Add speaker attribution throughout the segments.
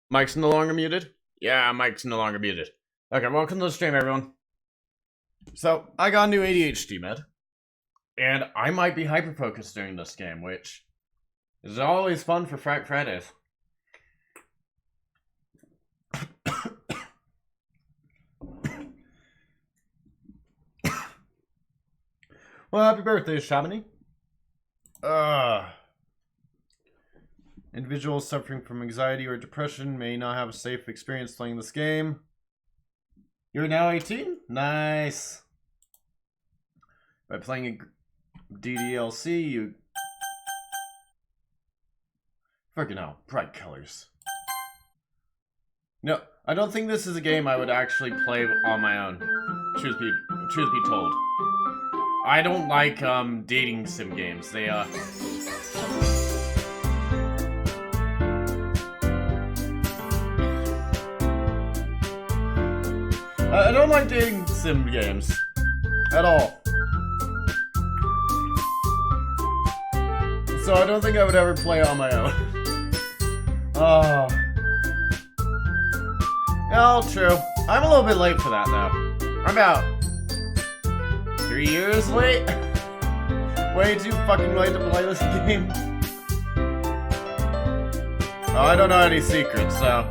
Speaker 1: Mic's no longer muted? Yeah, Mic's no longer muted. Okay, welcome to the stream, everyone. So, I got a new ADHD med. And I might be hyper-focused during this game, which is always fun for Fridays. Well, happy birthday, Shamini. Individuals suffering from anxiety or depression may not have a safe experience playing this game. You're now 18? Nice. By playing a DDLC, you... Freaking hell, bright colors. No, I don't think this is a game I would actually play on my own. Truth be told. I don't like, dating sim games. They, I don't like dating sim games. At all. So I don't think I would ever play on my own. Oh. Well, true. I'm a little bit late for that, though. I'm about 3 years late? Way too fucking late to play this game. Oh, I don't know any secrets, so...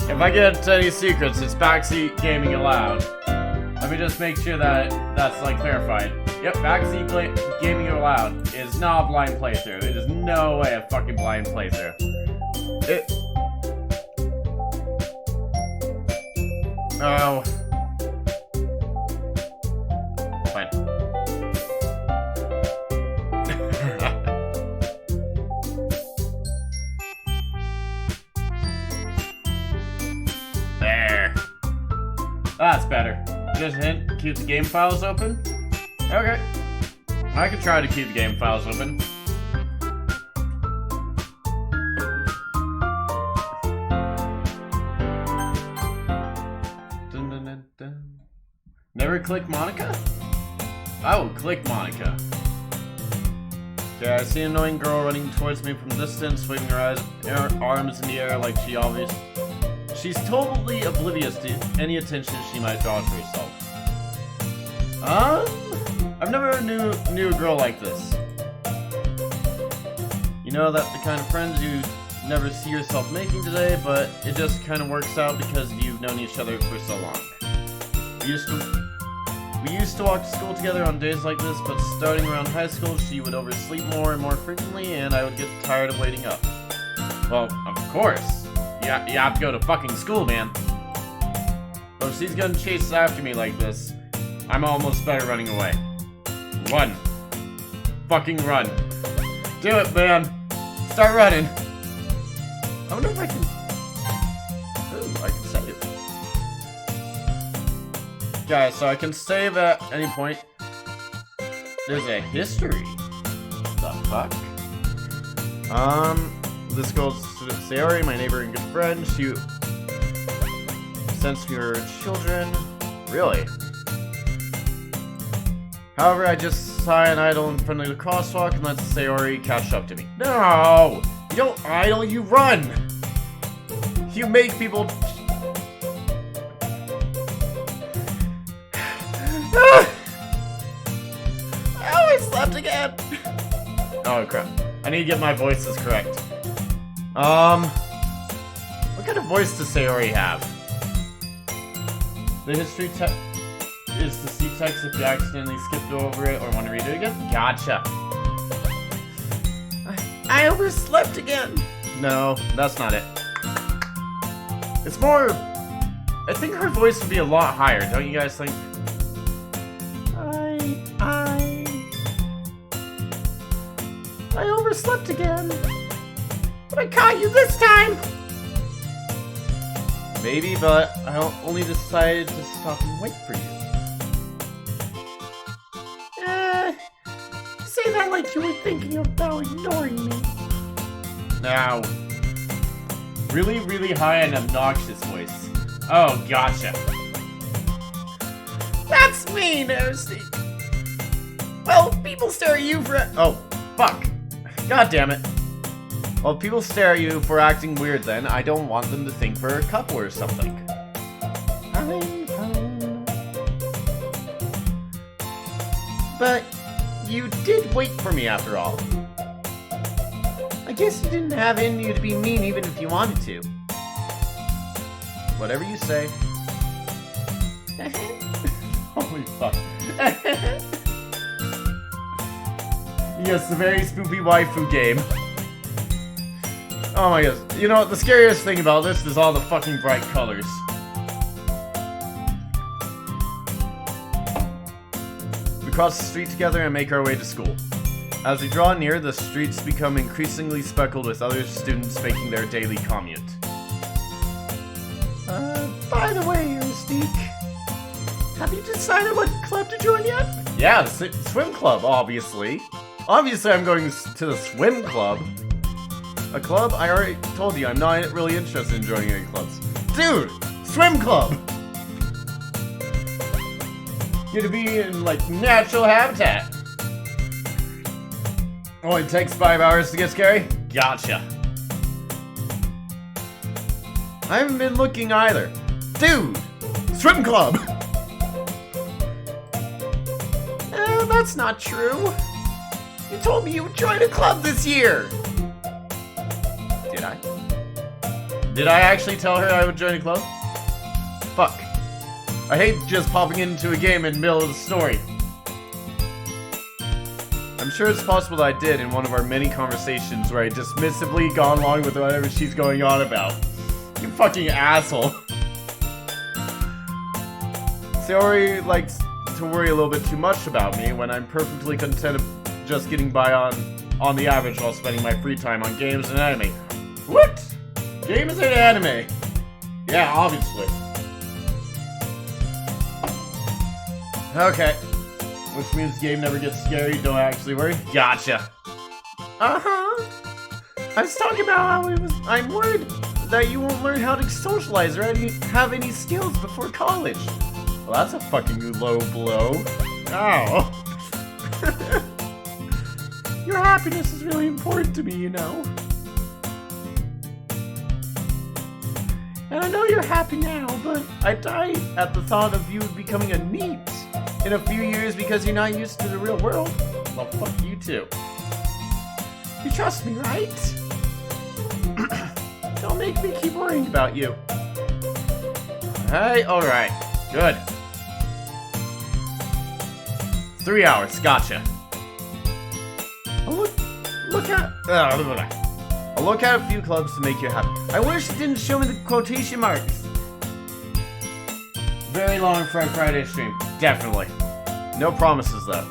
Speaker 1: If I get any secrets, it's backseat gaming allowed. Let me just make sure that that's, like, clarified. Yep, backseat gaming allowed. It is not a blind playthrough. It is no way a fucking blind playthrough. Oh. Fine. There. That's better. Just hint, keep the game files open? Okay. I can try to keep the game files open. Dun, dun, dun, dun. Never click Monica? I will click Monica. Okay, I see an annoying girl running towards me from a distance, waving her arms in the air like she's totally oblivious to any attention she might draw to herself. I've never knew a girl like this. You know, that the kind of friends you never see yourself making today, but it just kind of works out because you've known each other for so long. We used to walk to school together on days like this, but starting around high school, she would oversleep more and more frequently, and I would get tired of waiting up. Well, of course. You have to go to fucking school, man. But if she's gonna chase after me like this, I'm almost better running away. Run. Fucking run. Do it, man. Start running. I wonder if I can... Ooh, I can save. Okay, so I can save at any point. There's a history. The fuck? This girl's Sayori, my neighbor and good friend. She sends me her children. Really? However, I just saw an idol in front of the crosswalk and let Sayori catch up to me. No! You don't idle, you run! You make people... I always slept again! Oh crap. I need to get my voices correct. What kind of voice does Sayori have? The history text is to see text if you accidentally skipped over it or want to read it again? Gotcha. I overslept again. No, that's not it. It's more... I think her voice would be a lot higher, don't you guys think? I overslept again. But I caught you this time! Maybe, but I only decided to stop and wait for you. Say that like you were thinking about ignoring me. Now, really, really high and obnoxious voice. Oh, gotcha. That's me, Narcy. Well, people stare at you for... Oh, fuck. God damn it. Well, if people stare at you for acting weird then, I don't want them to think we're a couple or something. Fine. But you did wait for me after all. I guess you didn't have it in you to be mean even if you wanted to. Whatever you say. Holy fuck. Yes, the very spooky waifu game. Oh my gosh. You know, the scariest thing about this is all the fucking bright colors. We cross the street together and make our way to school. As we draw near, the streets become increasingly speckled with other students making their daily commute. By the way, Mystique, have you decided what club to join yet? Yeah, the swim club, obviously. Obviously, I'm going to the swim club. A club? I already told you, I'm not really interested in joining any clubs. Dude! Swim club! Get to be in, like, natural habitat. Only takes 5 hours to get scary? Gotcha. I haven't been looking either. Dude! Swim club! That's not true. You told me you would join a club this year. Did I? Did I actually tell her I would join a club? Fuck. I hate just popping into a game in the middle of the story. I'm sure it's possible that I did in one of our many conversations where I dismissively gone along with whatever she's going on about. You fucking asshole. Sayori likes to worry a little bit too much about me when I'm perfectly content of just getting by on the average while spending my free time on games and anime. What? Games and anime? Yeah, obviously. Okay. Which means the game never gets scary, don't actually worry. Gotcha. Uh-huh. I was talking about how I'm worried that you won't learn how to socialize or have any skills before college. Well, that's a fucking low blow. Ow. Your happiness is really important to me, you know. And I know you're happy now, but I die at the thought of you becoming a NEET in a few years because you're not used to the real world. Well, fuck you too. You trust me, right? Don't make me keep worrying about you. Alright. Good. 3 hours, gotcha. I'll look at a few clubs to make you happy. I wish it didn't show me the quotation marks. Very long Friday stream. Definitely. No promises, though.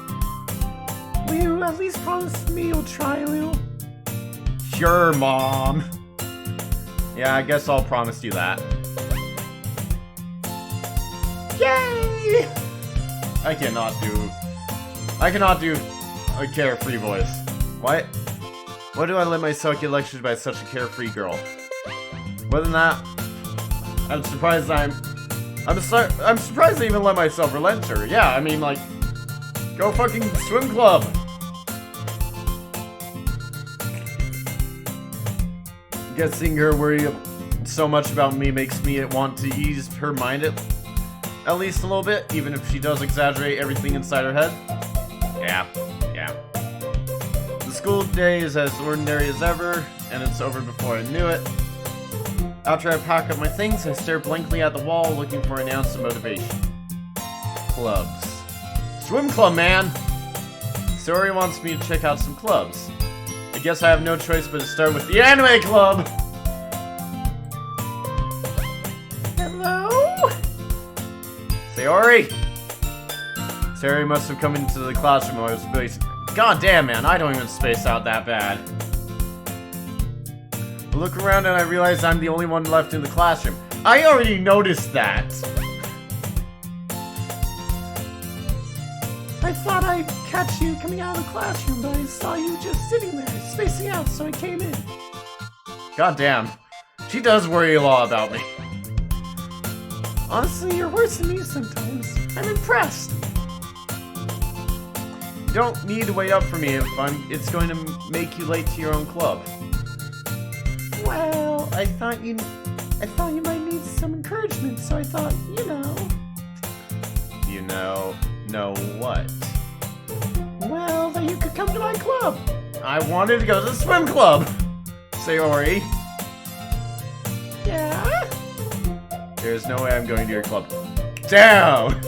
Speaker 1: Will you at least promise me you'll try a little? Sure, Mom. Yeah, I guess I'll promise you that. Yay! I cannot do a carefree voice. Why do I let myself get lectured by such a carefree girl? More than that, I'm surprised I even let myself relent her. Yeah, I mean, like, go fucking swim club. Guessing her worry so much about me makes me want to ease her mind at least a little bit, even if she does exaggerate everything inside her head. Yeah. The school day is as ordinary as ever, and it's over before I knew it. After I pack up my things, I stare blankly at the wall, looking for an ounce of motivation. Clubs. Swim club, man! Sayori wants me to check out some clubs. I guess I have no choice but to start with the anime club! Hello? Sayori! Sayori must have come into the classroom while I was spacing. God damn, man, I don't even space out that bad. I look around and I realize I'm the only one left in the classroom. I already noticed that! I thought I'd catch you coming out of the classroom, but I saw you just sitting there, spacing out, so I came in. God damn. She does worry a lot about me. Honestly, you're worse than me sometimes. I'm impressed. You don't need to wait up for me if it's going to make you late to your own club.
Speaker 2: Well, I thought you might need some encouragement, so I thought, you know.
Speaker 1: You know what?
Speaker 2: Well, that you could come to my club.
Speaker 1: I wanted to go to the swim club, Sayori.
Speaker 2: Yeah?
Speaker 1: There's no way I'm going to your club. Down!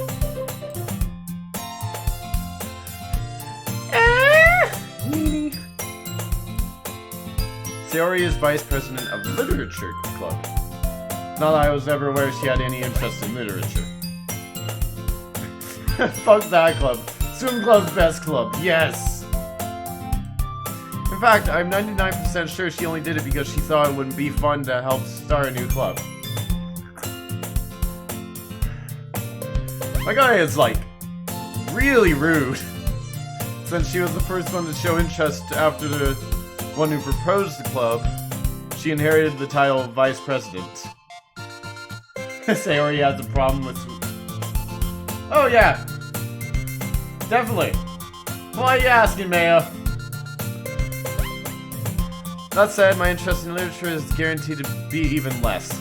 Speaker 2: Meanie.
Speaker 1: Sayori is vice president of the Literature Club. Not that I was ever aware she had any interest in literature. Fuck that club. Swim club's best club. Yes! In fact, I'm 99% sure she only did it because she thought it would be fun to help start a new club. My guy is, like, really rude. Since she was the first one to show interest after the one who proposed the club, she inherited the title of vice president. Sayori has a problem with... Oh yeah! Definitely. Why are you asking, Mayo? That said, my interest in literature is guaranteed to be even less.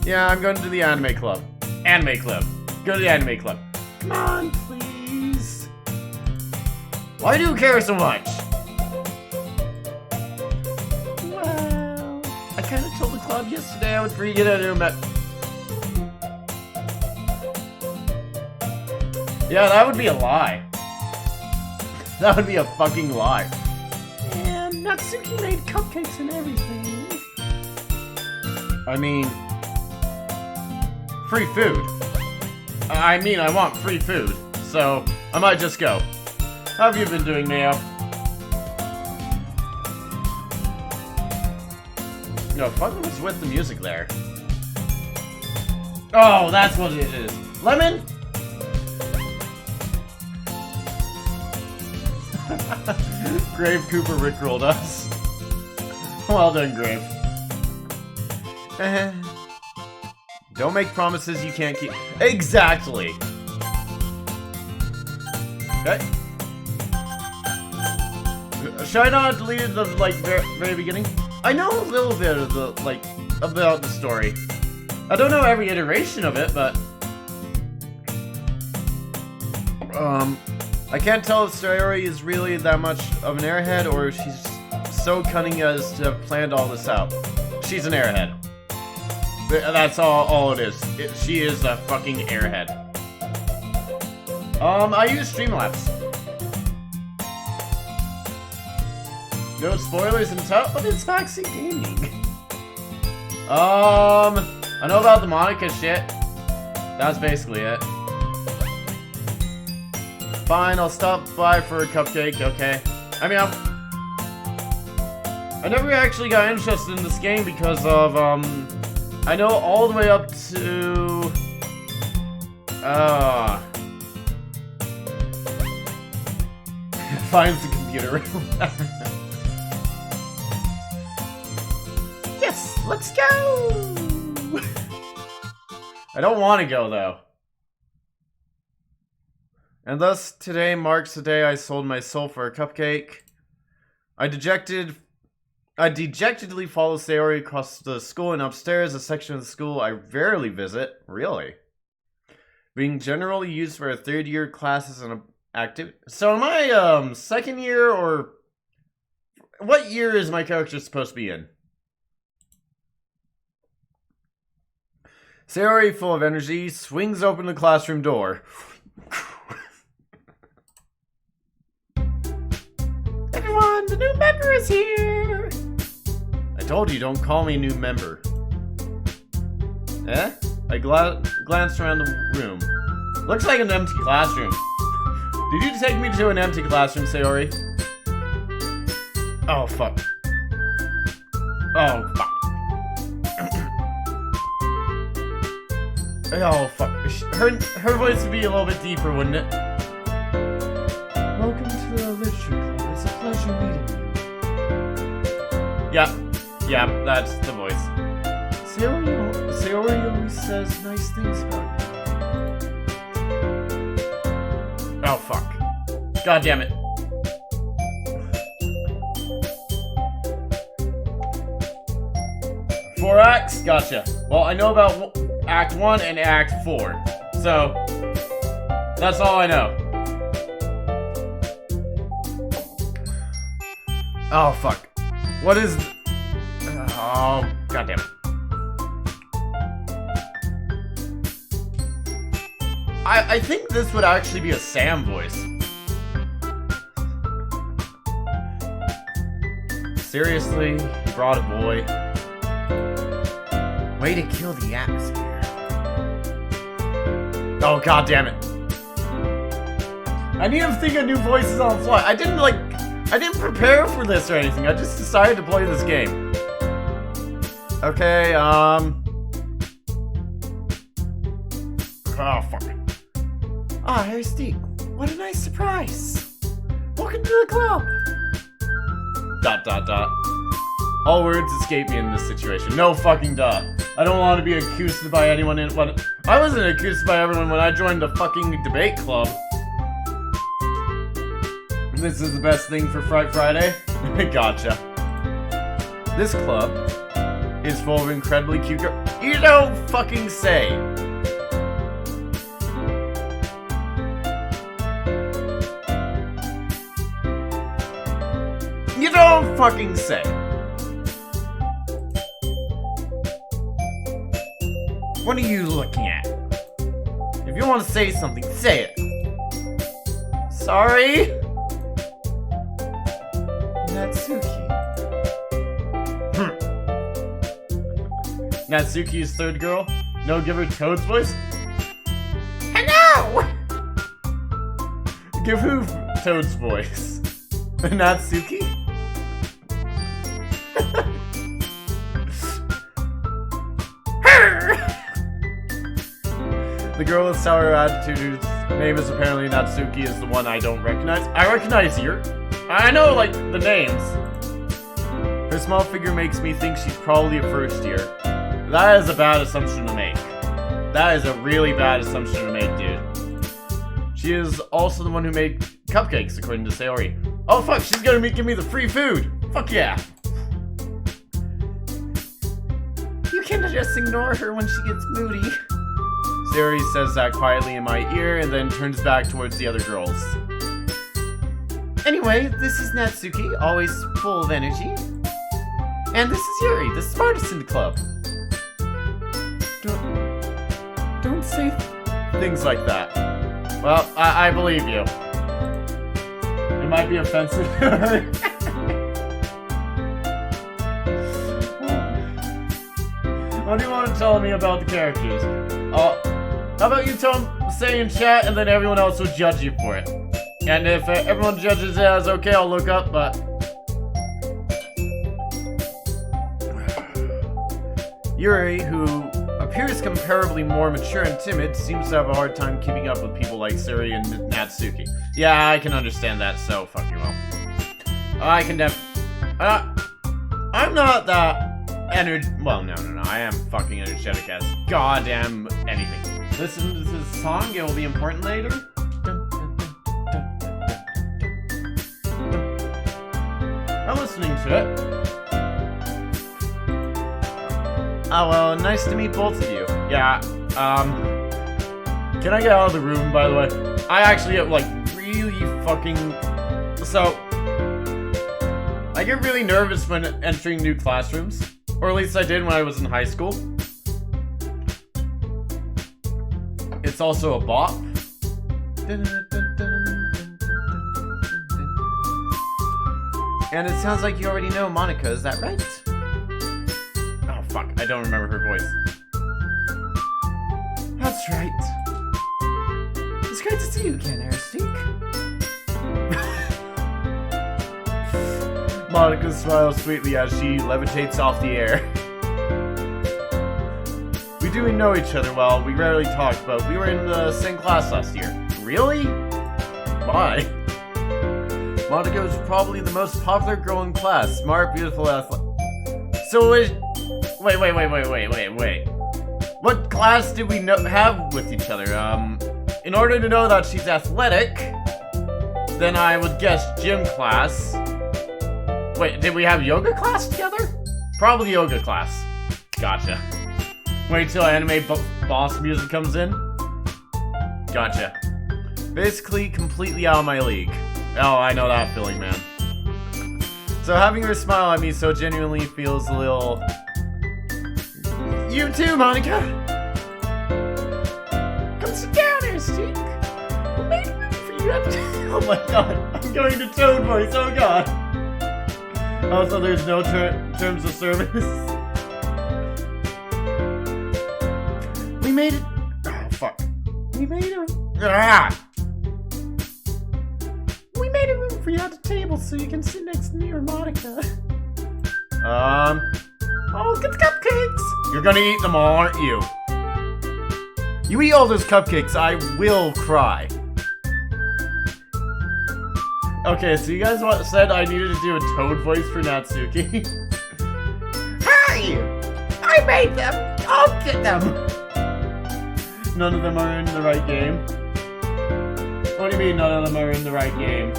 Speaker 1: Yeah, I'm going to the anime club. Anime club. Go to the anime club.
Speaker 2: Come on, please.
Speaker 1: Why do you care so much?
Speaker 2: Well, I kind of told the club yesterday I would
Speaker 1: Free get out of here, Yeah, that would be a lie. That would be a fucking lie.
Speaker 2: And Natsuki made cupcakes and everything.
Speaker 1: I mean... free food. I mean, I want free food, so I might just go. How have you been doing, Mayo? No, fuck was with the music there. Oh, that's what it is. Lemon? Grave Cooper rickrolled us. Well done, Grave. Don't make promises you can't keep. Exactly. Okay. Should I not have deleted the, like, very beginning? I know a little bit of the, like, about the story. I don't know every iteration of it, but... I can't tell if Sayori is really that much of an airhead, or if she's so cunning as to have planned all this out. She's an airhead. That's all it is. She is a fucking airhead. I use Streamlabs. No spoilers in tow, but it's backseat gaming. I know about the Monica shit. That's basically it. Fine, I'll stop by for a cupcake, okay? I mean, I never actually got interested in this game because of, I know all the way up to... finds the computer room.
Speaker 2: Yes, let's go!
Speaker 1: I don't want to go, though. And thus, today marks the day I sold my soul for a cupcake. I dejectedly follow Sayori across the school and upstairs, a section of the school I rarely visit. Really? Being generally used for a third-year classes and activity. So am I, second year, or... What year is my character supposed to be in? Sayori, full of energy, swings open the classroom door.
Speaker 2: Everyone, the new member is here!
Speaker 1: I told you, don't call me new member. Eh? I glanced around the room. Looks like an empty classroom. Did you take me to an empty classroom, Sayori? Oh, fuck. Oh, fuck. Oh, fuck. Her voice would be a little bit deeper, wouldn't it?
Speaker 2: Welcome to the Literature Club. It's a pleasure meeting you.
Speaker 1: Yeah, that's the voice.
Speaker 2: Sayori always says nice things about you.
Speaker 1: Oh, fuck. God damn it. 4 acts? Gotcha. Well, I know about Act 1 and Act 4. So, that's all I know. Oh, fuck. What is... Oh, goddamn it. I think this would actually be a Sam voice. Seriously, you brought a boy.
Speaker 2: Way to kill the atmosphere.
Speaker 1: Oh, god damn it. I need to think of new voices on the fly. I didn't prepare for this or anything. I just decided to play this game. Okay, Oh, fuck.
Speaker 2: Ah, here's Steve. What a nice surprise. Welcome to the club. ...
Speaker 1: All words escape me in this situation. No fucking duh. I don't want to be accused by anyone in what I wasn't accused by everyone when I joined the fucking debate club. This is the best thing for Fright Friday? Gotcha. This club is full of incredibly cute girls. You don't fucking say. You don't fucking say. What are you looking at? If you want to say something, say it. Sorry?
Speaker 2: Natsuki.
Speaker 1: Natsuki's third girl? No, give her Toad's voice?
Speaker 2: Hello!
Speaker 1: Give who Toad's voice? Natsuki? The girl with sour attitude whose name is apparently Natsuki is the one I don't recognize. I recognize her. I know, like, the names. Her small figure makes me think she's probably a first year. That is a bad assumption to make. That is a really bad assumption to make, dude. She is also the one who made cupcakes, according to Sayori. Oh fuck, she's gonna give me the free food! Fuck yeah!
Speaker 2: You can just ignore her when she gets moody.
Speaker 1: Sayori says that quietly in my ear and then turns back towards the other girls.
Speaker 2: Anyway, this is Natsuki, always full of energy. And this is Yuri, the smartest in the club.
Speaker 1: Don't say things like that. Well, I believe you. It might be offensive to her. What do you want to tell me about the characters? How about you say in chat and then everyone else will judge you for it. And if everyone judges it as okay, I'll look up, but... Yuri, who appears comparably more mature and timid, seems to have a hard time keeping up with people like Suri and Natsuki. Yeah, I can understand that, so fuck you all. I can I'm not that well, no, I am fucking energetic as goddamn anything. Listen to this song, it will be important later. I'm listening to it. Oh, well, nice to meet both of you. Yeah, can I get out of the room, by the way? I actually get, like, really fucking... So, I get really nervous when entering new classrooms. Or at least I did when I was in high school. It's also a bop.
Speaker 2: And it sounds like you already know Monica, is that right?
Speaker 1: Oh fuck, I don't remember her voice.
Speaker 2: That's right. It's great to see you again, Aristique.
Speaker 1: Monica smiles sweetly as she levitates off the air. We do know each other well, we rarely talk, but we were in the same class last year. Really? Why? Monica was probably the most popular girl in class. Smart, beautiful, athletic. So wait. What class did we have with each other? In order to know that she's athletic, then I would guess gym class. Wait, did we have yoga class together? Probably yoga class. Gotcha. Wait till anime boss music comes in? Gotcha. Basically, completely out of my league. Oh, I know that feeling, man. So having her smile at me so genuinely feels a little... You too, Monica! Come sit down here, Steve. We made room for you. Oh my god, I'm going to Toad voice, oh god. Also, there's no terms of service. We made it... Oh, fuck. We made it... Ah! We made a room for you at the table so you can sit next to me or Monica. Oh, get the cupcakes! You're gonna eat them all, aren't you? You eat all those cupcakes, I will cry. Okay, so you guys said I needed to do a Toad voice for Natsuki. Hi! I made them! I'll get them! None of them are in the right game. What do you mean none of them are in the right game?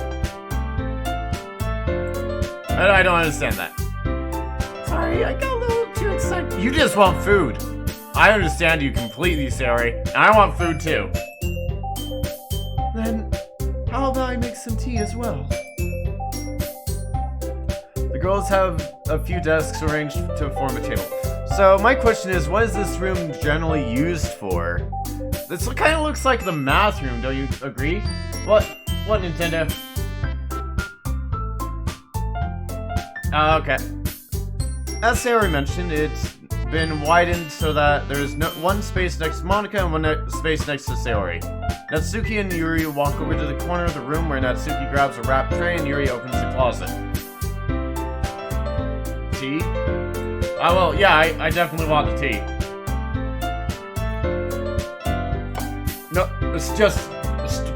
Speaker 1: I don't understand that. Sorry, I got a little too excited. You just want food. I understand you completely, Sari. And I want food too. Then, how about I make some tea as well? The girls have a few desks arranged to form a table. So my question is, what is this room generally used for? This kind of looks like the math room, don't you agree? What, Nintendo? Okay. As Sarah mentioned, it's been widened so that there's one space next to Monica and one space next to Sayori. Natsuki and Yuri walk over to the corner of the room where Natsuki grabs a wrapped tray and Yuri opens the closet. Tea? Oh, well, yeah, I definitely want the tea. No, it's just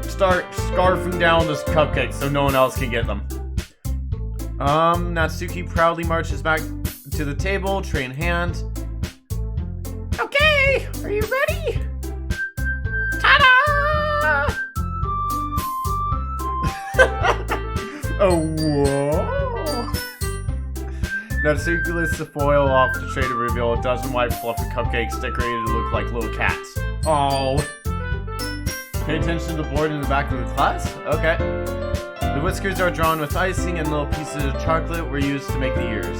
Speaker 1: start scarfing down this cupcake so no one else can get them. Natsuki proudly marches back to the table, tray in hand. Okay, are you ready? Ta-da! Oh, whoa! Natsuki lifts the foil off the tray to reveal a dozen white fluffy cupcakes decorated to look like little cats. Oh. Pay attention to the board in the back of the class? Okay. The whiskers are drawn with icing and little pieces of chocolate were used to make the ears.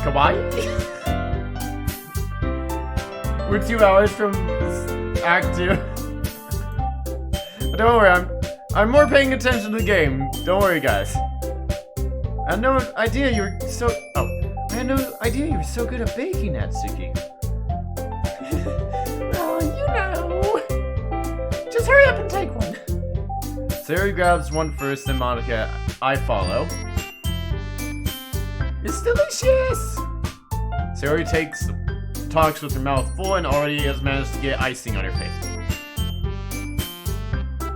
Speaker 1: Kawaii? We're 2 hours from Act 2. Don't worry, I'm more paying attention to the game. Don't worry, guys. I had no idea you were so... Oh. I had no idea you were so good at baking, Natsuki. Just hurry up and take one. Sari grabs one first, and Monica, I follow. It's delicious! Sari talks with her mouth full and already has managed to get icing on her face.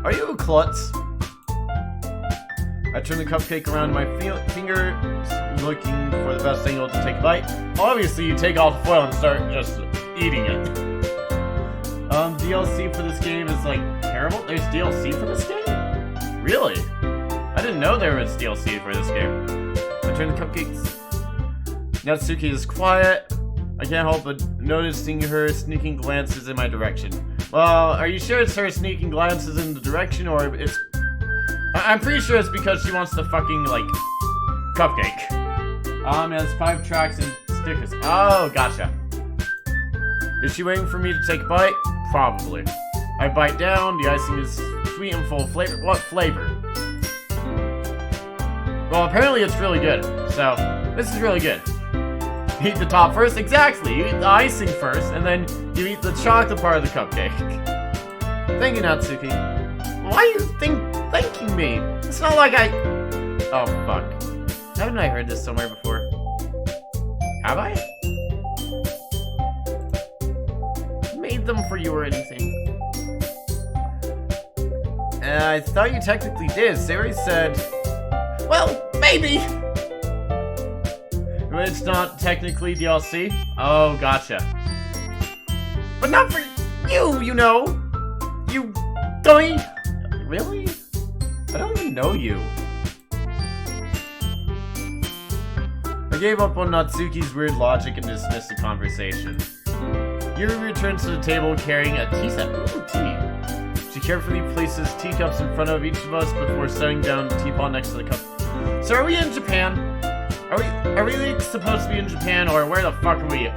Speaker 1: Are you a klutz? I turn the cupcake around my finger, looking for the best angle to take a bite. Obviously, you take off the foil and start just eating it. DLC for this game is like terrible. There's DLC for this game? Really? I didn't know there was DLC for this game. I turn the cupcakes. Natsuki is quiet. I can't help but noticing her sneaking glances in my direction. Well, are you sure it's her sneaking glances in the direction, or it's... I'm pretty sure it's because she wants the fucking, like, cupcake. It has 5 tracks and stickers. Oh, gotcha. Is she waiting for me to take a bite? Probably. I bite down, the icing is sweet and full of flavor. What flavor? Well, apparently it's really good, so this is really good. You eat the top first? Exactly! You eat the icing first, and then you eat the chocolate part of the cupcake. Thank you, Natsuki. Why are you thanking me? It's not like I... Oh, fuck. Haven't I heard this somewhere before? Have I? Made them for you or anything. I thought you technically did. Sari said... Well, maybe! But it's not technically DLC? Oh, gotcha. But not for you, you know! You... dummy! Really? I don't even know you. Are I gave up on Natsuki's weird logic and dismissed the conversation. Yuri returns to the table carrying a tea set. Ooh, tea. She carefully places teacups in front of each of us before setting down the teapot next to the cup. So are we in Japan? Are we like, supposed to be in Japan, or where the fuck are we?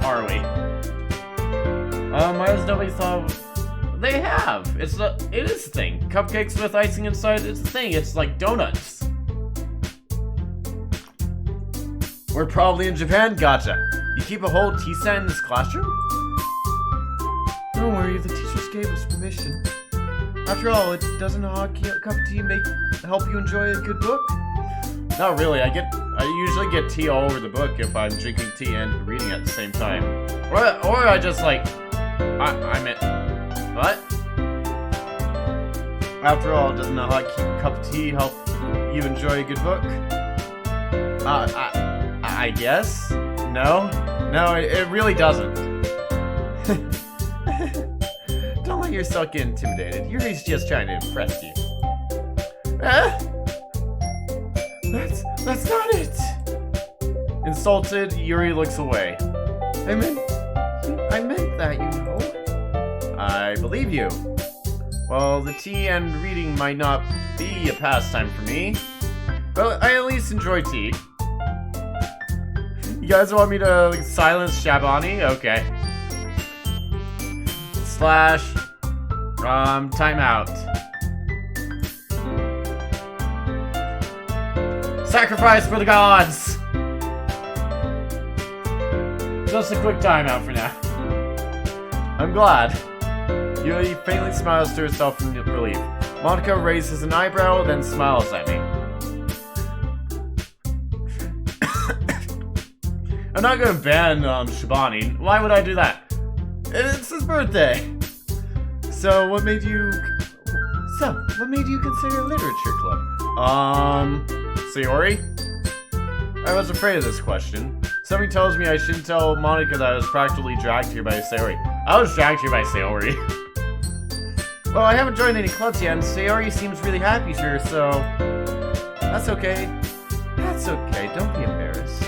Speaker 1: Why has nobody thought of... They have! It is a thing. Cupcakes with icing inside, it's a thing. It's like donuts. We're probably in Japan, gotcha. You keep a whole tea set in this classroom? Don't worry, the teachers gave us permission. After all, doesn't a hot cup of tea help you enjoy a good book? Not really. I usually get tea all over the book if I'm drinking tea and reading at the same time. Or I just like... I meant... What? After all, doesn't a hot cup of tea help you enjoy a good book? I guess? No, it really doesn't. Don't let yourself get intimidated. Yuri's just trying to impress you. That's not it! Insulted, Yuri looks away. I meant that, you know. I believe you. Well, the tea and reading might not be a pastime for me, but I at least enjoy tea. You guys want me to like, silence Shabani? Okay. / timeout. Sacrifice for the gods! Just a quick timeout for now. I'm glad. Yuri faintly smiles to herself in relief. Monica raises an eyebrow, then smiles at me. I'm not gonna ban Shabani. Why would I do that? It's his birthday. So what made you consider a literature club? Sayori? I was afraid of this question. Something tells me I shouldn't tell Monica that I was practically dragged here by Sayori. I was dragged here by Sayori. Well, I haven't joined any clubs yet, and Sayori seems really happy here, so... That's okay. That's okay, don't be embarrassed.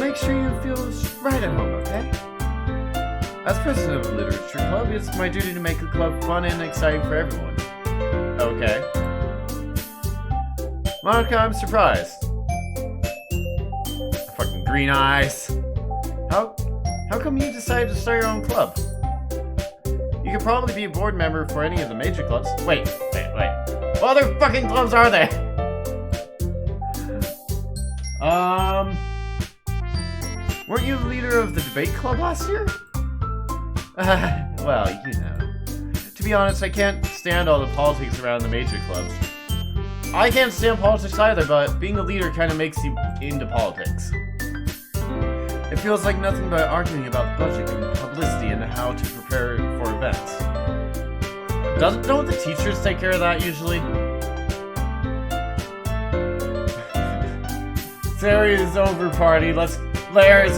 Speaker 1: Make sure you feel right at home, okay? As president of the Literature Club, it's my duty to make the club fun and exciting for everyone. Okay. Monica, I'm surprised. Fucking green eyes. How come you decided to start your own club? You could probably be a board member for any of the major clubs. Wait. What other fucking clubs are there? Weren't you the leader of the debate club last year? Well, you know. To be honest, I can't stand all the politics around the major clubs. I can't stand politics either, but being a leader kind of makes you into politics. It feels like nothing but arguing about the budget and publicity and how to prepare for events. Don't the teachers take care of that usually? Series over, party. Let's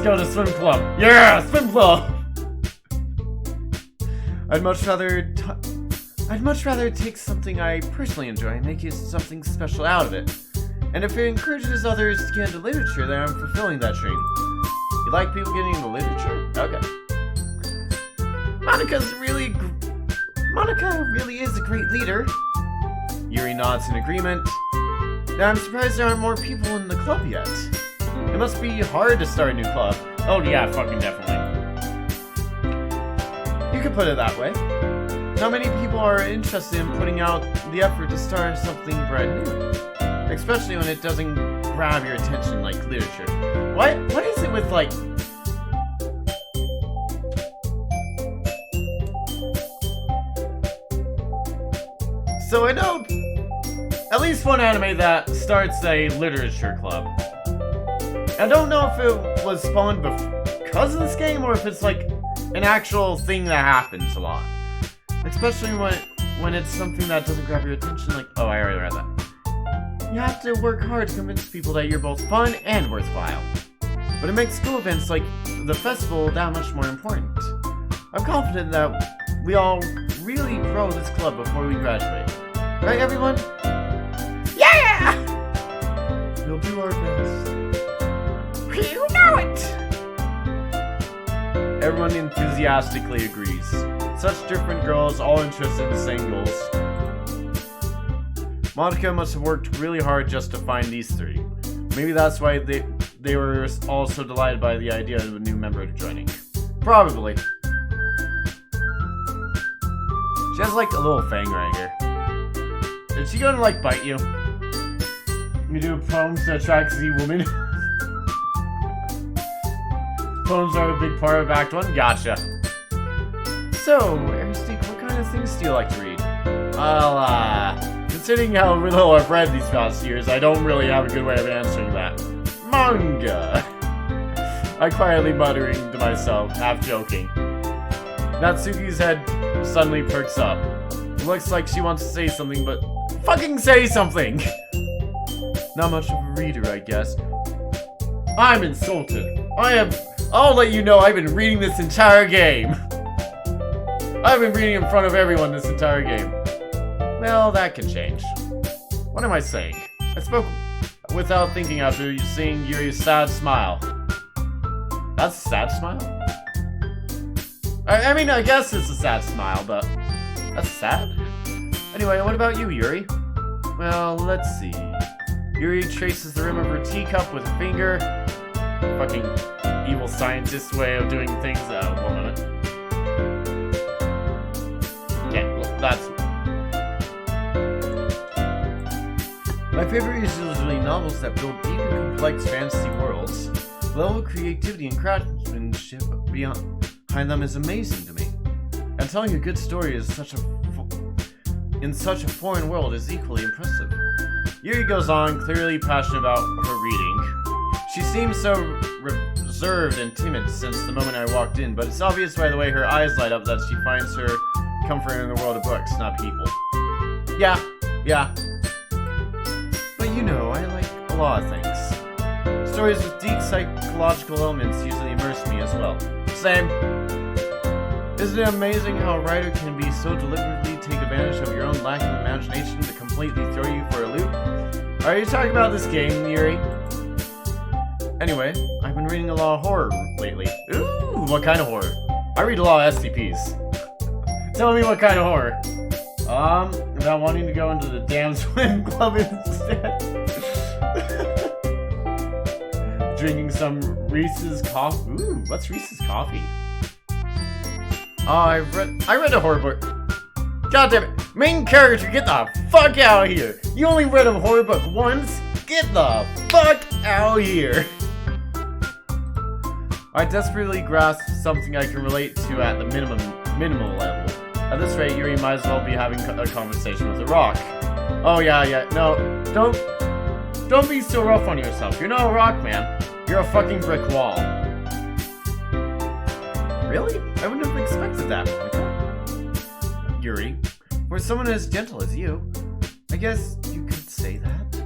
Speaker 1: go to swim club. Yeah, swim club. I'd much rather take something I personally enjoy and make it something special out of it. And if it encourages others to get into literature, then I'm fulfilling that dream. You like people getting into literature? Okay. Monica really is a great leader. Yuri nods in agreement. Now I'm surprised there aren't more people in the club yet. It must be hard to start a new club. Oh yeah, fucking definitely. You could put it that way. Not many people are interested in putting out the effort to start something brand new. Especially when it doesn't grab your attention like literature. What is it with like... So I know at least one anime that starts a literature club. I don't know if it was spawned because of this game or if it's like an actual thing that happens a lot. Especially when it's something that doesn't grab your attention, like, oh, I already read that. You have to work hard to convince people that you're both fun and worthwhile. But it makes school events like the festival that much more important. I'm confident that we all really grow this club before we graduate. Right, everyone? Yeah! We'll do our best. Everyone enthusiastically agrees. Such different girls, all interested in the same goals. Monica must have worked really hard just to find these three. Maybe that's why they were all so delighted by the idea of a new member joining. Probably. She has like a little fang right here. Is she gonna like bite you? You do poems to attract Z woman. Poems are a big part of Act 1? Gotcha. So, Aristique, what kind of things do you like to read? Well, considering how little I've read these past years, I don't really have a good way of answering that. Manga! I quietly muttering to myself, half joking. Natsuki's head suddenly perks up. Looks like she wants to say something, but fucking say something! Not much of a reader, I guess. I'm insulted. I'll let you know I've been reading this entire game. I've been reading in front of everyone this entire game. Well, that can change. What am I saying? I spoke without thinking after seeing Yuri's sad smile. That's a sad smile? I mean, I guess it's a sad smile, but that's sad. Anyway, what about you, Yuri? Well, let's see. Yuri traces the rim of her teacup with her finger. Fucking evil scientist way of doing things. 1 minute. Okay, well, that's... My favorite is usually novels that build deep and complex fantasy worlds. The level of creativity and craftsmanship behind them is amazing to me. And telling a good story in such a foreign world is equally impressive. Yuri goes on, clearly passionate about her reading. She seems so reserved and timid since the moment I walked in, but it's obvious by the way her eyes light up that she finds her comfort in the world of books, not people. Yeah. But you know, I like a lot of things. Stories with deep psychological elements usually immerse me as well. Same. Isn't it amazing how a writer can be so deliberately take advantage of your own lack of imagination to completely throw you for a loop? Are you talking about this game, Yuri? Anyway, I've been reading a lot of horror lately. Ooh, what kind of horror? I read a lot of SCPs. Tell me what kind of horror. About wanting to go into the damn swim club instead. Drinking some Reese's coffee. Ooh, what's Reese's coffee? Oh, I read a horror book. God damn it. Main character, get the fuck out of here. You only read a horror book once? Get the fuck out of here. I desperately grasp something I can relate to at the minimal level. At this rate, Yuri might as well be having a conversation with a rock. Oh yeah, no, don't be so rough on yourself. You're not a rock, man. You're a fucking brick wall. Really? I wouldn't have expected that, Monica. Yuri, for someone as gentle as you, I guess you could say that.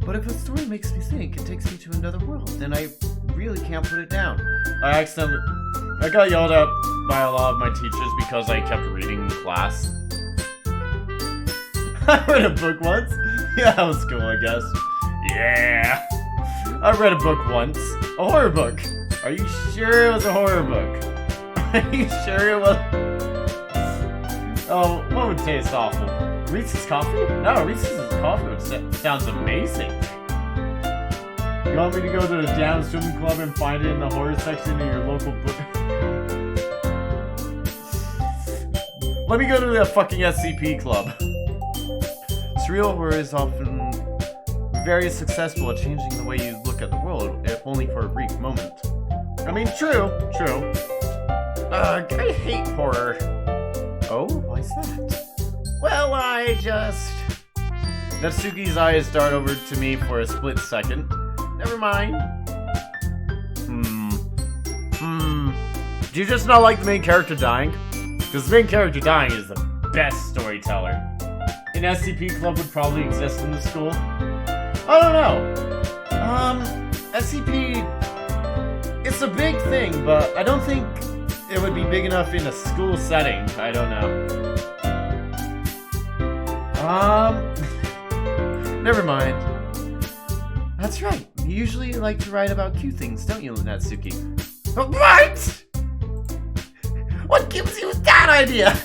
Speaker 1: But if a story makes me think and takes me to another world, then I really can't put it down. I got yelled at by a lot of my teachers because I kept reading in class. I read a book once. Yeah, that was cool, I guess. Yeah. I read a book once. A horror book. Are you sure it was a horror book? Are you sure it was? Oh, what would taste awful? Reese's coffee? No, Reese's coffee sounds amazing. You want me to go to the damn swimming club and find it in the horror section in your local book? Let me go to the fucking SCP club. Surreal horror is often very successful at changing the way you look at the world, if only for a brief moment. I mean, true. I hate horror. Oh, why's that? Well, Natsuki's eyes dart over to me for a split second. Never mind. Do you just not like the main character dying? Because the main character dying is the best storyteller. An SCP club would probably exist in the school. I don't know. SCP... It's a big thing, but I don't think it would be big enough in a school setting. I don't know. Never mind. That's right. You usually like to write about cute things, don't you, Natsuki? What?
Speaker 2: What gives you that idea?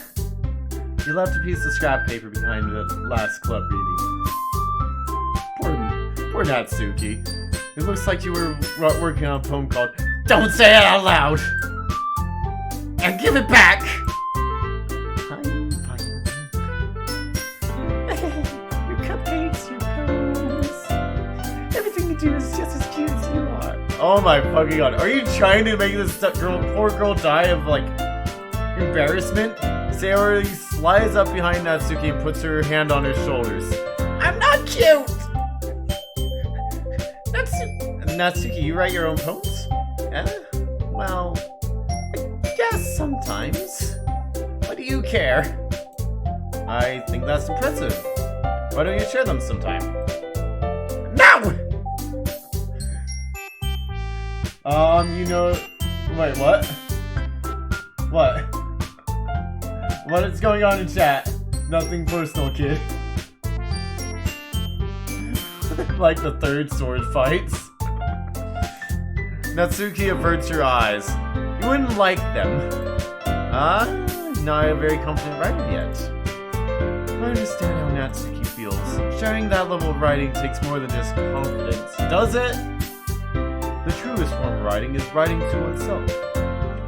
Speaker 2: You left a piece of scrap paper behind the last club meeting. Poor Natsuki. It looks like you were working on a poem called Don't Say It Out Loud! And give it back! Fine. Your cupcakes, your poems. Everything you do is just as cute as you are. Oh my fucking god. Are you trying to make this poor girl die of, like, embarrassment? Sayori slides up behind Natsuki and puts her hand on her shoulders. I'm not cute! Natsuki, you write your own poems? Well, I guess sometimes. Why do you care? I think that's impressive. Why don't you share them sometime? No! Wait, what? What? What is going on in chat? Nothing personal, kid. Like the third sword fights. Natsuki averts her eyes. You wouldn't like them. Not a very confident writer yet. I understand how Natsuki feels. Sharing that level of writing takes more than just confidence. Does it? The truest form of writing is writing to oneself.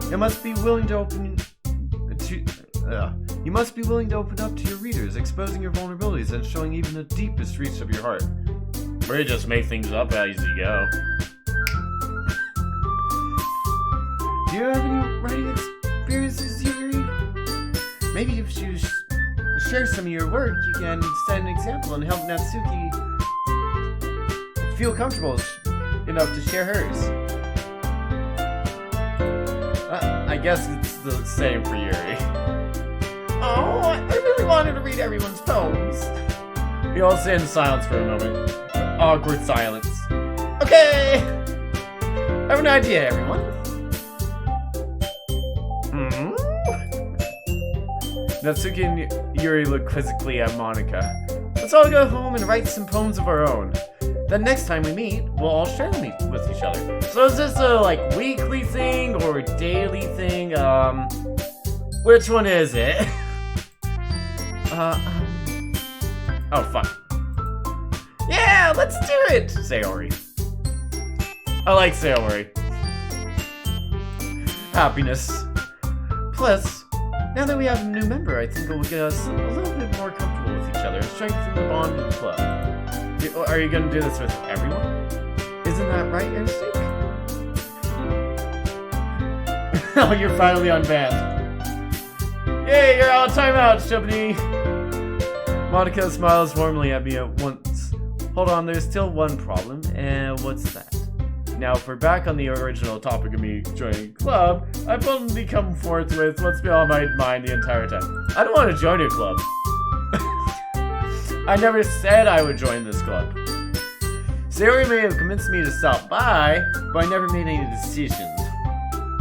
Speaker 2: You must be willing to open up to your readers, exposing your vulnerabilities and showing even the deepest reach of your heart. Or you just make things up as you go. Do you have any writing experiences, Yuri? Maybe if you share some of your work, you can set an example and help Natsuki feel comfortable enough to share hers. I guess it's the same for Yuri. Oh, I really wanted to read everyone's poems. We all sit in silence for a moment. Awkward silence. Okay! I have an idea, everyone. Natsuki and Yuri look quizzically at Monika. Let's all go home and write some poems of our own. Then next time we meet, we'll all share them with each other. So is this a, like, weekly thing or a daily thing? Which one is it? Oh, fuck. Yeah, let's do it! Sayori. I like Sayori. Happiness. Plus, now that we have a new member, I think it will get us a little bit more comfortable with each other and strengthen the bond of the club. Are you gonna do this with everyone? Isn't that right, Airstick? Oh, you're finally unbanned. Yay, you're out of timeout, Chubney! Monika smiles warmly at me at once. Hold on, there's still one problem, and what's that? Now, if we're back on the original topic of me joining club, I've only come forth with what's been on my mind the entire time. I don't want to join your club. I never said I would join this club. Sayori may have convinced me to stop by, but I never made any decisions.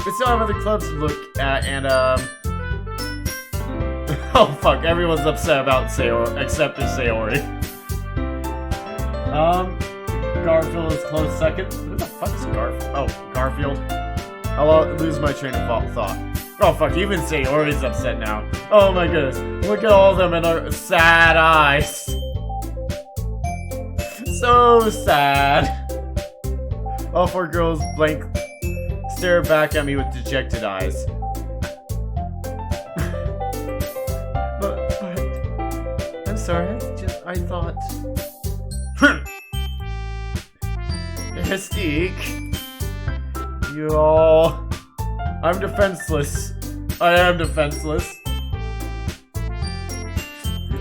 Speaker 2: We still have other clubs to look at, and oh fuck, everyone's upset about Sayori, except for Sayori. Garfield is close second. Who the fuck's Garfield? Oh, Garfield. I'll lose my train of thought. Oh fuck, even Sayori's upset now. Oh my goodness, look at all of them and their sad eyes. So sad. All four girls stare back at me with dejected eyes. but I'm sorry, I thought. Mystique, you all. I'm defenseless. I am defenseless.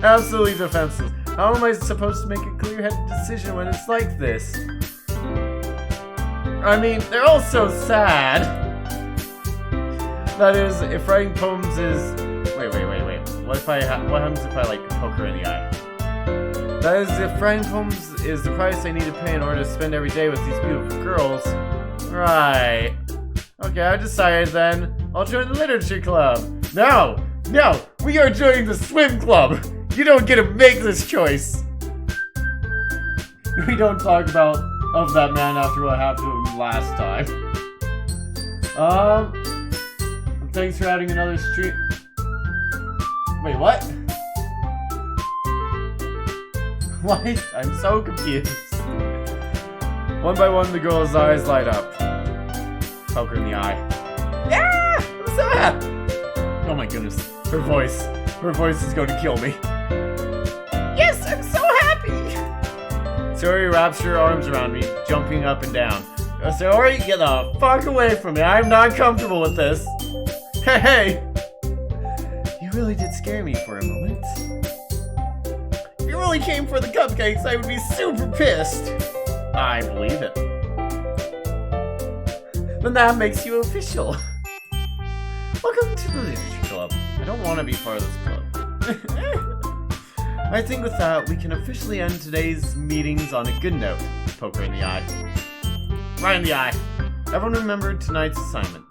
Speaker 2: Absolutely defenseless. How am I supposed to make a clear-headed decision when it's like this? I mean, they're all so sad. That is, if writing poems is... Wait. What happens if I, like, poke her in the eye? That is, if writing poems is the price I need to pay in order to spend every day with these beautiful girls. Right. Okay, I decided then. I'll join the literature club. No! We are joining the swim club! You don't get to make this choice! We don't talk of that man after what happened to him last time.
Speaker 1: Thanks for adding another stream. Wait, what? What? I'm so confused. One by one, the girl's eyes light up. Poke her in the eye. Yeah! I'm so happy! Oh my goodness. Her voice. Her voice is going to kill me. Yes, I'm so happy! Sayori wraps her arms around me, jumping up and down. Sayori, get the fuck away from me. I'm not comfortable with this. Hey! You really did scare me for a moment. If you really came for the cupcakes, I would be super pissed. I believe it. Then that makes you official. Welcome to the Literature Club. I don't want to be part of this club. I think with that, we can officially end today's meetings on a good note. Poke her in the eye. Right in the eye. Everyone remember tonight's assignment.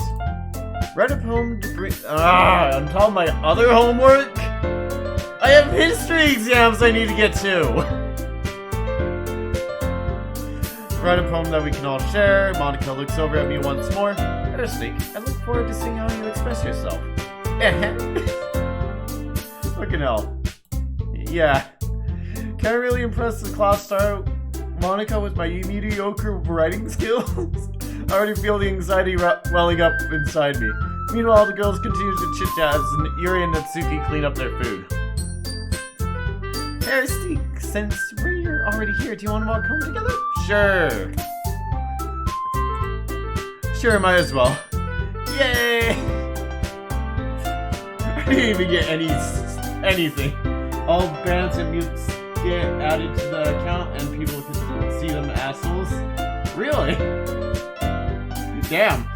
Speaker 1: Write a poem to bring... on top of my other homework? I have history exams I need to get to! Write a poem that we can all share. Monica looks over at me once more. Better sneak. I look forward to seeing how you express yourself. Fucking hell. Yeah. Can I really impress the class star Monica with my mediocre writing skills? I already feel the anxiety welling up inside me. Meanwhile, the girls continue to chit-chat as Yuri and Natsuki clean up their food. Hey, Steve, since we're already here, do you want to walk home together? Sure. Sure, might as well. Yay! I didn't even get anything. All bans and mutes get added to the account and people can see them assholes. Really? Damn.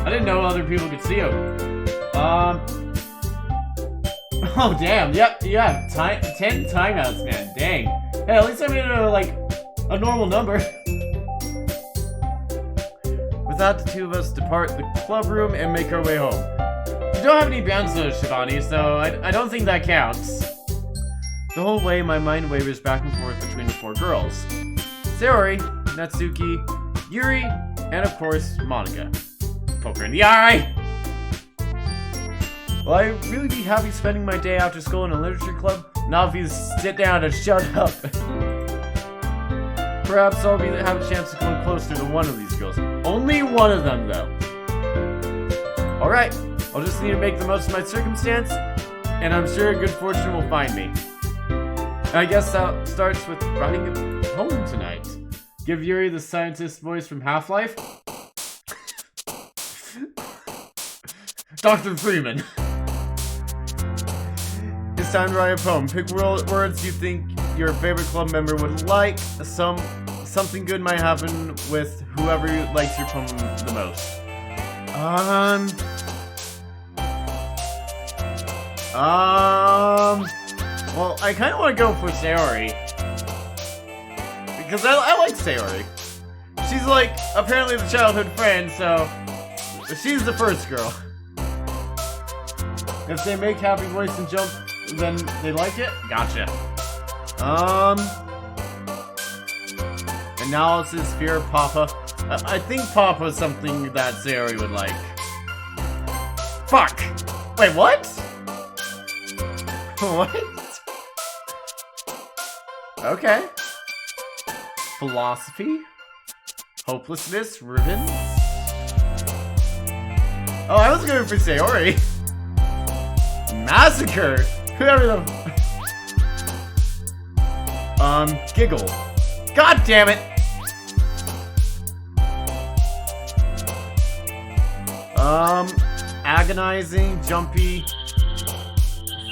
Speaker 1: I didn't know other people could see them. Oh damn, yep, yeah, 10 timeouts, man, dang. Hey, at least I made it a normal number. With that, the two of us depart the club room and make our way home. You don't have any bands though, Shivani, so I don't think that counts. The whole way, my mind wavers back and forth between the four girls. Sayori, Natsuki, Yuri, and of course, Monica. Poke her in the eye! Will I really be happy spending my day after school in a literature club? Not if you sit down and shut up. Perhaps I'll have a chance to come closer to one of these girls. Only one of them, though. Alright, I'll just need to make the most of my circumstance, and I'm sure good fortune will find me. I guess that starts with writing a poem tonight. Give Yuri the scientist voice from Half-Life. Dr. Freeman. It's time to write a poem. Pick words you think your favorite club member would like. Something good might happen with whoever likes your poem the most. Well, I kind of want to go for Sayori. Because I like Sayori. She's apparently the childhood friend, so she's the first girl. If they make happy voice and jump, then they like it? Gotcha. Analysis, fear, Papa. I think Papa is something that Sayori would like. Fuck! Wait, what? What? Okay. Philosophy? Hopelessness? Ribbons? Oh, I was going for Sayori. Massacre! Whoever the... Giggle. God damn it! Agonizing, jumpy,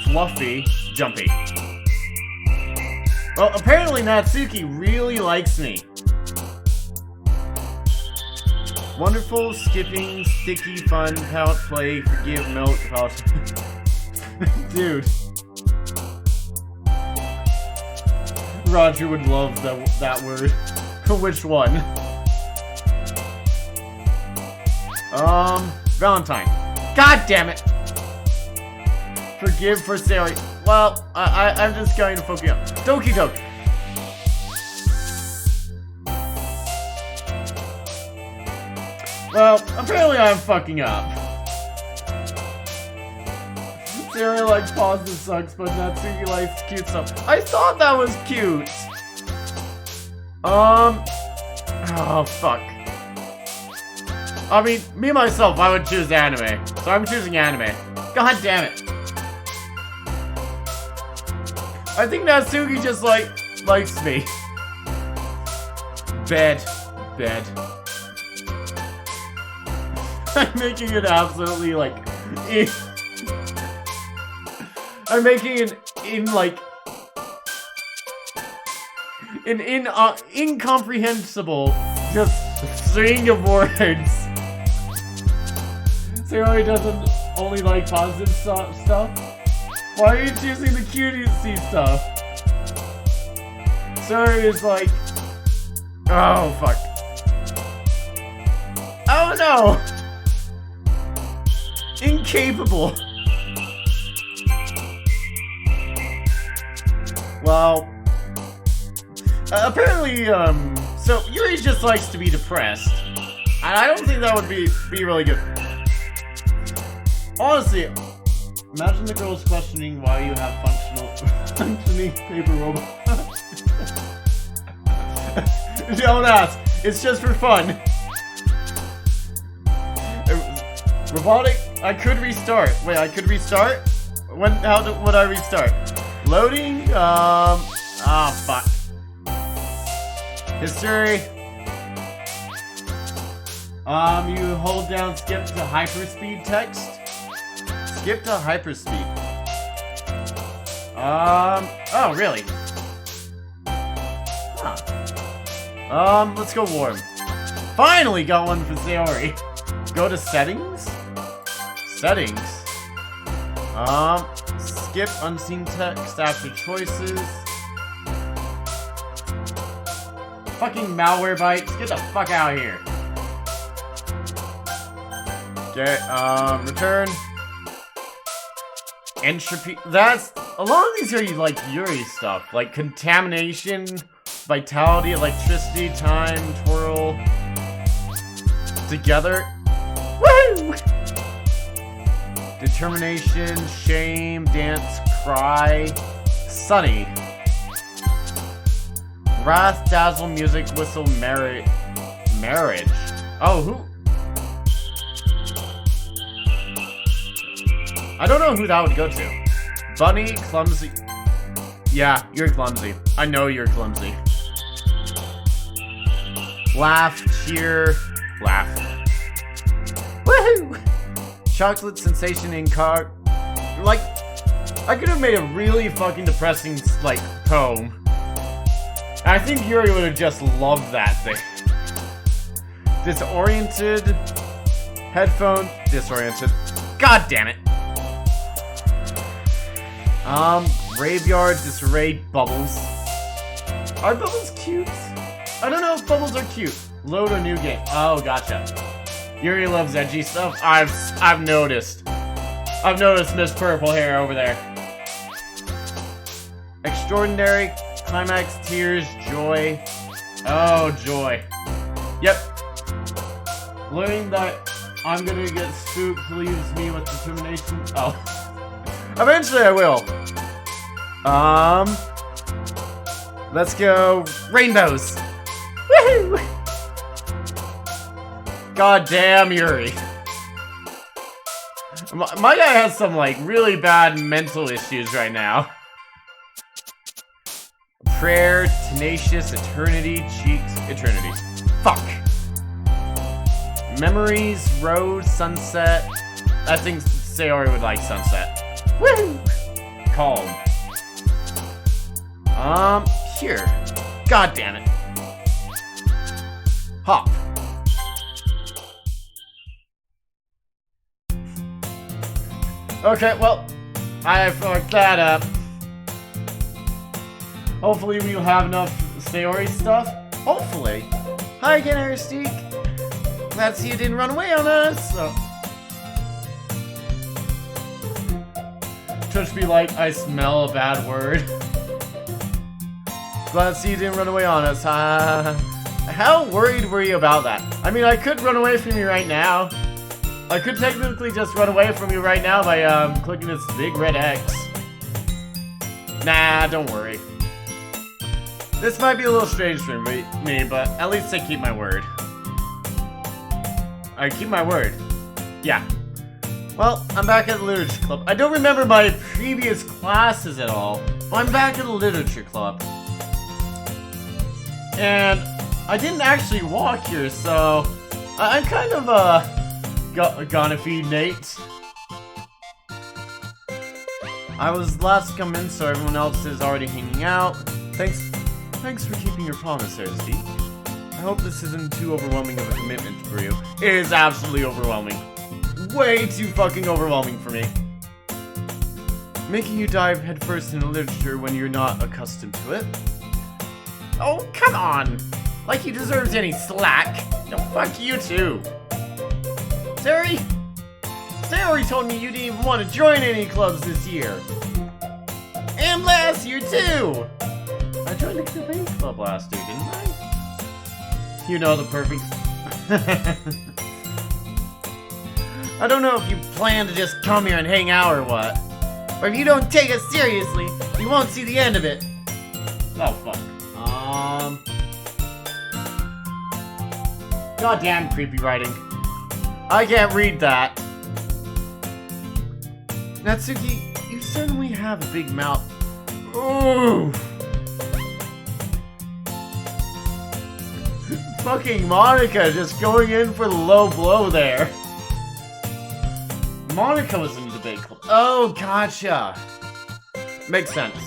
Speaker 1: fluffy, jumpy. Well, apparently Natsuki really likes me. Wonderful, skipping, sticky, fun, palette play, forgive, melt, polish. Dude. Roger would love that word. Which one? Valentine. God damn it! Forgive for Sayori. Well, I'm just going to focus on DokiDoki. Well, apparently I'm fucking up. Sarah likes positive sucks, but Natsuki likes cute stuff. I thought that was cute. Oh, fuck. I mean, me myself, I would choose anime. So I'm choosing anime. God damn it. I think Natsuki just, likes me. Bed. I'm making it absolutely, I'm making it an incomprehensible just string of words. Sayori doesn't only like positive stuff? Why are you choosing the cutesy stuff? Sayori is like... Oh, fuck. Oh, no! Incapable. Well... apparently, so Yuri just likes to be depressed. And I don't think that would be really good. Honestly, imagine the girls questioning why you have functioning paper robots. Don't ask. It's just for fun. Robotic? I could restart. Wait, I could restart? Would I restart? Loading? Fuck. History. You hold down skip to hyperspeed text. Skip to hyperspeed. Oh, really? Huh. Let's go warm. Finally got one for Sayori. Go to settings? Settings. Skip unseen text after choices. Fucking malware bites. Get the fuck out of here. Okay, return. Entropy. That's... A lot of these are like Yuri stuff. Like contamination, vitality, electricity, time, twirl. Together. Woo! Determination, shame, dance, cry. Sunny. Wrath, dazzle, music, whistle, marriage. Oh, who? I don't know who that would go to. Bunny, clumsy. Yeah, you're clumsy. I know you're clumsy. Laugh, cheer, laugh. Woohoo! Chocolate sensation in car. Like, I could have made a really fucking depressing, poem. I think Yuri would have just loved that thing. Disoriented. Headphone. Disoriented. God damn it. Graveyard. Disarray. Bubbles. Are bubbles cute? I don't know if bubbles are cute. Load a new game. Oh, gotcha. Yuri loves edgy stuff. I've noticed. I've noticed Miss Purple Hair over there. Extraordinary. Climax, tears, joy. Oh, joy. Yep. Learning that I'm gonna get spooked leaves me with determination. Oh. Eventually I will. Let's go. Rainbows. Woohoo! God damn, Yuri. My guy has some, really bad mental issues right now. Prayer, tenacious, eternity, cheeks, eternity. Fuck. Memories, road, sunset. I think Sayori would like sunset. Woo! Calm. Here. God damn it. Hop. Okay, well, I fucked that up. Hopefully we'll have enough Sayori stuff. Hopefully. Hi again, Aristique. Glad to see you didn't run away on us. Touch be like, I smell a bad word. Glad to see you didn't run away on us. How worried were you about that? I mean, I could run away from you right now. I could technically just run away from you right now by clicking this big red X. Nah, don't worry. This might be a little strange for me, but at least I keep my word. I keep my word. Yeah. Well, I'm back at the Literature Club. I don't remember my previous classes at all. I'm back at the Literature Club. And I didn't actually walk here, so I'm kind of, gonna feed Nate. I was last to come in, so everyone else is already hanging out. Thanks for keeping your promise, Steve. I hope this isn't too overwhelming of a commitment for you. It is absolutely overwhelming. Way too fucking overwhelming for me. Making you dive headfirst into literature when you're not accustomed to it. Oh, come on! Like he deserves any slack. No, fuck you too. Sari told me you didn't even want to join any clubs this year. And last year too! I joined the debate club last year, didn't I? You know, the perfect... I don't know if you plan to just come here and hang out or what. Or if you don't take us seriously, you won't see the end of it. Oh, fuck. Goddamn creepy writing. I can't read that. Natsuki, you certainly have a big mouth. Ooh. Fucking Monica just going in for the low blow there. Monica was in the debate club. Oh, gotcha. Makes sense.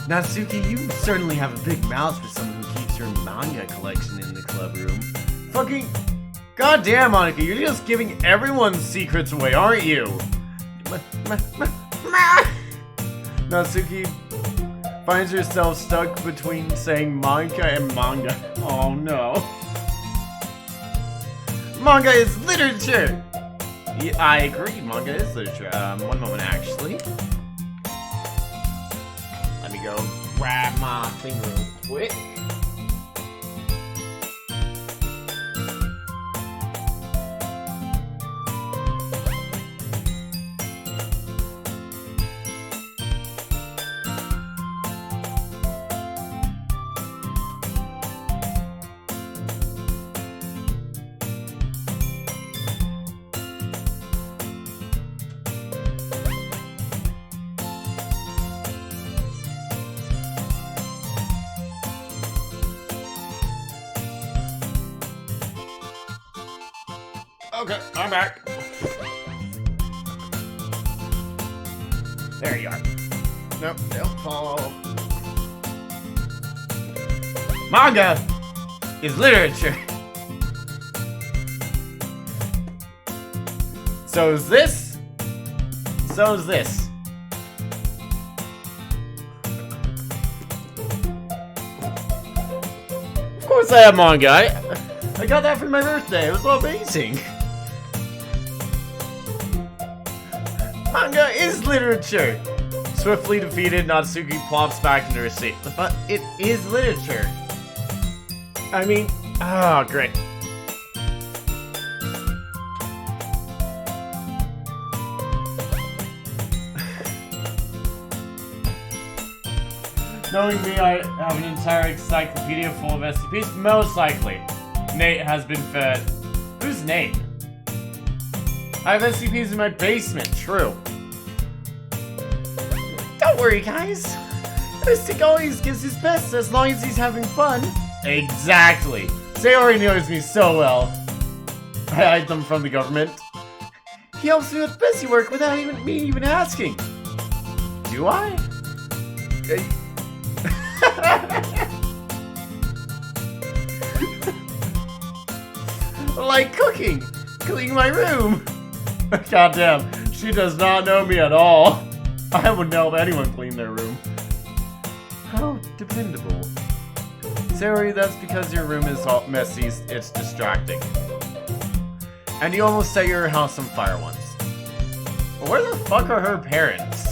Speaker 1: Natsuki, you certainly have a big mouth for someone who keeps your manga collection in the club room. Fucking... Goddamn, Monica, you're just giving everyone's secrets away, aren't you? Natsuki finds herself stuck between saying manga and manga. Oh no. Manga is literature! Yeah, I agree, manga is literature. One moment actually. Let me go grab my thing real quick. Okay, I'm back. There you are. Nope, don't fall. Manga is literature. So is this. So is this. Of course I have manga. I got that for my birthday. It was amazing. Manga is literature! Swiftly defeated, Natsuki plops back into her seat. But it is literature. I mean, oh, great. Knowing me, I have an entire encyclopedia full of SCPs. Most likely, Nate has been fed. Who's Nate? I have SCPs in my basement, true. Don't worry, guys. Mystic always gives his best as long as he's having fun. Exactly. Sayori knows me so well. I hide them from the government. He helps me with busy work without me even asking. Do I? Like cooking, cleaning my room. Goddamn, she does not know me at all. I wouldn't help anyone clean their room. How dependable. Sayori, that's because your room is all messy, it's distracting. And you almost set your house on fire once. But where the fuck are her parents?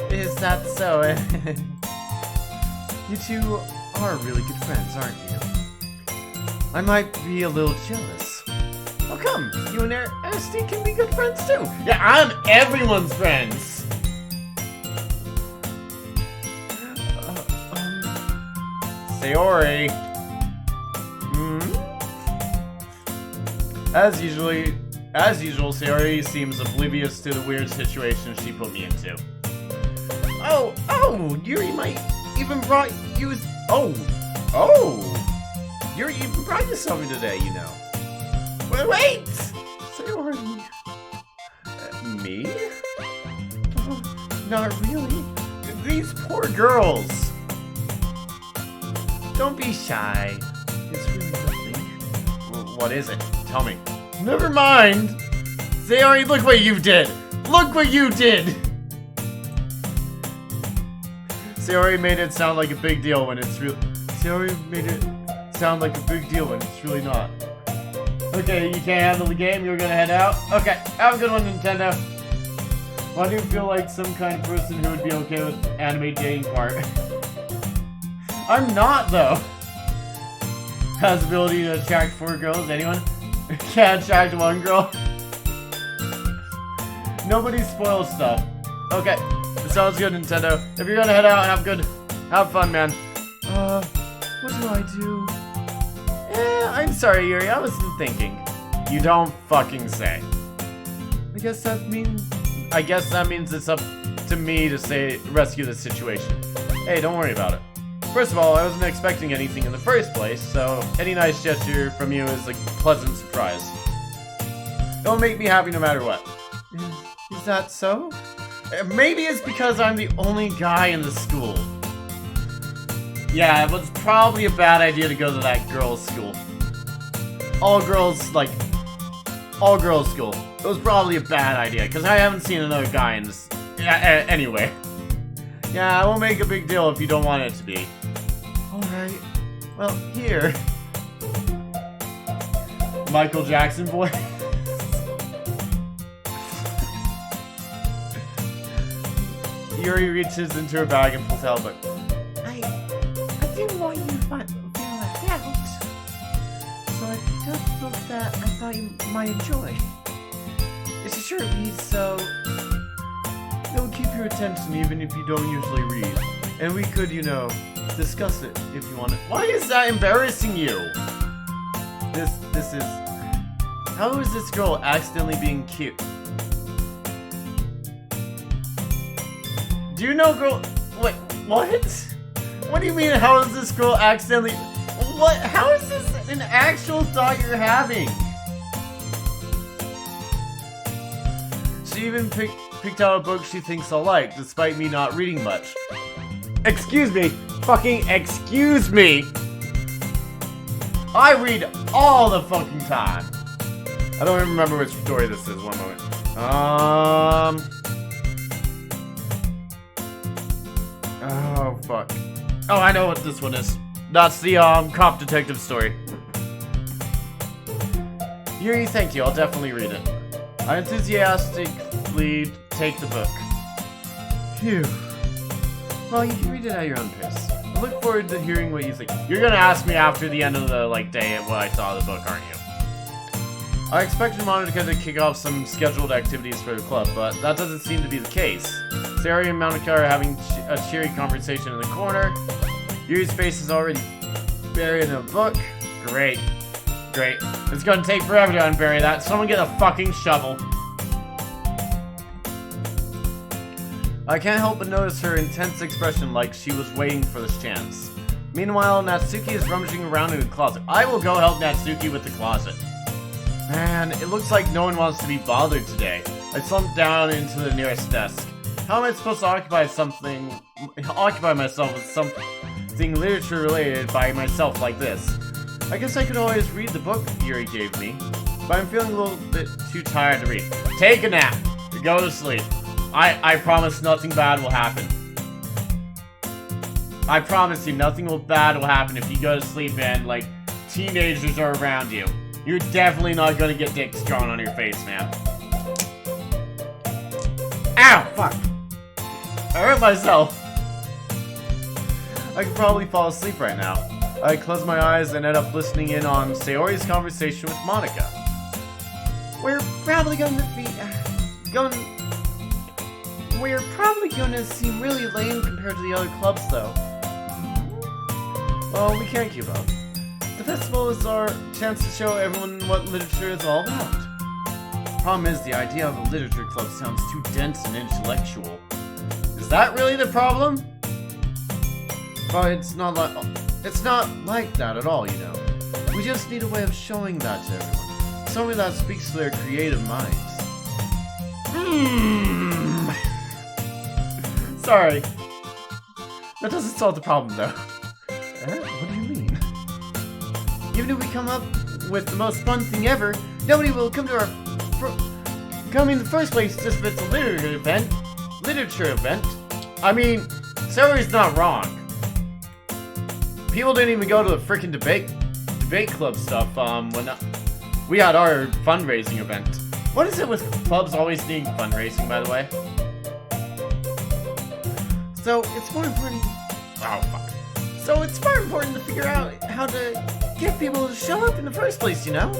Speaker 1: Is that so?
Speaker 2: You two are really good friends, aren't you? I might be a little jealous. Oh, come. You and Aristy can be good friends, too.
Speaker 1: Yeah, I'm everyone's friends.
Speaker 2: Sayori. As usual, Sayori seems oblivious to the weird situation she put me into. Oh, Yuri might even brought you. Yuri even brought you something today, you know. Wait! Sayori. Me? Oh, not really. These poor girls. Don't be shy. It's really nothing. What is it? Tell me. Never mind. Sayori, look what you did. Look what you did. Sayori made it sound like a big deal when it's real. Sayori made it sound like a big deal when it's really not.
Speaker 1: Okay, you can't handle the game. You're gonna head out. Okay, have a good one, Nintendo. Why do you feel like some kind of person who would be okay with anime dating part?
Speaker 2: I'm not, though.
Speaker 1: Has the ability to attract 4 girls. Anyone? Can't attract 1 girl.
Speaker 2: Nobody spoils stuff. Okay, it sounds good, Nintendo. If you're gonna head out, have fun, man. What do I do? I'm sorry, Yuri, I wasn't thinking. You don't fucking say. I guess that means it's up to me to rescue the situation. Hey, don't worry about it. First of all, I wasn't expecting anything in the first place, so any nice gesture from you is a pleasant surprise. It'll make me happy no matter what. Is that so? Maybe it's because I'm the only guy in the school.
Speaker 1: Yeah, it was probably a bad idea to go to that girls' school.
Speaker 2: All girls school. It was probably a bad idea, because I haven't seen another guy in this. Anyway. Yeah, I won't make a big deal if you don't want it to be. Alright. Well, here.
Speaker 1: Michael Jackson voice.
Speaker 2: Yuri reaches into her bag and pulls out a book. I didn't want you to feel left out. So I picked up a book that I thought you might enjoy. It's a short read, so it'll keep your attention even if you don't usually read. And we could, discuss it if you want it. Why is that embarrassing you? This is... How is this girl accidentally being cute? Do you know girl... Wait, what? What do you mean, how is this girl accidentally... What? How is this an actual thought you're having? She even picked out a book she thinks I'll like, despite me not reading much. Excuse me! Fucking excuse me! I read all the fucking time! I don't even remember which story this is, one moment. Oh, fuck. Oh, I know what this one is. That's the, cop detective story. Yuri, thank you. I'll definitely read it. I enthusiastically take the book. Phew. Well, you can read it at your own pace. I look forward to hearing what you think. You're gonna ask me after the end of the, day of what I saw of the book, aren't you? I expected Monica to kick off some scheduled activities for the club, but that doesn't seem to be the case. Sarah and Monica are having a cheery conversation in the corner. Yuri's face is already buried in a book. Great. It's gonna take forever to unbury that. Someone get a fucking shovel. I can't help but notice her intense expression like she was waiting for this chance. Meanwhile, Natsuki is rummaging around in the closet. I will go help Natsuki with the closet. Man, it looks like no one wants to be bothered today. I slumped down into the nearest desk. How am I supposed to occupy myself with something literature related by myself like this? I guess I could always read the book Yuri gave me, but I'm feeling a little bit too tired to read. Take a nap. Go to sleep. I promise nothing bad will happen. I promise you nothing bad will happen if you go to sleep and, teenagers are around you. You're definitely not gonna get dicks drawn on your face, man. Ow! Fuck. I hurt myself. I could probably fall asleep right now. I close my eyes and end up listening in on Sayori's conversation with Monica.
Speaker 3: We're probably gonna seem really lame compared to the other clubs, though.
Speaker 2: Well, we can't give up. The festival is our chance to show everyone what literature is all about. Problem is, the idea of a literature club sounds too dense and intellectual. Is that really the problem? But it's not like that at all, you know. We just need a way of showing that to everyone. Something that speaks to their creative minds. Sorry. That doesn't solve the problem, though. What do you mean? Even if we come up with the most fun thing ever, nobody will come to our come in the first place just if it's a literature event. I mean, Sayori's not wrong. People didn't even go to the frickin' debate club stuff when we had our fundraising event. What is it with clubs always needing fundraising, by the way?
Speaker 3: So it's more important.
Speaker 2: Oh fuck.
Speaker 3: So it's more important to figure out how to get people to show up in the first place, you know?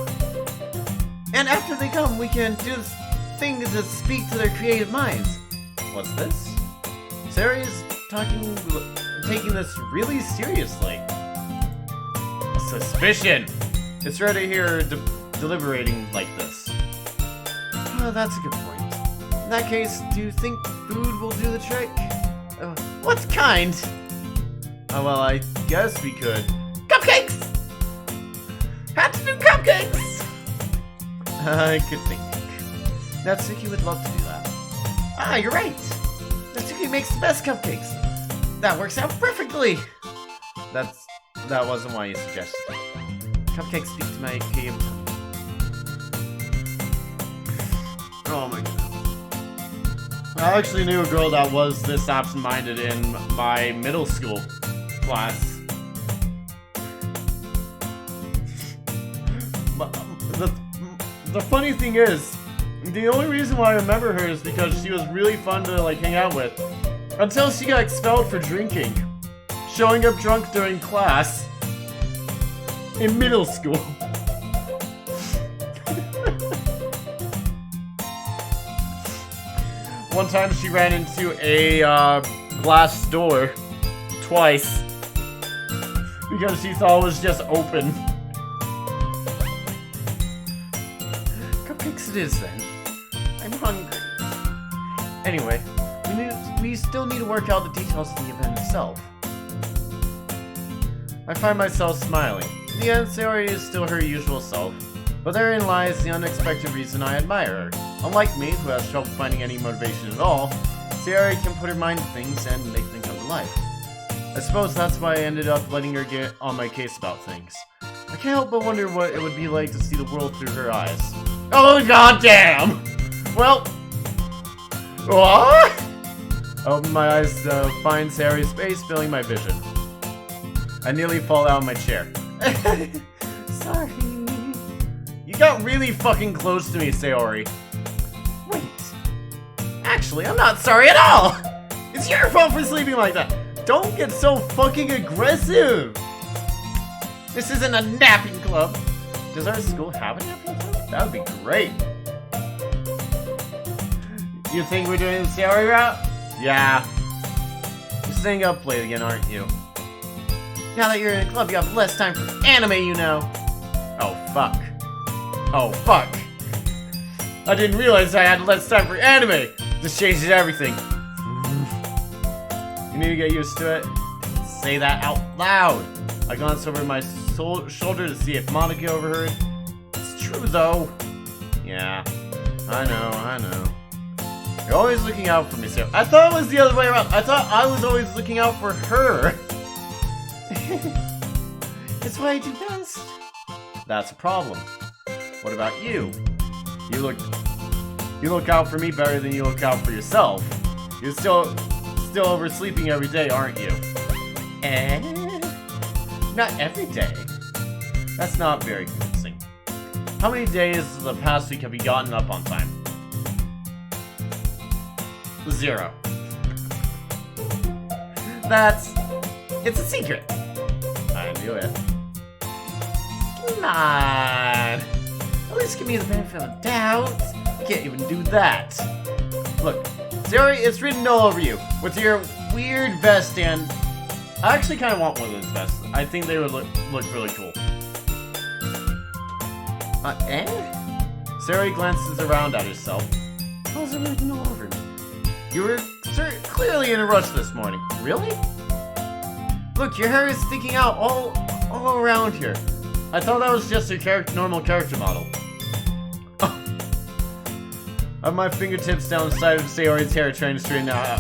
Speaker 3: And after they come, we can do this thing to speak to their creative minds.
Speaker 2: What's this? Sayori is taking this really seriously. A suspicion! It's rare to hear deliberating like this.
Speaker 3: Oh, that's a good point. In that case, do you think food will do the trick?
Speaker 2: What kind? Oh, well, I guess we could.
Speaker 3: Cupcakes! Had to do cupcakes!
Speaker 2: I could think.
Speaker 3: Natsuki would love to do that. Ah, you're right! Natsuki makes the best cupcakes! That works out perfectly!
Speaker 2: That wasn't why you suggested.
Speaker 3: Cupcakes speak to my creative tongue.
Speaker 2: Oh my god. I actually knew a girl that was this absent-minded in my middle school class. But the funny thing is, the only reason why I remember her is because she was really fun to like hang out with. Until she got expelled for drinking. Showing up drunk during class. In middle school. One time she ran into a glass door twice because she thought it was just open.
Speaker 3: Cupcakes it is then. I'm hungry.
Speaker 2: Anyway, we still need to work out the details of the event itself. I find myself smiling. In the end, Sayori is still her usual self, but therein lies the unexpected reason I admire her. Unlike me, who has trouble finding any motivation at all, Sayori can put her mind to things and make them come to life. I suppose that's why I ended up letting her get on my case about things. I can't help but wonder what it would be like to see the world through her eyes. Oh goddamn! Well, what? I open my eyes to find Sayori's face filling my vision. I nearly fall out of my chair.
Speaker 3: Sorry.
Speaker 2: You got really fucking close to me, Sayori.
Speaker 3: Wait.
Speaker 2: Actually, I'm not sorry at all! It's your fault for sleeping like that! Don't get so fucking aggressive! This isn't a napping club! Does our school have a napping club? That would be great! You think we're doing the Sayori route? Yeah. You're staying up late again, aren't you?
Speaker 3: Now that you're in a club, you have less time for anime, you know.
Speaker 2: Oh, fuck. Oh, fuck. I didn't realize I had less time for anime! This changes everything. You need to get used to it. Say that out loud. I glanced over my shoulder to see if Monica overheard. It's true, though. Yeah, I know. You're always looking out for me, Sarah. I thought it was the other way around. I thought I was always looking out for her.
Speaker 3: It's what I do best.
Speaker 2: That's a problem. What about you? You look out for me better than you look out for yourself. You're still oversleeping every day, aren't you? Not every day. That's not very convincing. How many days the past week have you gotten up on time? 0.
Speaker 3: It's a secret.
Speaker 2: I knew it.
Speaker 3: Come on. At least give me the benefit of the doubt.
Speaker 2: You can't even do that. Look, Sayori, it's written all over you with your weird vest, and I actually kind of want one of those vests. I think they would look really cool. Sayori glances around at herself.
Speaker 3: How's it written all over me?
Speaker 2: You were clearly in a rush this morning. Really?
Speaker 3: Look, your hair is sticking out all around here.
Speaker 2: I thought that was just a normal character model. Oh. I have my fingertips down the side of Sayori's hair trying to straighten it out.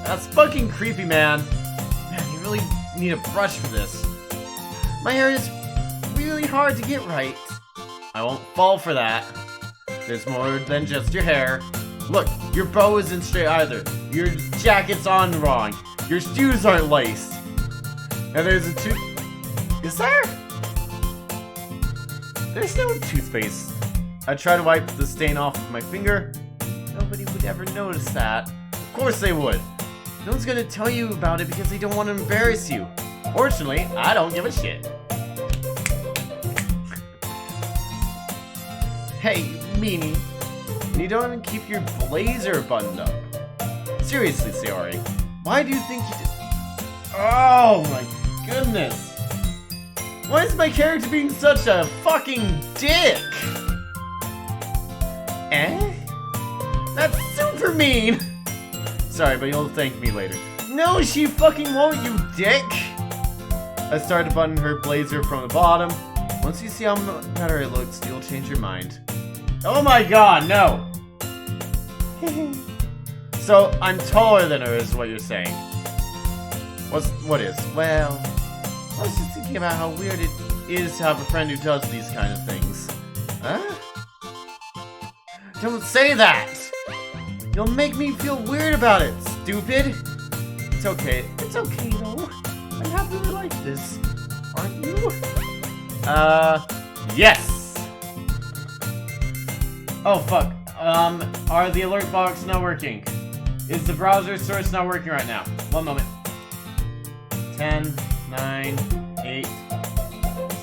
Speaker 2: That's fucking creepy, man.
Speaker 3: Man, you really need a brush for this. My hair is really hard to get right.
Speaker 2: I won't fall for that. There's more than just your hair. Look, your bow isn't straight either. Your jacket's on wrong. Your shoes aren't laced. And there's a Is there? There's no toothpaste. I try to wipe the stain off with my finger. Nobody would ever notice that. Of course they would.
Speaker 3: No one's gonna tell you about it because they don't want to embarrass you.
Speaker 2: Fortunately, I don't give a shit. Hey, meanie. You don't even keep your blazer buttoned up. Seriously, Sayori. Why do you think you did? Oh my goodness. Why is my character being such a fucking dick? Eh? That's super mean! Sorry, but you'll thank me later. No, she fucking won't, you dick! I start to button her blazer from the bottom. Once you see how better it looks, you'll change your mind. Oh my god, no! So, I'm taller than her is what you're saying. What is? Well, I was just thinking about how weird it is to have a friend who does these kind of things. Huh? Don't say that! You'll make me feel weird about it, stupid! It's okay. It's okay, though. I'm happy we like this. Aren't you? Yes! Oh, fuck. Are the alert box not working? Is the browser source not working right now? One moment. 10, 9, 8,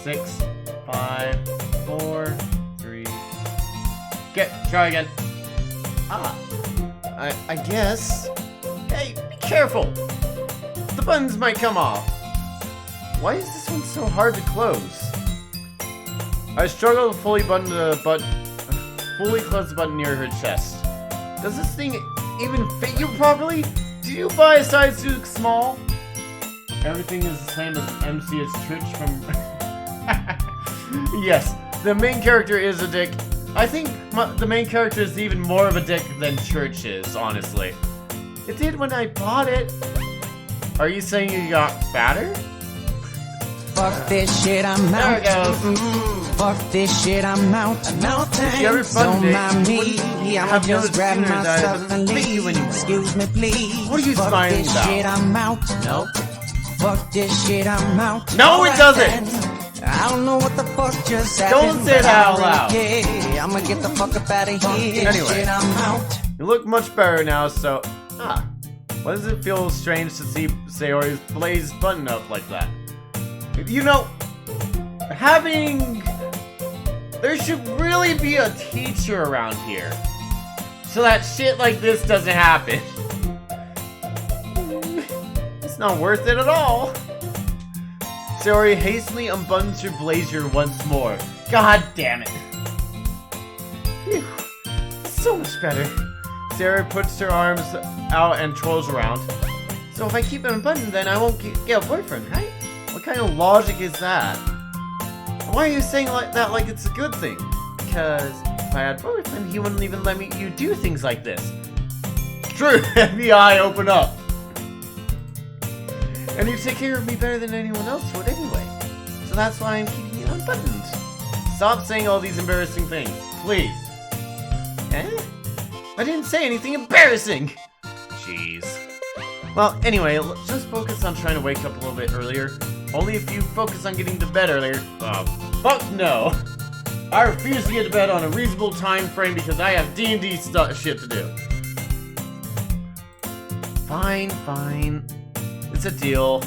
Speaker 2: 6, 5, 4, 3. Try again. I guess. Hey, be careful. The buttons might come off. Why is this one so hard to close? I struggle to fully close the button near her chest. Does this thing even fit you properly? Did you buy a size too small? Everything is the same as MC's Twitch from... Yes, the main character is a dick. I think the main character is even more of a dick than Church is, honestly. It did when I bought it. Are you saying you got fatter?
Speaker 4: Fuck this shit, I'm out.
Speaker 2: There we go.
Speaker 4: Fuck this shit, I'm out. No
Speaker 2: If you ever
Speaker 4: thanks,
Speaker 2: fun
Speaker 4: don't
Speaker 2: day,
Speaker 4: mind
Speaker 2: you
Speaker 4: me.
Speaker 2: wouldn't
Speaker 4: I'ma
Speaker 2: have
Speaker 4: just
Speaker 2: noticed
Speaker 4: grab
Speaker 2: sooner that it
Speaker 4: myself
Speaker 2: doesn't
Speaker 4: and
Speaker 2: fit you
Speaker 4: leave.
Speaker 2: anymore.
Speaker 4: Excuse me, please.
Speaker 2: What are you
Speaker 4: Fuck
Speaker 2: smiling
Speaker 4: this
Speaker 2: about?
Speaker 4: shit, I'm out.
Speaker 2: Nope.
Speaker 4: Fuck this shit, I'm out.
Speaker 2: No, it
Speaker 4: Alright
Speaker 2: doesn't.
Speaker 4: then. I don't know what the fuck just
Speaker 2: Don't
Speaker 4: happened.
Speaker 2: say
Speaker 4: but
Speaker 2: that
Speaker 4: I
Speaker 2: out loud.
Speaker 4: really care. I'ma get the fuck up out of here.
Speaker 2: Anyway.
Speaker 4: Shit, I'm out.
Speaker 2: You look much better now, so... Why does it feel strange to see Sayori's blaze button up like that? You know, there should really be a teacher around here, so that shit like this doesn't happen. It's not worth it at all. Sayori hastily unbuttons her blazer once more. God damn it. Phew. So much better. Sayori puts her arms out and twirls around. So if I keep it unbuttoned, then I won't get a boyfriend, right? What kind of logic is that? Why are you saying that like it's a good thing? Because if I had a boyfriend, he wouldn't even let you do things like this. True, FBI, open up. And you take care of me better than anyone else would anyway. So that's why I'm keeping it unbuttoned. Stop saying all these embarrassing things, please. Eh? I didn't say anything embarrassing! Jeez. Well, anyway, just focus on trying to wake up a little bit earlier. Only if you focus on getting to bed earlier. Fuck no! I refuse to get to bed on a reasonable time frame because I have D&D shit to do. Fine, fine. It's a deal.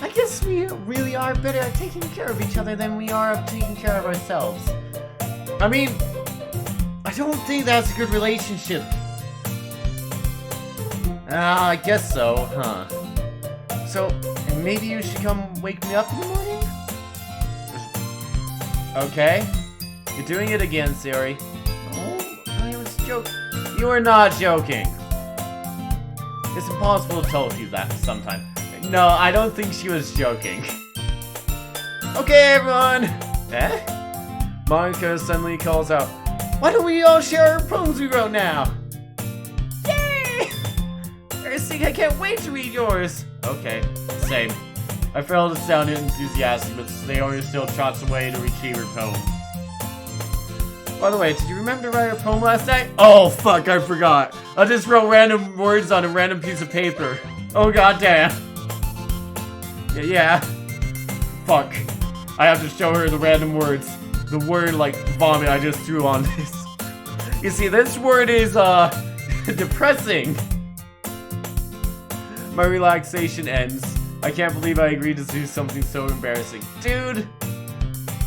Speaker 3: I guess we really are better at taking care of each other than we are at taking care of ourselves.
Speaker 2: I mean, I don't think that's a good relationship. I guess so, huh? So, maybe you should come wake me up in the morning? Okay. You're doing it again, Sayori.
Speaker 3: Oh, I was joking.
Speaker 2: You are not joking. It's impossible to tell you that sometimes. No, I don't think she was joking. Okay, everyone! Eh? Monica suddenly calls out, "Why don't we all share our poems we wrote now?" Yay! Erskine, I can't wait to read yours. Okay, same. I failed to sound enthusiastic, but Sayori still trots away to retrieve her poem. By the way, did you remember to write a poem last night? Oh, fuck, I forgot. I just wrote random words on a random piece of paper. Oh, goddamn. Yeah. Fuck. I have to show her the random words. The word, like, vomit I just threw on this. You see, this word is, depressing. My relaxation ends. I can't believe I agreed to do something so embarrassing. Dude,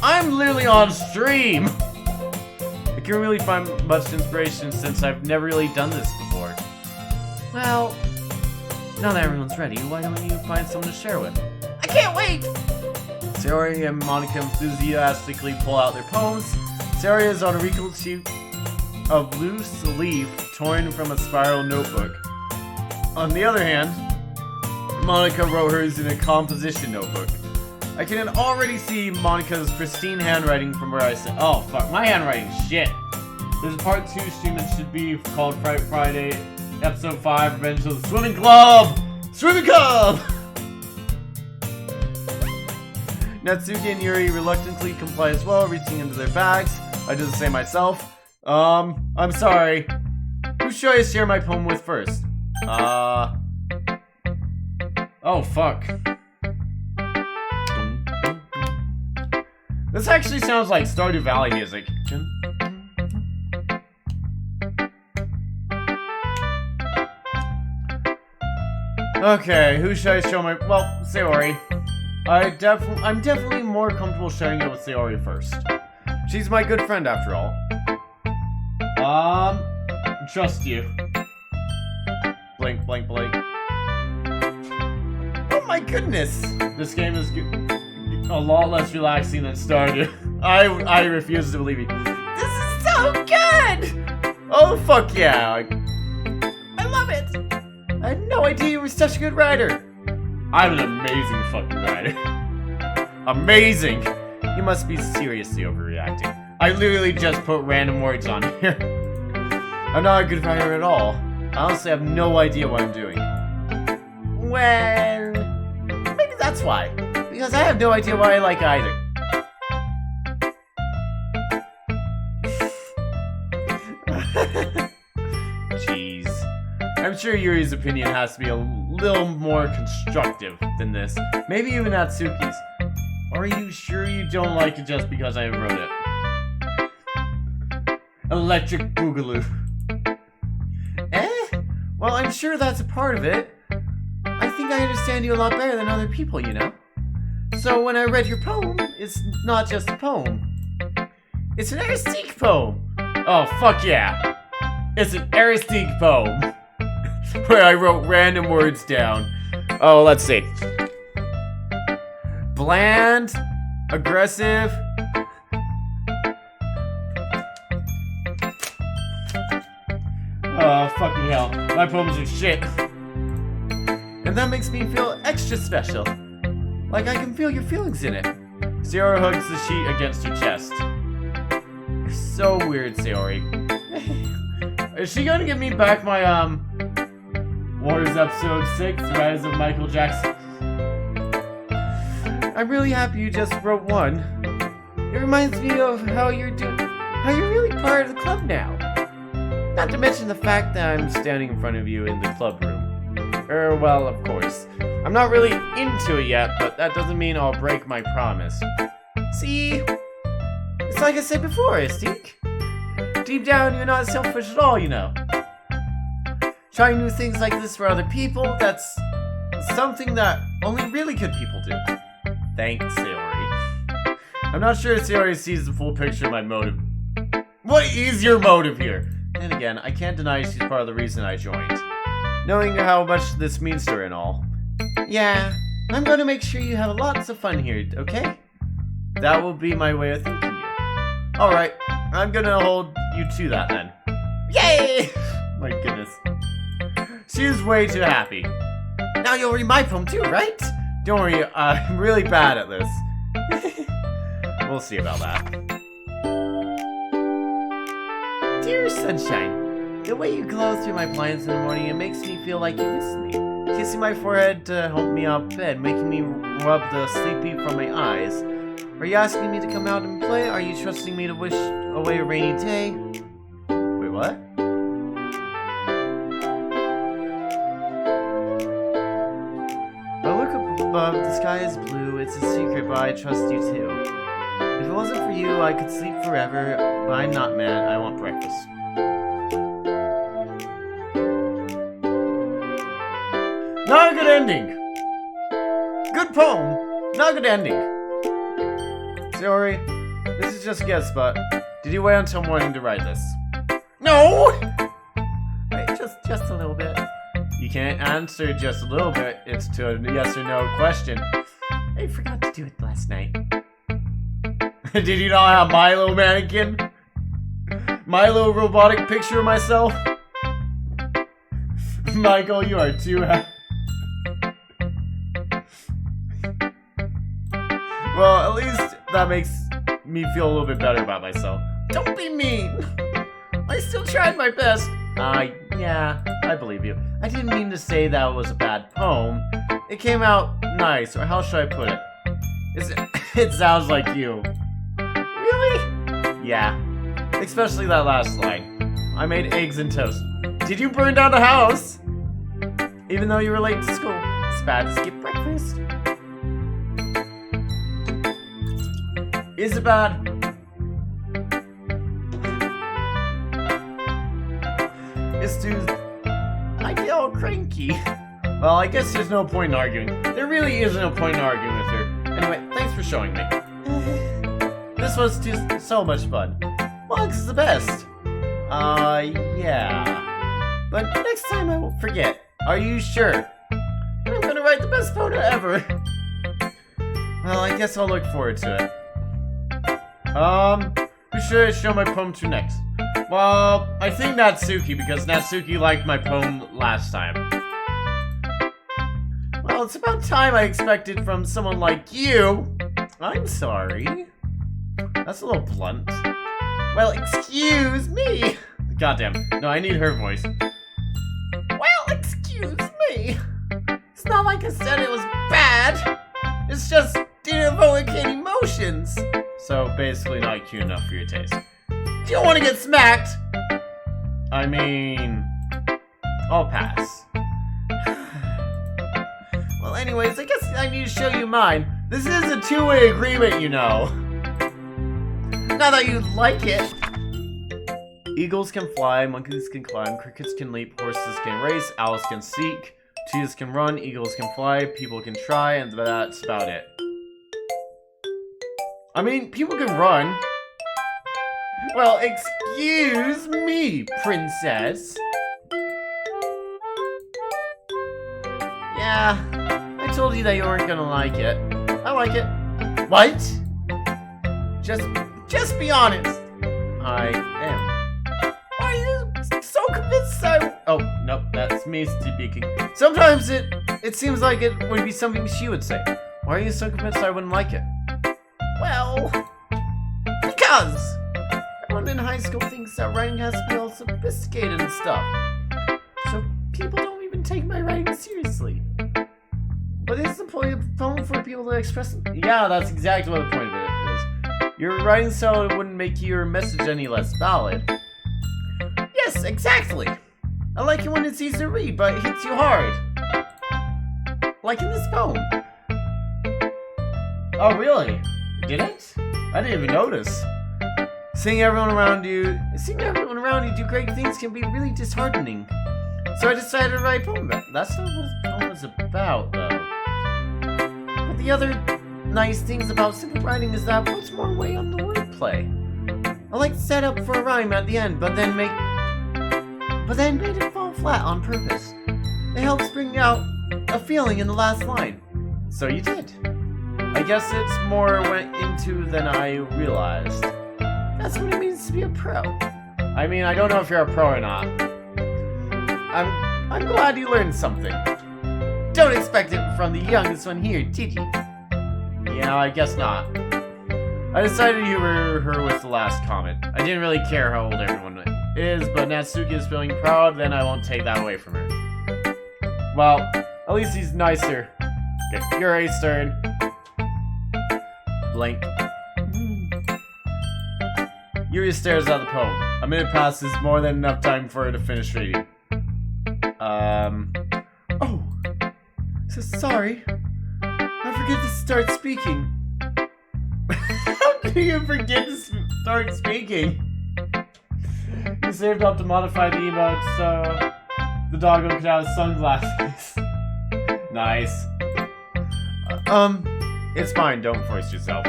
Speaker 2: I'm literally on stream. I can't really find much inspiration since I've never really done this before. Well, now that everyone's ready, why don't you find someone to share with? I can't wait! Sayori and Monica enthusiastically pull out their poems. Sayori is on a wrinkled sheet of loose leaf torn from a spiral notebook. On the other hand, Monica wrote hers in a composition notebook. I can already see Monica's pristine handwriting from where I sit. Oh fuck, my handwriting's shit. There's a part 2 stream that should be called Friday, episode 5, Revenge of the Swimming Club! Swimming Club! Natsuki and Yuri reluctantly comply as well, reaching into their bags. I do the same myself. I'm sorry. Who should I share my poem with first? Oh, fuck. This actually sounds like Stardew Valley music. Okay, who should I show my... Well, Sayori. I'm definitely more comfortable sharing it with Sayori first. She's my good friend after all. Trust you. Blink, blank, blank. Oh my goodness! This game is a lot less relaxing than Stardew. I refuse to believe it. This is so good! Oh fuck yeah! I love it! I had no idea you were such a good writer. I'm an amazing fucking writer. Amazing! You must be seriously overreacting. I literally just put random words on here. I'm not a good writer at all. I honestly have no idea what I'm doing. Well, maybe that's why. Because I have no idea what I like either. Jeez. I'm sure Yuri's opinion has to be a little more constructive than this. Maybe even Natsuki's. Or are you sure you don't like it just because I wrote it? Electric Boogaloo. Well, I'm sure that's a part of it. I think I understand you a lot better than other people, you know? So when I read your poem, it's not just a poem. It's an aristique poem. Oh, fuck yeah. It's an aristique poem. Where I wrote random words down. Oh, let's see. Bland, aggressive. Oh, fucking hell. My poems are shit. And that makes me feel extra special. Like I can feel your feelings in it. Sayori hugs the sheet against her chest. You're so weird, Sayori. Is she gonna give me back my, Wars episode 6, Rise of Michael Jackson? I'm really happy you just wrote one. It reminds me of how you're really part of the club now. Not to mention the fact that I'm standing in front of you in the club room. Well, of course. I'm not really into it yet, but that doesn't mean I'll break my promise. See? It's like I said before, Estique. Deep down, you're not selfish at all, you know. Trying new things like this for other people, that's something that only really good people do. Thanks, Sayori. I'm not sure Sayori sees the full picture of my motive. What is your motive here? And again, I can't deny she's part of the reason I joined. Knowing how much this means to her and all.
Speaker 3: Yeah, I'm going to make sure you have lots of fun here, okay?
Speaker 2: That will be my way of thinking you. Alright, I'm gonna hold you to that then.
Speaker 3: Yay!
Speaker 2: My goodness. She's way too happy.
Speaker 3: Now you'll read my poem too, right?
Speaker 2: Don't worry, I'm really bad at this. We'll see about that.
Speaker 3: Dear Sunshine, the way you glow through my blinds in the morning, it makes me feel like you miss me. Kissing my forehead to help me out of bed, making me rub the sleepy from my eyes. Are you asking me to come out and play? Are you trusting me to wish away a rainy day?
Speaker 2: Wait, what?
Speaker 3: I look up above, the sky is blue, it's a secret, but I trust you too. If it wasn't for you, I could sleep forever, but I'm not mad, I want breakfast.
Speaker 2: Not a good ending! Good poem, not a good ending. Sorry, this is just a guess, but did you wait until morning to write this?
Speaker 3: No! Wait, just a little bit.
Speaker 2: You can't answer just a little bit. It's to a yes or no question.
Speaker 3: I forgot to do it last night.
Speaker 2: Did you not have Milo mannequin? Milo robotic picture of myself? Michael, you are too Well, at least that makes me feel a little bit better about myself.
Speaker 3: Don't be mean! I still tried my best.
Speaker 2: Yeah, I believe you. I didn't mean to say that was a bad poem. It came out nice, or how should I put it? It sounds like you.
Speaker 3: Really?
Speaker 2: Yeah. Especially that last line. I made eggs and toast. Did you burn down the house? Even though you were late to school. It's bad to skip breakfast. Is it bad? It's too...
Speaker 3: I get all cranky.
Speaker 2: Well, I guess there's no point in arguing. There really is no point in arguing with her. Anyway, thanks for showing me. This was just so much fun. Bugs is the best. Yeah. But next time I won't forget. Are you sure?
Speaker 3: I'm gonna write the best poem ever.
Speaker 2: Well, I guess I'll look forward to it. Who should I show my poem to next? Well, I think Natsuki, because Natsuki liked my poem last time. Well, it's about time I expected from someone like you. I'm sorry. That's a little blunt. Well, excuse me. Goddamn. No, I need her voice.
Speaker 3: Well, excuse me. It's not like I said it was bad. It's just didn't evoke any emotions.
Speaker 2: So, basically not cute enough for your taste.
Speaker 3: You don't want to get smacked.
Speaker 2: I mean... I'll pass.
Speaker 3: Well, anyways, I guess I need to show you mine.
Speaker 2: This is a two-way agreement, you know.
Speaker 3: Now that you like it.
Speaker 2: Eagles can fly, monkeys can climb, crickets can leap, horses can race, owls can seek, cheetahs can run, eagles can fly, people can try, and that's about it. I mean, people can run. Well, excuse me, princess.
Speaker 3: Yeah, I told you that you weren't gonna like it. I like it.
Speaker 2: What?
Speaker 3: Just be honest.
Speaker 2: I am.
Speaker 3: Why are you so convinced
Speaker 2: Oh, nope, that's me speaking. Sometimes it seems like it would be something she would say. Why are you so convinced I wouldn't like it?
Speaker 3: Well, because everyone in high school thinks that writing has to be all sophisticated and stuff. So people don't even take my writing seriously. But it's the point for people to express.
Speaker 2: Yeah, that's exactly what the point of it is. Your writing style wouldn't make your message any less valid.
Speaker 3: Yes, exactly. I like it when it's easy to read, but it hits you hard. Like in this poem.
Speaker 2: Oh, really? Did it? I didn't even notice. Seeing everyone around you do great things can be really disheartening. So I decided to write a poem. That's not what the poem was about, though. But the other nice things about simple writing is that it puts more weight on the wordplay. I like to set up for a rhyme at the end, but then made it fall flat on purpose. It helps bring out a feeling in the last line. So you did. I guess it's more went into than I realized. That's what it means to be a pro. I mean, I don't know if you're a pro or not. I'm glad you learned something. Don't expect it from the youngest one here, did you? Yeah, I guess not. I decided to humor her with the last comment. I didn't really care how old everyone is, but Natsuki is feeling proud, then I won't take that away from her. Well, at least he's nicer. Okay, your A's turn. Blank. Yuri stares at the poem. A minute passes, more than enough time for her to finish reading. Oh. So sorry. I forget to start speaking. How do you forget to start speaking? You saved up to modify the emote so the doggo could have sunglasses. Nice. It's fine, don't force yourself.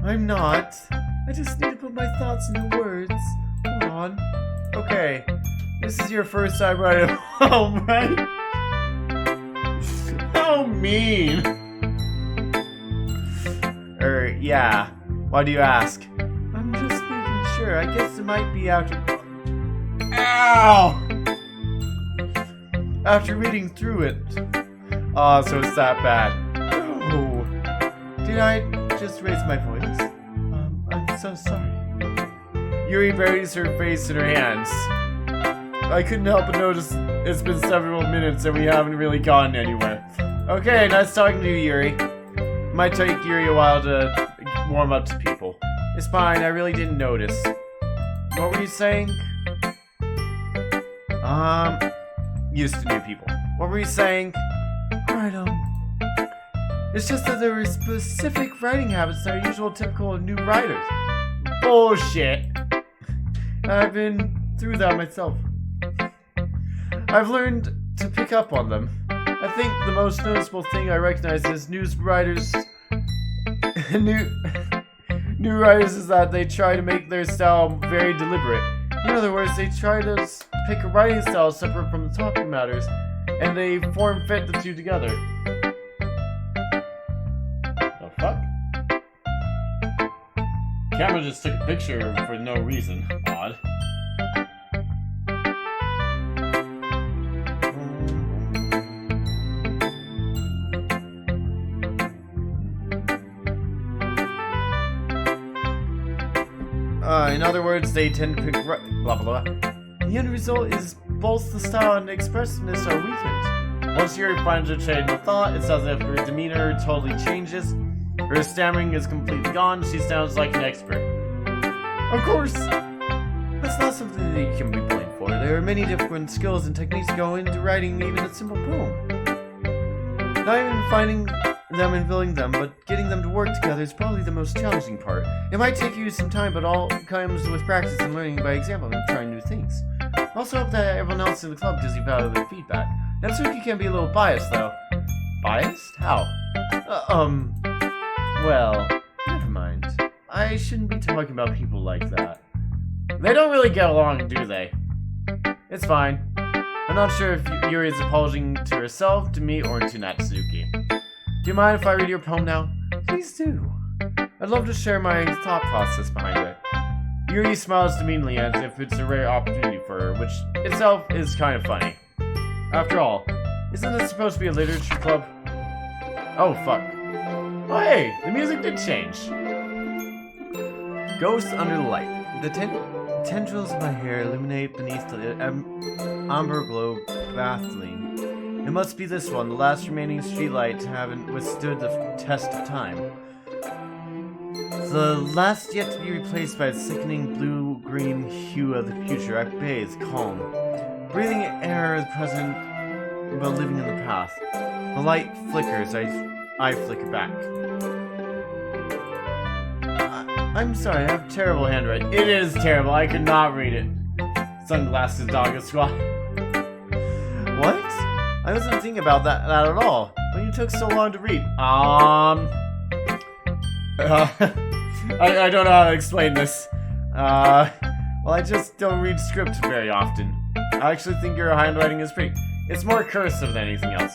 Speaker 2: I'm not. I just need to put my thoughts into words. Hold on. Okay. This is your first time writing a poem, right? How mean. Yeah. Why do you ask? I'm just making sure. I guess it might be after... Ow! After reading through it. Oh, so it's that bad. Oh. Did I just raise my voice? I'm so sorry. Yuri buries her face in her hands. I couldn't help but notice it's been several minutes and we haven't really gotten anywhere. Okay, nice talking to you, Yuri. Might take Yuri a while to warm up to people. It's fine, I really didn't notice. What were you saying? Used to new people. What were you saying? Alright, it's just that there were specific writing habits that are usual typical of new writers. Bullshit! I've been through that myself. I've learned to pick up on them. I think the most noticeable thing I recognize is new writers is that they try to make their style very deliberate. In other words, they try to pick a writing style separate from the talking matters, and they form fit the two together. The fuck? Camera just took a picture for no reason. Odd. In other words, they tend to pick blah blah blah. The end result is both the style and expressiveness are weakened. Once Yuri finds her train of thought, it's as if her demeanor totally changes. Her stammering is completely gone. She sounds like an expert. Of course, that's not something that you can be blamed for. There are many different skills and techniques that go into writing even a simple poem. Not even finding them and building them, but getting them to work together is probably the most challenging part. It might take you some time, but all comes with practice and learning by example and trying new things. I also hope that everyone else in the club gives you valuable feedback. Natsuki can be a little biased, though. Biased? How? Well, never mind. I shouldn't be talking about people like that. They don't really get along, do they? It's fine. I'm not sure if Yuri is apologizing to herself, to me, or to Natsuki. Do you mind if I read your poem now? Please do. I'd love to share my thought process behind it. Yuri smiles demeaningly as if it's a rare opportunity for her, which itself is kind of funny. After all, isn't this supposed to be a literature club? Oh, fuck. Oh, hey, the music did change. Ghosts under the light. The tendrils of my hair illuminate beneath the amber glow baffling. It must be this one, the last remaining streetlight to haven't withstood the test of time. The last yet to be replaced by the sickening blue-green hue of the future, I bathe, calm, breathing air of the present, but living in the past. The light flickers, I flicker back. I'm sorry, I have terrible handwriting. It is terrible, I could not read it. Sunglasses, doggo squad. I wasn't thinking about that at all. When you took so long to read. I don't know how to explain this. Well, I just don't read script very often. I actually think your handwriting is pretty. It's more cursive than anything else.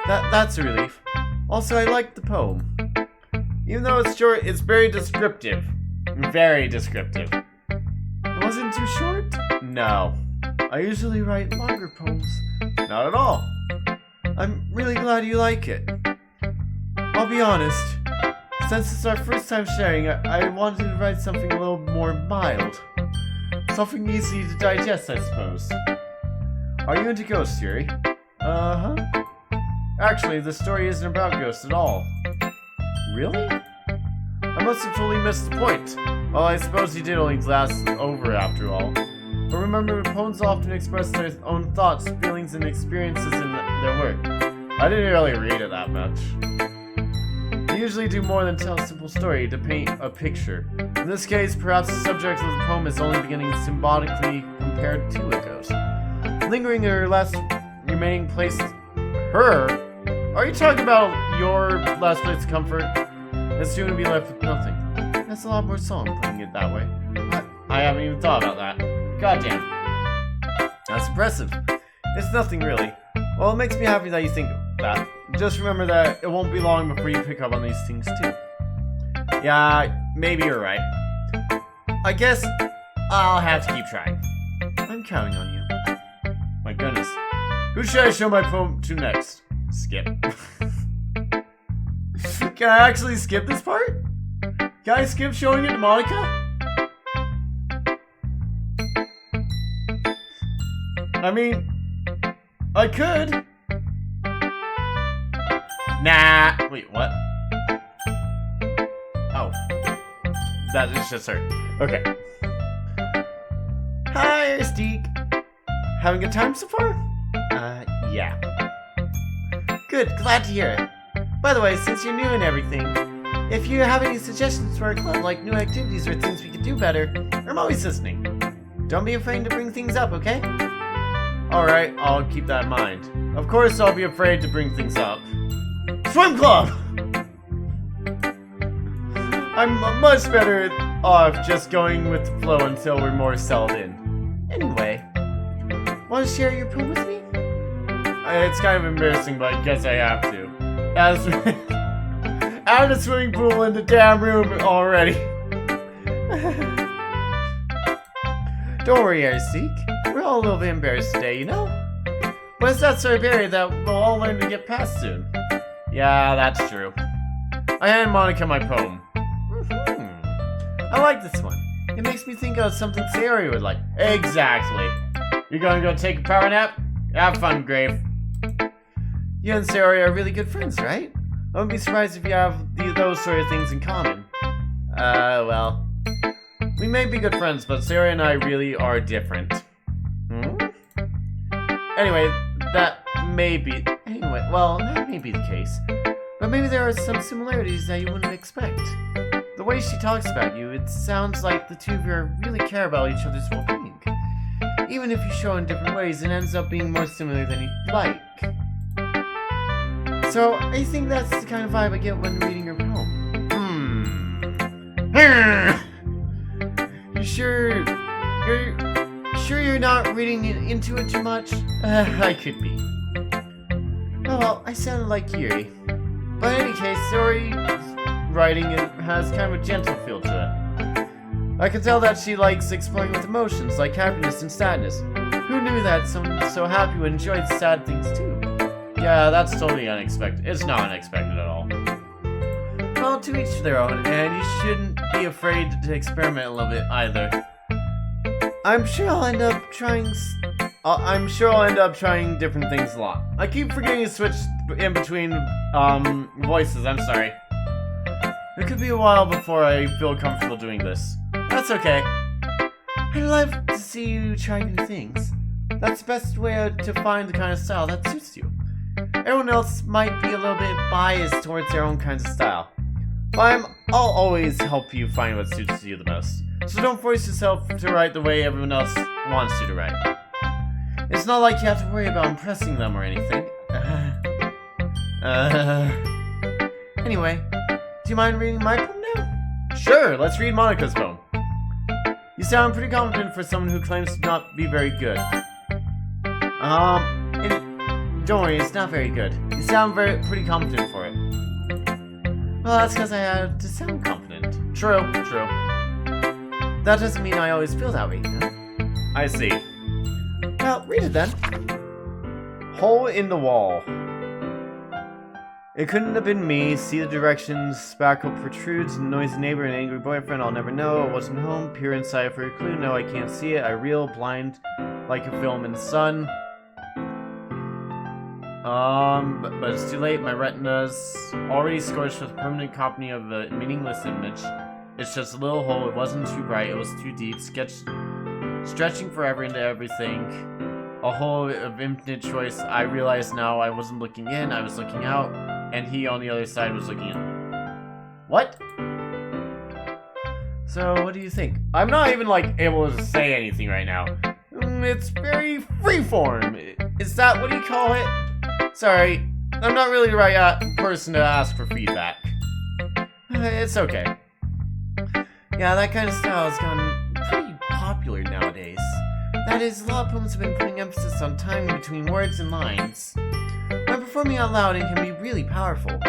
Speaker 2: That's a relief. Also, I like the poem. Even though it's short, it's very descriptive. Very descriptive. It wasn't too short? No. I usually write longer poems. Not at all. I'm really glad you like it. I'll be honest. Since it's our first time sharing, I wanted to write something a little more mild. Something easy to digest, I suppose. Are you into ghost theory? Uh-huh. Actually, the story isn't about ghosts at all. Really? I must have totally missed the point. Well, I suppose he did only glass over after all. But remember, poems often express their own thoughts, feelings, and experiences in their work. I didn't really read it that much. They usually do more than tell a simple story to paint a picture. In this case, perhaps the subject of the poem is only beginning symbolically compared to a ghost. Lingering in her last remaining place... Her? Are you talking about your last place of comfort? It's soon to be left with nothing. That's a lot more solemn, putting it that way. I haven't even thought about that. Goddamn. That's impressive. It's nothing really. Well, it makes me happy that you think that. Just remember that it won't be long before you pick up on these things too. Yeah, maybe you're right. I guess I'll have to keep trying. I'm counting on you. My goodness. Who should I show my poem to next? Skip. Can I actually skip this part? Can I skip showing it to Monica? I mean, I could. Nah. Wait, what? Oh. That is just her. Okay. Hi, Aristique. Having a good time so far? Yeah. Good, glad to hear it. By the way, since you're new and everything, if you have any suggestions for our club, like new activities or things we could do better, I'm always listening. Don't be afraid to bring things up, okay? Alright, I'll keep that in mind. Of course I'll be afraid to bring things up. Swim club! I'm much better off just going with the flow until we're more settled in. Anyway, want to share your poem with me? It's kind of embarrassing, but I guess I have to. As out of the swimming pool in the damn room already. Don't worry, Aristique. We're all a little bit embarrassed today, you know? But it's that sort of area that we'll all learn to get past soon. Yeah, that's true. I hand Monica my poem. I like this one. It makes me think of something Sayori would like. Exactly. You're gonna go take a power nap? Have fun, Grave. You and Sayori are really good friends, right? I wouldn't be surprised if you have those sort of things in common. Well. We may be good friends, but Sayori and I really are different. Anyway, that may be the case. But maybe there are some similarities that you wouldn't expect. The way she talks about you, it sounds like the two of you really care about each other's well-being. Even if you show in different ways, it ends up being more similar than you'd like. So, I think that's the kind of vibe I get when reading your poem. You sure you're not reading into it too much? I could be. Oh well, I sounded like Yuri. But in any case, Sayori's writing has kind of a gentle feel to it. I can tell that she likes exploring with emotions like happiness and sadness. Who knew that someone so happy would enjoy sad things too? Yeah, that's totally unexpected. It's not unexpected at all. Well, to each their own, and you shouldn't be afraid to experiment a little bit either. I'm sure I'll end up trying different things a lot. I keep forgetting to switch in between voices. I'm sorry. It could be a while before I feel comfortable doing this. That's okay. I'd love to see you try new things. That's the best way to find the kind of style that suits you. Everyone else might be a little bit biased towards their own kinds of style. But I'll always help you find what suits you the most. So don't force yourself to write the way everyone else wants you to write.
Speaker 3: It's not like you have to worry about impressing them or anything. Anyway, do you mind reading my poem now?
Speaker 2: Sure, let's read Monica's poem.
Speaker 3: You sound pretty confident for someone who claims to not be very good. Don't worry, it's not very good. You sound pretty confident for it. Well, that's because I had to sound confident.
Speaker 2: True.
Speaker 3: That doesn't mean I always feel that way, you know?
Speaker 2: I see.
Speaker 3: Well, read it then.
Speaker 2: Hole in the wall.
Speaker 3: It couldn't have been me. See the directions. Spackle protrudes. Noisy neighbor and angry boyfriend. I'll never know. I wasn't home. Peer inside for a clue. No, I can't see it. I reel blind like a film in the sun. But it's too late. My retina's already scorched with a permanent copy of a meaningless image. It's just a little hole. It wasn't too bright. It was too deep. Stretching forever into everything. A hole of infinite choice. I realize now I wasn't looking in. I was looking out. And he on the other side was looking in.
Speaker 2: What?
Speaker 3: So, what do you think?
Speaker 2: I'm not even, like, able to say anything right now.
Speaker 3: It's very freeform. Is that what you call it? Sorry, I'm not really the right person to ask for feedback. It's okay. Yeah, that kind of style has gotten pretty popular nowadays. That is, a lot of poems have been putting emphasis on time between words and lines. When performing out loud, it can be really powerful.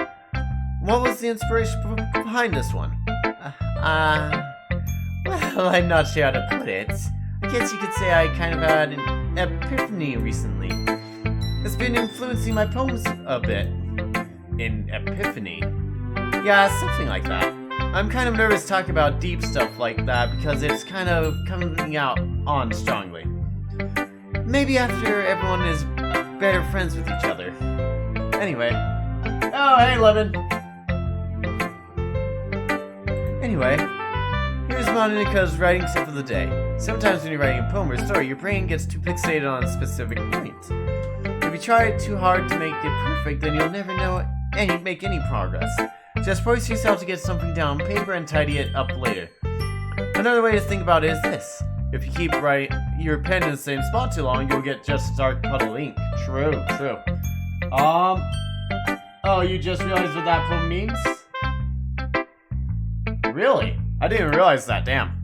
Speaker 3: What was the inspiration behind this one? Well, I'm not sure how to put it. I guess you could say I kind of had an epiphany recently. It's been influencing my poems a bit.
Speaker 2: An epiphany?
Speaker 3: Yeah, something like that. I'm kind of nervous talking about deep stuff like that because it's kind of coming out on strongly. Maybe after everyone is better friends with each other. Anyway.
Speaker 2: Oh, hey, Lemon.
Speaker 3: Anyway, here's Monica's writing tip for the day. Sometimes when you're writing a poem or story, your brain gets too fixated on a specific point. If you try too hard to make it perfect, then you'll never make any progress. Just force yourself to get something down on paper and tidy it up later. Another way to think about it is this. If you keep writing your pen in the same spot too long, you'll get just a dark puddle of ink.
Speaker 2: True. Oh, you just realized what that poem means?
Speaker 3: Really? I didn't realize that, damn.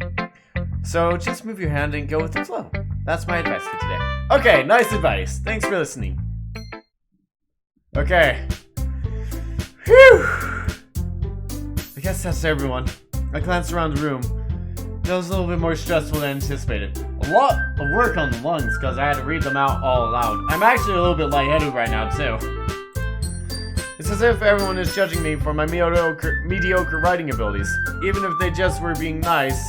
Speaker 3: So just move your hand and go with the flow. That's my advice for today.
Speaker 2: Okay, nice advice. Thanks for listening. Okay.
Speaker 3: Whew! I guess that's everyone. I glanced around the room. That was a little bit more stressful than anticipated.
Speaker 2: A lot of work on the lungs because I had to read them out all aloud. I'm actually a little bit lightheaded right now, too.
Speaker 3: It's as if everyone is judging me for my mediocre writing abilities. Even if they just were being nice,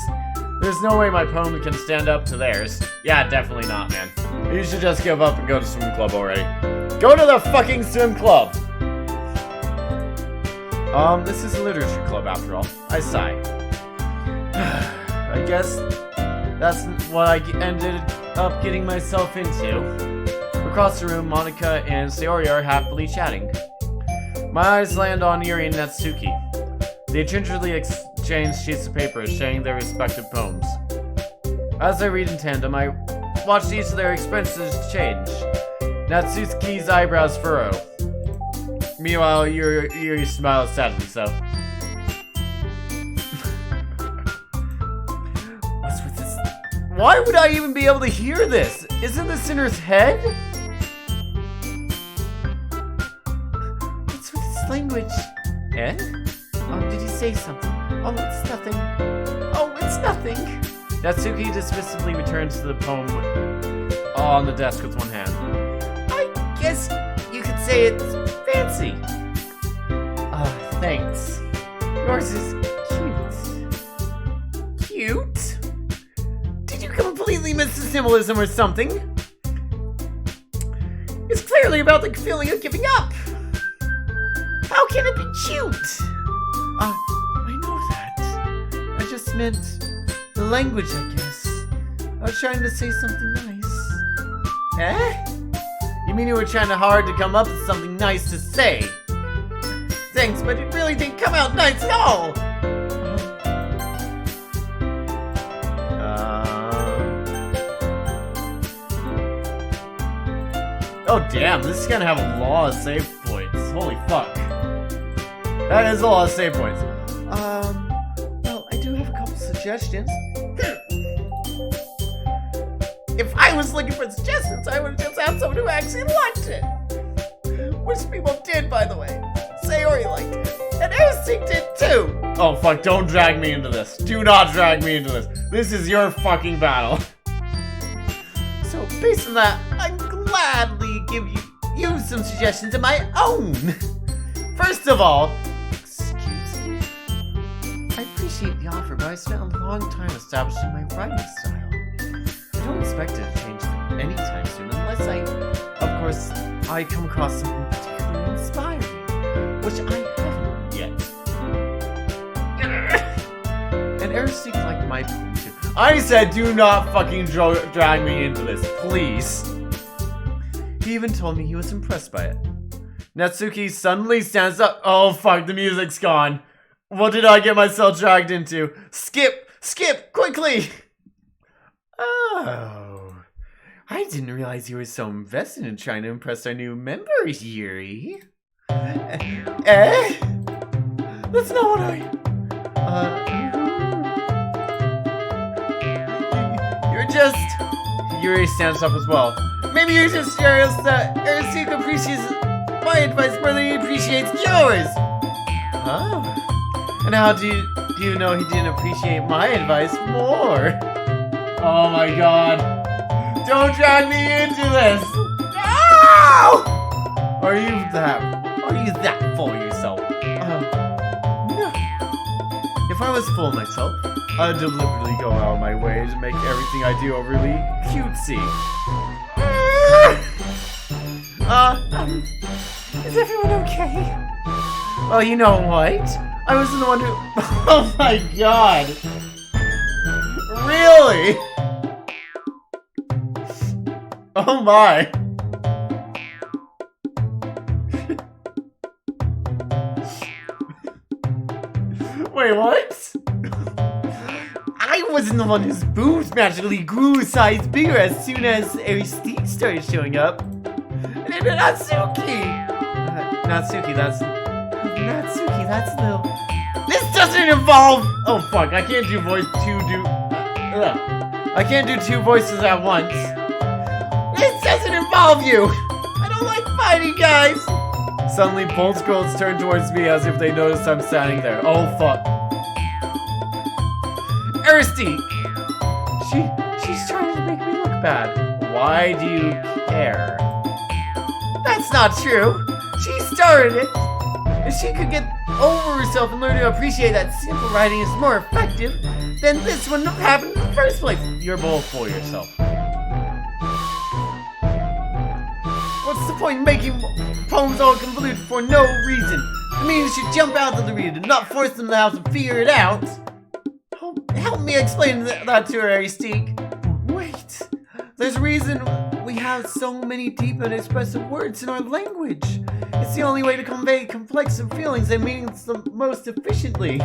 Speaker 3: there's no way my poem can stand up to theirs.
Speaker 2: Yeah, definitely not, man.
Speaker 3: You should just give up and go to swim club already.
Speaker 2: Go to the fucking swim club!
Speaker 3: This is a literature club after all. I sigh. I guess that's what I ended up getting myself into. Across the room, Monica and Sayori are happily chatting. My eyes land on Yuri and Natsuki. They gingerly exchange sheets of paper, sharing their respective poems. As I read in tandem, I watch each of their expressions change. Natsuki's eyebrows furrow. Meanwhile, Yuri smiles sadly so. What's with this? Why would I even be able to hear this? Isn't this in her head? What's with this language? Eh? Oh, did he say something? Oh, it's nothing. Oh, it's nothing. Natsuki dismissively returns to the poem on the desk with one hand. I guess you could say it's fancy. Thanks. Yours is cute. Cute? Did you completely miss the symbolism or something? It's clearly about the feeling of giving up. How can it be cute? I know that. I just meant the language, I guess. I was trying to say something nice. Eh? You mean you were trying hard to come up with something nice to say? Thanks, but it really didn't come out nice at all!
Speaker 2: Oh damn, this is gonna have a lot of save points. Holy fuck. That is a lot of save points.
Speaker 3: Well, I do have a couple suggestions. If I was looking for suggestions, I would have just had someone who actually liked it. Which people did, by the way. Sayori liked it. And Aerosync did too.
Speaker 2: Oh fuck, don't drag me into this. Do not drag me into this. This is your fucking battle.
Speaker 3: So based on that, I'd gladly give you some suggestions of my own. First of all, excuse me. I appreciate the offer, but I spent a long time establishing my writing style. I don't expect it to change anytime soon, unless of course, I come across something particularly inspiring, which I haven't yet. And Aerosync liked my poem too.
Speaker 2: I said do not fucking drag me into this, please.
Speaker 3: He even told me he was impressed by it.
Speaker 2: Natsuki suddenly stands up. Oh fuck, the music's gone. What did I get myself dragged into? Skip! Skip! Quickly!
Speaker 3: Oh, I didn't realize you were so invested in trying to impress our new member, Yuri. That's not what You're just...
Speaker 2: Yuri stands up as well.
Speaker 3: Maybe you're just jealous that Aerosync appreciates my advice more than he appreciates yours. Oh. And how do you know he didn't appreciate my advice more?
Speaker 2: Oh my god. Don't drag me into this!
Speaker 3: No!
Speaker 2: Are you that full of yourself?
Speaker 3: No. If I was full of myself,
Speaker 2: I'd deliberately go out of my way to make everything I do overly cutesy.
Speaker 3: Is everyone okay? Well, you know what? I wasn't the one who...
Speaker 2: Oh my god! Really? Oh my! Wait, what?
Speaker 3: I wasn't the one whose boobs magically grew a size bigger as soon as Aerosync started showing up. Natsuki! Natsuki, that's little... This doesn't involve...
Speaker 2: Oh fuck, I can't do I can't do two voices at once.
Speaker 3: This doesn't involve you! I don't like fighting, guys!
Speaker 2: Suddenly, both girls turn towards me as if they noticed I'm standing there. Oh fuck.
Speaker 3: Aerosync! She's trying to make me look bad.
Speaker 2: Why do you care?
Speaker 3: That's not true! She started it! If she could get over herself and learn to appreciate that simple writing is more effective, then this wouldn't have happened in the first place.
Speaker 2: You're both full of yourself.
Speaker 3: What's the point in making poems all convoluted for no reason? I mean, you should jump out to the reader, not force them to have to figure it out. Help me explain that to her, Aerosync. Wait, there's a reason we have so many deep and expressive words in our language. It's the only way to convey complex feelings and meanings the most efficiently.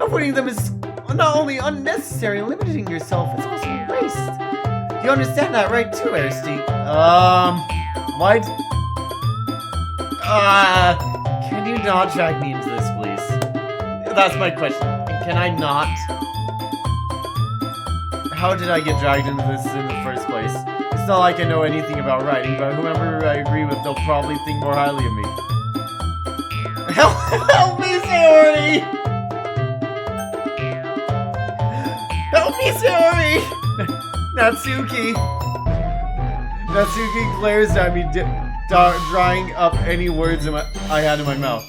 Speaker 3: Avoiding them is not only unnecessary and limiting yourself, it's also a waste. You understand that, right, too, Aerosync?
Speaker 2: What?
Speaker 3: Can you not drag me into this, please?
Speaker 2: That's my question. Can I not? How did I get dragged into this in the first place? It's not like I know anything about writing, but whoever I agree with, they'll probably think more highly of me.
Speaker 3: Help me, Sayori! Help me, Sayori! Natsuki!
Speaker 2: Natsuki glares at me, drying up any words I had in my mouth.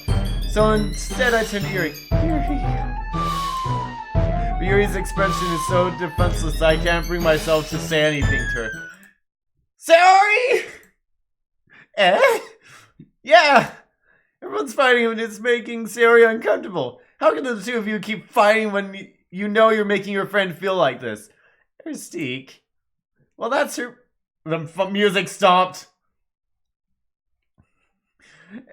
Speaker 2: So instead I turn to Yuri. Yuri's expression is so defenseless that I can't bring myself to say anything to her.
Speaker 3: Sayori!
Speaker 2: Yeah! Everyone's fighting and it's making Sayori uncomfortable. How can the two of you keep fighting when you know you're making your friend feel like this? Aerosync. Well, that's her... The music stopped.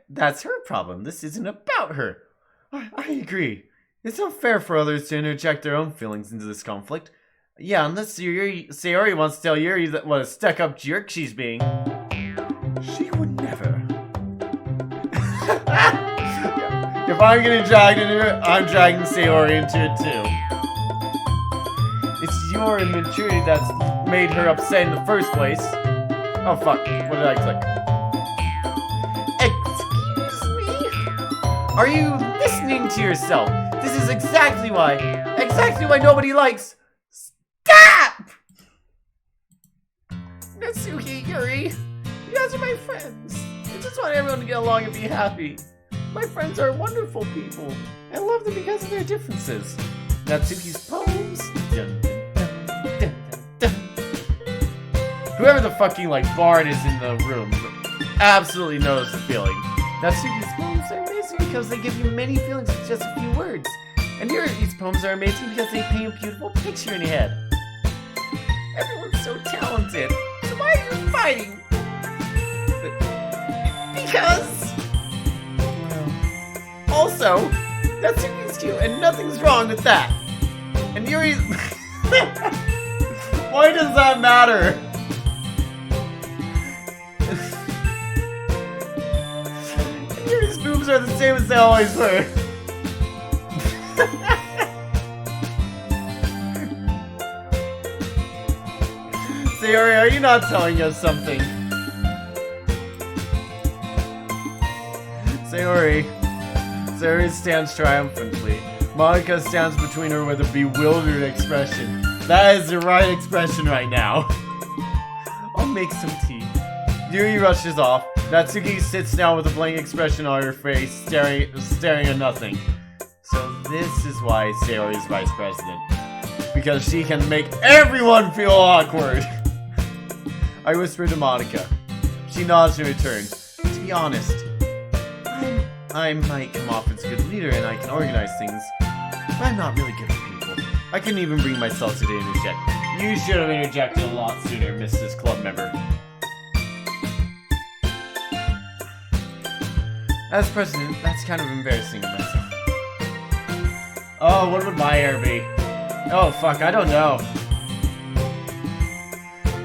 Speaker 3: That's her problem. This isn't about her. I agree. It's not fair for others to interject their own feelings into this conflict. Yeah, unless Sayori wants to tell Yuri what a stuck-up jerk she's being.
Speaker 2: If I'm getting dragged into it, I'm dragging Sayori into it too. It's your immaturity that's made her upset in the first place. Oh fuck, what did I click? Excuse me? Are you listening to yourself? This is exactly why nobody likes... Stop! Natsuki, Yuri, you guys are my friends. I just want everyone to get along and be happy. My friends are wonderful people. I love them because of their differences. Natsuki's poems. Dun, dun, dun, dun, dun. Whoever the fucking bard is in the room absolutely knows the feeling. Natsuki's poems are amazing because they give you many feelings with just a few words. And Yuri's poems are amazing because they paint a beautiful picture in your head. Everyone's so talented. So why are you fighting? Because... Also, Natsuki's cute and nothing's wrong with that. And Yuri's... Why does that matter? Yuri's boobs are the same as they always were. Sayori, are you not telling us something? Sayori stands triumphantly. Monica stands between her with a bewildered expression. That is the right expression right now. I'll make some tea. Yuri rushes off. Natsuki sits down with a blank expression on her face, staring at nothing. So this is why Sayori is vice president. Because she can make everyone feel awkward. I whisper to Monica. She nods in return. To be honest, I might come off as a good leader and I can organize things, but I'm not really good at people. I couldn't even bring myself to interject. You should have interjected a lot sooner, Mrs. Club member. As president, that's kind of embarrassing to myself. Oh, what would my hair be? Oh, fuck, I don't know.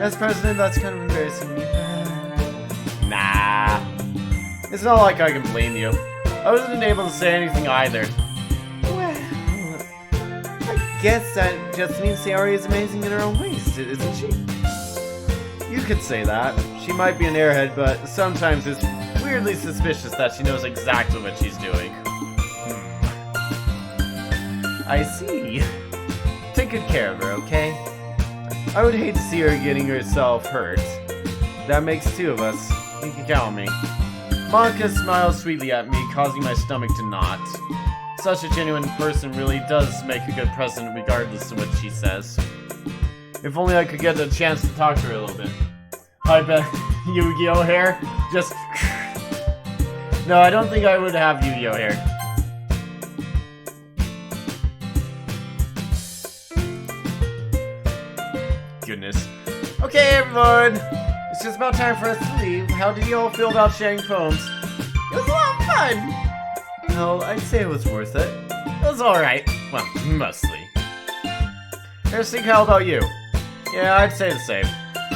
Speaker 2: As president, that's kind of embarrassing to me. Nah. It's not like I can blame you. I wasn't able to say anything either. Well, I guess that just means Sayori is amazing in her own ways, isn't she? You could say that. She might be an airhead, but sometimes it's weirdly suspicious that she knows exactly what she's doing. I see. Take good care of her, okay? I would hate to see her getting herself hurt. That makes two of us. You can count on me. Monica smiles sweetly at me, causing my stomach to knot. Such a genuine person really does make a good president regardless of what she says. If only I could get a chance to talk to her a little bit. I bet Yu-Gi-Oh hair? Just... No, I don't think I would have Yu-Gi-Oh hair. Goodness. Okay, everyone! It's just about time for us to leave. How did you all feel about sharing poems? It was a lot of fun! No, I'd say it was worth it. It was alright. Well, mostly. Here's how about you? Yeah, I'd say the same.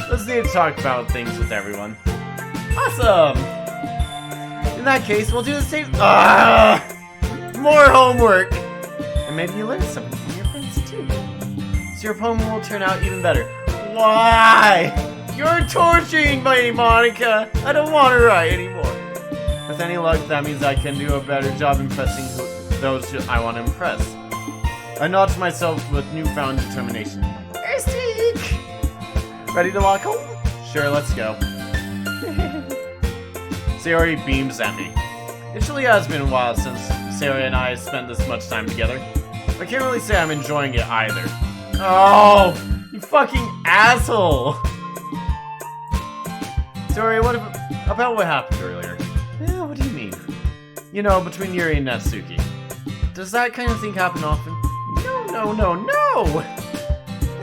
Speaker 2: Let's need to talk about things with everyone. Awesome! In that case, we'll do the same- More homework! And maybe you learn something from your friends too. So your poem will turn out even better. Why? You're torturing me, Monica! I don't want to write anymore. With any luck, that means I can do a better job impressing those I want to impress. I nod to myself with newfound determination. Mystique! Ready to walk home? Sure, let's go. Sayori beams at me. It surely has been a while since Sayori and I spent this much time together. I can't really say I'm enjoying it either. Oh, you fucking asshole! Sayori, what about what happened earlier? Yeah, what do you mean? You know, between Yuri and Natsuki. Does that kind of thing happen often? No!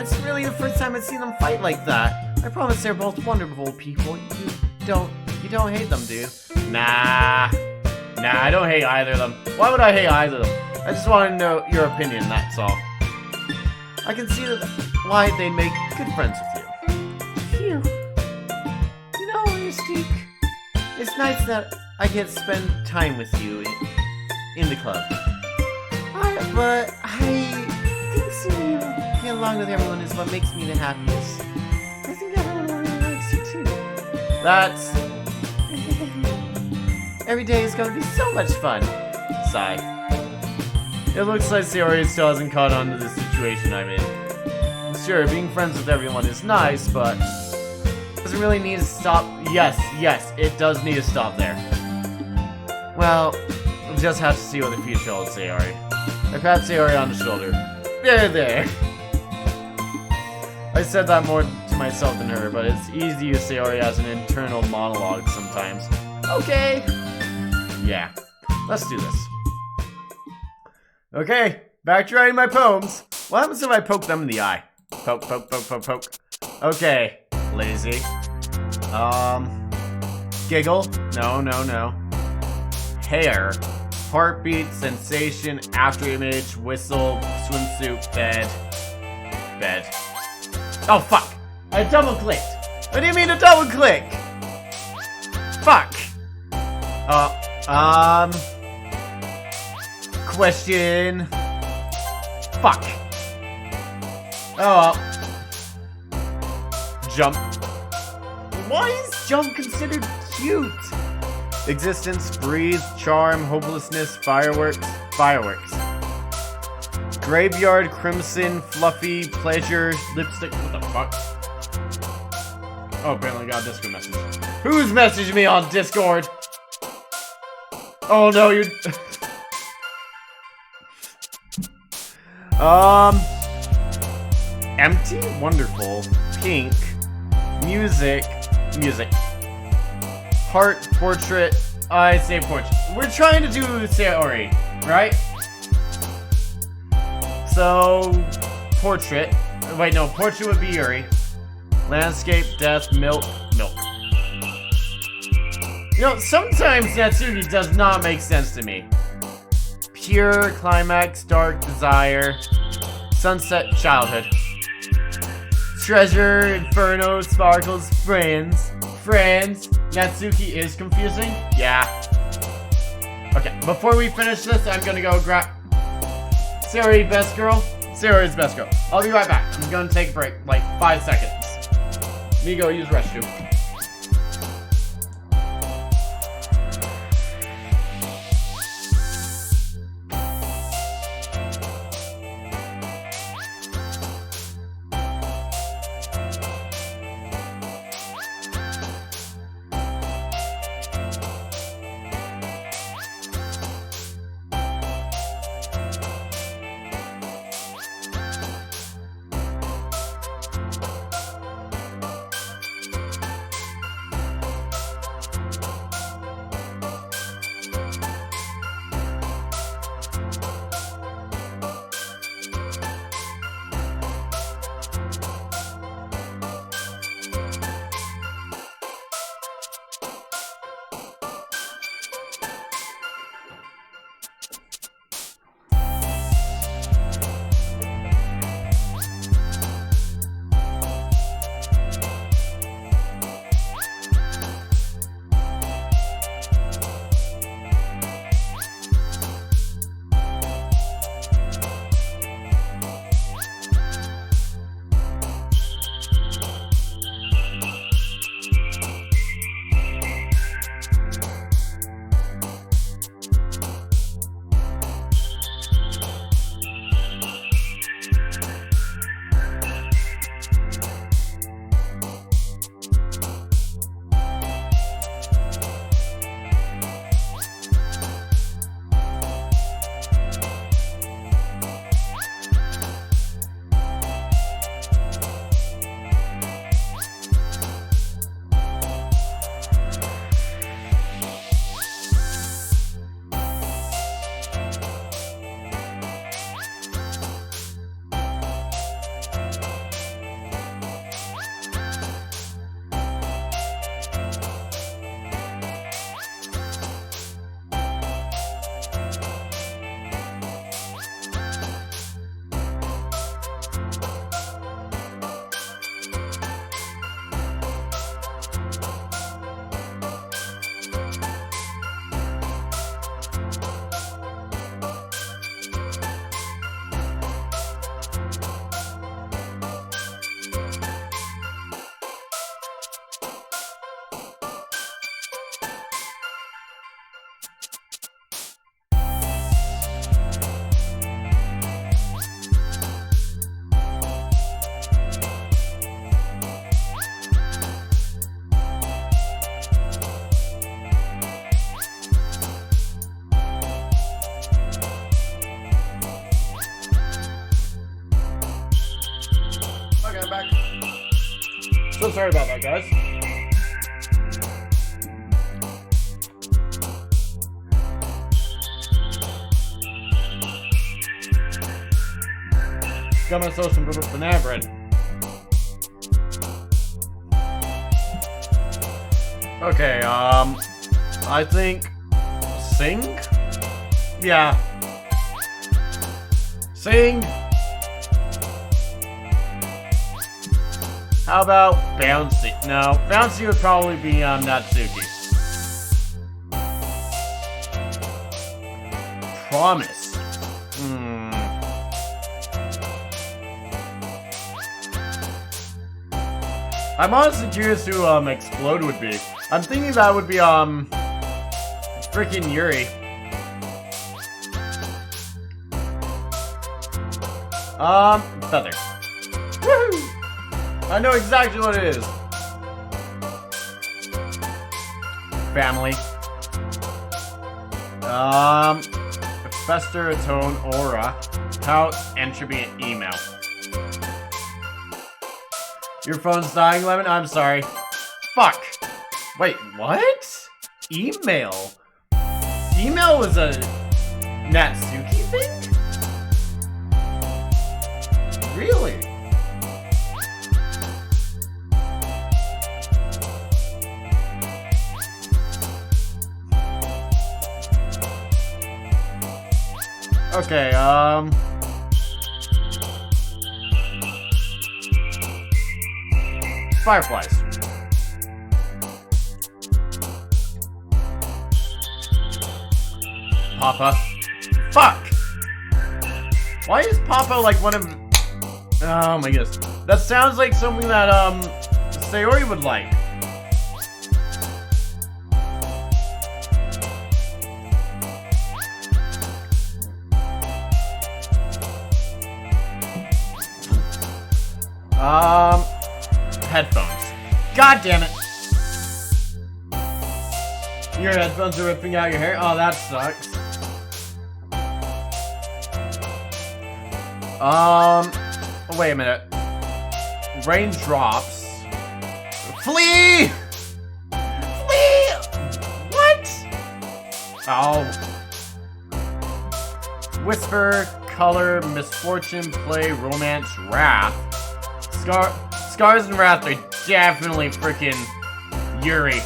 Speaker 2: It's really the first time I've seen them fight like that. I promise they're both wonderful people. You don't hate them, do you? Nah, I don't hate either of them. Why would I hate either of them? I just want to know your opinion, that's all. I can see why they'd make good friends with you. Phew. You know, Mystique, it's nice that I get to spend time with you.
Speaker 3: in the club. But I think seeing you get along with everyone is what makes me the happiest. I think everyone really likes you too. That's... Every day is gonna be so much fun. Sigh. It looks like Sayori still hasn't caught on to the situation I'm in. Sure, being friends with everyone is nice, but doesn't really need to stop. Yes, it does need to stop there. Well, we'll just have to see what the future holds, Sayori. I pat Sayori on the shoulder. There. I said that more to myself than her, but it's easy to use Sayori as an internal monologue sometimes. Okay. Yeah, let's do this. Okay, back to writing my poems. What happens if I poke them in the eye? Poke. Okay, lazy. Giggle. No. Hair. Heartbeat, sensation, after image, whistle, swimsuit, bed. Oh, fuck. I double clicked. What do you mean to double click? Fuck. Question. Fuck. Oh, jump. Why is jump considered cute? Existence, breathe, charm, hopelessness, fireworks. Graveyard, crimson, fluffy, pleasure, lipstick. What the fuck? Oh, apparently I got a Discord message. Who's messaged me on Discord? Oh no, you. Empty, wonderful, pink, music. Heart, portrait. I say portrait. We're trying to do Sayori, right? So, portrait. Wait, no, portrait would be Yuri. Landscape, death, milk. You know, sometimes Natsuki does not make sense to me. Pure, climax, dark, desire, sunset, childhood. Treasure, inferno, sparkles, friends. Natsuki is confusing? Yeah. Okay, before we finish this, I'm gonna go grab... Sayori, best girl? Sayori's best girl. I'll be right back. I'm gonna take a break, like 5 seconds. Me go use restroom.
Speaker 1: So sorry about that, guys. Got myself some banana bread. Okay, I think sing? Yeah. Sing. How about bouncy? No, bouncy would probably be Natsuki. Promise. I'm honestly curious who Explode would be. I'm thinking that would be freaking Yuri. Feather. Woohoo! I know exactly what it is. Family. Fester, Atone, Aura, Pout, Entropy, and Email. Your phone's dying, Lemon? I'm sorry. Fuck. Wait, what? Email? Email was a Natsuki thing? Really? Okay, Fireflies. Papa. Fuck! Why is Papa like one of... Oh my goodness. That sounds like something that, Sayori would like. Headphones. God damn it! Your headphones are ripping out your hair? Oh, that sucks. Wait a minute. Raindrops. Flee! Flee! What? Oh. Whisper, color, misfortune, play, romance, wrath. Scars and Wrath are definitely freaking Yuri.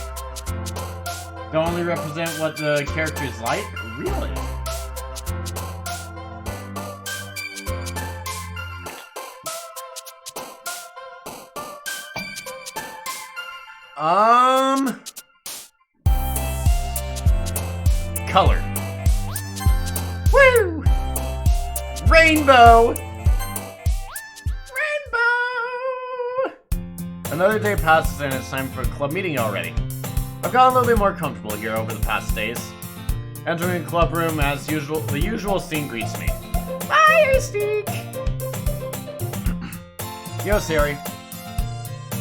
Speaker 1: They only represent what the character's like? Really? Color. Woo! Rainbow! Another day passes and it's time for a club meeting already. I've gotten a little bit more comfortable here over the past days. Entering the club room as usual, the usual scene greets me. Hi, Mystique! Yo, Siri.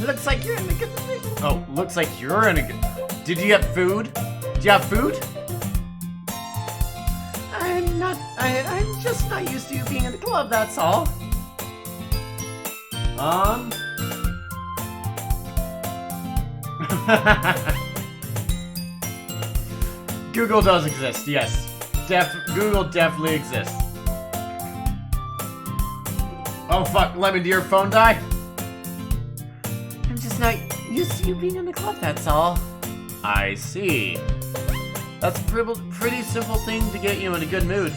Speaker 1: Looks like you're in a good mood. Oh, looks like you're in a good... Did you get food? Do you have food? I'm just not used to you being in the club, that's all. Google does exist, yes. Google definitely exists. Oh fuck, Lemon, did your phone die? I'm just not used to you being in the club, that's all. I see. That's a pretty simple thing to get you in a good mood.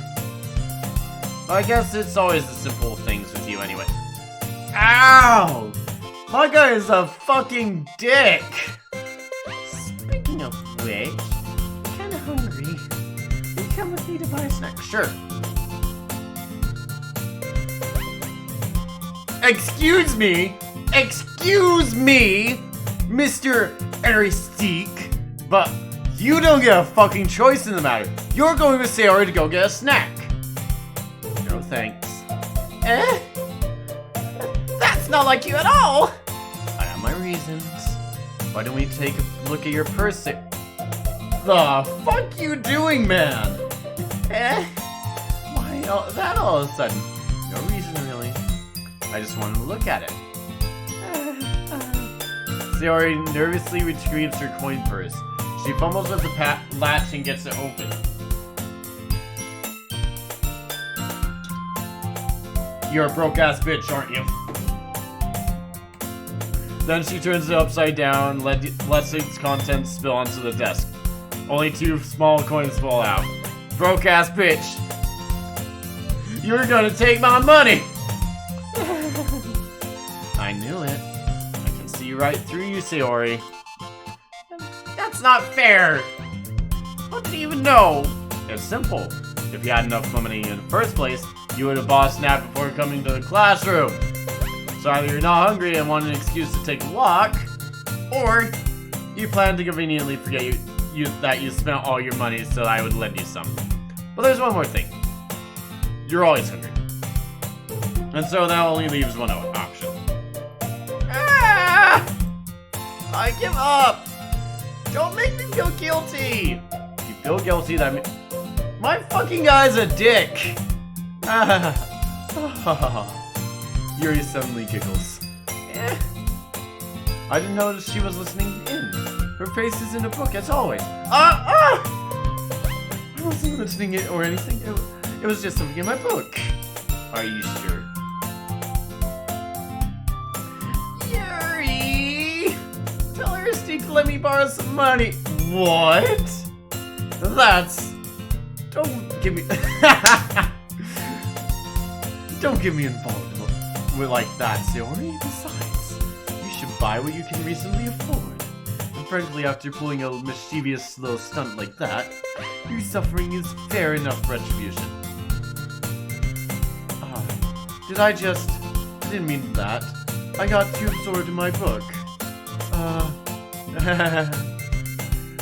Speaker 1: I guess it's always the simple things with you anyway. Ow! My guy is a fucking dick! Speaking of which, I'm kinda hungry. Will you come with me to buy a snack? Sure. Excuse me, Mr. Aristique, but you don't get a fucking choice in the matter. You're going with Sayori to go get a snack. No thanks. Eh? That's not like you at all! I have my reasons. Why don't we take a look at your purse? The fuck you doing, man? Eh? Why that all of a sudden? No reason, really. I just wanted to look at it. Sayori nervously retrieves her coin purse. She fumbles with the latch and gets it open. You're a broke-ass bitch, aren't you? Then she turns it upside down, lets its contents spill onto the desk. Only 2 small coins fall out. Broke-ass bitch! You're gonna take my money! I knew it. I can see right through you, Sayori. That's not fair! How did you even know? It's simple. If you had enough money in the first place, you would have bought a snack before coming to the classroom. So either you're not hungry and want an excuse to take a walk, or you plan to conveniently forget that you spent all your money so I would lend you some. But there's one more thing. You're always hungry. And so that only leaves one option. Ah! I give up! Don't make me feel guilty! If you feel guilty, that means... My fucking guy's a dick! Yuri suddenly giggles. I didn't notice she was listening in. Her face is in a book, as always. I wasn't listening in or anything. It was just something in my book. Are you sure? Yuri! Tell her Steve to let me borrow some money. What? That's... Don't give me... Don't get me involved with like that, Sayori. Besides, you should buy what you can reasonably afford. And frankly, after pulling a mischievous little stunt like that, your suffering is fair enough retribution. I didn't mean that. I got too absorbed in my book.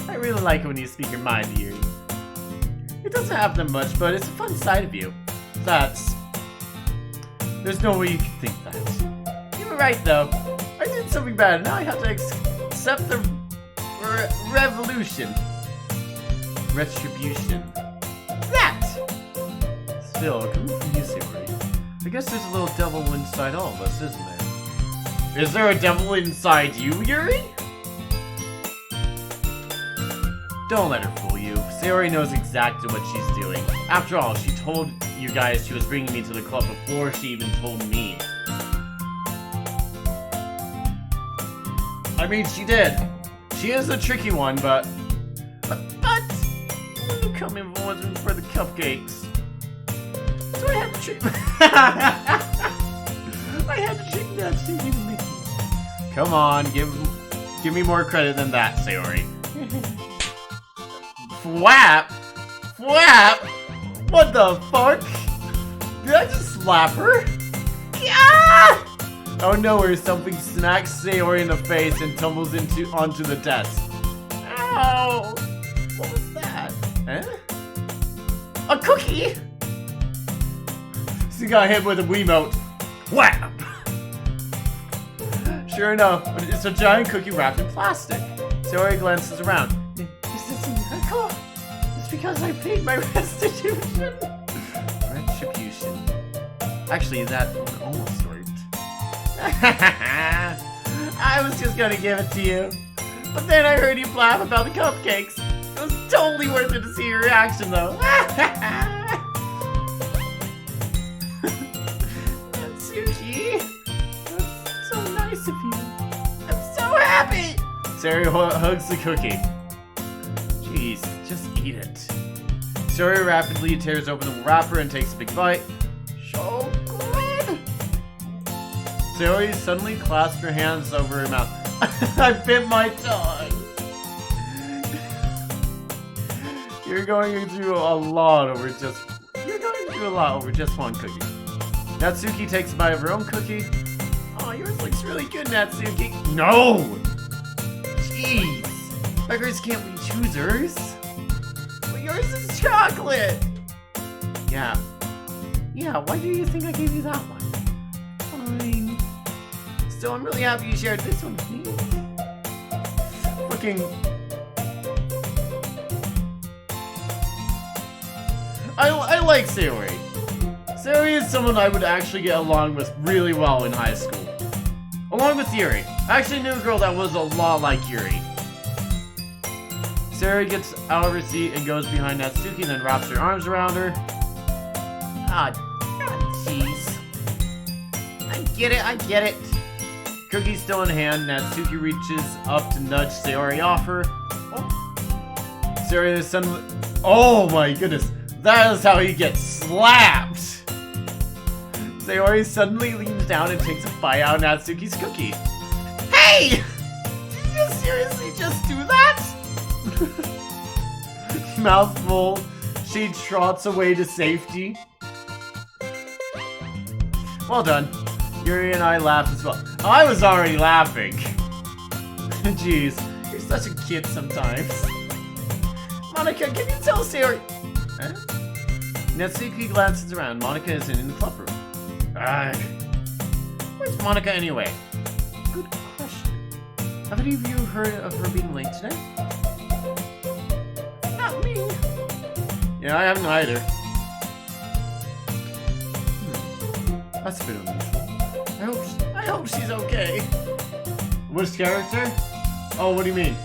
Speaker 1: I really like it when you speak your mind, Yuri. It doesn't happen much, but it's a fun side of you. There's no way you can think that. You were right, though. I did something bad, now I have to accept the retribution. That! Still, coming from you, Sayori, I guess there's a little devil inside all of us, isn't there? Is there a devil inside you, Yuri? Don't let her fool you. Sayori knows exactly what she's doing. After all, she told you guys she was bringing me to the club before she even told me. I mean, she did. She is a tricky one, but you come in wasn't for the cupcakes. So I had to trick. I had to trick that Suki to make me. Come on, give me more credit than that, Sayori. Flap? What the fuck? Did I just slap her? Yeah! Oh no, where something smacks Sayori in the face and tumbles onto the desk. Ow! What was that? Eh? A cookie? She got hit with a Wiimote. Whap! Sure enough, it's a giant cookie wrapped in plastic. Sayori glances around. Is this a miracle? It's because I paid my restitution. Retribution. Actually, that one almost worked. I was just gonna give it to you. But then I heard you laugh about the cupcakes. It was totally worth it to see your reaction, though. Natsuki, that's so nice of you. I'm so happy. Sayori hugs the cookie. Jeez, just eat it. Sayori rapidly tears open the wrapper and takes a big bite. So good. Sayori suddenly clasped her hands over her mouth. I bit my tongue. You're going through a lot over just one cookie. Natsuki takes a bite of her own cookie. Oh, yours looks really good, Natsuki. No! Jeez. Beggars can't be choosers. But yours is chocolate. Yeah, why do you think I gave you that one? Fine. Still, I'm really happy you shared this one with me. Fucking... I like Sayori. Sayori is someone I would actually get along with really well in high school. Along with Yuri. I actually knew a girl that was a lot like Yuri. Sarah gets out of her seat and goes behind Natsuki, then wraps her arms around her.
Speaker 3: Ah, jeez. I get it.
Speaker 1: Cookie still in hand, Natsuki reaches up to nudge Sayori off her. Oh. Sayori is suddenly... Oh my goodness. That is how he gets slapped. Sayori suddenly leans down and takes a bite out of Natsuki's cookie. Hey! Did you seriously just do that? Mouthful, she trots away to safety. Well done. Yuri and I laughed as well. I was already laughing. Jeez, you're such a kid sometimes. Monica, can you tell Sayori? Huh? Natsuki glances around. Monica isn't in the club room. Where's Monica anyway? Good question. Have any of you heard of her being late today? Not me. Yeah, I haven't either. That's a bit unusual. I hope she's okay. Which character? Oh, what do you mean?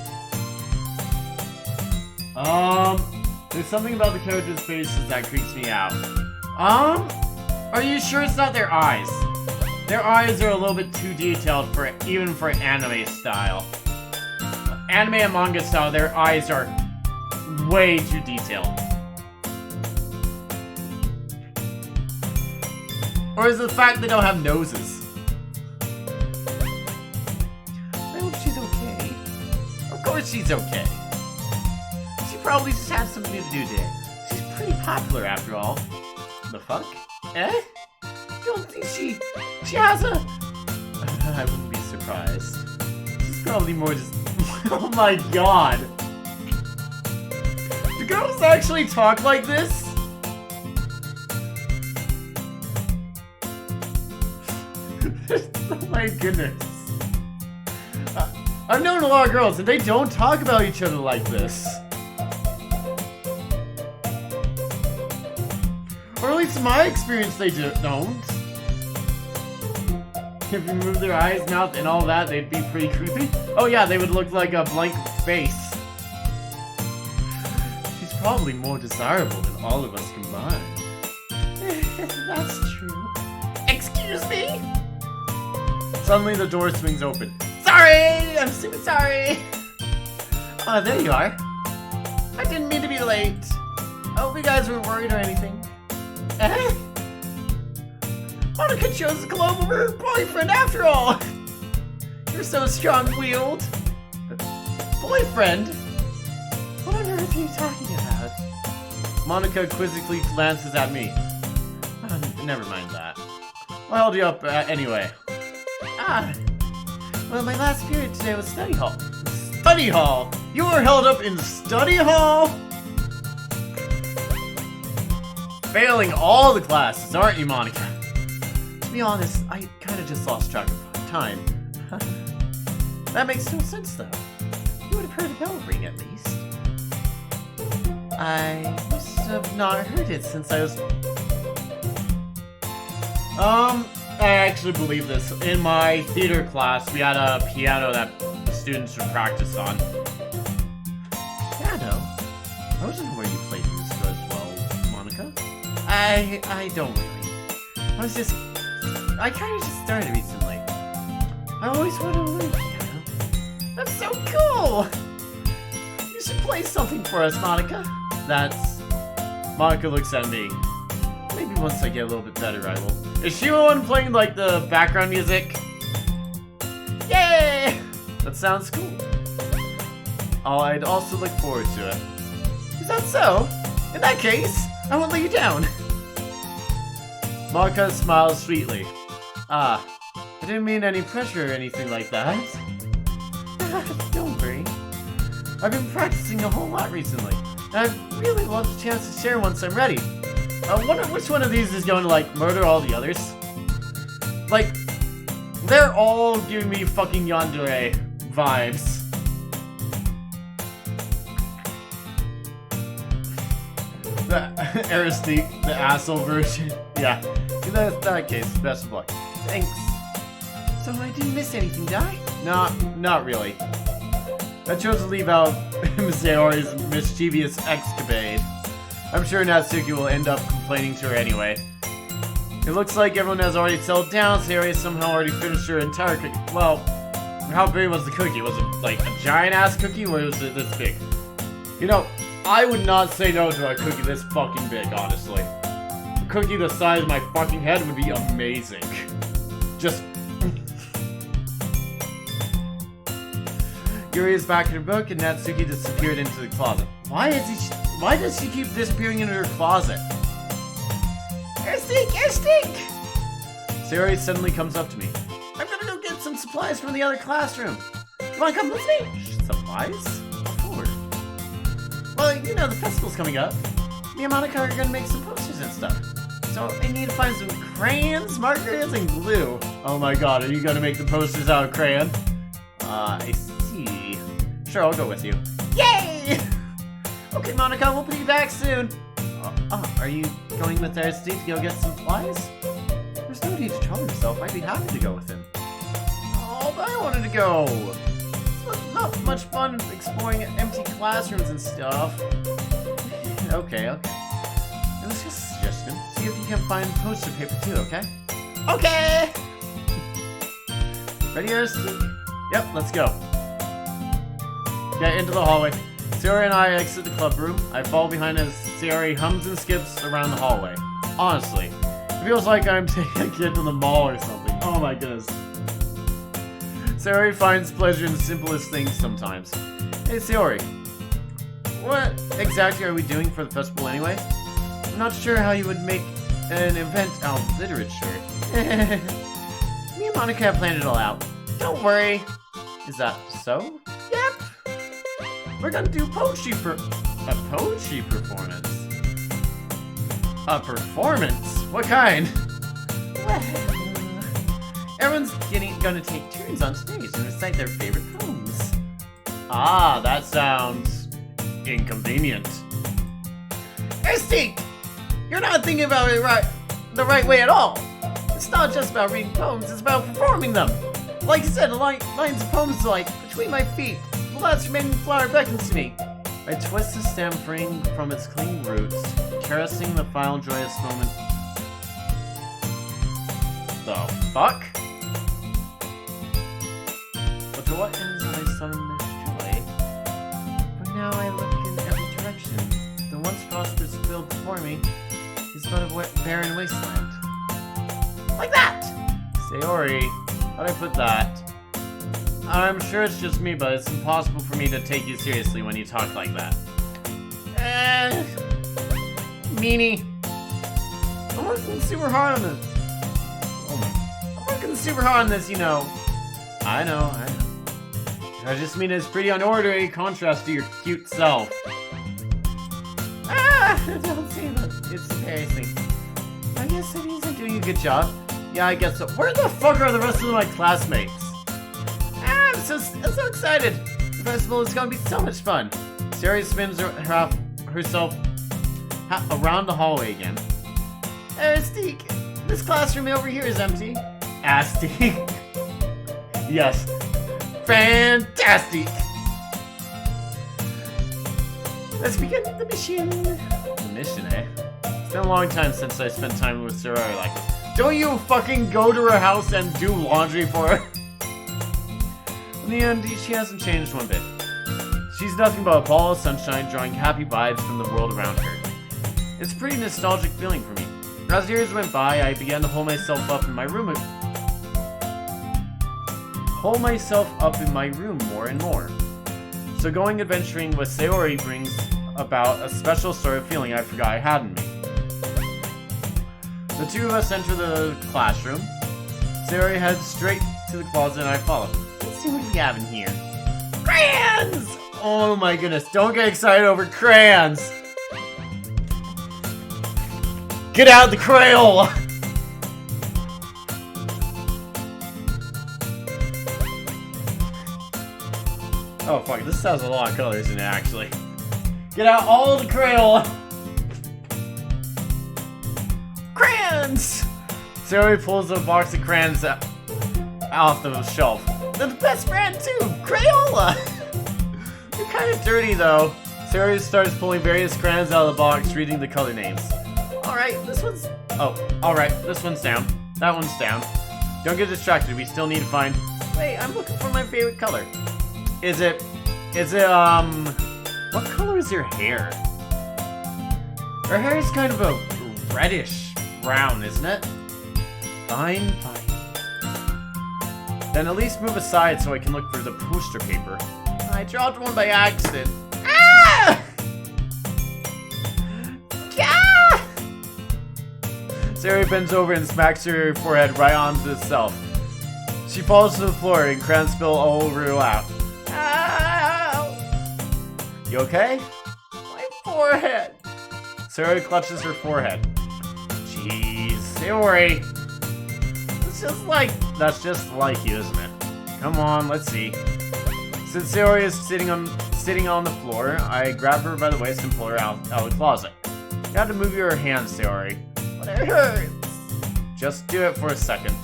Speaker 1: There's something about the character's faces that creeps me out. Are you sure it's not their eyes? Their eyes are a little bit too detailed for even for anime style. Anime and manga style, their eyes are way too detailed. Or is it the fact they don't have noses? I hope she's okay. Of course she's okay. She probably just has something to do today. She's pretty popular after all. The fuck? Eh? Don't think she has a... I wouldn't be surprised. She's probably more just... Oh my god! Do girls actually talk like this? Oh my goodness. I've known a lot of girls and they don't talk about each other like this. Or at least in my experience they don't. If you move their eyes, mouth, and all that, they'd be pretty creepy. Oh yeah, they would look like a blank face. She's probably more desirable than all of us combined. That's true. Excuse me? Suddenly the door swings open. Sorry! I'm super sorry! Oh, there you are. I didn't mean to be late. I hope you guys weren't worried or anything. Eh? Monica chose the club over her boyfriend after all! You're so strong-willed. Boyfriend? What on earth are you talking about? Monica quizzically glances at me. Oh, never mind that. I'll hold you up anyway. Well, my last period today was study hall. Study hall? You were held up in study hall? Failing all the classes, aren't you, Monica? To be honest, I kind of just lost track of time. That makes no sense, though. You would have heard a bell ring at least. I must have not heard it since I was... I actually believe this. In my theater class, we had a piano that the students would practice on. Piano? I wasn't aware you played music as well, Monica. I don't really. I kind of just started recently. I always wanted to learn piano. That's so cool! You should play something for us, Monica. Monica looks at me. Maybe once I get a little bit better, I will. Is she the one playing, like, the background music? Yay! That sounds cool. Oh, I'd also look forward to it. Is that so? In that case, I won't let you down. Monica smiles sweetly. I didn't mean any pressure or anything like that. Don't worry. I've been practicing a whole lot recently, and I'd really love the chance to share once I'm ready. I wonder which one of these is going to, like, murder all the others. Like, they're all giving me fucking yandere vibes. The Aristique, the asshole version. Yeah, in that case, best of luck. Thanks.
Speaker 3: So I didn't miss anything, did I?
Speaker 2: Not really. I chose to leave out Sayori's mischievous escapade. I'm sure Natsuki will end up complaining to her anyway. It looks like everyone has already settled down. Sayori has somehow already finished her entire cookie. Well, how big was the cookie? Was it like a giant-ass cookie, or was it this big? You know, I would not say no to a cookie this fucking big, honestly. A cookie the size of my fucking head would be amazing. Just... Yuri is back in her book, and Natsuki disappeared into the closet. Why does she keep disappearing into her closet?
Speaker 3: Stink!
Speaker 2: Sayori suddenly comes up to me.
Speaker 3: I'm gonna go get some supplies from the other classroom. You wanna come with me?
Speaker 2: Supplies? What for?
Speaker 3: Well, you know, the festival's coming up. Me and Monica are gonna make some posters and stuff. So I need to find some crayons, markers, and glue.
Speaker 2: Oh my god, are you gonna make the posters out of crayon? I see. Sure, I'll go with you.
Speaker 3: Yay! Okay, Monica, we'll be back soon. Are you going with Steve to go get some supplies?
Speaker 2: There's no need to trouble yourself. I'd be happy to go with him.
Speaker 3: Oh, but I wanted to go. It's not much fun exploring empty classrooms and stuff.
Speaker 2: Okay. It was just a suggestion. See if you can find poster paper too, okay?
Speaker 3: Okay!
Speaker 2: Ready, Steve? Yep, let's go. Get into the hallway. Sayori and I exit the club room. I fall behind as Sayori hums and skips around the hallway. Honestly, it feels like I'm taking a kid to the mall or something. Oh my goodness. Sayori finds pleasure in the simplest things sometimes. Hey Sayori, what exactly are we doing for the festival anyway? I'm not sure how you would make an event out of literature.
Speaker 3: Me and Monica have planned it all out. Don't worry.
Speaker 2: Is that so?
Speaker 3: Yep.
Speaker 2: We're gonna do a poetry performance. A performance? What kind?
Speaker 3: Well, everyone's gonna take turns on stage and recite their favorite poems.
Speaker 2: Ah, that sounds inconvenient.
Speaker 3: Stink! You're not thinking about it the right way at all. It's not just about reading poems, it's about performing them. Like you said, lines of poems like, between my feet, the last remaining flower beckons to me.
Speaker 2: I twist the stem free from its clinging roots, caressing the final joyous moment. The fuck? But to what ends have I summoned this joy? For now I look in every direction. The once prosperous field before me is but a barren wasteland.
Speaker 3: Like that!
Speaker 2: Sayori, how'd I put that? I'm sure it's just me, but it's impossible for me to take you seriously when you talk like that.
Speaker 3: Meanie. I'm working super hard on this. I'm working super hard on this, you know.
Speaker 2: I know. I just mean it's pretty unorderly contrast to your cute self.
Speaker 3: Don't say that. It's embarrassing.
Speaker 2: I guess it isn't doing a good job. Yeah, I guess so. Where the fuck are the rest of my classmates?
Speaker 3: I'm so excited. The festival is gonna be so much fun.
Speaker 2: Sayori spins herself around the hallway again.
Speaker 3: Steak, this classroom over here is empty.
Speaker 2: Asti. Yes. Fantastic.
Speaker 3: Let's begin the mission.
Speaker 2: The mission, eh? It's been a long time since I spent time with Sayori like this. Don't you fucking go to her house and do laundry for her? In the end, she hasn't changed one bit. She's nothing but a ball of sunshine drawing happy vibes from the world around her. It's a pretty nostalgic feeling for me. As years went by, I began to hold myself up in my room more and more. So going adventuring with Sayori brings about a special sort of feeling I forgot I had in me. The two of us enter the classroom. Sayori heads straight to the closet and I follow.
Speaker 3: Let's see what we have in here.
Speaker 2: Crayons! Oh my goodness, don't get excited over crayons! Get out the Crayola! Oh fuck, this has a lot of colors in it actually. Get out all the Crayola! Crayons! Sayori pulls a box of crayons off the shelf. They're the best brand too, Crayola! You're kind of dirty though. Sayori starts pulling various crayons out of the box, reading the color names. Alright, this one's... Oh, alright, this one's down. That one's down. Don't get distracted, we still need to find... Wait, I'm looking for my favorite color. Is it, what color is your hair? Her hair is kind of a reddish brown, isn't it? Fine, fine. Then at least move aside so I can look for the poster paper. I dropped one by accident. Ah! Ah! Sayori bends over and smacks her forehead right onto itself. She falls to the floor and crayons spill all over her lap. Ow! You okay? My forehead. Sayori clutches her forehead. Jeez, Sayori. That's just like you, isn't it? Come on, let's see. Since Sayori is sitting on the floor, I grab her by the waist and pull her out of the closet. You have to move your hands, Sayori. But it hurts. Just do it for a second.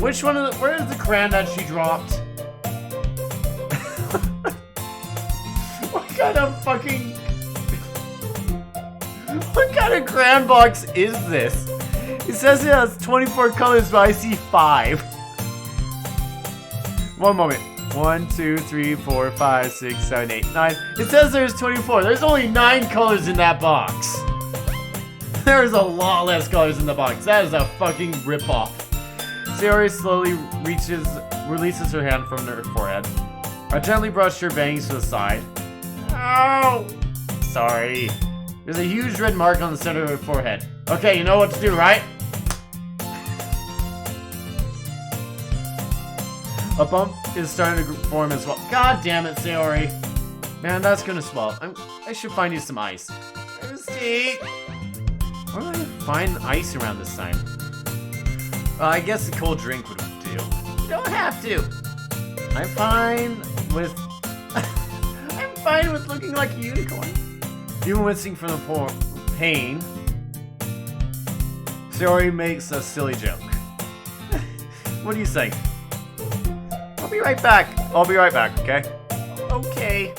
Speaker 2: Which one of the... Where is the crayon that she dropped? What kind of fucking... What kind of crayon box is this? It says it has 24 colors, but I see 5. One moment. 1, 2, 3, 4, 5, 6, 7, 8, 9. It says there's 24. There's only 9 colors in that box. There's a lot less colors in the box. That is a fucking ripoff. Sayori slowly releases her hand from her forehead. I gently brush her bangs to the side. Ow! Sorry. There's a huge red mark on the center of her forehead. Okay, you know what to do, right? A bump is starting to form as well. God damn it, Sayori. Man, that's gonna swell. I should find you some ice. Mistake. Where do I find ice around this time? I guess a cold drink would do. You don't have to. I'm fine with... I'm fine with looking like a unicorn. Even wincing from the pain, Sayori makes a silly joke. What do you think? I'll be right back. I'll be right back, okay? Okay.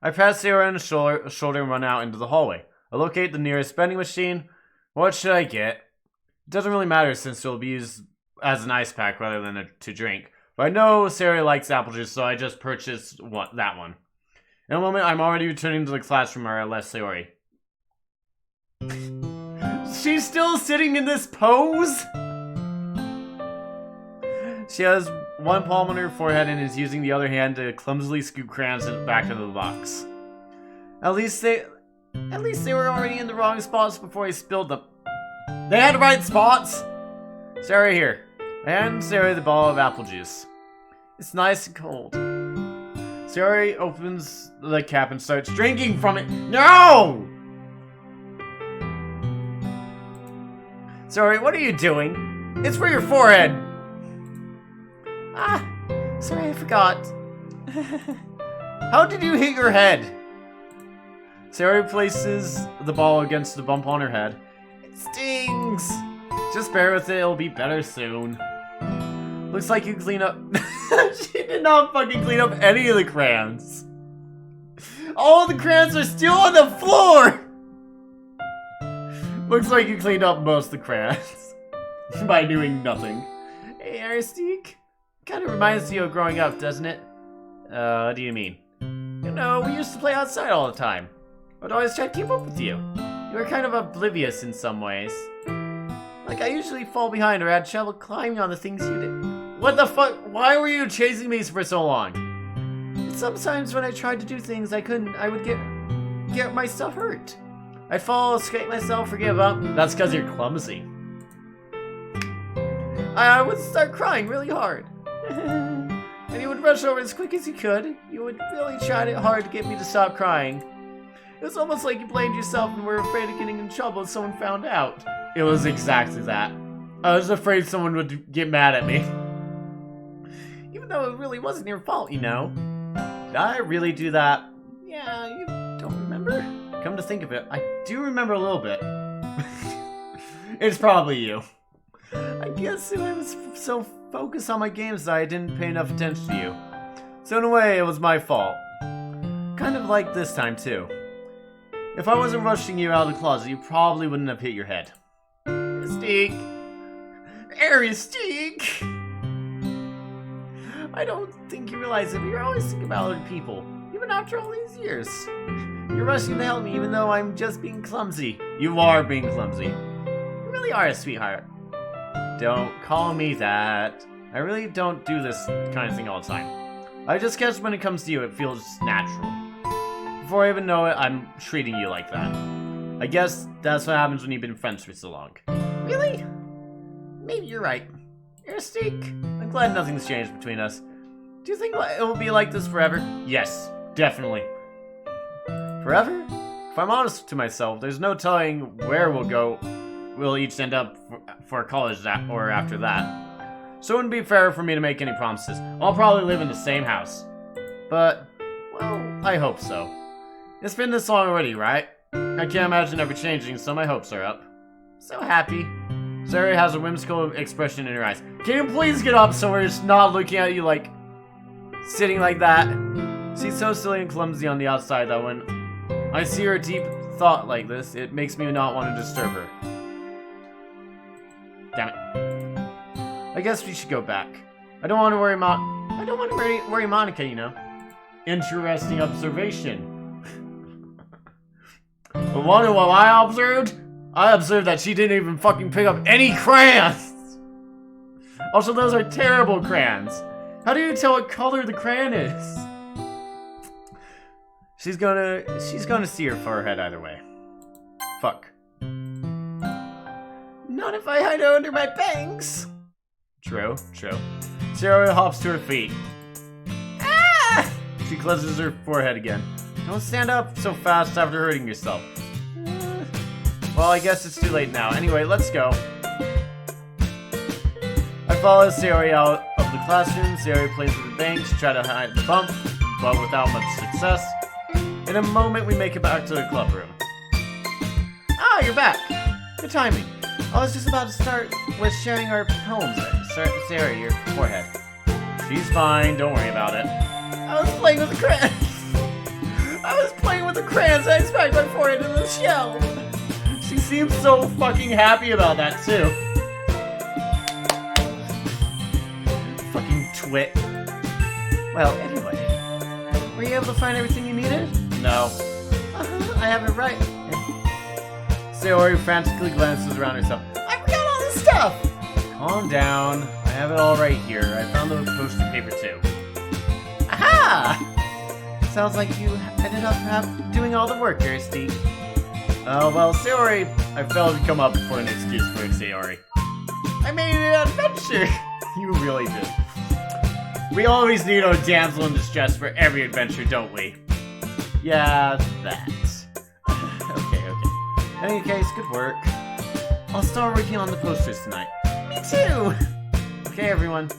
Speaker 2: I pat Sayori on the shoulder and run out into the hallway. I locate the nearest vending machine. What should I get? It doesn't really matter since it'll be used as an ice pack rather than to drink. But I know Sayori likes apple juice, so I just purchased that one. In a moment, I'm already returning to the classroom where I left Sayori. She's still sitting in this pose? She has one palm on her forehead and is using the other hand to clumsily scoop crayons back into the box. At least they were already in the wrong spots before I spilled them. They had the right spots! Sayori here. I hand Sayori the bottle of apple juice. It's nice and cold. Sayori opens the cap and starts drinking from it. No! Sayori, what are you doing? It's for your forehead. Ah, sorry, I forgot. How did you hit your head? Sayori places the ball against the bump on her head. It stings. Just bear with it, it'll be better soon. Looks like you clean up... She did not fucking clean up any of the crayons. All the crayons are still on the floor! Looks like you cleaned up most of the crayons. By doing nothing. Hey, Aristique. Kinda reminds you of growing up, doesn't it? What do you mean? You know, we used to play outside all the time. I'd always try to keep up with you. You were kind of oblivious in some ways. Like, I usually fall behind or had trouble climbing on the things you did. What the fuck? Why were you chasing me for so long? And sometimes when I tried to do things I couldn't, I would get myself hurt. I'd fall, scrape myself, or give up. That's because you're clumsy. I would start crying really hard. And you would rush over as quick as you could. You would really try hard to get me to stop crying. It was almost like you blamed yourself and were afraid of getting in trouble if someone found out. It was exactly that. I was afraid someone would get mad at me. Even though it really wasn't your fault, you know. Did I really do that? Yeah, you don't remember? Come to think of it, I do remember a little bit. It's probably you. I guess I was so focused on my games that I didn't pay enough attention to you. So in a way, it was my fault. Kind of like this time, too. If I wasn't rushing you out of the closet, you probably wouldn't have hit your head. Mystique! Mystique! I don't think you realize it, but you're always thinking about other people, even after all these years. You're rushing to help me even though I'm just being clumsy. You are being clumsy. You really are a sweetheart. Don't call me that. I really don't do this kind of thing all the time. I just guess when it comes to you, it feels natural. Before I even know it, I'm treating you like that. I guess that's what happens when you've been friends for so long. Really? Maybe you're right. Mystique, I'm glad nothing's changed between us. Do you think it will be like this forever? Yes, definitely. Forever? If I'm honest to myself, there's no telling where we'll each end up for college or after that. So it wouldn't be fair for me to make any promises. I'll probably live in the same house. But, well, I hope so. It's been this long already, right? I can't imagine ever changing, so my hopes are up. So happy. Sarah has a whimsical expression in her eyes. Can you please get up so we're just not looking at you like sitting like that? She's so silly and clumsy on the outside that when I see her deep thought like this, it makes me not want to disturb her. Damn it. I guess we should go back. I don't want to worry worry Monica, you know. Interesting observation. But wonder what I observed? I observed that she didn't even fucking pick up any crayons! Also, those are terrible crayons. How do you tell what color the crayon is? She's gonna see her forehead either way. Fuck. Not if I hide her under my bangs. True. Sarah hops to her feet. Ah! She clenches her forehead again. Don't stand up so fast after hurting yourself. Well, I guess it's too late now. Anyway, let's go. I follow Sayori out of the classroom. Sayori plays with the banks, try to hide the bump, but without much success. In a moment, we make it back to the club room. Ah, you're back. Good timing. I was just about to start with sharing our poems. Sayori, your forehead. She's fine. Don't worry about it. I was playing with the crayons. I smacked my forehead into the shell. She seems so fucking happy about that, too. Fucking twit. Well, anyway. Were you able to find everything you needed? No. I have it right. Sayori frantically glances around herself. I forgot all this stuff! Calm down. I have it all right here. I found the poster paper, too. Aha! Sounds like you ended up doing all the work here, Steve. Well, Sayori, I failed to come up for an excuse for Sayori. I made an adventure! You really did. We always need our damsel in distress for every adventure, don't we? Yeah, that. Okay. In any case, good work. I'll start working on the posters tonight. Me too! Okay, everyone.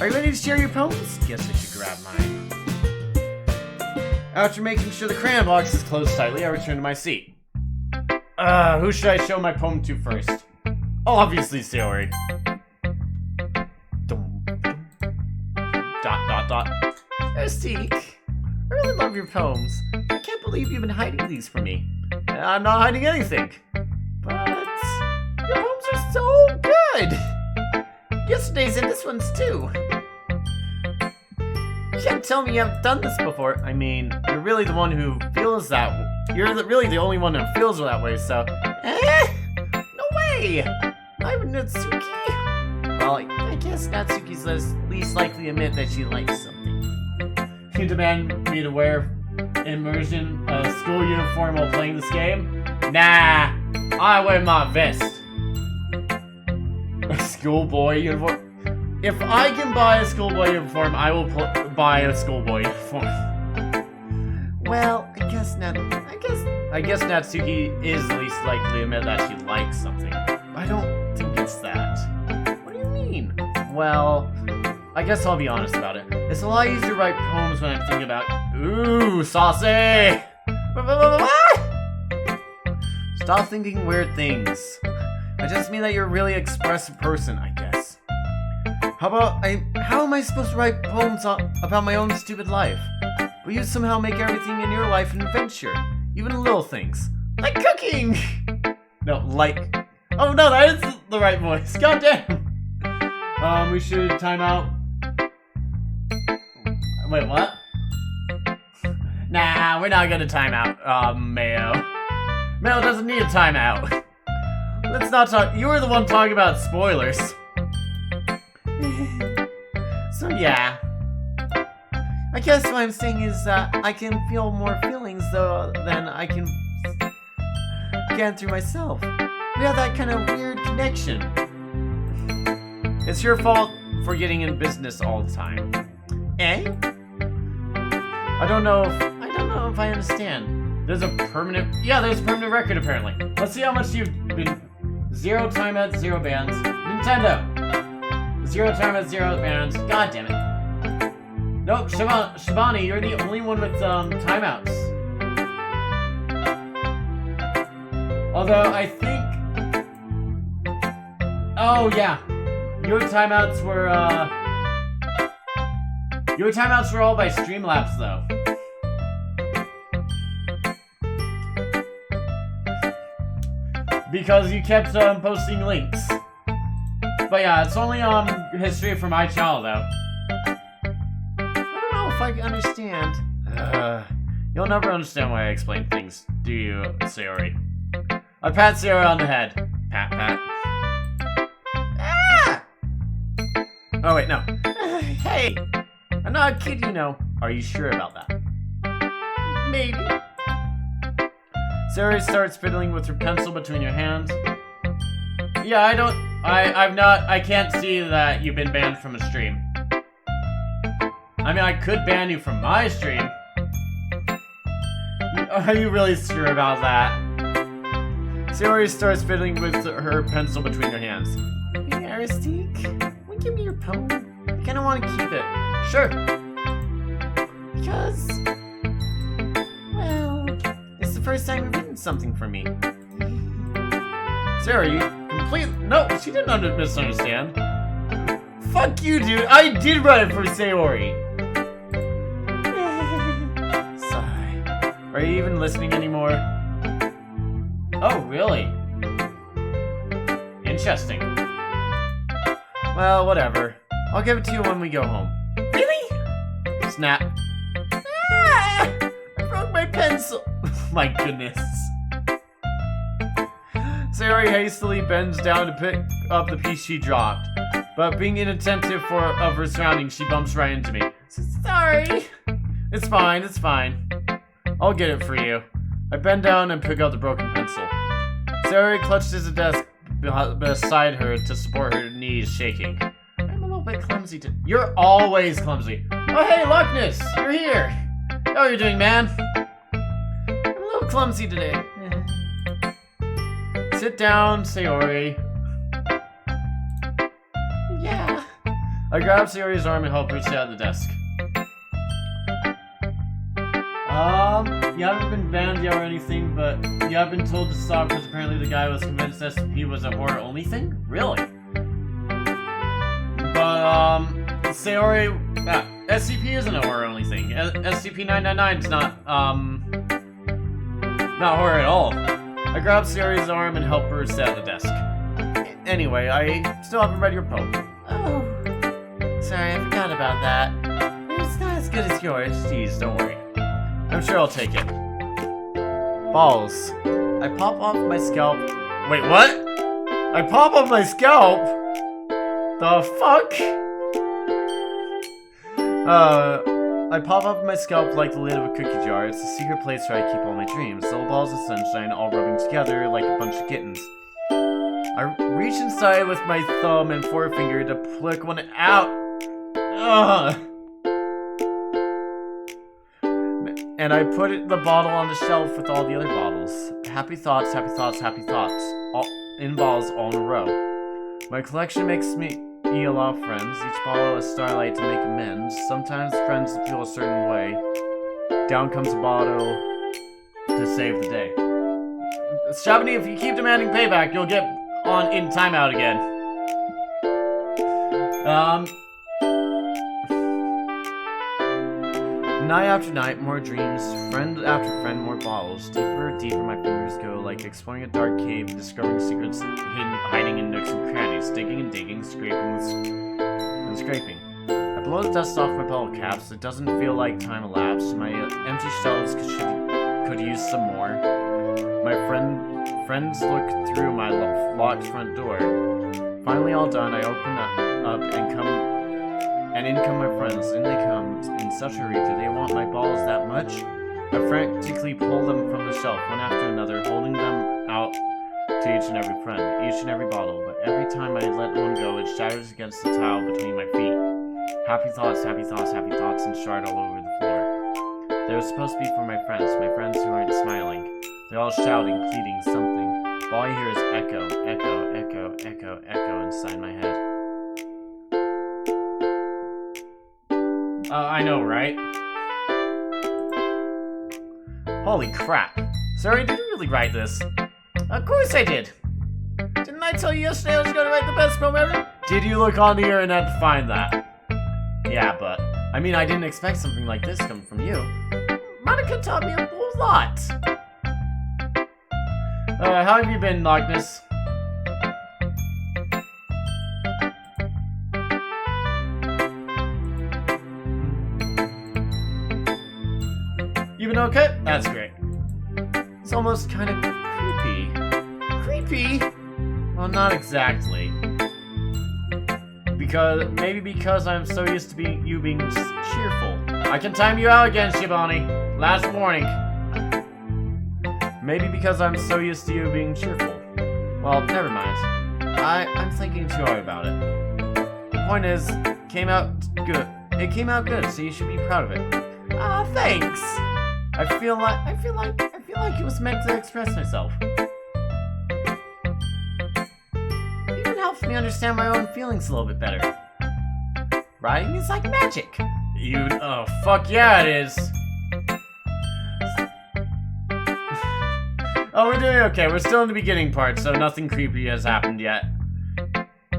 Speaker 2: Are you ready to share your poems? Guess I should grab mine. After making sure the crayon box is closed tightly, I return to my seat. Who should I show my poem to first? Obviously, Sayori. ... Mystique, I really love your poems. I can't believe you've been hiding these from me. I'm not hiding anything. But your poems are so good. Yesterday's and this one's too. You can't tell me you haven't done this before. I mean, you're really the one who feels that. Really the only one who feels that way. So, no way. Not even Natsuki. Well, I guess Natsuki's least likely to admit that she likes something. You demand me to wear immersion school uniform while playing this game? Nah, I wear my vest. A schoolboy uniform? If I can buy a schoolboy uniform, I will buy a schoolboy uniform. Well, I guess Natsuki is least likely to admit that she likes something. I don't think it's that. What do you mean? Well, I guess I'll be honest about it. It's a lot easier to write poems when I'm thinking about... Ooh, saucy! Stop thinking weird things.
Speaker 3: I just mean that you're a really expressive person, I guess. How am I supposed to write poems about my own stupid life? But you somehow make everything in your life an adventure. Even little things. Like cooking! No, like... Oh no, that is the right voice. Goddamn! We should time out. Wait, what? Nah, we're not gonna time out. Mayo. Mayo doesn't need a timeout. Let's not talk. You were the one talking about spoilers. So yeah. I guess what I'm saying is that I can feel more feelings though than I can get through myself. We have that kind of weird connection. It's your fault for getting in business all the time. Eh? I don't know if I understand. There's a permanent record apparently. Let's see how much you've been. 0 time at 0 bands. Nintendo. 0 time at 0 bands. God damn it. Nope, Shivani, you're the only one with timeouts. Although I think. Oh yeah, your timeouts were all by Streamlabs though. Because you kept posting links. But yeah, it's only history for my channel though. I don't know if I understand. You'll never understand why I explain things, do you, Sayori? I pat Sayori on the head. Pat, pat. Ah! Oh wait, no. Hey! I'm not a kid, you know. Are you sure about that? Maybe. Sayori starts fiddling with her pencil between your hands. Yeah, I can't see that you've been banned from a stream. I mean, I could ban you from my stream. Are you really sure about that? Sayori starts fiddling with her pencil between her hands. Hey, Aristique, will you give me your poem? I kinda wanna keep it. Sure. Because... well... it's the first time you've written something for me. Sarah, you completely... No, she didn't misunderstand. Fuck you, dude. I did write it for Sayori. Sigh. Are you even listening anymore? Oh, really? Interesting. Well, whatever. I'll give it to you when we go home. Really? Snap. Ah! I broke my pencil. My goodness. Sayori hastily bends down to pick up the piece she dropped, but being inattentive of her surroundings, she bumps right into me. Sorry. It's fine, it's fine. I'll get it for you. I bend down and pick up the broken pencil. Sayori clutches the desk beside her to support her knees shaking. I'm a little bit clumsy You're always clumsy. Oh hey, Loch-Ness, you're here. How are you doing, man? I'm a little clumsy today. Sit down, Sayori. Yeah. I grab Sayori's arm and help her sit at the desk. You haven't been banned yet or anything, but you have been told to stop because apparently the guy was convinced SCP was a horror-only thing? Really? But, Sayori... SCP isn't a horror-only thing. SCP-999 is not horror at all. I grab Sayori's arm and help her sit at the desk. Anyway, I still haven't read your poem. Oh, sorry, I forgot about that. It's not as good as yours. Jeez, don't worry. I'm sure I'll take it. Balls. I pop off my scalp. Wait, what? I pop off my scalp? The fuck? I pop off my scalp like the lid of a cookie jar. It's a secret place where I keep all my dreams. Little balls of sunshine all rubbing together like a bunch of kittens. I reach inside with my thumb and forefinger to pluck one out. Ugh. And I put the bottle on the shelf with all the other bottles. Happy thoughts, happy thoughts, happy thoughts. All in balls all in a row. My collection makes me a lot of friends. Each bottle is starlight to make amends. Sometimes friends feel a certain way. Down comes a bottle to save the day. Shabani, if you keep demanding payback, you'll get
Speaker 1: in timeout again.
Speaker 2: Night after night, more dreams, friend after friend, more bottles. Deeper and deeper my fingers go, like exploring a dark cave, discovering secrets hiding in nooks and crannies, digging and digging, scraping and scraping. I blow the dust off my bottle caps. It doesn't feel like time elapsed. My empty shelves could use some more. My friends look through my locked front door. Finally all done, I open up and in come my friends. In they come in such a hurry. Do they want my balls that much? I frantically pull them from the shelf, one after another, holding them out to each and every friend, each and every bottle. But every time I let one go, it shatters against the tile between my feet. Happy thoughts, and shard all over the floor. They were supposed to be for my friends who aren't smiling. They're all shouting, pleading something. But all I hear is echo, echo, echo, echo, echo inside my head.
Speaker 1: I know, right?
Speaker 2: Holy crap. Sorry, did you really write this?
Speaker 1: Of course I did. Didn't I tell you yesterday I was going to write the best poem ever?
Speaker 2: Did you look on the internet to find that? Yeah, but I mean, I didn't expect something like this coming from you.
Speaker 1: Monica taught me a whole lot.
Speaker 2: How have you been, Magnus?
Speaker 1: You been okay?
Speaker 2: That's great. It's almost kind of creepy.
Speaker 1: Creepy?
Speaker 2: Well, not exactly. Maybe because I'm so used to you being cheerful.
Speaker 1: I can time you out again, Shibani. Last warning.
Speaker 2: Maybe because I'm so used to you being cheerful. Well, never mind. I'm thinking too hard about it. The point is, it came out good. It came out good, so you should be proud of it.
Speaker 1: Ah, thanks.
Speaker 2: I feel like it was meant to express myself. Even helps me understand my own feelings a little bit better. Writing is like magic.
Speaker 1: Oh, fuck yeah, it is.
Speaker 2: Oh, we're doing okay. We're still in the beginning part, so nothing creepy has happened yet.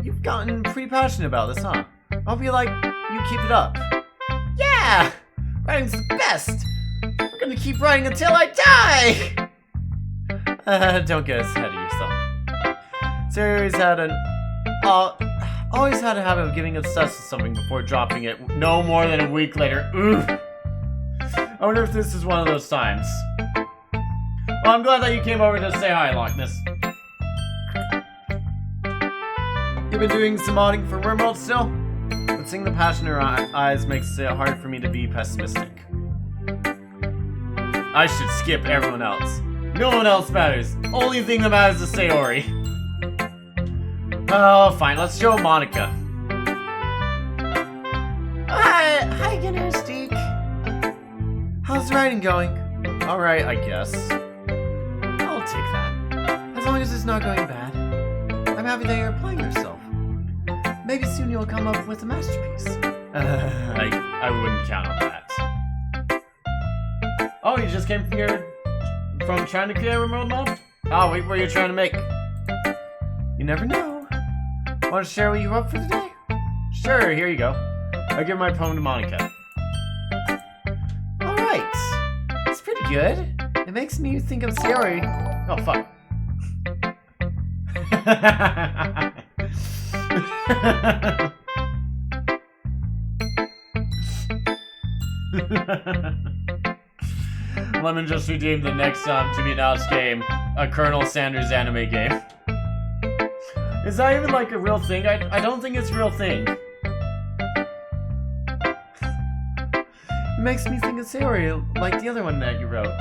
Speaker 2: You've gotten pretty passionate about this, huh? I'll be like, you keep it up.
Speaker 1: Yeah! Writing's the best! We're gonna keep writing until I die!
Speaker 2: Don't get ahead of yourself. Sarah always had a habit of getting obsessed with something before dropping it no more than a week later. Oof. I wonder if this is one of those times.
Speaker 1: Well, I'm glad that you came over to say hi, Lockness.
Speaker 2: You've been doing some modding for Wormworld still? But seeing the passion in her eyes makes it hard for me to be pessimistic. I should skip everyone else. No one else matters. Only thing that matters is Sayori. Oh, fine. Let's show Monica.
Speaker 1: Hi again, Aristique.
Speaker 2: How's the writing going? Alright, I guess. I'll take that. As long as it's not going bad. I'm happy that you're applying yourself. Maybe soon you'll come up with a masterpiece. I wouldn't count on that.
Speaker 1: Oh, you just came from trying to create a remote mod?
Speaker 2: Oh, wait, what are you trying to make? You never know. Want to share what you wrote for the day? Sure, here you go. I'll give my poem to Monica. Alright. It's pretty good. It makes me think of Sayori. Oh, fuck.
Speaker 1: Lemon just redeemed the next To Be Announced game, a Colonel Sanders anime game.
Speaker 2: Is that even like a real thing? I don't think it's a real thing. It makes me think of Sayori, like the other one that you wrote.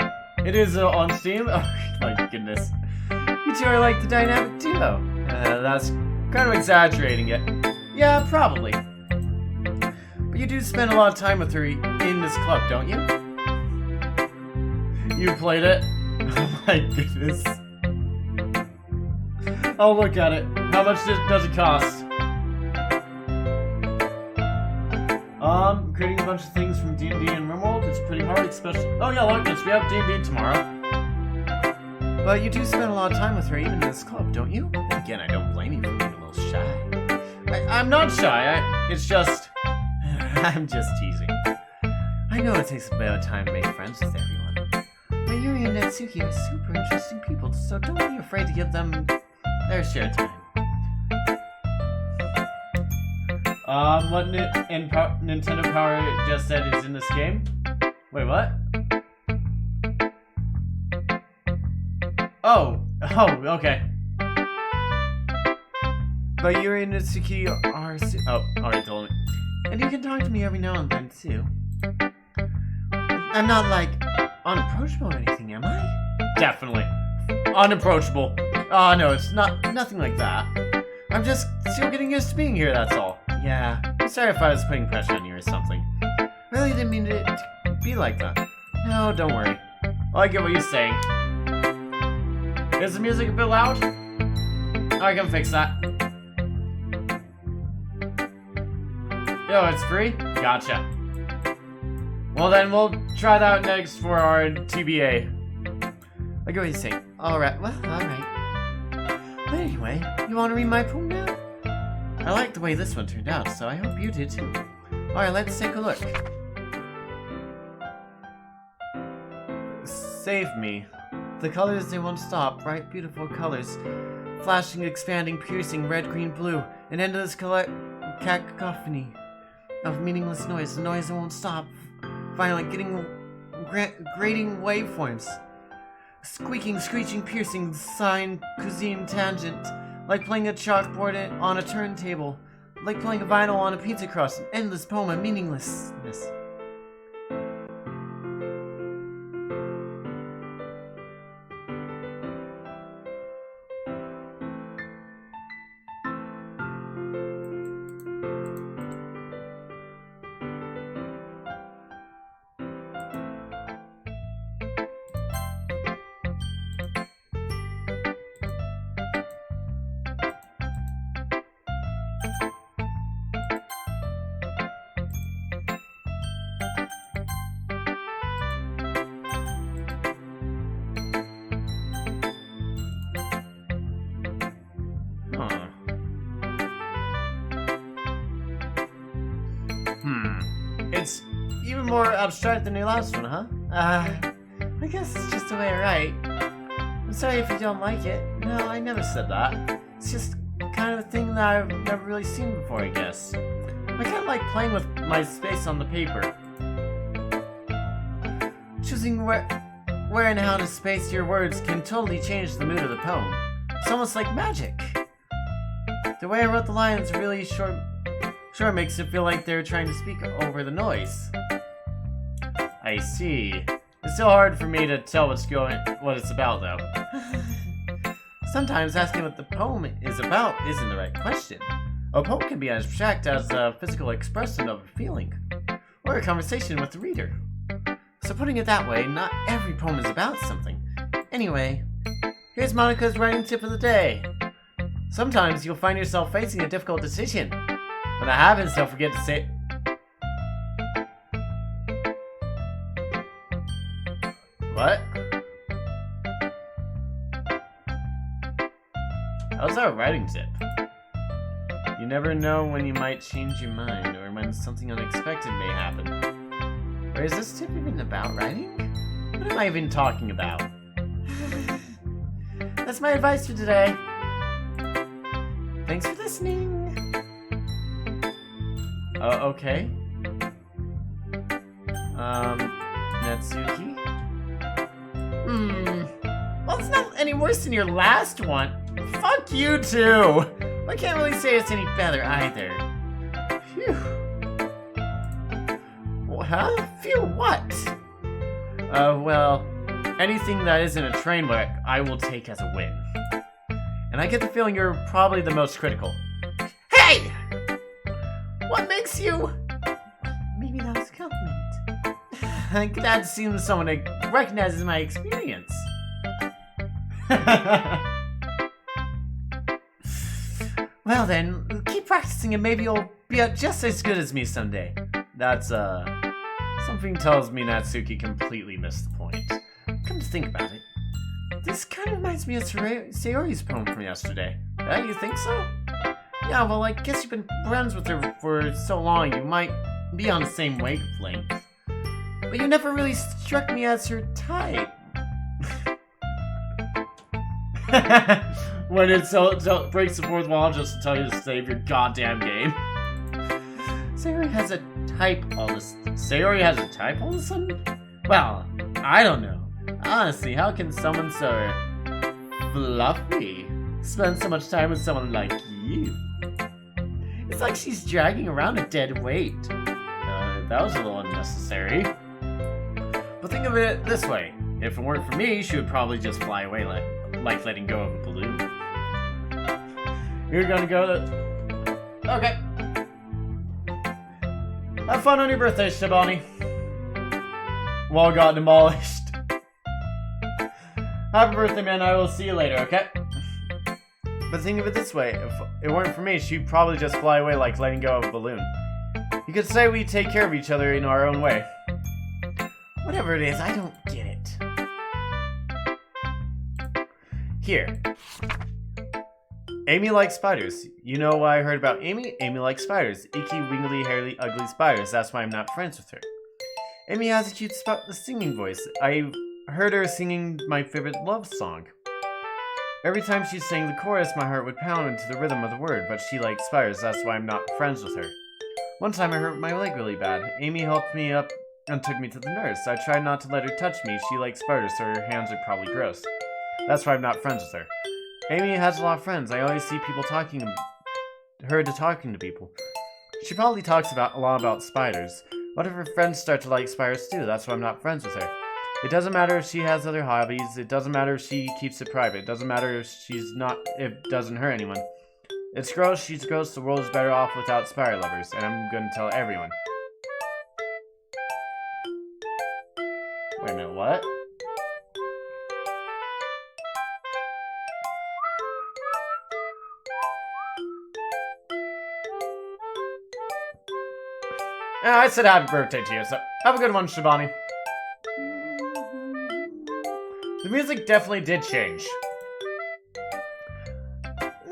Speaker 2: It is on Steam? Oh my goodness. You two are like the dynamic duo. That's kind of exaggerating it. Yeah, probably. But you do spend a lot of time with her in this club, don't you? You played it? Oh my goodness. Oh, look at it. How much does it cost? Creating a bunch of things from D&D and RimWorld, it's pretty hard, especially... Oh yeah, look, we have D&D tomorrow.
Speaker 3: But you do spend a lot of time with her, even in this club, don't you? And again, I don't blame you for being a little shy.
Speaker 1: I'm not shy. It's just...
Speaker 3: I'm just teasing. I know it takes a bit of time to make friends with everyone. But Yuri and Natsuki are super interesting people, so don't be afraid to give them their share time.
Speaker 1: What Nintendo Power just said is in this game? Wait, what? Oh, okay.
Speaker 3: But Yuri and Natsuki are
Speaker 1: alright, told me.
Speaker 3: and you can talk to me every now and then, too. I'm not, like, unapproachable or anything, am I?
Speaker 1: Definitely. Unapproachable.
Speaker 3: Oh, no, it's nothing like that. I'm just still getting used to being here, that's all. Yeah, I'm sorry if I was putting pressure on you or something. Really didn't mean it to be like that. No, don't worry.
Speaker 1: Well, I get what you're saying. Is the music a bit loud? I can fix that. Yo, it's free? Gotcha. Well then, we'll try that next for our TBA.
Speaker 3: I get what you're saying. Alright, well, alright. But anyway, you want to read my poem now? I like the way this one turned out, so I hope you did too. Alright, let's take a look. Save me. The colors, they won't stop. Bright, beautiful colors. Flashing, expanding, piercing, red, green, blue. An endless cacophony of meaningless noise. The noise that won't stop. Finally, getting grating waveforms. Squeaking, screeching, piercing, sine, cosine, tangent. Like playing a chalkboard on a turntable. Like playing a vinyl on a pizza crust. An endless poem of meaninglessness. It's even more abstract than your last one, huh? I guess it's just the way I write. I'm sorry if you don't like it. No, I never said that. It's just kind of a thing that I've never really seen before, I guess. I kind of like playing with my space on the paper. Choosing where and how to space your words can totally change the mood of the poem. It's almost like magic. The way I wrote the lines really short makes it feel like they're trying to speak over the noise. I see. It's still hard for me to tell what it's about, though. Sometimes asking what the poem is about isn't the right question. A poem can be as abstract as a physical expression of a feeling, or a conversation with the reader. So putting it that way, not every poem is about something. Anyway, here's Monica's writing tip of the day. Sometimes you'll find yourself facing a difficult decision. When that happens, don't forget to say... What? How's our writing tip? You never know when you might change your mind, or when something unexpected may happen. Or is this tip even about writing? What am I even talking about? That's my advice for today. Thanks for listening. Okay. Natsuki? Well, it's not any worse than your last one. Fuck you too! I can't really say it's any better either. Phew. Huh? Phew, what? Well, anything that isn't a train wreck, I will take as a win. And I get the feeling you're probably the most critical. Hey! What makes you... Maybe that was a compliment. I'm glad to see someone that recognizes my experience. Well then, keep practicing and maybe you'll be just as good as me someday. That's, something tells me Natsuki completely missed the point. Come to think about it, This kind of reminds me of Sayori's poem from yesterday. Yeah, you think so? Yeah, well, I guess you've been friends with her for so long, you might be on the same wavelength. But you never really struck me as her type.
Speaker 1: When it breaks the fourth wall just to tell you to save your goddamn game.
Speaker 3: Sayori has a type all this. Sayori has a type all of a sudden? Well, I don't know. Honestly, how can someone so fluffy spend so much time with someone like you? It's like she's dragging around a dead weight.
Speaker 1: That was a little unnecessary.
Speaker 3: But think of it this way. If it weren't for me, she would probably just fly away like letting go of a balloon.
Speaker 1: You're gonna go to...
Speaker 3: Okay. Have fun on your birthday, Shibani.
Speaker 1: Wall got demolished.
Speaker 3: Happy birthday, man. I will see you later, okay? But think of it this way. If it weren't for me, she'd probably just fly away like letting go of a balloon. You could say we take care of each other in our own way. Whatever it is, I don't get it. Here. Amy likes spiders. You know why I heard about Amy? Amy likes spiders. Icky, wiggly, hairy, ugly spiders. That's why I'm not friends with her. Amy has a cute singing voice. I heard her singing my favorite love song. Every time she sang the chorus, my heart would pound into the rhythm of the word, but she likes spiders. That's why I'm not friends with her. One time I hurt my leg really bad. Amy helped me up and took me to the nurse. I tried not to let her touch me. She likes spiders, so her hands are probably gross. That's why I'm not friends with her. Amy has a lot of friends. I always see people talking to people. She probably talks a lot about spiders. What if her friends start to like spiders too? That's why I'm not friends with her. It doesn't matter if she has other hobbies. It doesn't matter if she keeps it private. It doesn't matter if it doesn't hurt anyone. It's gross, she's gross, the world is better off without spider lovers, and I'm gonna tell everyone. Wait a minute, what? I said happy birthday to you, so have a good one, Shibani. The music definitely did change.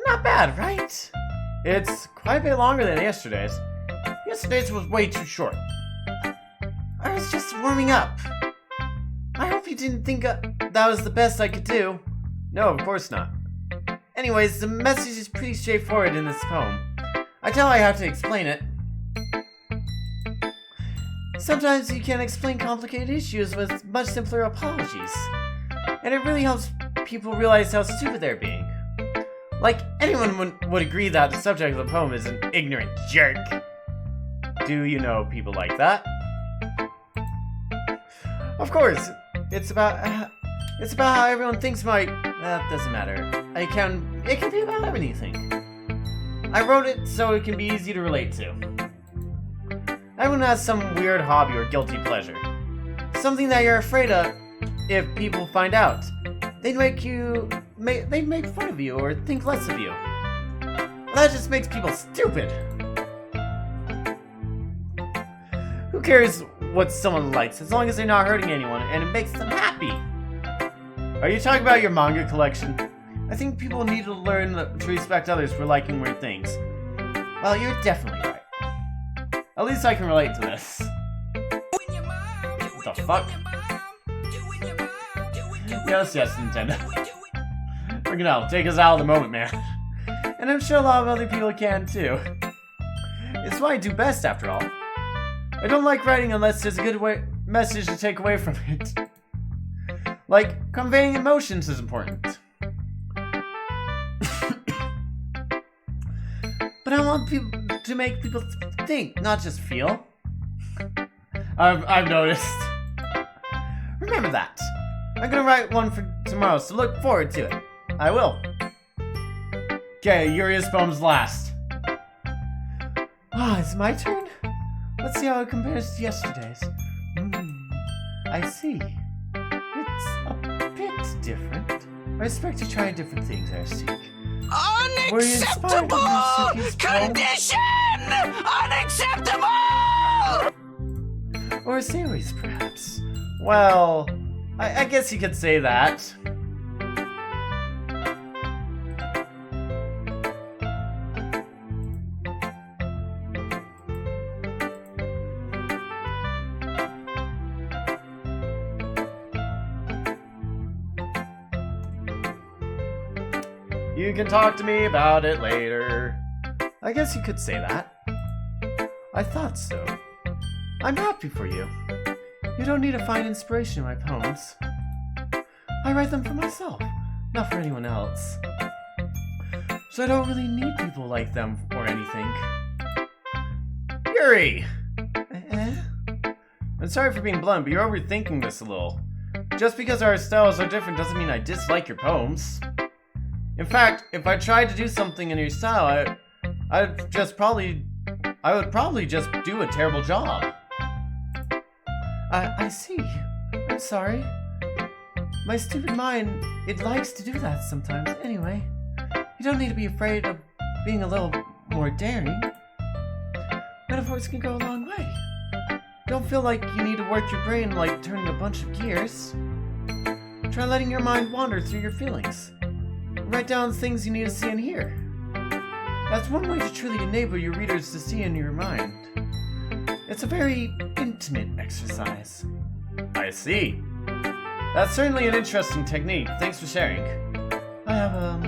Speaker 3: Not bad, right? It's quite a bit longer than yesterday's. Yesterday's was way too short. I was just warming up. I hope you didn't think that was the best I could do. No, of course not. Anyways, the message is pretty straightforward in this poem. I tell I have to explain it. Sometimes you can explain complicated issues with much simpler apologies. And it really helps people realize how stupid they're being. Like, anyone would agree that the subject of the poem is an ignorant jerk. Do you know people like that? Of course, it's about how everyone thinks that doesn't matter. It can be about everything. I wrote it so it can be easy to relate to. Everyone has some weird hobby or guilty pleasure. Something that you're afraid of if people find out. They'd make fun of you or think less of you. That just makes people stupid. Who cares what someone likes as long as they're not hurting anyone and it makes them happy? Are you talking about your manga collection? I think people need to learn to respect others for liking weird things. Well, you're definitely right. At least I can relate to this. What the fuck? Yes, Nintendo. Freaking hell, take us out of the moment, man. And I'm sure a lot of other people can too. It's what I do best, after all. I don't like writing unless there's a good message to take away from it. Like, conveying emotions is important. But I want people to make people think, not just feel.
Speaker 1: I've noticed.
Speaker 3: Remember that. I'm gonna write one for tomorrow, so look forward to it. I will.
Speaker 1: Okay, Yuri's poem's last.
Speaker 3: It's my turn? Let's see how it compares to yesterday's. I see. It's a bit different. I expect to try different things, Arstic.
Speaker 4: Unacceptable condition! Unacceptable!
Speaker 3: Or a series, perhaps. Well, I guess you could say that.
Speaker 2: You can talk to me about it later.
Speaker 3: I guess you could say that. I thought so. I'm happy for you. You don't need to find inspiration in my poems. I write them for myself, not for anyone else. So I don't really need people like them or anything.
Speaker 2: Yuri!
Speaker 3: Eh?
Speaker 2: I'm sorry for being blunt, but you're overthinking this a little. Just because our styles are different doesn't mean I dislike your poems. In fact, if I tried to do something in your style, I would probably just do a terrible job.
Speaker 3: I see. I'm sorry. My stupid mind, it likes to do that sometimes. Anyway, you don't need to be afraid of being a little more daring. Metaphors can go a long way. Don't feel like you need to work your brain like turning a bunch of gears. Try letting your mind wander through your feelings. Write down things you need to see and hear. That's one way to truly enable your readers to see in your mind. It's a very intimate exercise.
Speaker 2: I see. That's certainly an interesting technique. Thanks for sharing.
Speaker 3: I have,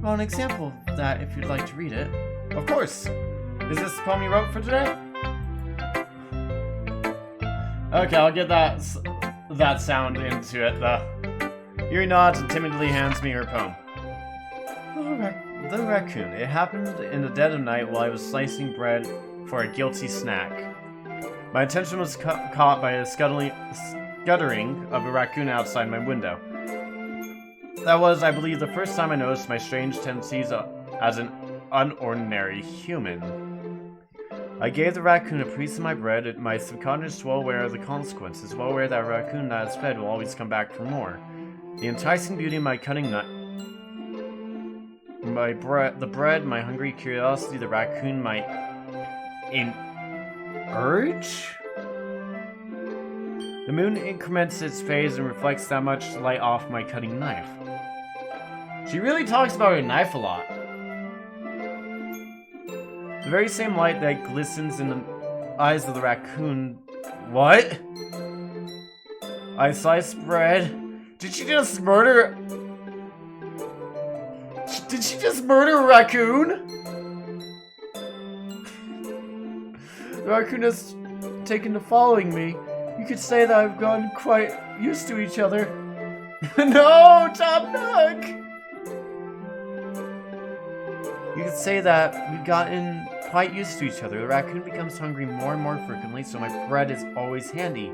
Speaker 3: an example of that if you'd like to read it.
Speaker 2: Of course. Is this the poem you wrote for today? Okay, I'll get that sound into it, though. Yuri nods and timidly hands me her poem.
Speaker 3: The raccoon. It happened in the dead of night while I was slicing bread for a guilty snack.
Speaker 2: My attention was caught by a scuttering of a raccoon outside my window. That was, I believe, the first time I noticed my strange tendencies as an unordinary human. I gave the raccoon a piece of my bread, and my subconscious, well aware of the consequences, well aware that a raccoon that is fed will always come back for more. The enticing beauty of my cutting nut, the bread, my hungry curiosity, the raccoon, my urge? The moon increments its phase and reflects that much light off my cutting knife. She really talks about her knife a lot. The very same light that glistens in the eyes of the raccoon. What? I sliced bread. Did she just murder? Did she just murder a raccoon? The raccoon has taken to following me. You could say that I've gotten quite used to each other. No, Top Nook! You could say that we've gotten quite used to each other. The raccoon becomes hungry more and more frequently, so my bread is always handy.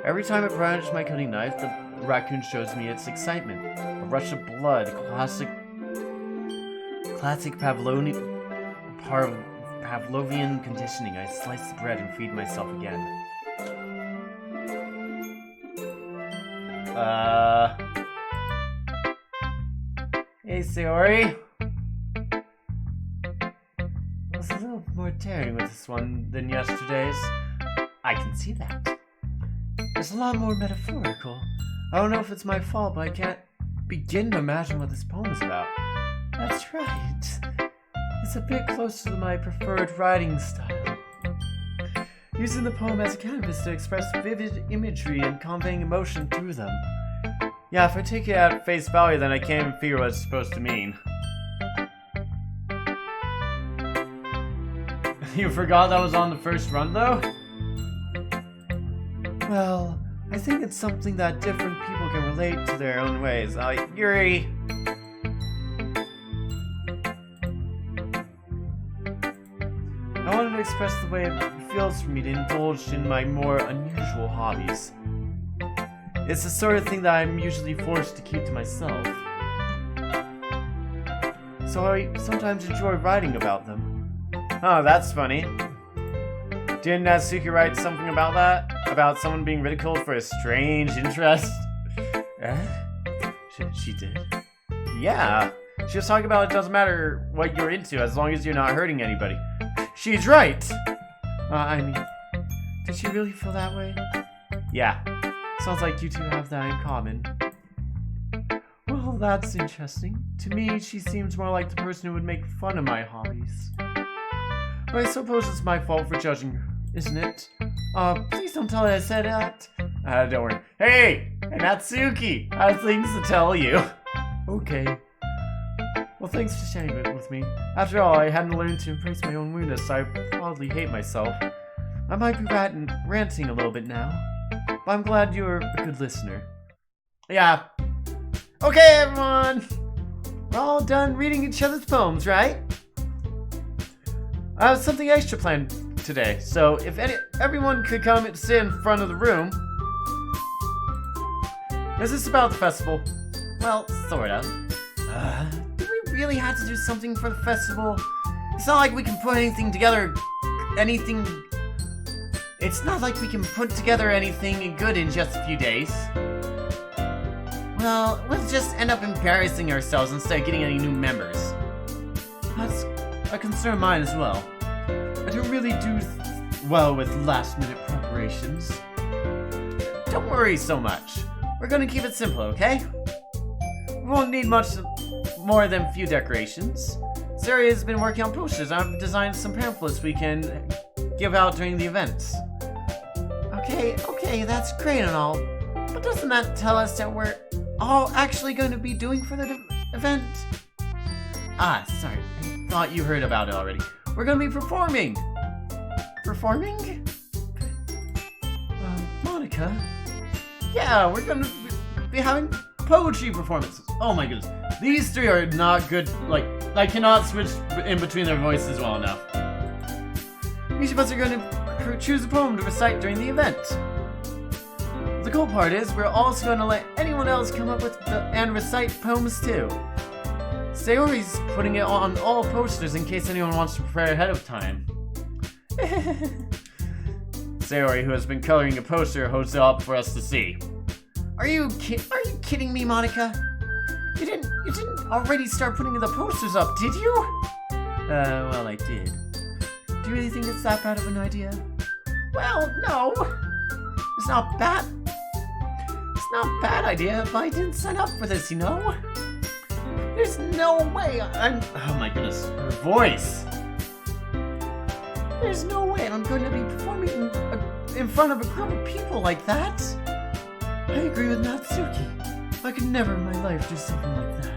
Speaker 2: Every time I brandish my cutting knife, the raccoon shows me its excitement. A rush of blood, classic Pavlovian conditioning. I slice the bread and feed myself again. Hey, Sayori. I was a little more daring with this one than yesterday's. I can see that. It's a lot more metaphorical. I don't know if it's my fault, but I can't begin to imagine what this poem is about. That's right. It's a bit closer to my preferred writing style. Using the poem as a canvas to express vivid imagery and conveying emotion through them. Yeah, if I take it at face value, then I can't even figure what it's supposed to mean. You forgot that was on the first run, though? Well, I think it's something that different people can relate to their own ways. Yuri! I wanted to express the way it feels for me to indulge in my more unusual hobbies. It's the sort of thing that I'm usually forced to keep to myself. So I sometimes enjoy writing about them. Oh, that's funny. Didn't Natsuki write something about that? About someone being ridiculed for a strange interest? She did? Yeah. She was talking about it doesn't matter what you're into as long as you're not hurting anybody. She's right! I mean, did she really feel that way? Yeah. Sounds like you two have that in common. Well, that's interesting. To me, she seems more like the person who would make fun of my hobbies. But I suppose it's my fault for judging her, isn't it? Please don't tell her I said that. Don't worry. Hey! Natsuki! I have things to tell you. Okay. Well, thanks for sharing it with me. After all, I hadn't learned to embrace my own weirdness. I probably hate myself. I might be ranting a little bit now, but I'm glad you're a good listener. Yeah. Okay, everyone! We're all done reading each other's poems, right? I have something extra planned today, so if everyone could come and sit in front of the room. Is this about the festival?
Speaker 3: Well, sorta. Do we really have to do something for the festival? It's not like we can put anything together. It's not like we can put together anything good in just a few days. Well, we'll just end up embarrassing ourselves instead of getting any new members.
Speaker 2: That's a concern of mine as well. I don't really do well with last-minute preparations.
Speaker 3: Don't worry so much. We're gonna keep it simple, okay? We won't need much more than a few decorations. Sari has been working on posters. I've designed some pamphlets we can give out during the events. Okay, that's great and all. But doesn't that tell us that we're all actually going to be doing for the event? Sorry. I thought you heard about it already. We're going to be performing. Performing?
Speaker 2: Monica?
Speaker 3: Yeah, we're going to be having poetry performances.
Speaker 1: Oh my goodness. These three are not good. Like, I cannot switch in between their voices well enough.
Speaker 2: Each of us are going to choose a poem to recite during the event. The cool part is, we're also going to let anyone else come up with and recite poems too. Sayori's putting it on all posters in case anyone wants to prepare ahead of time.
Speaker 1: Sayori, who has been coloring a poster, holds it up for us to see.
Speaker 3: Are you kidding me, Monica? You didn't already start putting the posters up, did you?
Speaker 2: Well, I did. Do you really think it's that bad of an idea?
Speaker 3: Well, no. It's not bad. It's not a bad idea if I didn't sign up for this, you know? There's no way
Speaker 1: Oh my goodness, her voice!
Speaker 3: There's no way I'm going to be performing in front of a group of people like that.
Speaker 2: I agree with Natsuki. I could never in my life do something like that.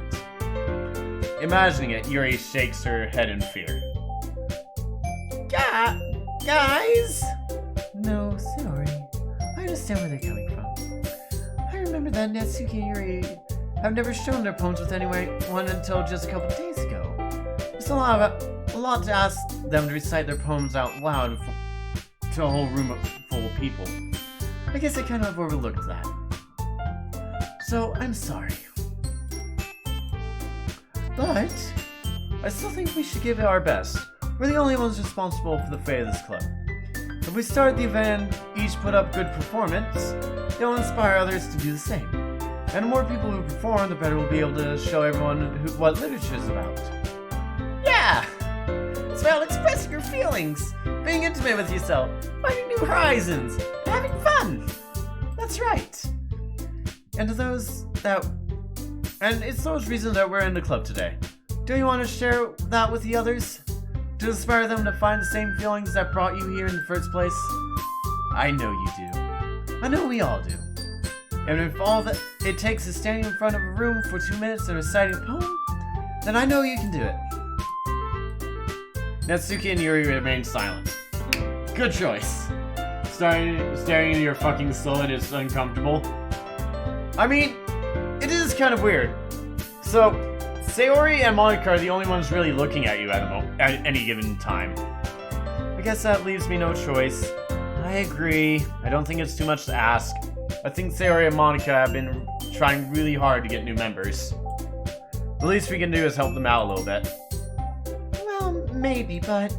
Speaker 1: Imagining it, Yuri shakes her head in fear.
Speaker 3: Guys?
Speaker 2: No, sorry. I understand where they're coming from. I remember that Natsuki and Yuri have never shown their poems with anyone until just a couple days ago. It's a lot to ask them to recite their poems out loud to a whole room full of people. I guess I kind of overlooked that. So, I'm sorry. But I still think we should give it our best. We're the only ones responsible for the fate of this club. If we start the event and each put up good performance, they'll inspire others to do the same. And the more people who perform, the better we'll be able to show everyone what literature is about.
Speaker 3: Yeah! It's about expressing your feelings, being intimate with yourself, finding new horizons, and having fun! That's right.
Speaker 2: And it's those reasons that we're in the club today. Do you want to share that with the others? To inspire them to find the same feelings that brought you here in the first place? I know you do. I know we all do. And if all that it takes is standing in front of a room for 2 minutes and reciting a poem, then I know you can do it.
Speaker 1: Natsuki and Yuri remain silent. Good choice. Staring into your fucking soul, it is uncomfortable.
Speaker 2: I mean, it is kind of weird. So,
Speaker 1: Sayori and Monica are the only ones really looking at you at any given time.
Speaker 2: I guess that leaves me no choice.
Speaker 1: I agree. I don't think it's too much to ask. I think Sayori and Monica have been trying really hard to get new members. The least we can do is help them out a little bit.
Speaker 3: Well, maybe, but...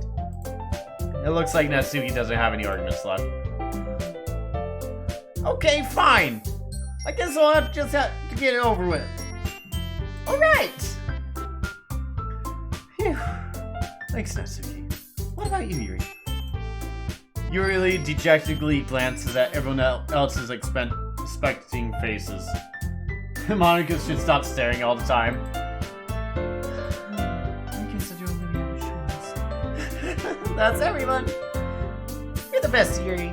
Speaker 1: It looks like Natsuki doesn't have any arguments left.
Speaker 3: Okay, fine. I guess I'll just have to get it over with. Alright!
Speaker 2: Phew. Thanks, Natsuki. What about you, Yuri?
Speaker 1: Yuri dejectedly glances at everyone else's expecting faces. Monica should stop staring all the time.
Speaker 2: I guess I don't really have a choice.
Speaker 3: That's everyone. You're the best, Yuri.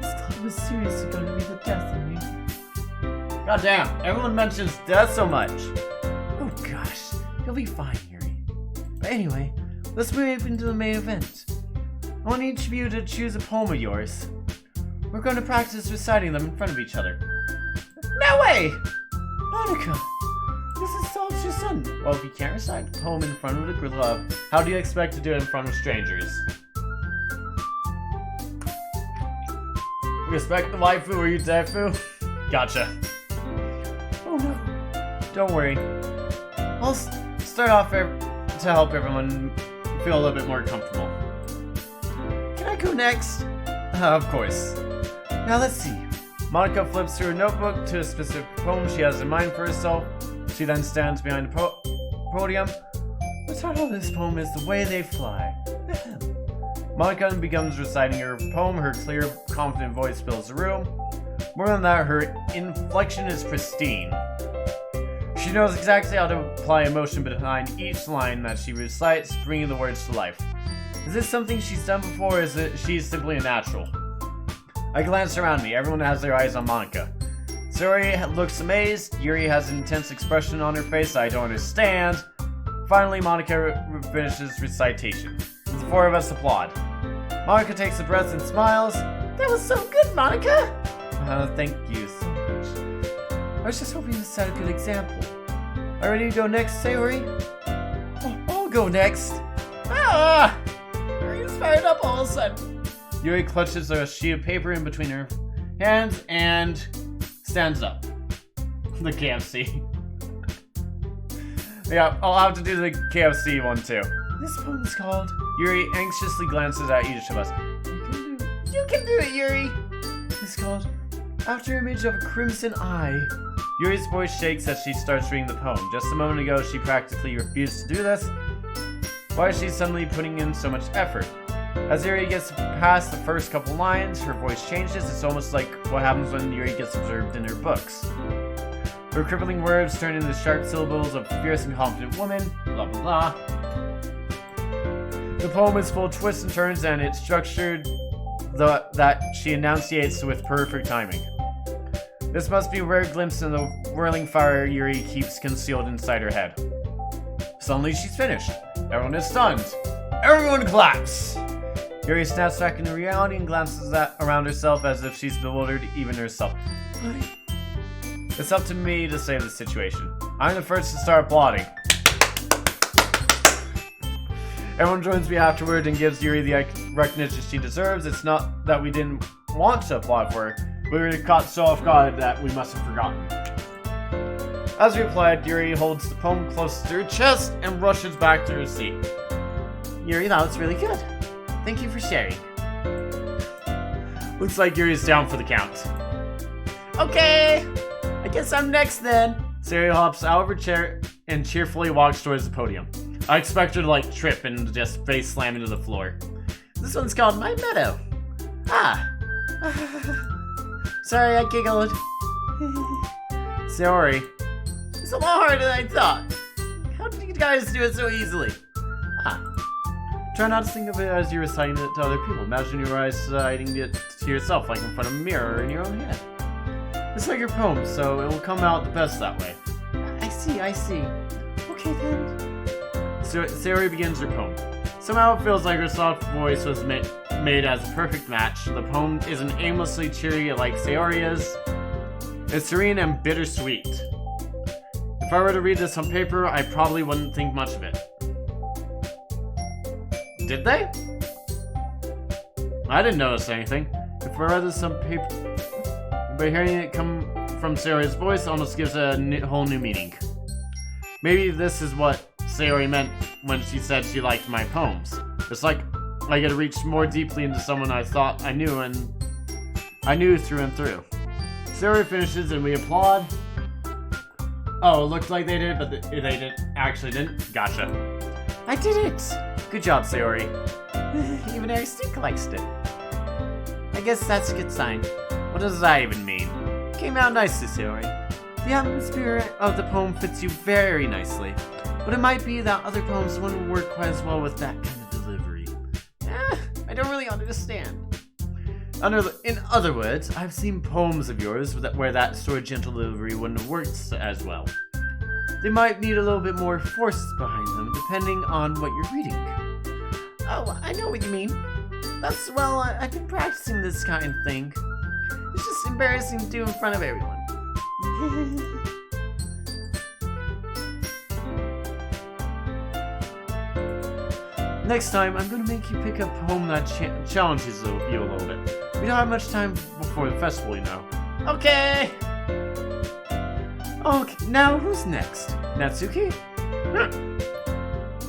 Speaker 2: This club is seriously going to be the death of me.
Speaker 1: Goddamn, everyone mentions death so much.
Speaker 2: Oh gosh,
Speaker 3: You'll be fine, Yuri. But anyway, let's move into the main event. I want each of you to choose a poem of yours. We're going to practice reciting them in front of each other. No way! Monica, this is Salt's your son.
Speaker 1: Well, if you can't recite a poem in front of the club, how do you expect to do it in front of strangers? Respect the waifu or you defu? Gotcha.
Speaker 3: Oh no. Don't worry. I'll start off to help everyone
Speaker 1: Feel a little bit more comfortable.
Speaker 3: Can I go next?
Speaker 1: Of course.
Speaker 3: Now let's see.
Speaker 1: Monica flips through her notebook to a specific poem she has in mind for herself. She then stands behind the podium.
Speaker 3: The title of this poem is The Way They Fly.
Speaker 1: Monica begins reciting her poem. Her clear, confident voice fills the room. More than that, her inflection is pristine. She knows exactly how to apply emotion behind each line that she recites, bringing the words to life. Is this something she's done before, or is it she's simply a natural? I glance around me. Everyone has their eyes on Monica. Sayori looks amazed. Yuri has an intense expression on her face I don't understand. Finally, Monica finishes recitation. The four of us applaud. Monica takes a breath and smiles.
Speaker 3: That was so good, Monica!
Speaker 1: Thank you so much.
Speaker 3: I was just hoping to set a good example. Are you ready to go next, Sayori? Oh, I'll go next. Ah! Yuri's fired up all of a sudden.
Speaker 1: Yuri clutches a sheet of paper in between her hands and stands up. The KFC. Yeah, I'll have to do the KFC one too.
Speaker 3: This poem's called...
Speaker 1: Yuri anxiously glances at each of us.
Speaker 3: You can do it, Yuri! It's called After Image of a Crimson Eye.
Speaker 1: Yuri's voice shakes as she starts reading the poem. Just a moment ago, she practically refused to do this. Why is she suddenly putting in so much effort? As Yuri gets past the first couple lines, her voice changes. It's almost like what happens when Yuri gets observed in her books. Her crippling words turn into sharp syllables of fierce and confident woman, blah blah blah. The poem is full of twists and turns, and it's structured that she enunciates with perfect timing. This must be a rare glimpse in the whirling fire Yuri keeps concealed inside her head. Suddenly she's finished. Everyone is stunned. Everyone claps! Yuri snaps back into reality and glances around herself as if she's bewildered even herself. It's up to me to save the situation. I'm the first to start applauding. Everyone joins me afterward and gives Yuri the recognition she deserves. It's not that we didn't want to applaud for her. We were caught so off guard that we must have forgotten. As we applaud, Yuri holds the poem close to her chest and rushes back to her seat.
Speaker 3: Yuri, that was really good. Thank you for sharing.
Speaker 1: Looks like Yuri's down for the count.
Speaker 3: Okay, I guess I'm next then.
Speaker 1: Sayori hops out of her chair and cheerfully walks towards the podium. I expect her to like trip and just face slam into the floor.
Speaker 3: This one's called My Meadow. Ah. Sorry, I giggled.
Speaker 1: Sayori.
Speaker 3: It's a lot harder than I thought. How did you guys do it so easily?
Speaker 1: Try not to think of it as you're reciting it to other people. Imagine you're reciting it to yourself, like in front of a mirror in your own head. It's like your poem, so it will come out the best that way.
Speaker 3: I see. Okay then.
Speaker 1: Sayori begins her poem. Somehow it feels like her soft voice was made as a perfect match. The poem isn't aimlessly cheery like Sayori is. It's serene and bittersweet. If I were to read this on paper, I probably wouldn't think much of it. Did they? I didn't notice anything. If I read this on paper, but hearing it come from Sayori's voice almost gives it a whole new meaning. Maybe this is what Sayori meant when she said she liked my poems. It's like I get to reach more deeply into someone I thought I knew, and I knew through and through. Sayori finishes and we applaud. Oh, it looked like they did, but they actually didn't. Gotcha.
Speaker 3: I did it!
Speaker 1: Good job, Sayori.
Speaker 3: Even Harry Stink likes it. I guess that's a good sign.
Speaker 1: What does that even mean?
Speaker 3: Came out nicely, Sayori. The atmosphere of the poem fits you very nicely. But it might be that other poems wouldn't work quite as well with that kind of delivery. I don't really understand.
Speaker 1: In other words, I've seen poems of yours where that sort of gentle delivery wouldn't have worked as well.
Speaker 3: they might need a little bit more force behind them, depending on what you're reading. Oh, I know what you mean. Well, I've been practicing this kind of thing. It's just embarrassing to do in front of everyone. Next time, I'm gonna make you pick a poem that challenges you a little bit. We don't have much time before the festival, you know. Okay! Okay, now who's next? Natsuki?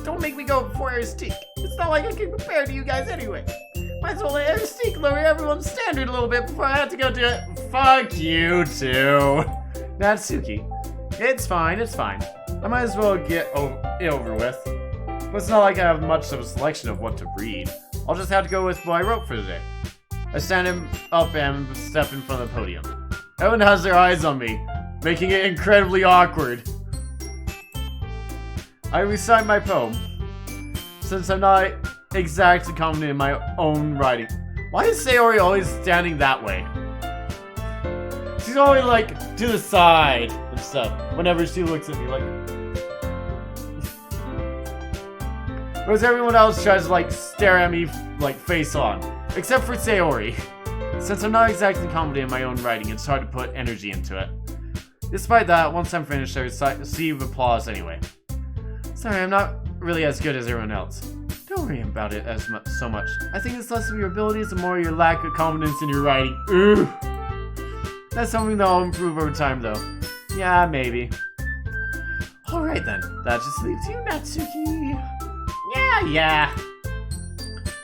Speaker 3: Don't make me go before Aristique. It's not like I can compare to you guys anyway. Might as well let Aristique lower everyone's standard a little bit before I have to go to it. Fuck you too. Natsuki. It's fine, it's fine. I might as well get it over with. But it's not like I have much of a selection of what to read. I'll just have to go with what I wrote for today. I stand up and step in front of the podium. Everyone has their eyes on me, making it incredibly awkward. I recite my poem. Since I'm not exactly confident in my own writing. Why is Sayori always standing that way? She's always like to the side and stuff whenever she looks at me like. Whereas everyone else tries to like stare at me like face on. Except for Sayori. Since I'm not exactly confident in my own writing, it's hard to put energy into it. Despite that, once I'm finished, I receive applause anyway. Sorry, I'm not really as good as everyone else. Don't worry about it so much. I think it's less of your abilities and more your lack of confidence in your writing. Ooh. That's something that'll improve over time, though. Yeah, maybe. Alright then, that just leaves you, Natsuki. Yeah.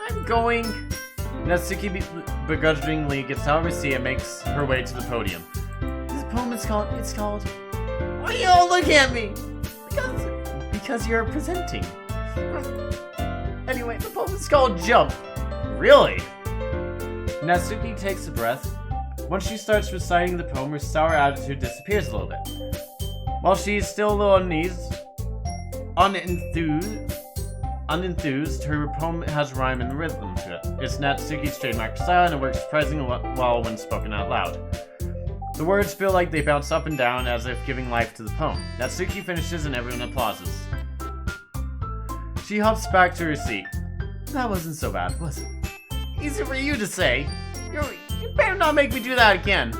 Speaker 3: I'm going. Natsuki begrudgingly gets out of her seat and makes her way to the podium. This poem is called. Why you all look at me? Because you're presenting. Anyway, the poem is called Jump. Really? Natsuki takes a breath. Once she starts reciting the poem, her sour attitude disappears a little bit. While she's still a little unenthused, her poem has rhyme and rhythm to it. It's Natsuki's trademark style and it works surprisingly well when spoken out loud. The words feel like they bounce up and down as if giving life to the poem. Natsuki finishes and everyone applauses. She hops back to her seat. That wasn't so bad, was it? Easy for you to say. You better not make me do that again.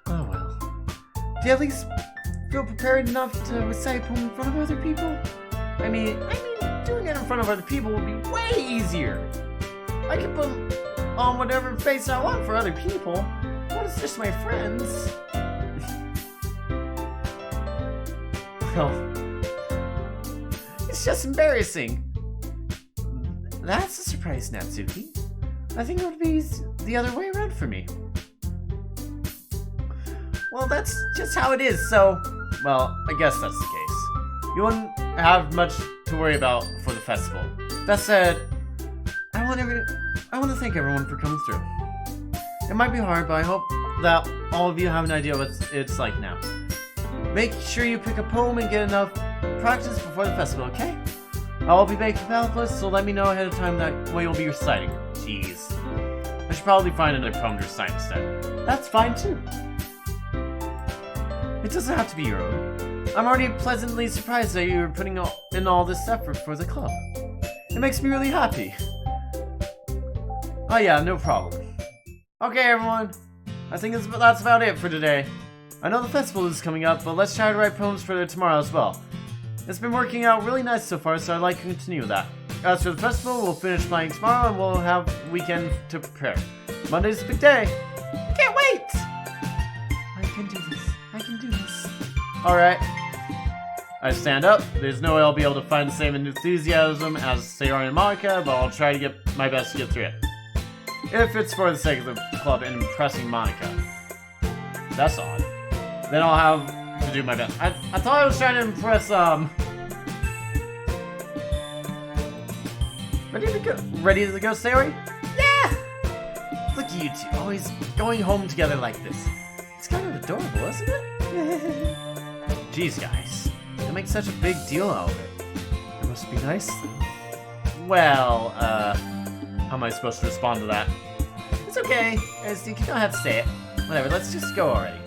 Speaker 3: Oh well. Do you at least feel prepared enough to recite a poem in front of other people? I mean, doing it in front of other people would be way easier. I can put on whatever face I want for other people. What is just my friends? Well, it's just embarrassing. That's a surprise, Natsuki. I think it would be the other way around for me. Well, that's just how it is, so... Well, I guess that's the case. You wouldn't have much to worry about for the festival. That said, I want to thank everyone for coming through. It might be hard, but I hope that all of you have an idea what it's like now. Make sure you pick a poem and get enough practice before the festival, okay? I'll be making ballot lists, so let me know ahead of time what you'll be reciting. Jeez. I should probably find another poem to recite instead. That's fine too. It doesn't have to be your own. I'm already pleasantly surprised that you're putting in all this effort for the club. It makes me really happy. Oh yeah, no problem. Okay everyone, I think that's about it for today. I know the festival is coming up, but let's try to write poems for tomorrow as well. It's been working out really nice so far, so I'd like to continue that. As for the festival, we'll finish playing tomorrow and we'll have a weekend to prepare. Monday's a big day. I can't wait! I can do this. Alright. I stand up. There's no way I'll be able to find the same enthusiasm as Sayori and Monica, but I'll try to get my best to get through it. If it's for the sake of the club and impressing Monica. That's odd. Then I'll have to do my best. I thought I was trying to impress, Ready to go, Sayori? Yeah! Look at you two, always going home together like this. It's kind of adorable, isn't it? Jeez, guys. They make such a big deal out of it. It must be nice, though. Well, how am I supposed to respond to that? It's okay. You don't have to say it. Whatever, let's just go already.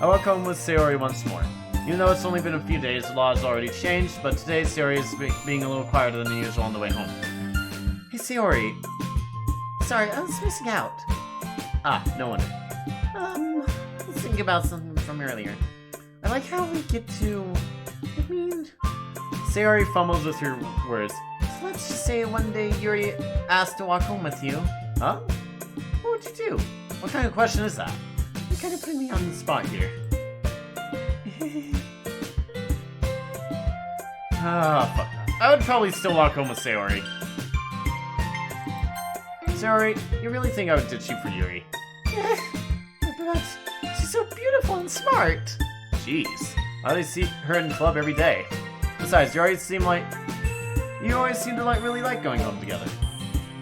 Speaker 3: I walk home with Sayori once more.
Speaker 1: Even though it's only been a few days, the law has already changed, but today Sayori is being a little quieter than usual on the way home.
Speaker 3: Hey, Sayori. Sorry, I was missing out.
Speaker 1: Ah, no wonder.
Speaker 3: Let's think about something from earlier. I like how we get to... I mean...
Speaker 1: Sayori fumbles with her words.
Speaker 3: So let's just say one day Yuri asked to walk home with you.
Speaker 1: Huh?
Speaker 3: What would you do?
Speaker 1: What kind of question is that?
Speaker 3: You're kind of putting me on the spot here.
Speaker 1: Ah, fuck that. I would probably still walk home with Sayori. Sayori, you really think I would ditch you for Yuri?
Speaker 3: But she's so beautiful and smart.
Speaker 1: Jeez. I see her in the club every day. Besides, you always seem to really like going home together.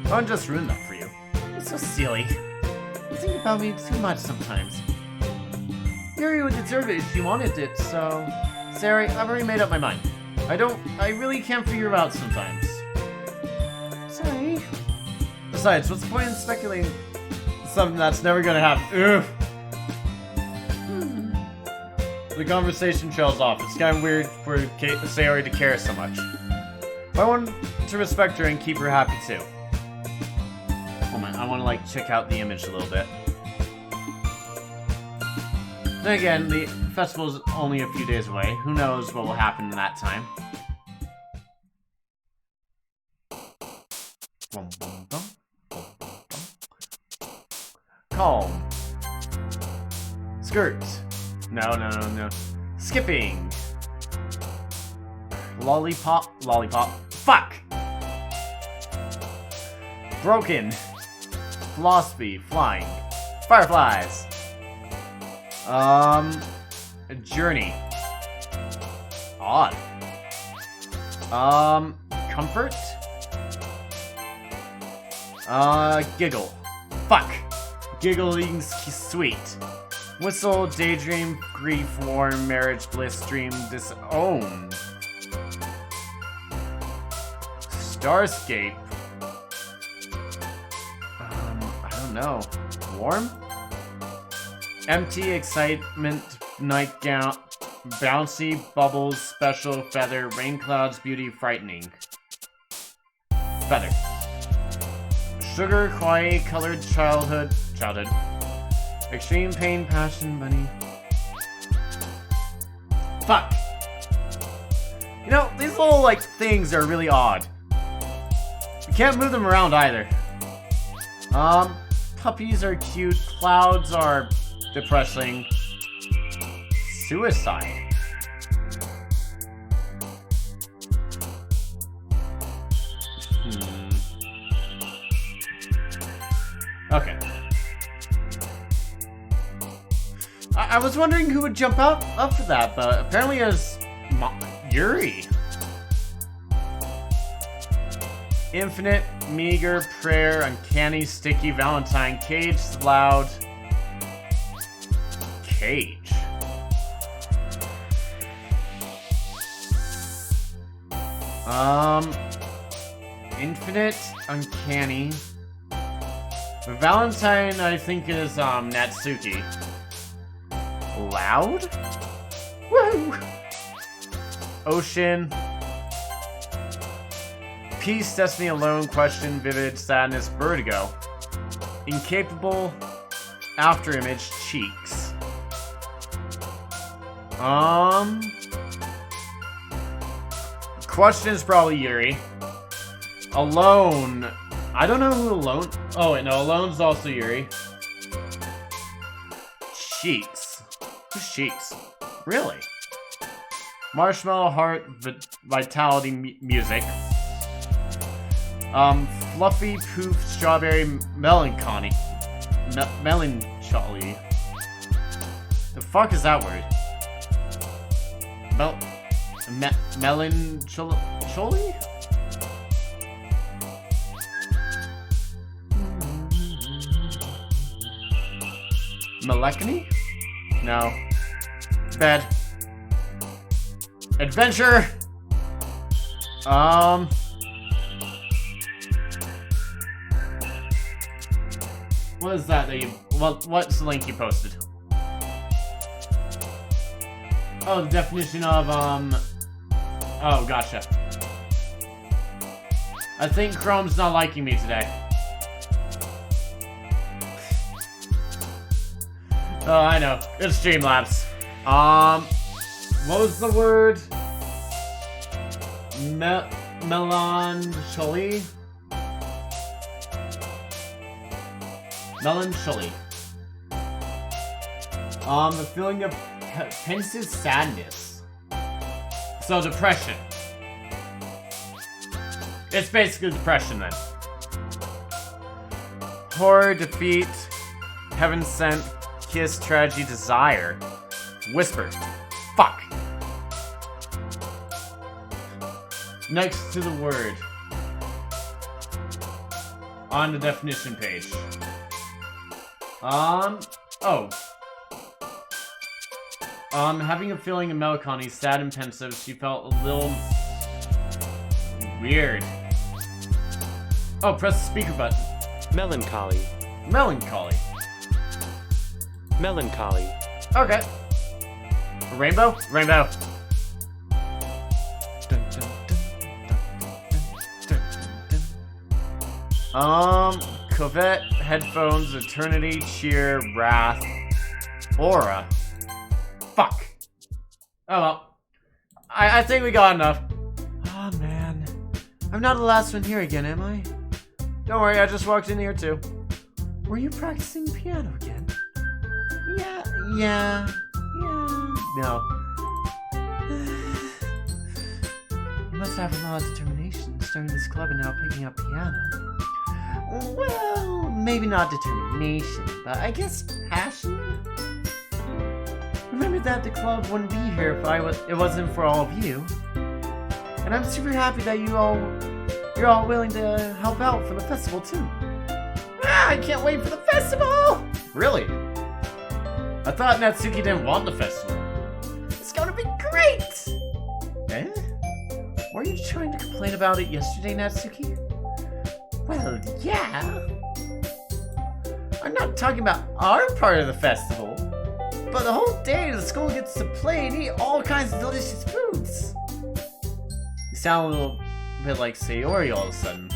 Speaker 1: I wouldn't just ruin that for you.
Speaker 3: You're so silly. You think about me too much sometimes.
Speaker 1: Yuri would deserve it if she wanted it, so... Sayori, I've already made up my mind. I really can't figure it out sometimes.
Speaker 3: Sorry.
Speaker 1: Besides, what's the point in speculating something that's never gonna happen? Ugh. The conversation trails off. It's kind of weird for Sayori to care so much. But I want to respect her and keep her happy too. Hold on, I want to like check out the image a little bit. Then again, the festival is only a few days away. Who knows what will happen in that time? Calm. Skirt. No. Skipping. Lollipop. Fuck! Broken. Philosophy. Flying. Fireflies. Journey. Odd. Comfort? Giggle. Fuck! Giggling sweet. Whistle, daydream, grief, warm, marriage, bliss, dream, disown. Starscape. I don't know. Warm? Empty, excitement, nightgown, bouncy, bubbles, special, feather, rain clouds, beauty, frightening. Feather. Sugar, kawaii, colored, childhood. Extreme pain, passion, bunny. Fuck! You know, these little, like, things are really odd. You can't move them around either. Puppies are cute, clouds are depressing. Suicide. Okay. I was wondering who would jump up for that, but apparently it's Yuri. Infinite, meager, prayer, uncanny, sticky, Valentine, cage, loud. Cage. Infinite, uncanny. Valentine, I think, is, Natsuki. Loud? Woo! Ocean. Peace, destiny, alone, question, vivid, sadness, vertigo. Incapable, afterimage, cheeks. Question is probably Yuri. Alone. I don't know who Alone... Oh, wait, no, Alone's also Yuri. Cheeks. Who's Cheeks? Really? Marshmallow, heart, vitality, music. Fluffy, poof, strawberry, melancholy. Melancholy. The fuck is that word? Melancholy? Melancholy? No. Bed. Adventure! What is that you... What's the link you posted? Oh, the definition of, oh, gotcha. I think Chrome's not liking me today. Oh, I know. It's Streamlabs. What was the word? Melancholy? Melancholy. The feeling of pensive sadness. So, depression. It's basically depression then. Horror, defeat, heaven sent, kiss, tragedy, desire. Whisper. Fuck. Next to the word. On the definition page. Having a feeling of melancholy, sad and pensive, she felt a little weird. Oh, press the speaker button.
Speaker 5: Melancholy.
Speaker 1: Melancholy.
Speaker 5: Melancholy.
Speaker 1: Okay. Rainbow? Rainbow. Covette, headphones, eternity, cheer, wrath, aura. Fuck. Oh well. I think we got enough.
Speaker 3: Oh man. I'm not the last one here again, am I?
Speaker 1: Don't worry, I just walked in here too.
Speaker 3: Were you practicing piano again? Yeah.
Speaker 1: No.
Speaker 3: You must have a lot of determination starting this club and now picking up piano. Well, maybe not determination, but I guess passion? Remember that the club wouldn't be here if it wasn't for all of you. And I'm super happy that you're all willing to help out for the festival too.
Speaker 1: I can't wait for the festival! Really? I thought Natsuki didn't want the festival.
Speaker 3: It's gonna be great! Eh? Were you trying to complain about it yesterday, Natsuki? Well, yeah. I'm not talking about our part of the festival, but the whole day the school gets to play and eat all kinds of delicious foods.
Speaker 1: You sound a little bit like Sayori all of a sudden.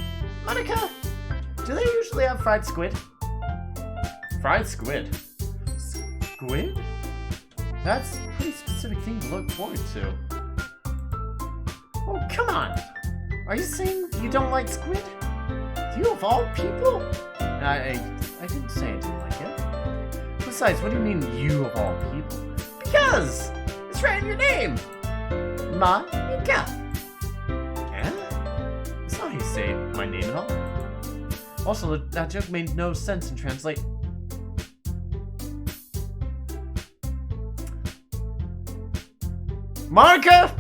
Speaker 3: Monica, do they usually have fried squid?
Speaker 1: Fried squid?
Speaker 3: Squid? That's a pretty specific thing to look forward to. Oh, come on! Are you saying you don't like squid? You of all people?
Speaker 1: I didn't say I didn't like it.
Speaker 3: Besides, what do you mean, you of all people? Because! It's right in your name! Monica!
Speaker 1: Yeah? That's not how you say my name at all. Also, that joke made no sense in translate. Monica!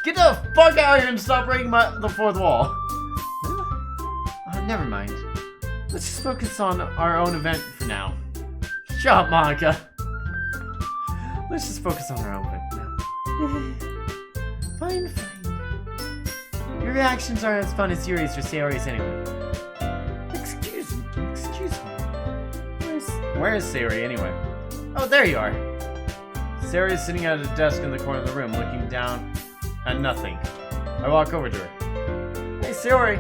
Speaker 1: Get the fuck out of here and stop breaking the fourth wall.
Speaker 3: Never mind. Let's just focus on our own event for now.
Speaker 1: Shut up, Monica.
Speaker 3: Let's just focus on our own event now. Fine. Your reactions are as fun as Yuri's or Sayori's anyway. Excuse me.
Speaker 1: Where is Sayori anyway?
Speaker 3: Oh, there you are.
Speaker 1: Sayori is sitting at a desk in the corner of the room, looking down at nothing. I walk over to her. Hey, Sayori.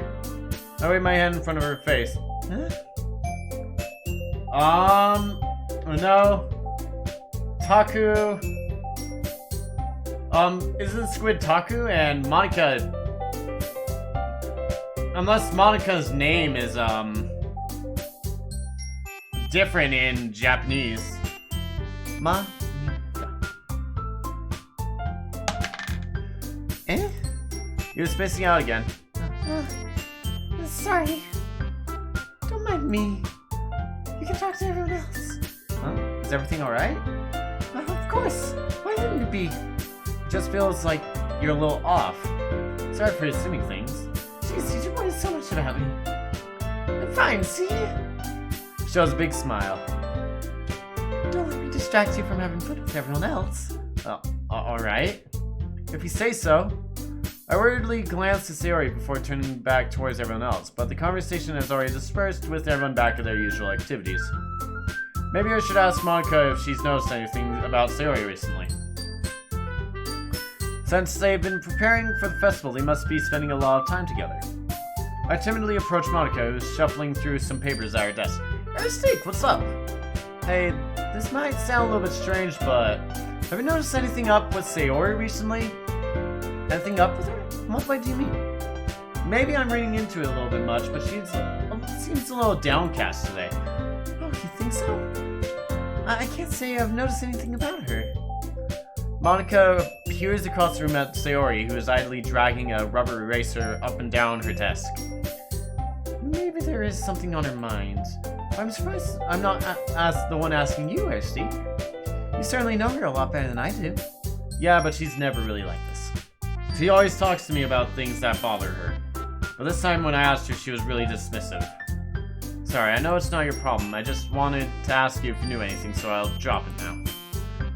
Speaker 1: I wave my hand in front of her face.
Speaker 3: Huh?
Speaker 1: No. Taku. Isn't Squid Taku? And Monica... Unless Monica's name is, different in Japanese.
Speaker 3: Monica. Eh?
Speaker 1: You're spacing out again.
Speaker 3: Sorry. Don't mind me. You can talk to everyone else.
Speaker 1: Huh? Is everything alright?
Speaker 3: Of course. Why wouldn't it be?
Speaker 1: It just feels like you're a little off. Sorry for assuming things.
Speaker 3: Jeez, you do worry so much about me. I'm fine, see?
Speaker 1: Shows a big smile.
Speaker 3: Don't let me distract you from having fun with everyone else.
Speaker 1: Alright. If you say so. I worriedly glanced at Sayori before turning back towards everyone else, but the conversation has already dispersed with everyone back at their usual activities. Maybe I should ask Monica if she's noticed anything about Sayori recently.
Speaker 2: Since they've been preparing for the festival, they must be spending a lot of time together. I timidly approach Monica, who's shuffling through some papers at her desk. Hey, Steve, what's up? Hey, this might sound a little bit strange, but have you noticed anything up with Sayori recently? Anything up with her? What way do you mean? Maybe I'm reading into it a little bit much, but she seems a little downcast today. Oh, you think so? I can't say I've noticed anything about her. Monica peers across the room at Sayori, who is idly dragging a rubber eraser up and down her desk. Maybe there is something on her mind. I'm surprised I'm not the one asking you, Esty. You certainly know her a lot better than I do. Yeah, but she's never really like this. She always talks to me about things that bother her. But this time when I asked her, she was really dismissive. Sorry, I know it's not your problem. I just wanted to ask you if you knew anything, so I'll drop it now.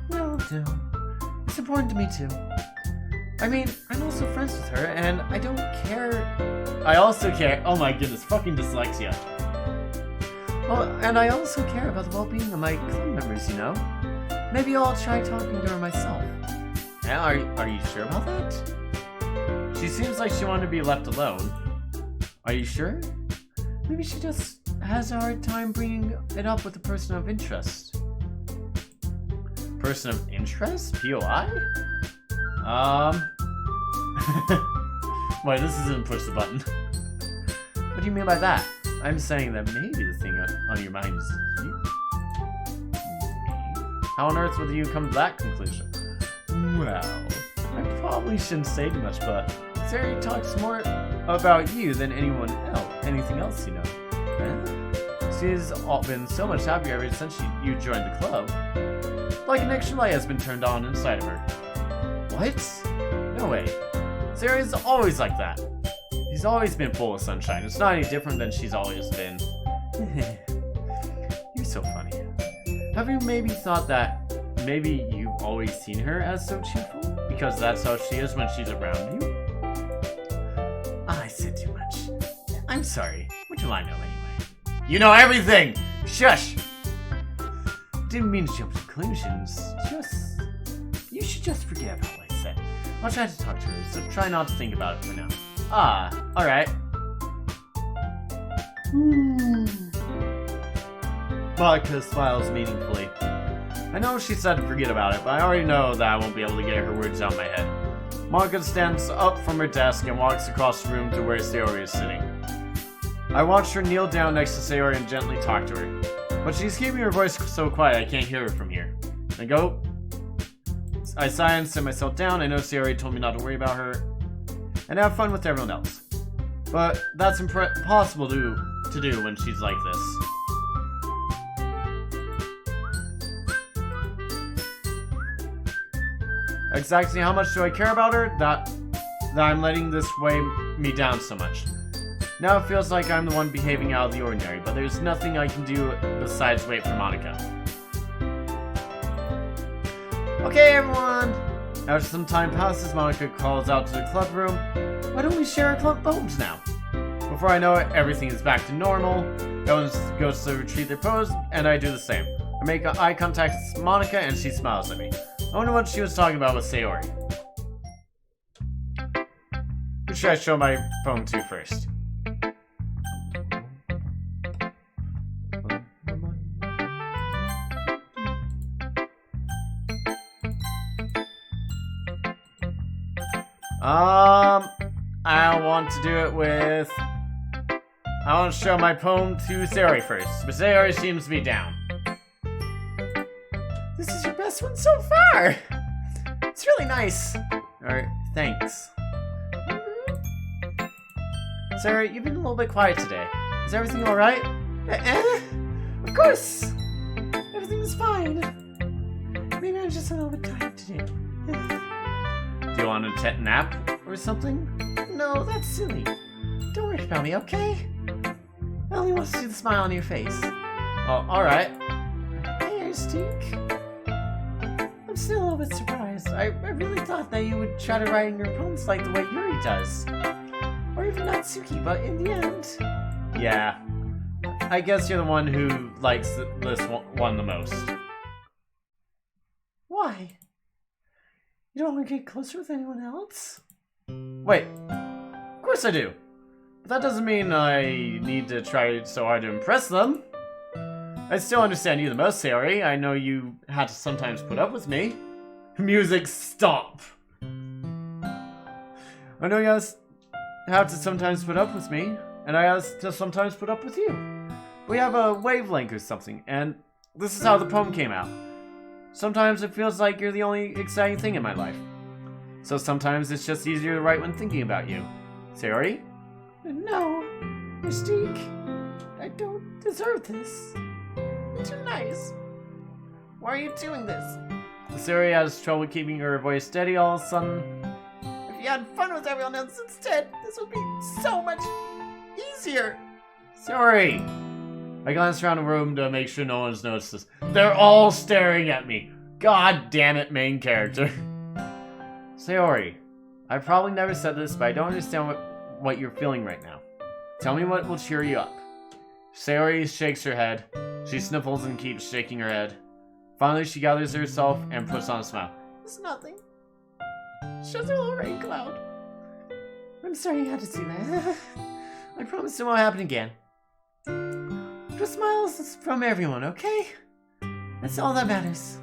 Speaker 2: Will do. It's important to me too. I mean, I'm also friends with her, and I don't care. I also care. Oh my goodness, fucking dyslexia. Well, and I also care about the well-being of my club members, you know? Maybe I'll try talking to her myself. Yeah, are you sure about that? She seems like she wanted to be left alone. Are you sure? Maybe she just has a hard time bringing it up with a person of interest. Person of interest? POI? Wait, this isn't push the button. What do you mean by that? I'm saying that maybe the thing on your mind is you. How on earth would you come to that conclusion? Well, I probably shouldn't say too much, but Sari talks more about you than anything else, you know. She's been so much happier ever since you joined the club. Like an extra light has been turned on inside of her. What? No way. Sari's always like that. She's always been full of sunshine. It's not any different than she's always been. You're so funny. Have you maybe thought that maybe you've always seen her as so cheerful? Because that's how she is when she's around you? I said too much. I'm sorry. What do I know anyway? You know everything! Shush! Didn't mean to jump to conclusions. You should just forget about what I said. I'll try to talk to her, so try not to think about it for now. Alright. Monica smiles meaningfully. I know she said to forget about it, but I already know that I won't be able to get her words out of my head. Monica stands up from her desk and walks across the room to where Sayori is sitting. I watch her kneel down next to Sayori and gently talk to her. But she's keeping her voice so quiet I can't hear her from here. I sigh and sit myself down. I know Sayori told me not to worry about her and have fun with everyone else. But that's impossible to do when she's like this. Exactly how much do I care about her that I'm letting this weigh me down so much? Now it feels like I'm the one behaving out of the ordinary, but there's nothing I can do besides wait for Monica. Okay, everyone! After some time passes, Monica calls out to the club room. Why don't we share our club phones now? Before I know it, everything is back to normal. Everyone goes to retrieve their pose, and I do the same. I make eye contact with Monica, and she smiles at me. I wonder what she was talking about with Sayori. Who should I show my phone to first? I want to do it with... I want to show my poem to Sayori first, but Sayori seems to be down. This is your best one so far! It's really nice. Alright, thanks. Sayori, you've been a little bit quiet today. Is everything alright? Of course! Everything's fine. Maybe I'm just a little bit tired today. Do you want a nap or something? No, that's silly. Don't worry about me, okay? I only want to see the smile on your face. Oh, alright. Hey, Stink. I'm still a little bit surprised. I really thought that you would try to write your poems like the way Yuri does. Or even Natsuki, but in the end... Yeah. I guess you're the one who likes this one the most. Why?
Speaker 3: You don't want to get closer with anyone else?
Speaker 2: Wait, of course I do. But that doesn't mean I need to try so hard to impress them. I still understand you the most, Sayori. I know you had to sometimes put up with me. Music, stop. I know you have to sometimes put up with me, and I have to sometimes put up with you. We have a wavelength or something, and this is how the poem came out. Sometimes it feels like you're the only exciting thing in my life. So sometimes it's just easier to write when thinking about you. Sayori?
Speaker 3: No, Mystique. I don't deserve this. You're too nice. Why are you doing this?
Speaker 2: Sayori has trouble keeping her voice steady all of a sudden.
Speaker 3: If you had fun with everyone else instead, this would be so much easier.
Speaker 2: Sayori! I glance around the room to make sure no one's noticed this. They're all staring at me. God damn it, main character. Sayori, I probably never said this, but I don't understand what you're feeling right now. Tell me what will cheer you up. Sayori shakes her head. She sniffles and keeps shaking her head. Finally, she gathers herself and puts on a smile.
Speaker 3: It's nothing. It's just a little rain cloud. I'm sorry you had to see that. I promise it won't happen again. Just smiles from everyone, okay? That's all that matters.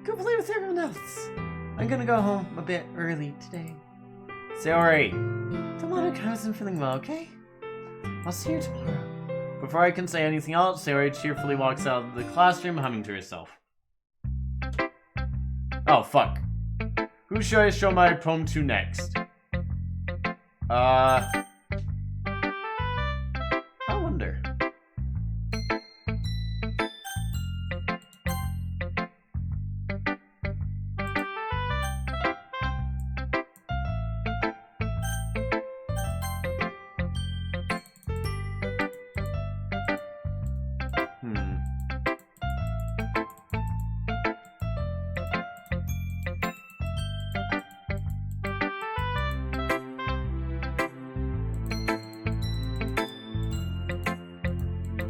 Speaker 3: Go play with everyone else. I'm gonna go home a bit early today.
Speaker 2: Sayori!
Speaker 3: Tomono isn't feeling well, okay? I'll see you tomorrow.
Speaker 2: Before I can say anything else, Sayori cheerfully walks out of the classroom, humming to herself. Oh, fuck. Who should I show my poem to next? I wonder.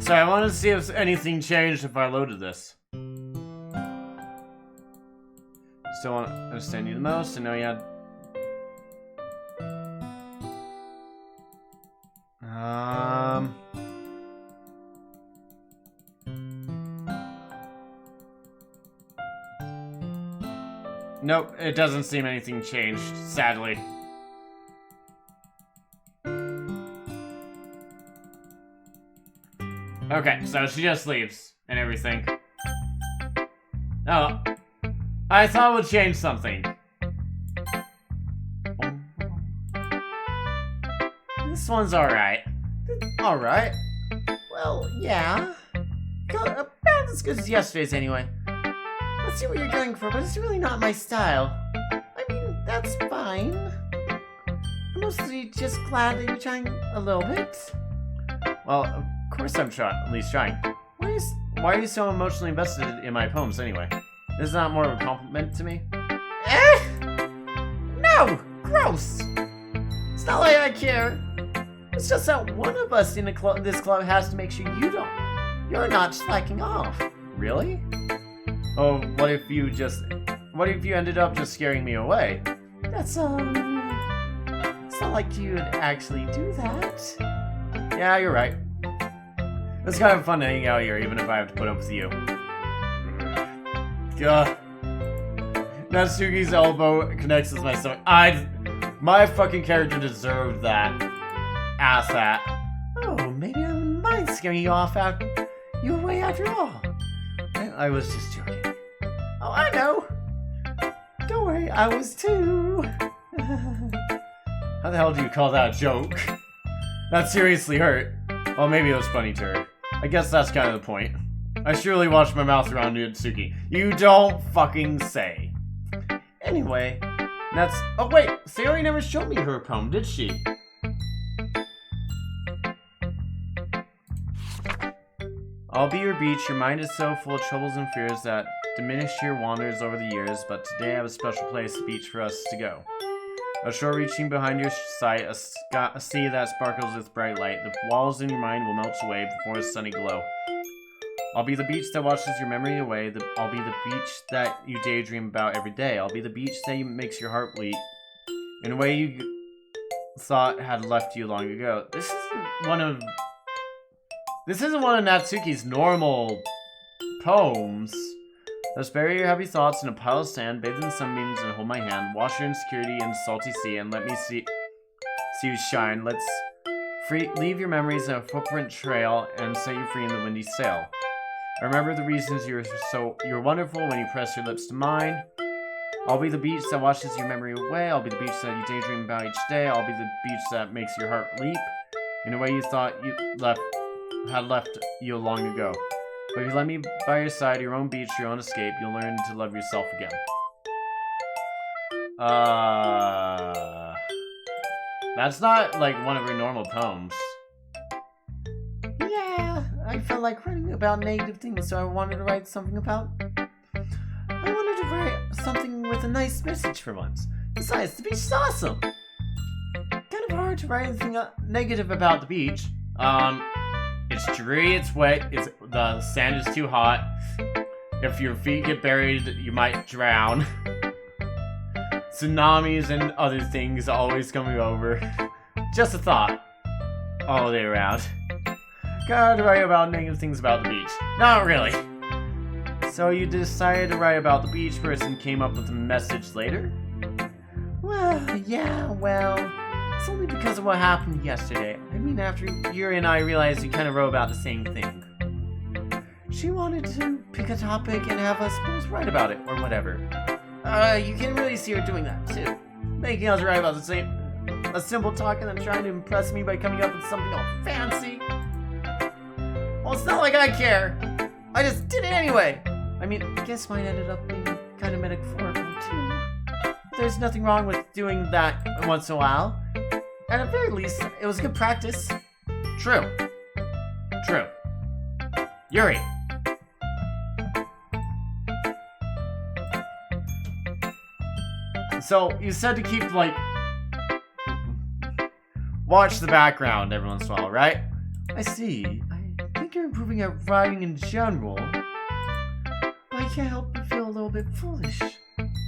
Speaker 2: So I wanted to see if anything changed if I loaded this. Still want to understand you the most. I know you had... Nope, it doesn't seem anything changed, sadly. Okay, so she just leaves and everything. Oh, I thought it would change something. This one's alright.
Speaker 3: Alright. Well, yeah. About as good as yesterday's anyway. Let's see what you're going for, but it's really not my style. I mean, that's fine. I'm mostly just glad that you're trying a little bit.
Speaker 2: Well, of course I'm at least trying. Why are you so emotionally invested in my poems anyway? Is that more of a compliment to me?
Speaker 3: No! Gross! It's not like I care. It's just that one of us in this club has to make sure you're not slacking off.
Speaker 2: Really? Oh, what if you ended up just scaring me away?
Speaker 3: That's, it's not like you'd actually do that.
Speaker 2: Yeah, you're right. It's kind of fun to hang out here, even if I have to put up with you. God. Natsuki's elbow connects with my stomach. My fucking character deserved that. Asshat.
Speaker 3: Oh, maybe I wouldn't mind scaring you off you away after all.
Speaker 2: I was just joking.
Speaker 3: Oh, I know. Don't worry, I was too.
Speaker 2: How the hell do you call that a joke? That seriously hurt. Well, maybe it was funny to her. I guess that's kind of the point. I surely watched my mouth around Natsuki. You don't fucking say.
Speaker 3: Anyway,
Speaker 2: oh wait, Sayori never showed me her poem, did she? I'll be your beach. Your mind is so full of troubles and fears that diminish your wanders over the years, but today I have a special place, a beach for us to go. A shore reaching behind your sight, a sea that sparkles with bright light. The walls in your mind will melt away before a sunny glow. I'll be the beach that washes your memory away. I'll be the beach that you daydream about every day. I'll be the beach that makes your heart bleed in a way you thought had left you long ago. This isn't one of Natsuki's normal poems. Let's bury your heavy thoughts in a pile of sand, bathe in sunbeams and hold my hand. Wash your insecurity in salty sea and let me see you shine. Let's leave your memories in a footprint trail and set you free in the windy sail. I remember the reasons you're wonderful when you press your lips to mine. I'll be the beach that washes your memory away. I'll be the beach that you daydream about each day. I'll be the beach that makes your heart leap in a way you thought had left you long ago. But if you let me by your side, your own beach, your own escape, you'll learn to love yourself again. That's not like one of her normal poems.
Speaker 3: Yeah, I felt like writing about negative things, so I wanted to write something about... I wanted to write something with a nice message for once. Besides, the beach is awesome! Kind of hard to write anything negative about the beach.
Speaker 2: It's dreary, it's wet, the sand is too hot. If your feet get buried, you might drown. Tsunamis and other things always coming over. Just a thought. All the way around. Gotta write about negative things about the beach. Not really. So you decided to write about the beach first and came up with a message later?
Speaker 3: Well, yeah, it's only because of what happened yesterday. I mean, after Yuri and I realized we kind of wrote about the same thing. She wanted to pick a topic and have us both write about it, or whatever. You can really see her doing that, too. Making us write about a simple talk and then trying to impress me by coming up with something all fancy. Well, it's not like I care. I just did it anyway. I mean, I guess mine ended up being kind of metaphorical, too. There's nothing wrong with doing that once in a while. At the very least, it was good practice.
Speaker 2: True. Yuri. So, you said to keep, watch the background every once in a while, right?
Speaker 3: I see. I think you're improving at writing in general. But I can't help but feel a little bit foolish.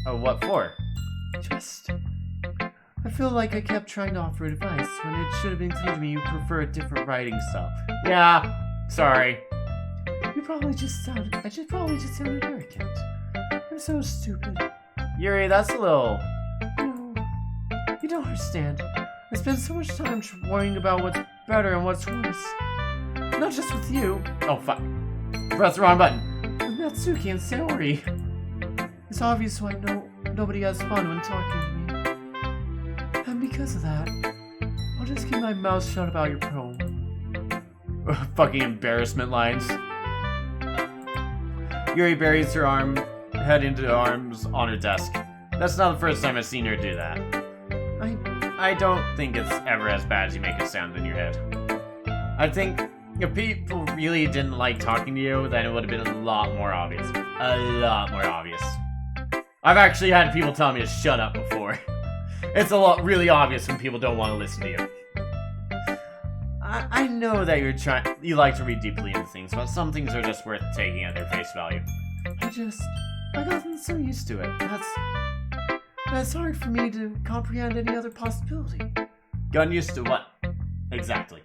Speaker 2: Oh, what for?
Speaker 3: I feel like I kept trying to offer advice when it should have been clear to me you prefer a different writing style.
Speaker 2: Yeah, sorry.
Speaker 3: I probably just sounded arrogant. I'm so stupid.
Speaker 2: Yuri, that's a little...
Speaker 3: No, you don't understand. I spend so much time worrying about what's better and what's worse. Not just with you.
Speaker 2: Oh, fuck. Press the wrong button.
Speaker 3: With Natsuki and Saori. It's obvious why nobody has fun when talking to me. And because of that, I'll just keep my mouth shut about your poem.
Speaker 2: Fucking embarrassment lines. Yuri buries her head into her arms on her desk. That's not the first time I've seen her do that. I don't think it's ever as bad as you make it sound in your head. I think if people really didn't like talking to you, then it would have been a lot more obvious. A lot more obvious. I've actually had people tell me to shut up before. It's really obvious when people don't want to listen to you. I know that you like to read deeply into things, but some things are just worth taking at their face value.
Speaker 3: I gotten so used to it. That's hard for me to comprehend any other possibility.
Speaker 2: Gotten used to what? Exactly.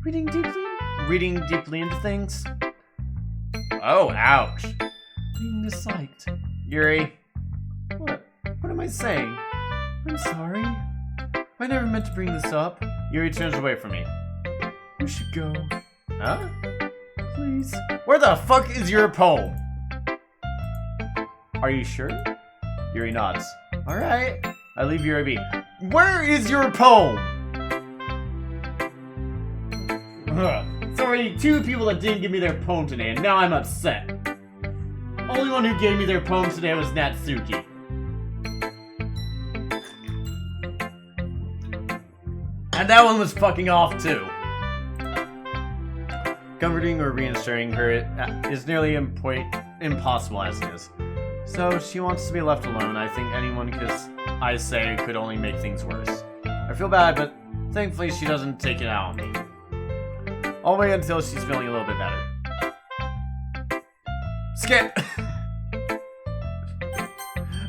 Speaker 3: Reading deeply?
Speaker 2: Reading deeply into things? Oh, ouch.
Speaker 3: Being disliked.
Speaker 2: Yuri.
Speaker 3: What? What am I saying? I'm sorry. I never meant to bring this up.
Speaker 2: Yuri turns away from me.
Speaker 3: You should go.
Speaker 2: Huh?
Speaker 3: Please.
Speaker 2: Where the fuck is your poem? Are you sure? Yuri nods.
Speaker 3: Alright.
Speaker 2: I leave Yuri be. Where is your poem? It's already 2 people that didn't give me their poem today, and now I'm upset. Only one who gave me their poem today was Natsuki. And that one was fucking off too. Comforting or reassuring her is nearly impossible as it is. So she wants to be left alone. I think anyone I say could only make things worse. I feel bad, but thankfully she doesn't take it out on me. I'll wait until she's feeling a little bit better. Skip!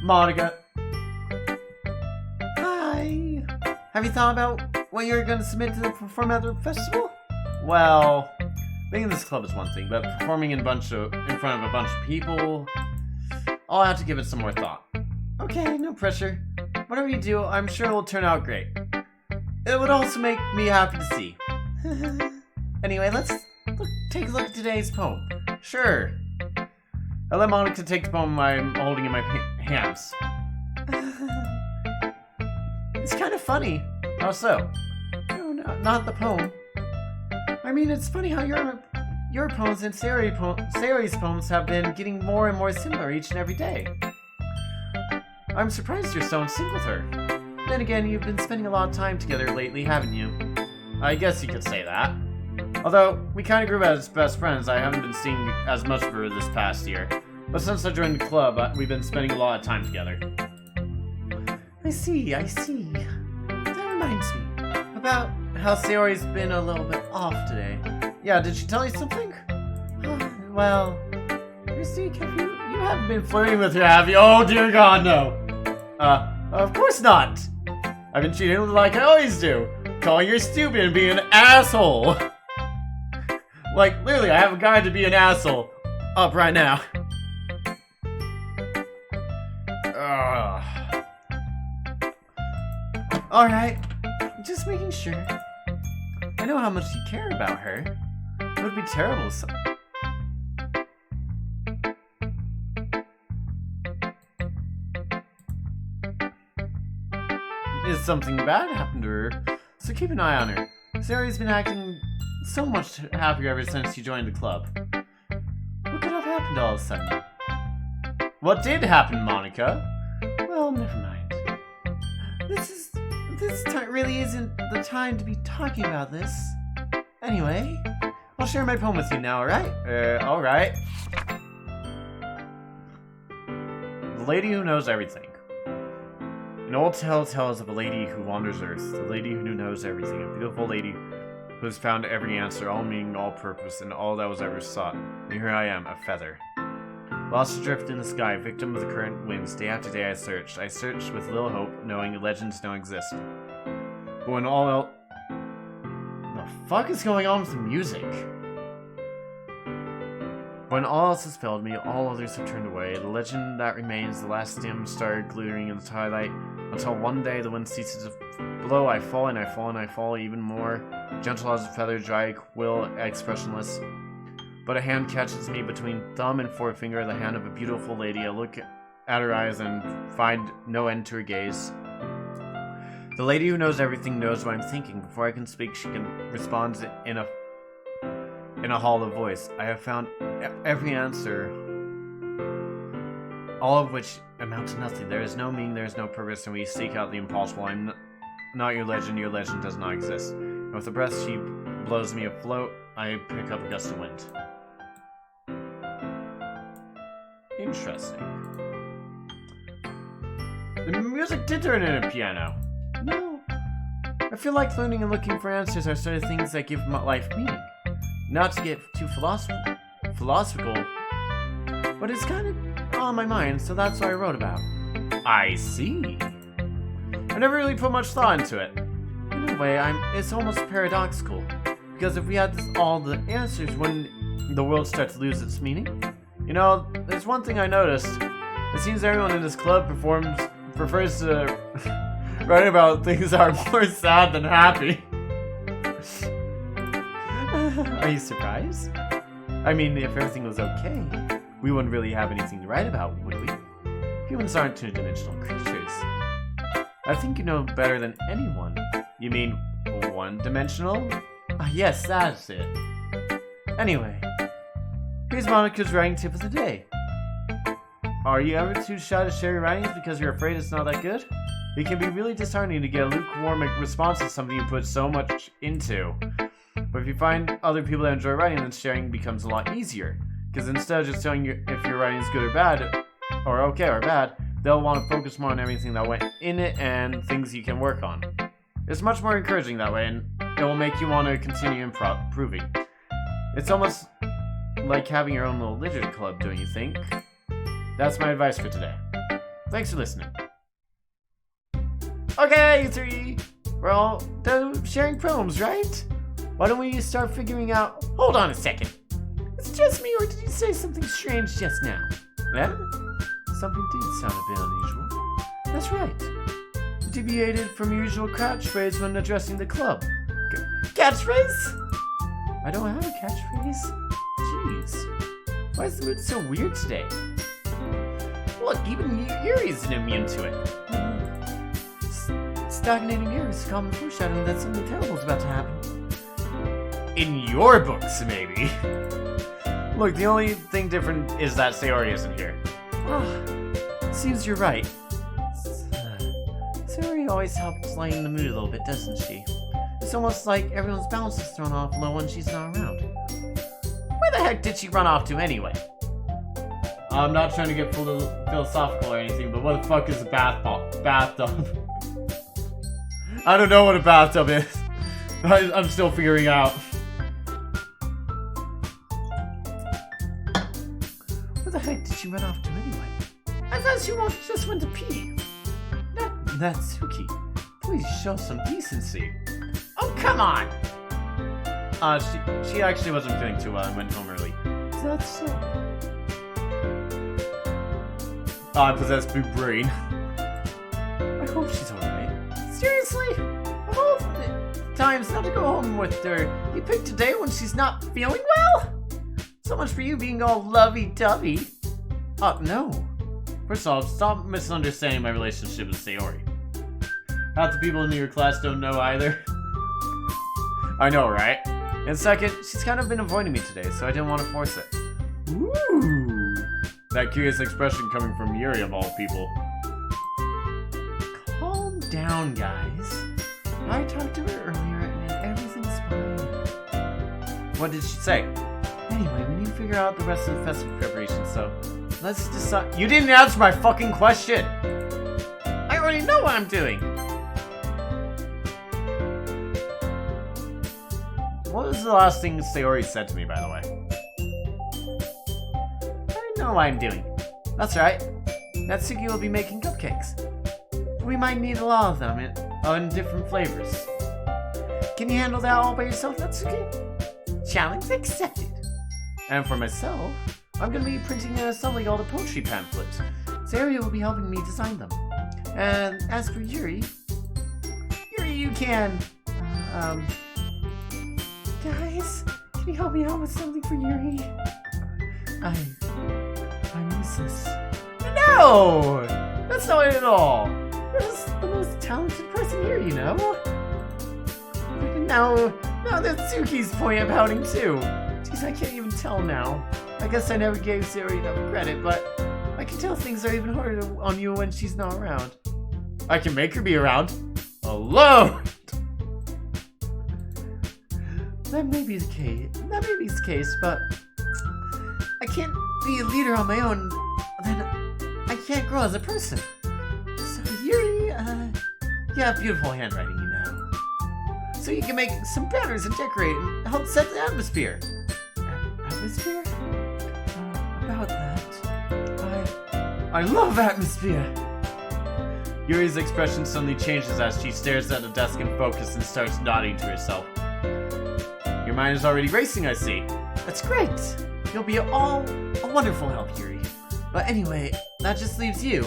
Speaker 2: Monica.
Speaker 3: Hi. Have you thought about what you're going to submit to perform at the festival?
Speaker 2: Well, being in this club is one thing, but performing in front of a bunch of people, I'll have to give it some more thought.
Speaker 3: Okay, no pressure. Whatever you do, I'm sure it will turn out great. It would also make me happy to see. Anyway, let's take a look at today's poem.
Speaker 2: Sure. I let Monica take the poem I'm holding in my hands.
Speaker 3: It's kind of funny.
Speaker 2: How so?
Speaker 3: No, not the poem. I mean, it's funny how your poems and Sayori's poems have been getting more and more similar each and every day.
Speaker 2: I'm surprised you're so in sync with her.
Speaker 3: Then again, you've been spending a lot of time together lately, haven't you?
Speaker 2: I guess you could say that. Although, we kind of grew as best friends, I haven't been seeing as much of her this past year. But since I joined the club, we've been spending a lot of time together.
Speaker 3: I see. That reminds me about how Sayori's been a little bit off today.
Speaker 2: Yeah, did she tell you something?
Speaker 3: Well, Mystique, you haven't been
Speaker 2: Flirting with her, have you? Oh dear God, no. Of course not. I've been treating her like I always do. Calling her stupid and being an asshole. Like, literally, I have a guide to be an asshole up right now.
Speaker 3: Alright, just making sure. I know how much you care about her. It would be terrible so.
Speaker 2: Is something bad happened to her, so keep an eye on her. Sayori's been acting so much happier ever since you joined the club.
Speaker 3: What could have happened all of a sudden?
Speaker 2: What did happen, Monica?
Speaker 3: Well, never mind. This time really isn't the time to be talking about this. Anyway, I'll share my poem with you now, alright?
Speaker 2: Alright. The Lady Who Knows Everything. An old tale tells of a lady who wanders Earth, the lady who knows everything, a beautiful lady who has found every answer, all meaning, all purpose, and all that was ever sought. And here I am, a feather. Lost adrift in the sky, victim of the current winds, day after day I searched with little hope, knowing legends don't exist. But when all else... The fuck is going on with the music? When all else has failed me, all others have turned away, the legend that remains, the last dim star glittering in the twilight, until one day the wind ceases to blow, I fall and I fall and I fall even more, gentle as a feather, dry, quill, expressionless. But a hand catches me between thumb and forefinger, the hand of a beautiful lady. I look at her eyes and find no end to her gaze. The lady who knows everything knows what I'm thinking. Before I can speak, she can respond in a hollow voice. I have found every answer, all of which amount to nothing. There is no meaning, there is no purpose, and we seek out the impossible. I'm not your legend does not exist. And with a breath she blows me afloat, I pick up a gust of wind. Interesting. The music did turn into a piano.
Speaker 3: No. I feel like learning and looking for answers are sort of things that give my life meaning. Not to get too philosophical, but it's kind of on my mind, so that's what I wrote about.
Speaker 2: I see. I never really put much thought into it.
Speaker 3: In a way, it's almost paradoxical. Because if we had all the answers, wouldn't the world start to lose its meaning?
Speaker 2: You know, there's one thing I noticed. It seems everyone in this club prefers to write about things that are more sad than happy.
Speaker 3: Are you surprised?
Speaker 2: I mean, if everything was okay, we wouldn't really have anything to write about, would we? Humans aren't two-dimensional creatures. I think you know better than anyone. You mean one-dimensional?
Speaker 3: Yes, that's it.
Speaker 2: Anyway, here's Monica's writing tip of the day. Are you ever too shy to share your writings because you're afraid it's not that good? It can be really disheartening to get a lukewarm response to something you put so much into. But if you find other people that enjoy writing, then sharing becomes a lot easier. Because instead of just telling you if your writing is good or bad, or okay or bad, they'll want to focus more on everything that went in it and things you can work on. It's much more encouraging that way, and it will make you want to continue improving. It's almost like having your own little literature club, don't you think? That's my advice for today. Thanks for listening. Okay, you three. We're all done sharing poems, right? Why don't we start figuring out... Hold on a second. It's just me, or did you say something strange just now? Yeah? Something did sound a bit unusual. That's right. You deviated from your usual catchphrase when addressing the club. Catchphrase? I don't have a catchphrase. Jeez. Why is the mood so weird today? Look, even Yuri isn't immune to it. Stagnating air is a common foreshadowing that something terrible is about to happen. In your books, maybe. Look, the only thing different is that Sayori isn't here. Seems you're right. Sayori always helps lighten the mood a little bit, doesn't she? It's almost like everyone's balance is thrown off low when she's not around. Where the heck did she run off to anyway?
Speaker 1: I'm not trying to get philosophical or anything, but what the fuck is a bathtub? I don't know what a bathtub is. I'm still figuring out.
Speaker 2: Where the heck did she run off to anyway? I thought she just went to pee. That's Suki. Please show some decency. Oh, come on!
Speaker 1: She actually wasn't feeling too well and went home early.
Speaker 2: Is that so?
Speaker 1: I possess big brain.
Speaker 2: I hope she's alright. Seriously? Of all the times not to go home with her, you picked a day when she's not feeling well? So much for you being all lovey-dovey. No.
Speaker 1: First off, stop misunderstanding my relationship with Sayori. Half the people in your class don't know either. I know, right?
Speaker 2: And second, she's kind of been avoiding me today, so I didn't want to force it.
Speaker 1: Ooh. That curious expression coming from Yuri of all people.
Speaker 2: Calm down, guys. I talked to her earlier and everything's fine.
Speaker 1: What did she say?
Speaker 2: Anyway, we need to figure out the rest of the festival preparation, so let's decide.
Speaker 1: You didn't answer my fucking question!
Speaker 2: I already know what I'm doing!
Speaker 1: What was the last thing Sayori said to me, by the way?
Speaker 2: I know what I'm doing. That's right. Natsuki will be making cupcakes. We might need a lot of them in different flavors. Can you handle that all by yourself, Natsuki? Challenge accepted. And for myself, I'm going to be printing and assembling all the poetry pamphlets. Sayori will be helping me design them. And as for Yuri, you can... Guys, can you help me out with something for Yuri? I'm useless. No! That's not it at all. You're just the most talented person here, you know? Now Natsuki's pointing at pouting too. Jeez, I can't even tell now. I guess I never gave Sayori enough credit, but I can tell things are even harder on you when she's not around.
Speaker 1: I can make her be around. Alone!
Speaker 2: That may be the case, but I can't be a leader on my own. Then I can't grow as a person. So Yuri, you have beautiful handwriting, you know. So you can make some banners and decorate and help set the atmosphere. Atmosphere? About that, I love atmosphere.
Speaker 1: Yuri's expression suddenly changes as she stares at the desk in focus and starts nodding to herself. Your mind is already racing, I see.
Speaker 2: That's great. You'll be a wonderful help, Yuri. But anyway, that just leaves you.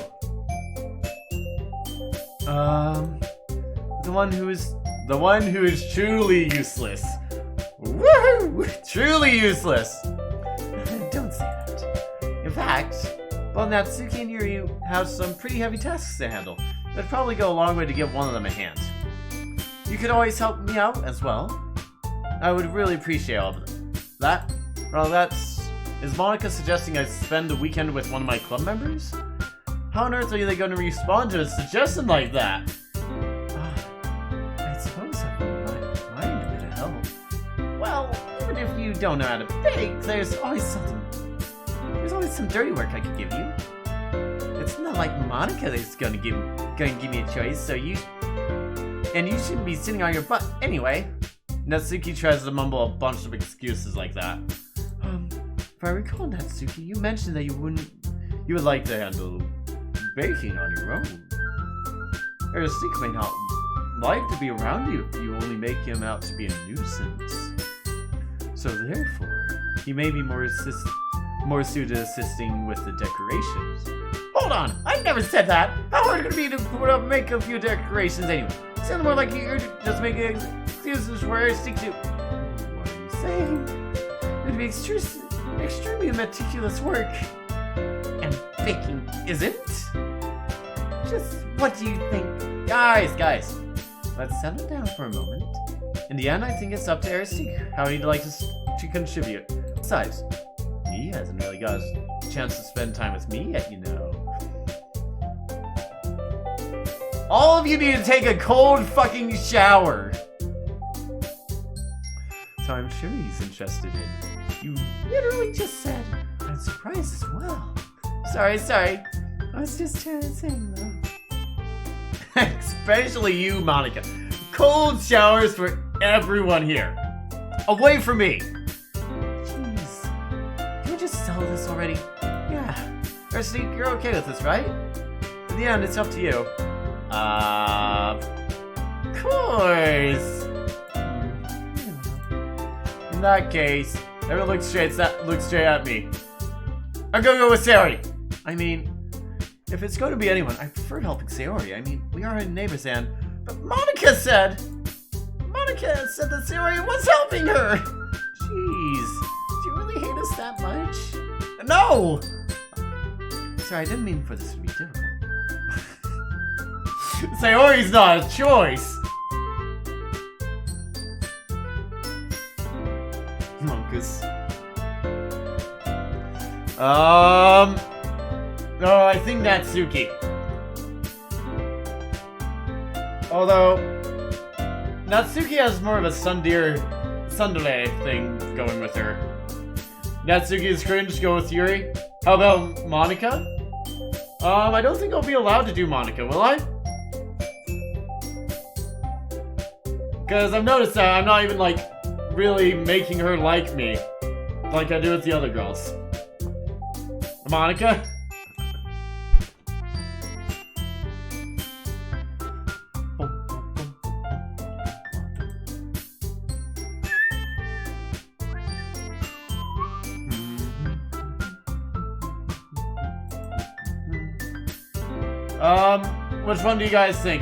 Speaker 1: The one who is truly useless. Woohoo! Truly useless.
Speaker 2: Don't say that. In fact, well, Natsuki and Yuri have some pretty heavy tasks to handle. It'd probably go a long way to give one of them a hand. You could always help me out as well. I would really appreciate all of that. Well, is Monica suggesting I spend the weekend with one of my club members? How on earth are they going to respond to a suggestion like that? I suppose I wouldn't mind a bit of help. Well, even if you don't know how to bake, there's always some dirty work I could give you. It's not like Monica is going to give me a choice, so you shouldn't be sitting on your butt anyway.
Speaker 1: Natsuki tries to mumble a bunch of excuses like that.
Speaker 3: I recall, Natsuki, you mentioned that you would like to handle baking on your own. Aristide may not like to be around you if you only make him out to be a nuisance. So therefore, he may be more suited assisting with the decorations. Hold on! I've never said that! How hard could it be to put up, make a few decorations anyway? Sounds more like you're just making excuses for Aristide to... What are you saying? It would be extremely meticulous work. And baking isn't? Just what do you think? Guys, let's settle down for a moment. In the end, I think it's up to Aristide how he'd like to contribute. Besides, he hasn't really got a chance to spend time with me yet, you know. All of you need to take a cold fucking shower. So I'm sure he's interested in. You literally just said, I'm surprised as well. Sorry. I was just trying to say though. Especially you, Monica. Cold showers for everyone here. Away from me. Jeez. Can we just sell this already? Yeah. Aristide, you're okay with this, right? In the end, it's up to you. Of course. In that case, everyone look straight at me. I'm gonna go with Sayori. I mean, if it's going to be anyone, I prefer helping Sayori. I mean, we are neighbors, and but Monica said that Sayori was helping her. Jeez, do you really hate us that much? No. Sorry, I didn't mean for this to be difficult. Sayori's not a choice. Monkus. No, I think Natsuki. Although, Natsuki has more of a tsundere thing going with her. Natsuki is cringe, go with Yuri. How about Monica? I don't think I'll be allowed to do Monica, will I? Because I've noticed that I'm not even, like, really making her like me. Like I do with the other girls. Monica? Which one do you guys think?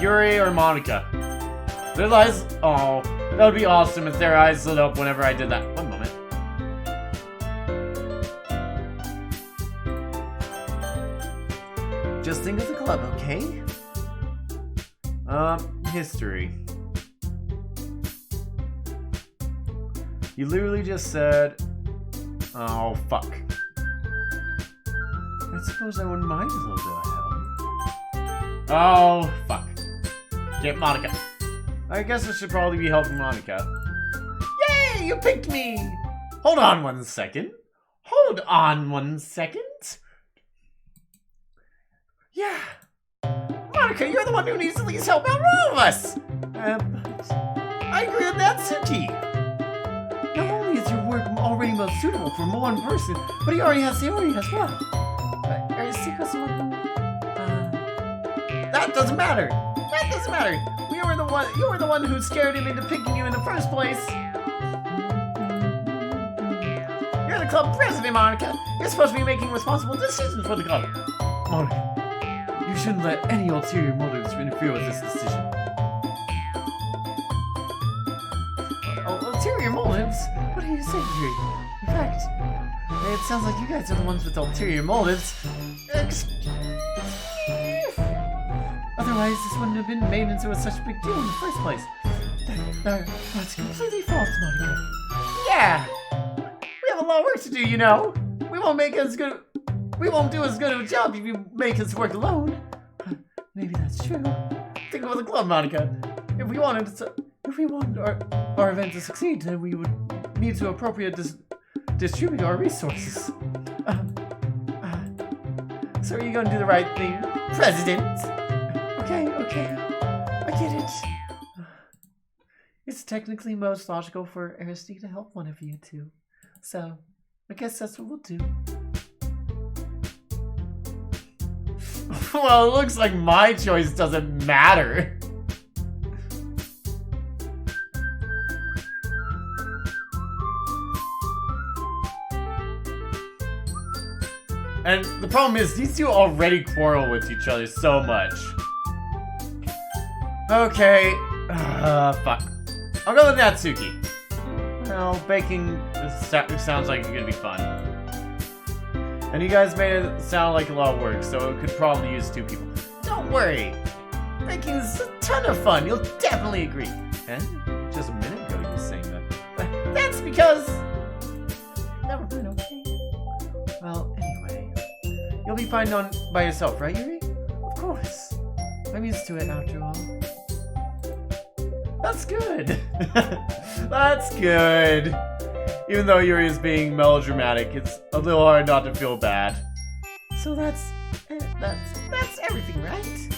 Speaker 3: Yuri or Monica? Their eyes... Oh, that would be awesome if their eyes lit up whenever I did that. One moment. Just think of the club, okay? History. You literally just said... Oh, fuck. I suppose I wouldn't mind a little bit of help. Oh, fuck. Get Monica. I guess I should probably be helping Monica. Yay! You picked me! Hold on 1 second. Yeah. Monica, you're the one who needs the least help out of all of us! But I agree with Natsuki. Not only is your work already most suitable for one person, but he already has Sayori as well. Aristide that doesn't matter. You were the one who scared him into picking you in the first place. You're the club president, Monica. You're supposed to be making responsible decisions for the club. Monica, you shouldn't let any ulterior motives interfere with this decision. Ulterior motives? What do you say, Yuri? In fact, it sounds like you guys are the ones with ulterior motives. Otherwise, this wouldn't have been made into such a big deal in the first place. That's completely false, Monica. Yeah! We have a lot of work to do, you know. We won't do as good of a job if you make us work alone. Maybe that's true. Think of the club, Monica. If we want our event to succeed, then we would need to appropriately distribute our resources. So are you going to do the right thing, President? Okay, I get it. It's technically most logical for Aristide to help one of you two. So, I guess that's what we'll do.
Speaker 2: Well, it looks like my choice doesn't matter. And the problem is, these two already quarrel with each other so much. Okay. Fuck. I'll go with Natsuki. Well, baking sounds like it's gonna be fun. And you guys made it sound like a lot of work, so it could probably use 2 people. Don't worry. Baking is a ton of fun. You'll definitely agree. And just a minute ago, you were saying that. That's because... Never mind, okay. Well, anyway. You'll be fine by yourself, right, Yuri? Of course. I'm used to it, after all. That's good. That's good. Even though Yuri is being melodramatic, it's a little hard not to feel bad.
Speaker 3: So that's everything, right?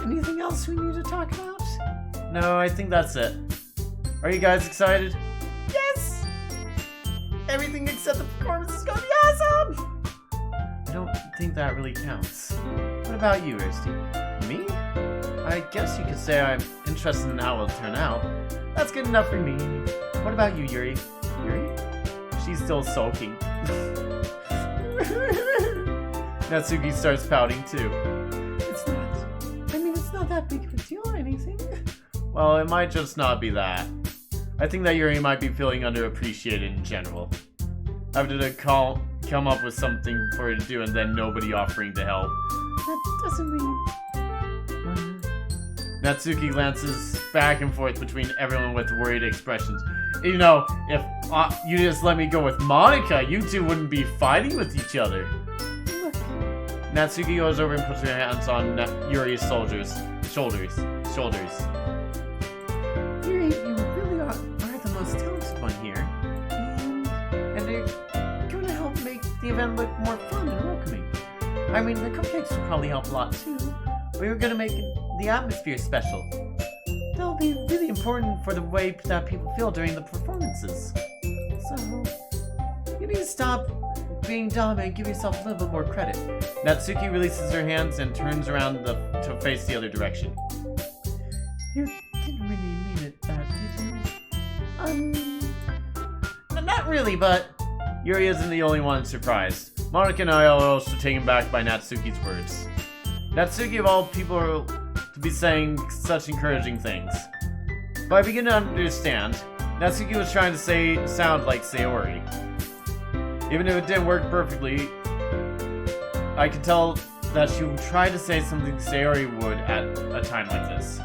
Speaker 3: Anything else we need to talk about?
Speaker 2: No, I think that's it. Are you guys excited?
Speaker 3: Yes! Everything except the performance is gonna be awesome!
Speaker 2: I don't think that really counts. What about you, Irsty?
Speaker 3: Me?
Speaker 2: I guess you could say I'm interested in how it'll turn out.
Speaker 3: That's good enough for me.
Speaker 2: What about you, Yuri? Yuri? She's still sulking. Natsuki starts pouting too.
Speaker 3: It's not that big of a deal or anything.
Speaker 2: Well, it might just not be that. I think that Yuri might be feeling underappreciated in general. Having to come up with something for her to do and then nobody offering to help.
Speaker 3: That doesn't mean...
Speaker 2: Natsuki glances back and forth between everyone with worried expressions. You know, if you just let me go with Monica, you two wouldn't be fighting with each other.
Speaker 3: Look.
Speaker 2: Natsuki goes over and puts her hands on Yuri's shoulders.
Speaker 3: Yuri, you really are the most talented one here. And they're going to help make the event look more fun and welcoming. I mean, the cupcakes will probably help a lot too. We were going to make the atmosphere special. That'll be really important for the way that people feel during the performances. So, you need to stop being dumb and give yourself a little bit more credit.
Speaker 2: Natsuki releases her hands and turns around to face the other direction.
Speaker 3: You didn't really mean it that, did you?
Speaker 2: Not really, but Yuri isn't the only one surprised. Monica and I are also taken back by Natsuki's words. Natsuki of all people to be saying such encouraging things. But I begin to understand. Natsuki was trying to sound like Sayori. Even if it didn't work perfectly, I could tell that she would try to say something Sayori would at a time like this.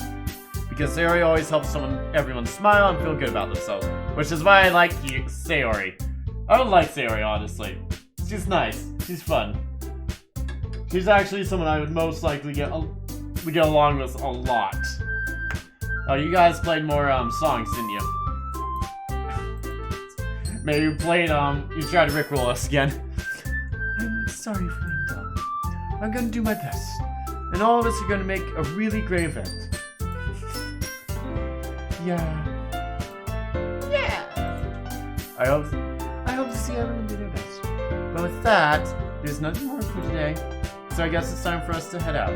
Speaker 2: Because Sayori always helps everyone smile and feel good about themselves. Which is why I like Sayori. I don't like Sayori, honestly. She's nice. She's fun. She's actually someone I would most likely get along with a lot. Oh, you guys played more songs, didn't you? Maybe you played you tried to rickroll us again.
Speaker 3: I'm sorry for being dumb. I'm gonna do my best. And all of us are gonna make a really great event. Yeah.
Speaker 2: I hope
Speaker 3: to see everyone do their best.
Speaker 2: But with that, there's nothing more for today. So I guess it's time for us to head out.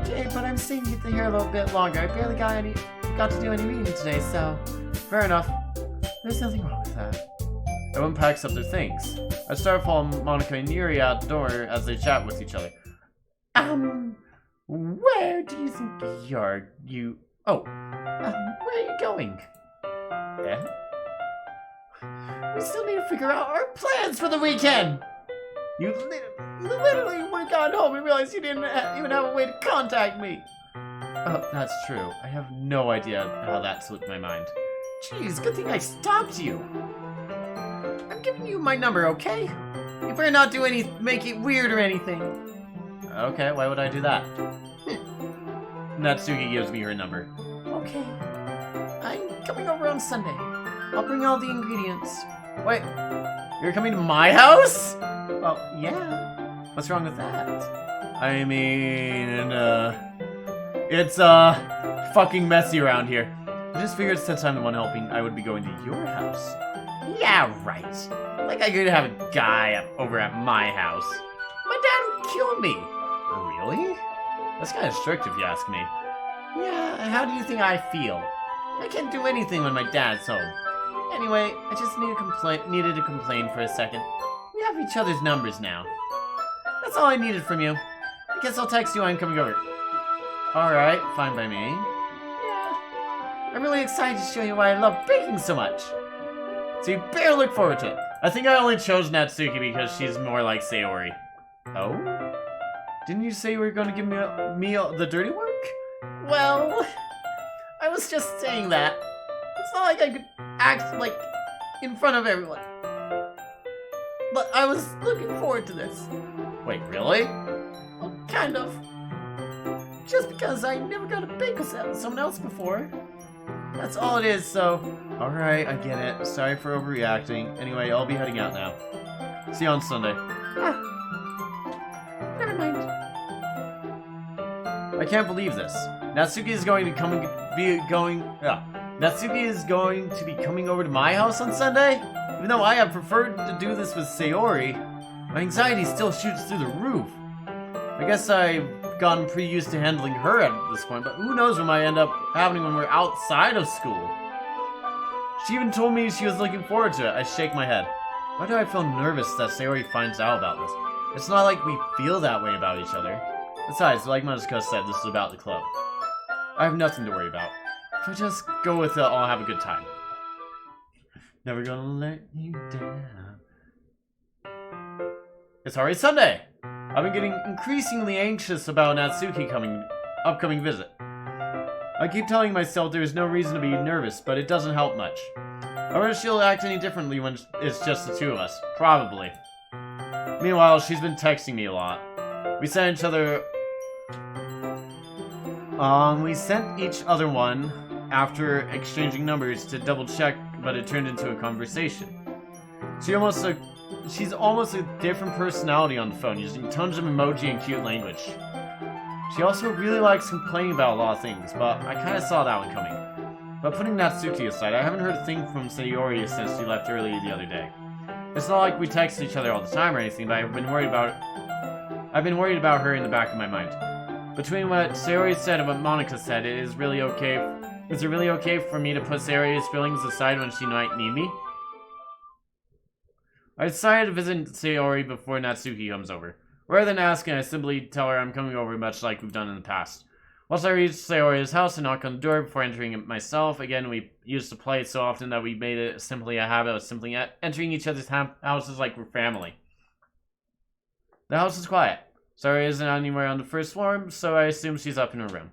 Speaker 3: Okay, but I'm staying here a little bit longer. I barely got to do any reading today, so...
Speaker 2: Fair enough.
Speaker 3: There's nothing wrong with that.
Speaker 2: Everyone packs up their things. I start following Monica and Yuri out the door as they chat with each other.
Speaker 3: Where do you think you... Oh, where are you going?
Speaker 2: Yeah?
Speaker 3: We still need to figure out our plans for the weekend! You literally would have gone home and realized you didn't even have a way to contact me!
Speaker 2: Oh, that's true. I have no idea how that slipped my mind.
Speaker 3: Jeez, good thing I stopped you! I'm giving you my number, okay? You better not make it weird or anything.
Speaker 2: Okay, why would I do that? Natsuki gives me her number.
Speaker 3: Okay. I'm coming over on Sunday. I'll bring all the ingredients.
Speaker 2: Wait, you're coming to my house?
Speaker 3: Well, yeah. What's wrong with that?
Speaker 2: I mean, it's, fucking messy around here. I just figured since I'm the one helping, I would be going to your house.
Speaker 3: Yeah, right. Like I could have a guy over at my house. My dad would kill me.
Speaker 2: Really? That's kind of strict if you ask me.
Speaker 3: Yeah, how do you think I feel? I can't do anything when my dad's home. Anyway, I just needed to complain for a second. We have each other's numbers now. That's all I needed from you. I guess I'll text you when I'm coming over.
Speaker 2: Alright, fine by me.
Speaker 3: Yeah. I'm really excited to show you why I love baking so much. So you better look forward to it.
Speaker 1: I think I only chose Natsuki because she's more like Sayori.
Speaker 2: Oh? Didn't you say you were going to give me the dirty work?
Speaker 3: Well, I was just saying that. It's not like I could act like in front of everyone. But I was looking forward to this.
Speaker 2: Wait, really?
Speaker 3: Well, kind of. Just because I never got to bake with someone else before. That's all it is, so...
Speaker 2: Alright, I get it. Sorry for overreacting. Anyway, I'll be heading out now. See you on Sunday.
Speaker 3: Never mind.
Speaker 2: I can't believe this. Natsuki is going to Natsuki is going to be coming over to my house on Sunday? Even though I have preferred to do this with Sayori, my anxiety still shoots through the roof. I guess I've gotten pretty used to handling her at this point, but who knows what might end up happening when we're outside of school. She even told me she was looking forward to it. I shake my head. Why do I feel nervous that Sayori finds out about this? It's not like we feel that way about each other. Besides, like Mazuka said, this is about the club. I have nothing to worry about. If I just go with it, I'll have a good time. Never gonna let you down. It's already Sunday! I've been getting increasingly anxious about Natsuki upcoming visit. I keep telling myself there is no reason to be nervous, but it doesn't help much. I wonder if she'll act any differently when it's just the two of us. Probably. Meanwhile, she's been texting me a lot. We sent each other one after exchanging numbers to double check, but it turned into a conversation. She's almost a different personality on the phone, using tons of emoji and cute language. She also really likes complaining about a lot of things, but I kinda saw that one coming. But putting Natsuki aside, I haven't heard a thing from Sayori since she left early the other day. It's not like we text each other all the time or anything, but I've been worried about her in the back of my mind. Between what Sayori said and what Monica said, is it really okay for me to put Sayori's feelings aside when she might need me? I decided to visit Sayori before Natsuki comes over. Rather than asking, I simply tell her I'm coming over, much like we've done in the past. Once I reach Sayori's house, I knock on the door before entering it myself. Again, we used to play it so often that we made it simply a habit of simply entering each other's houses like we're family. The house is quiet. Sayori isn't anywhere on the first floor, so I assume she's up in her room.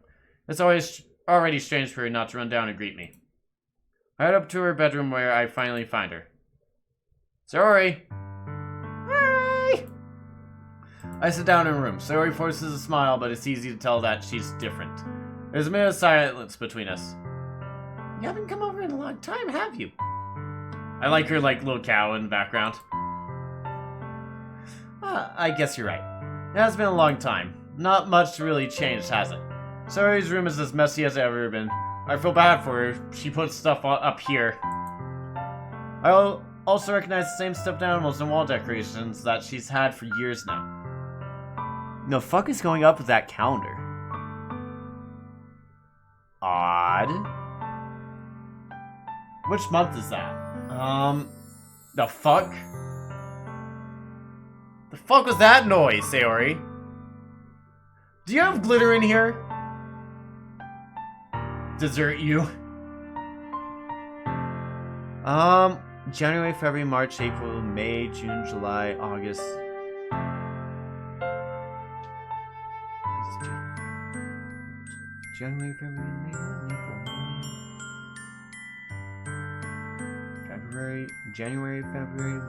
Speaker 2: It's already strange for her not to run down and greet me. I head up to her bedroom where I finally find her. Sayori! Hi! I sit down in her room. Sayori forces a smile, but it's easy to tell that she's different. There's a minute of silence between us.
Speaker 3: You haven't come over in a long time, have you?
Speaker 1: I like her, little cow in the background.
Speaker 2: I guess you're right. It has been a long time. Not much really changed, has it? Sayori's room is as messy as it's ever been. I feel bad for her. She puts stuff up here. I also recognize the same stuffed animals and wall decorations that she's had for years now. The fuck is going up with that calendar? Odd. Which month is that? The fuck? The fuck was that noise, Sayori? Do you have glitter in here? Desert you. January, February, March, April, May, June, July, August. January, February, May, April, May. February, January, February,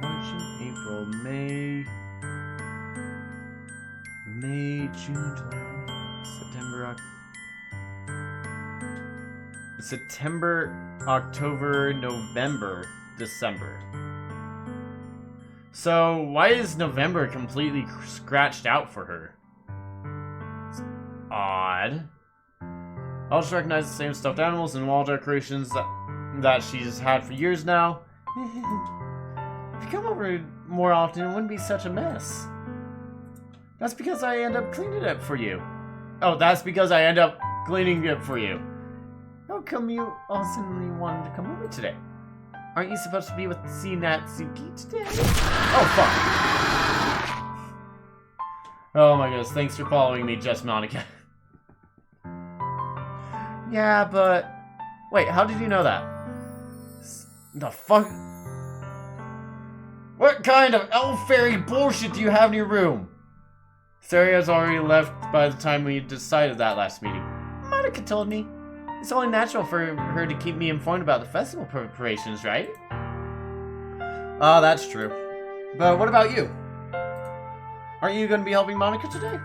Speaker 2: March, April, May, June, July, September, October, November, December. So why is November completely scratched out for her? It's odd. I also recognize the same stuffed animals and wall decorations that she's had for years now.
Speaker 3: If you come over more often, it wouldn't be such a mess. That's because I end up cleaning it for you.
Speaker 1: Oh, that's because I end up cleaning it for you.
Speaker 3: How come you all suddenly wanted to come over today? Aren't you supposed to be with Natsuki today?
Speaker 1: Oh, fuck. Oh my goodness, thanks for following me, Just Monica.
Speaker 3: Yeah, but... Wait, how did you know that?
Speaker 1: The fuck? What kind of elf fairy bullshit do you have in your room? Saria's already left by the time we decided that last meeting.
Speaker 3: Monica told me. It's only natural for her to keep me informed about the festival preparations, right?
Speaker 1: Ah, that's true.
Speaker 3: But what about you?
Speaker 1: Aren't you going to be helping Monica today?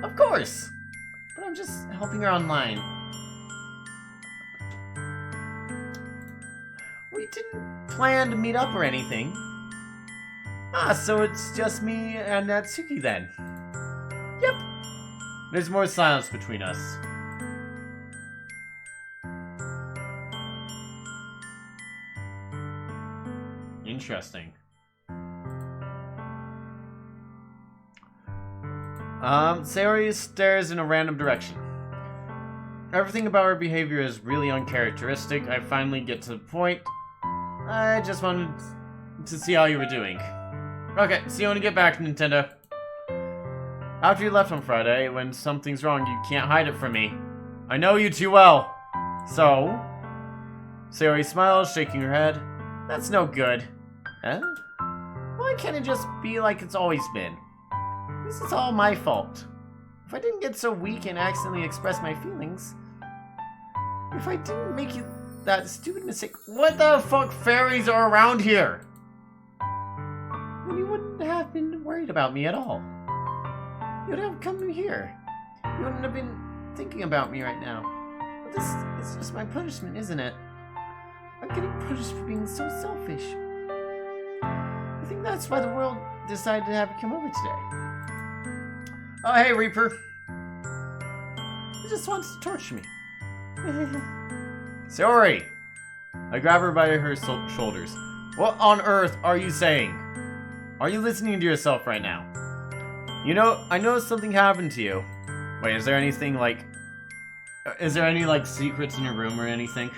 Speaker 3: Of course! But I'm just helping her online. We didn't plan to meet up or anything. Ah, so it's just me and Natsuki then.
Speaker 1: Yep. There's more silence between us. Interesting.
Speaker 3: Sayori stares in a random direction.
Speaker 1: Everything about her behavior is really uncharacteristic. I finally get to the point. I just wanted to see how you were doing. Okay, see you when you get back, Nintendo. After you left on Friday, when something's wrong, you can't hide it from me. I know you too well. So? Sayori smiles, shaking her head. That's no good.
Speaker 3: Huh? Why can't it just be like it's always been? This is all my fault. If I didn't get so weak and accidentally express my feelings, if I didn't make you that stupid mistake,
Speaker 1: what the fuck fairies are around here?
Speaker 3: Then you wouldn't have been worried about me at all. You would have come here. You wouldn't have been thinking about me right now. But this is just my punishment, isn't it? I'm getting punished for being so selfish. I think that's why the world decided to have you come over today.
Speaker 1: Oh, hey, Reaper.
Speaker 3: He just wants to torture me.
Speaker 1: Sorry. I grab her by her shoulders. What on earth are you saying? Are you listening to yourself right now? You know, I know something happened to you. Wait, is there anything like... Is there any, like, secrets in your room or anything?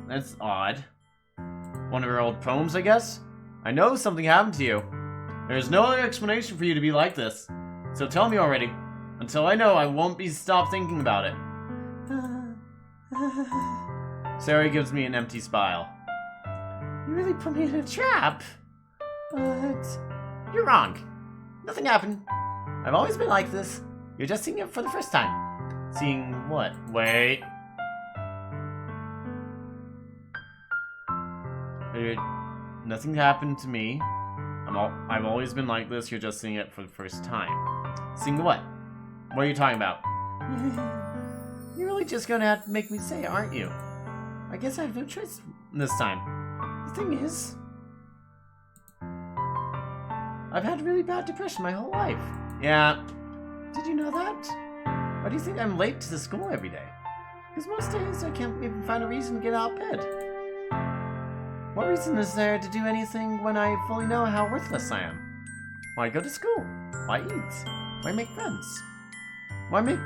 Speaker 1: That's odd. One of her old poems, I guess? I know something happened to you. There's no other explanation for you to be like this. So tell me already. Until I know, I won't be stopped thinking about it. Sari gives me an empty smile.
Speaker 3: You really put me in a trap. But you're wrong. Nothing happened. I've always been like this. You're just seeing it for the first time.
Speaker 1: Seeing what? Wait. Nothing happened to me. I've always been like this. You're just seeing it for the first time. Seeing what? What are you talking about?
Speaker 3: You're really just gonna have to make me say it, aren't you? I guess I have no choice this time. The thing is, I've had really bad depression my whole life.
Speaker 1: Yeah.
Speaker 3: Did you know that? Why do you think I'm late to the school every day? Because most days I can't even find a reason to get out of bed. What reason is there to do anything when I fully know how worthless I am? Why go to school? Why eat? Why make friends? Why make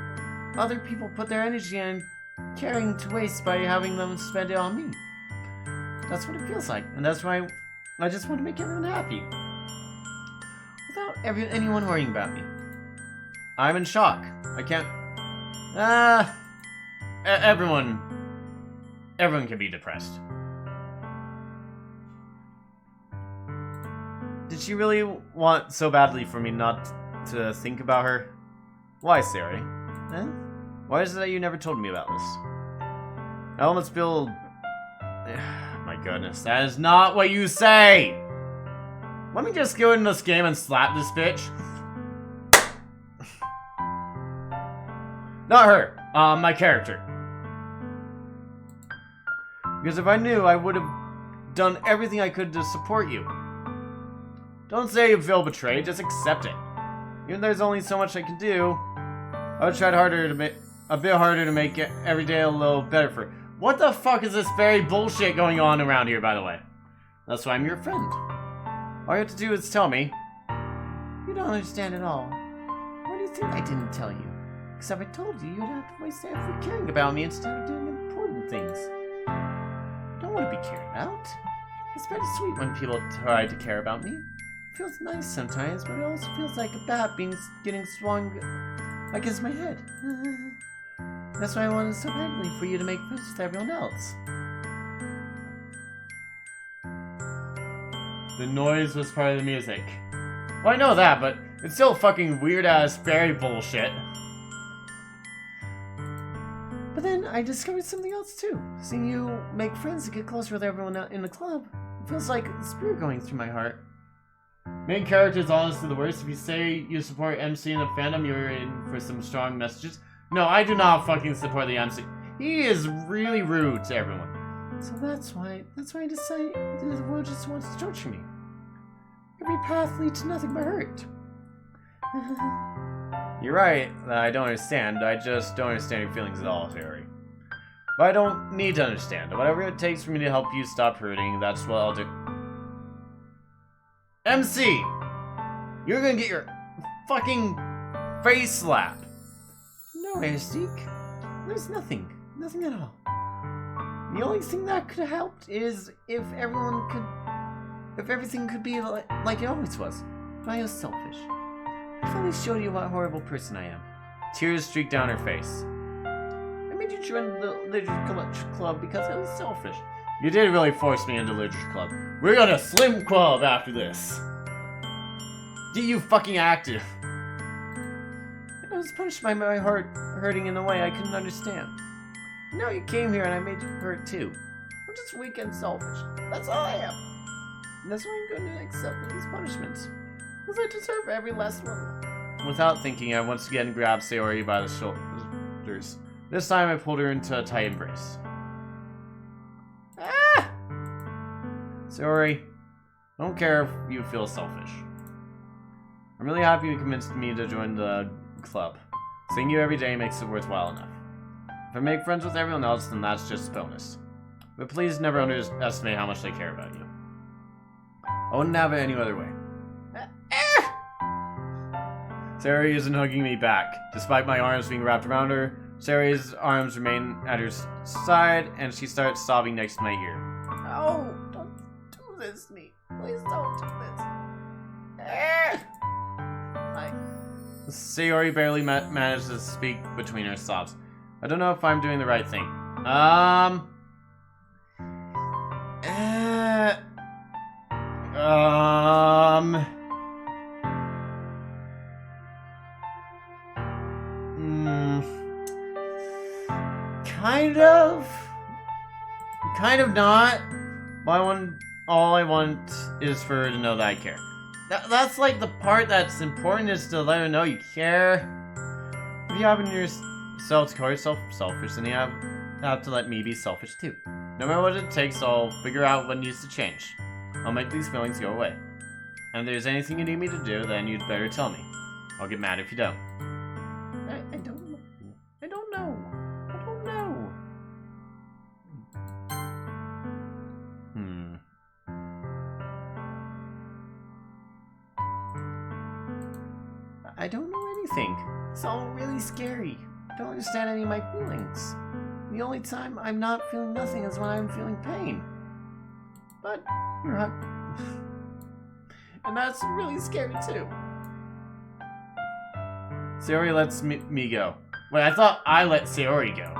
Speaker 3: other people put their energy and caring to waste by having them spend it on me? That's what it feels like, and that's why I just want to make everyone happy. Without anyone worrying about me.
Speaker 1: I'm in shock. I can't... Everyone can be depressed. Did she really want so badly for me not to think about her? Why, Sari?
Speaker 3: Huh?
Speaker 1: Why is it that you never told me about this? Elements build... My goodness, that is not what you say! Let me just go into this game and slap this bitch. Not her, my character. Because if I knew, I would have done everything I could to support you. Don't say you feel betrayed, just accept it. Even though there's only so much I can do, I would try a bit harder to make every day a little better for you. What the fuck is this fairy bullshit going on around here, by the way?
Speaker 2: That's why I'm your friend. All you have to do is tell me.
Speaker 3: You don't understand at all. Why do you think I didn't tell you? Because if I told you, you'd have to waste effort caring about me instead of doing important things. I don't want to be cared about. It's pretty sweet when people try to care about me. It feels nice sometimes, but it also feels like a bat getting swung against my head. That's why I wanted so badly for you to make friends with everyone else.
Speaker 2: The noise was part of the music. Well, I know that, but it's still fucking weird-ass fairy bullshit.
Speaker 3: But then I discovered something else too. Seeing you make friends and get closer with everyone in the club, it feels like a spear going through my heart.
Speaker 2: Main character is honestly the worst. If you say you support MC in the fandom, you're in for some strong messages. No, I do not fucking support the MC. He is really rude to everyone.
Speaker 3: So that's why I decided the world just wants to torture me. Every path leads to nothing but hurt.
Speaker 2: You're right, I don't understand. I just don't understand your feelings at all, Harry. But I don't need to understand. Whatever it takes for me to help you stop hurting, that's what I'll do. MC! You're gonna get your fucking face slapped.
Speaker 3: No, Airseek. There's nothing. Nothing at all. The only thing that could have helped is if everything could be like it always was. But I was selfish. I finally showed you what a horrible person I am.
Speaker 2: Tears streaked down her face.
Speaker 3: I made you join the Literature Club because I was selfish.
Speaker 2: You did really force me into Literature Club. We're gonna Slim Club after this. Get you fucking active.
Speaker 3: I was punished by my heart hurting in a way I couldn't understand. Now you came here and I made you hurt too. I'm just weak and selfish. That's all I am. And that's why I'm going to accept these punishments. Because I deserve every last one.
Speaker 2: Without thinking, I once again grabbed Sayori by the shoulders. This time I pulled her into a tight embrace.
Speaker 3: Ah!
Speaker 2: Sayori, I don't care if you feel selfish. I'm really happy you convinced me to join the club. Seeing you every day makes it worthwhile enough. If I make friends with everyone else, then that's just a bonus. But please never underestimate how much they care about you. I wouldn't have it any other way. Sayori isn't hugging me back. Despite my arms being wrapped around her, Sayori's arms remain at her side, and she starts sobbing next to my ear.
Speaker 3: No, don't do this to me. Please don't do this.
Speaker 2: Sayori barely manages to speak between her sobs. I don't know if I'm doing the right thing. Kind of not. All I want is for her to know that I care. That's like the part that's important, is to let her know you care. If you happen yourself to call yourself selfish, then you have to let me be selfish too. No matter what it takes, I'll figure out what needs to change. I'll make these feelings go away. And if there's anything you need me to do, then you'd better tell me. I'll get mad if you don't.
Speaker 3: I don't know. I don't know. I don't know anything. It's all really scary. I don't understand any of my feelings. The only time I'm not feeling nothing is when I'm feeling pain. But you're not. And that's really scary too.
Speaker 2: Sayori lets me go. Wait, I thought I let Sayori go.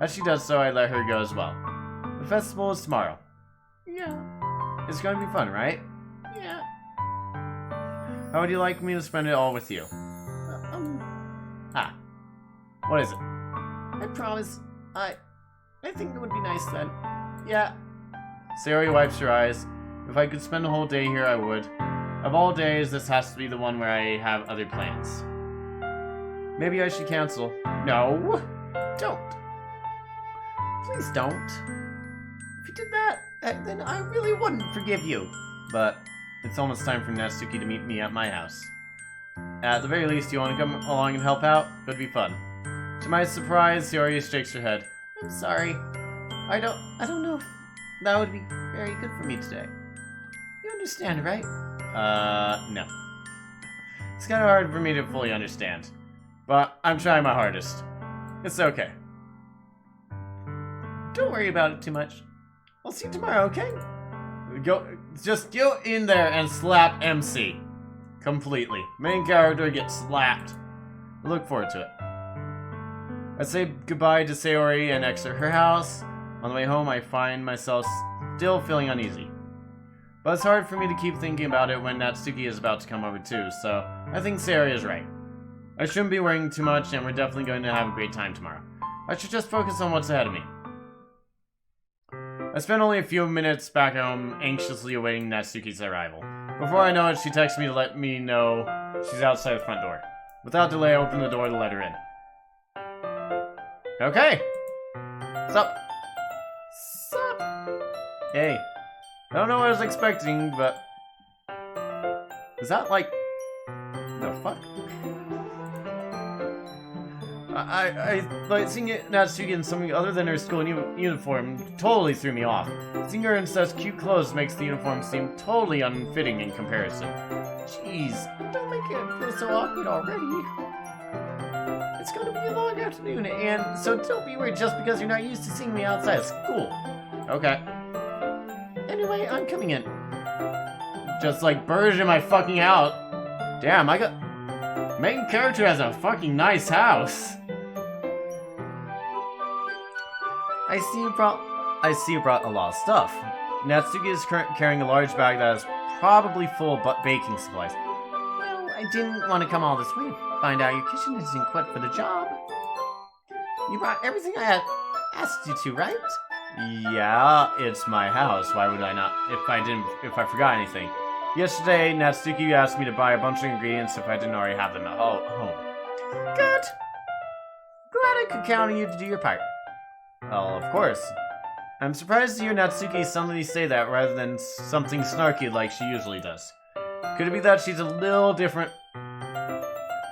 Speaker 2: As she does so, I let her go as well. The festival is tomorrow.
Speaker 3: Yeah.
Speaker 2: It's going to be fun, right?
Speaker 3: Yeah.
Speaker 2: How would you like me to spend it all with you? What is it?
Speaker 3: I promise. I think it would be nice then. Yeah.
Speaker 2: Sayori wipes her eyes. If I could spend a whole day here, I would. Of all days, this has to be the one where I have other plans. Maybe I should cancel.
Speaker 3: No. Don't. Please don't. If you did that, then I really wouldn't forgive you.
Speaker 2: But it's almost time for Natsuki to meet me at my house. At the very least, you want to come along and help out? It would be fun. To my surprise, Sayori shakes her head.
Speaker 3: I'm sorry. I don't know That would be very good for me today. You understand, right?
Speaker 2: No. It's kind of hard for me to fully understand. But I'm trying my hardest. It's okay.
Speaker 3: Don't worry about it too much. I'll see you tomorrow, okay?
Speaker 2: Just go in there and slap MC. Completely. Main character gets slapped. I look forward to it. I say goodbye to Sayori and exit her house. On the way home, I find myself still feeling uneasy. But it's hard for me to keep thinking about it when Natsuki is about to come over too, so I think Sayori is right. I shouldn't be worrying too much, and we're definitely going to have a great time tomorrow. I should just focus on what's ahead of me. I spent only a few minutes back at home, anxiously awaiting Natsuki's arrival. Before I know it, she texts me to let me know she's outside the front door. Without delay, I open the door to let her in. Okay. Sup?
Speaker 3: Sup?
Speaker 2: Hey. I don't know what I was expecting, but... Is that like... the fuck? I like seeing Natsuki in something other than her school uniform totally threw me off. Seeing her in such cute clothes makes the uniform seem totally unfitting in comparison.
Speaker 3: Jeez, don't make it feel so awkward already. It's gonna be a long afternoon, and so don't be worried just because you're not used to seeing me outside of school.
Speaker 2: Okay.
Speaker 3: Anyway, I'm coming in.
Speaker 2: Just like birds in my fucking out. Damn, I got... Main character has a fucking nice house.
Speaker 3: I see you brought a lot of stuff.
Speaker 2: Natsuki is carrying a large bag that is probably full of baking supplies.
Speaker 3: Well, I didn't want to come all this way to find out your kitchen isn't equipped for the job. You brought everything I had asked you to, right?
Speaker 2: Yeah, it's my house. Why would I not? If I forgot anything. Yesterday, Natsuki asked me to buy a bunch of ingredients if I didn't already have them at home.
Speaker 3: Good. Glad I could count on you to do your part.
Speaker 2: Well, of course. I'm surprised to hear Natsuki suddenly say that rather than something snarky like she usually does. Could it be that she's a little different?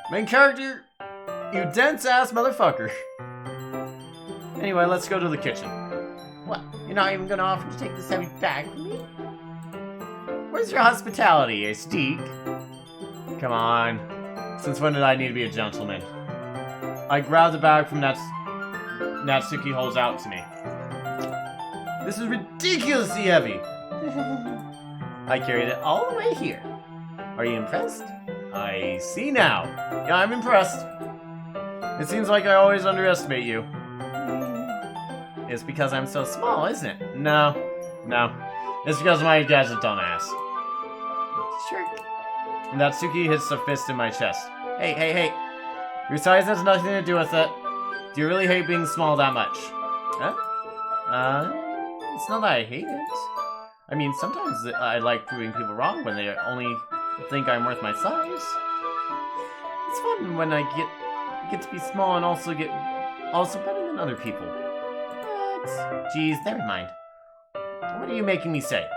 Speaker 2: Main character, you dense-ass motherfucker. Anyway, let's go to the kitchen.
Speaker 3: What? You're not even gonna offer to take this heavy bag from me? Where's your hospitality, Steak?
Speaker 2: Come on. Since when did I need to be a gentleman? I grab the bag from Natsuki holds out to me. This is ridiculously heavy.
Speaker 3: I carried it all the way here. Are you impressed?
Speaker 2: I see now. Yeah, I'm impressed. It seems like I always underestimate you.
Speaker 3: It's because I'm so small, isn't it?
Speaker 2: No. It's because my dad's a dumbass.
Speaker 3: Sure.
Speaker 2: Natsuki hits a fist in my chest. Hey. Your size has nothing to do with it. Do you really hate being small that much?
Speaker 3: Huh? It's not that I hate it. I mean, sometimes I like proving people wrong when they only think I'm worth my size. It's fun when I get to be small and also better than other people. But, geez, never mind. What are you making me say?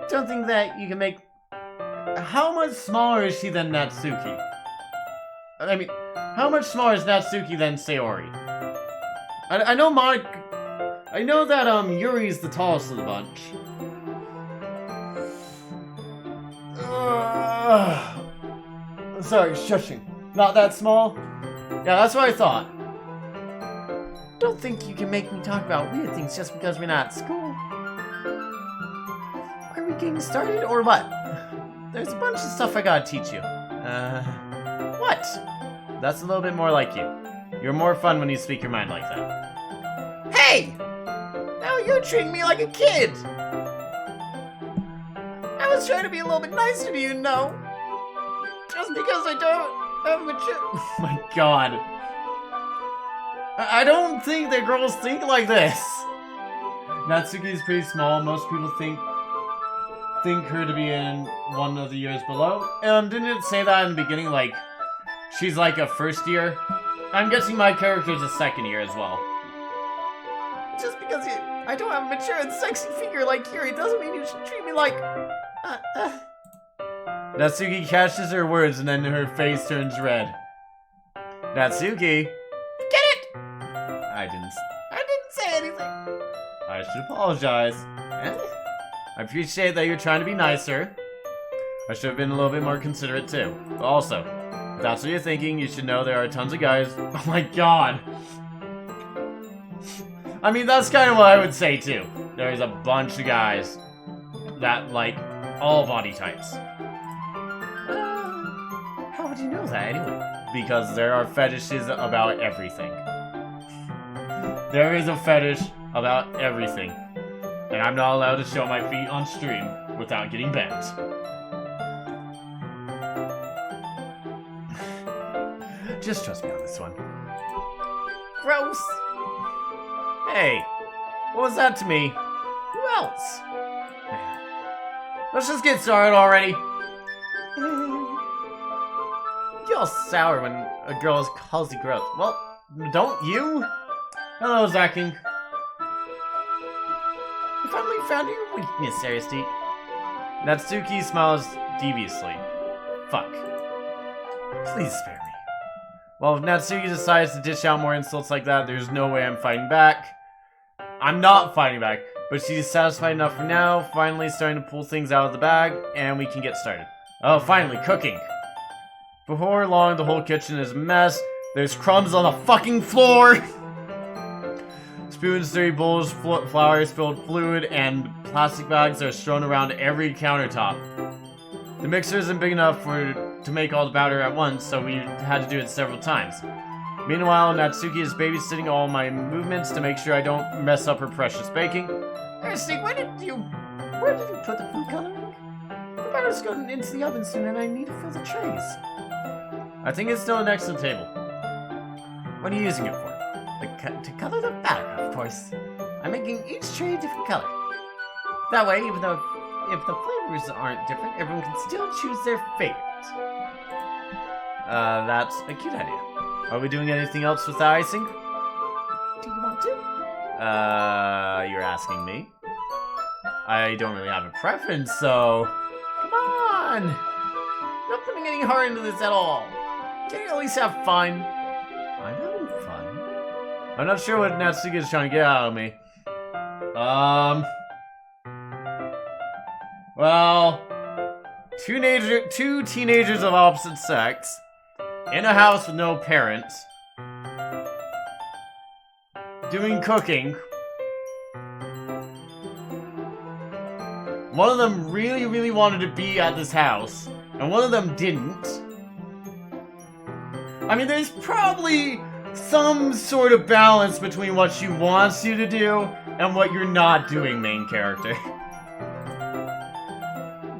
Speaker 3: Don't think that you can make...
Speaker 2: How much smaller is she than Natsuki? I mean, how much smaller is Natsuki than Sayori? I know that Yuri's the tallest of the bunch. Sorry, shushing. Not that small? Yeah, that's what I thought.
Speaker 3: Don't think you can make me talk about weird things just because we're not at school. Are we getting started or what? There's a bunch of stuff I gotta teach you. What?
Speaker 2: That's a little bit more like you. You're more fun when you speak your mind like that.
Speaker 3: Hey! Now you're treating me like a kid! I was trying to be a little bit nicer to you, no? Just because I don't have mature...
Speaker 2: Oh my god. I don't think that girls think like this. Natsuki's pretty small. Most people think her to be in one of the years below. Didn't it say that in the beginning, like, she's like a first year? I'm guessing my character's a second year as well.
Speaker 3: Just because I don't have a mature and sexy figure like Yuri doesn't mean you should treat me like...
Speaker 2: Natsuki catches her words and then her face turns red. Natsuki!
Speaker 3: Get it!
Speaker 2: I didn't
Speaker 3: say anything.
Speaker 2: I should apologize. I appreciate that you're trying to be nicer. I should have been a little bit more considerate too. But also, if that's what you're thinking, you should know there are tons of guys. Oh my god. I mean, that's kind of what I would say too. There's a bunch of guys that like all body types.
Speaker 3: How would you know that anyway?
Speaker 2: Because there are fetishes about everything. There is a fetish about everything. And I'm not allowed to show my feet on stream without getting banned.
Speaker 3: Just trust me on this one.
Speaker 2: Gross! Hey, what was that to me? Who else? Let's just get started already. You get all sour when a girl calls you gross. Well, don't you? Hello, Zacking.
Speaker 3: You finally found your weakness, Aristique.
Speaker 2: Natsuki smiles deviously. Fuck.
Speaker 3: Please spare me.
Speaker 2: Well, if Natsuki decides to dish out more insults like that, there's no way I'm fighting back. I'm not fighting back, but she's satisfied enough for now, finally starting to pull things out of the bag, and we can get started. Oh, finally, cooking. Before long, the whole kitchen is a mess. There's crumbs on the fucking floor! Spoons, dirty bowls, flour, spilled fluid, and plastic bags are strewn around every countertop. The mixer isn't big enough to make all the batter at once, so we had to do it several times. Meanwhile, Natsuki is babysitting all my movements to make sure I don't mess up her precious baking.
Speaker 3: Aristique, where did you put the food coloring? The batter's going into the oven soon and I need to fill the trays.
Speaker 2: I think it's still next to the table.
Speaker 3: What are you using it for? To color the batter, of course. I'm making each tray a different color. That way, even though if the flavors aren't different, everyone can still choose their favorite.
Speaker 2: That's a cute idea. Are we doing anything else with the icing?
Speaker 3: Do you want to?
Speaker 2: You're asking me? I don't really have a preference, so...
Speaker 3: Come on! Not putting any heart into this at all. Can you at least have fun?
Speaker 2: I'm having fun. I'm not sure what Natsuki is trying to get out of me. Well... Two teenagers of opposite sex... in a house with no parents... doing cooking... One of them really, really wanted to be at this house, and one of them didn't. I mean, there's probably some sort of balance between what she wants you to do and what you're not doing, main character.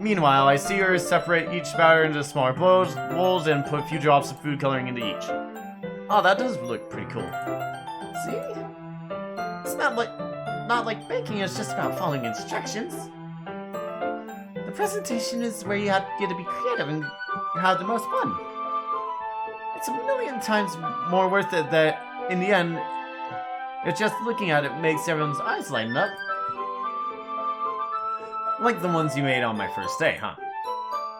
Speaker 2: Meanwhile, I see her separate each batter into smaller bowls and put a few drops of food coloring into each. Oh, that does look pretty cool.
Speaker 3: See? It's not like baking, it's just about following instructions. The presentation is where you get to be creative and have the most fun. It's a million times more worth it that, in the end, it's just looking at it makes everyone's eyes lighten up.
Speaker 2: Like the ones you made on my first day, huh?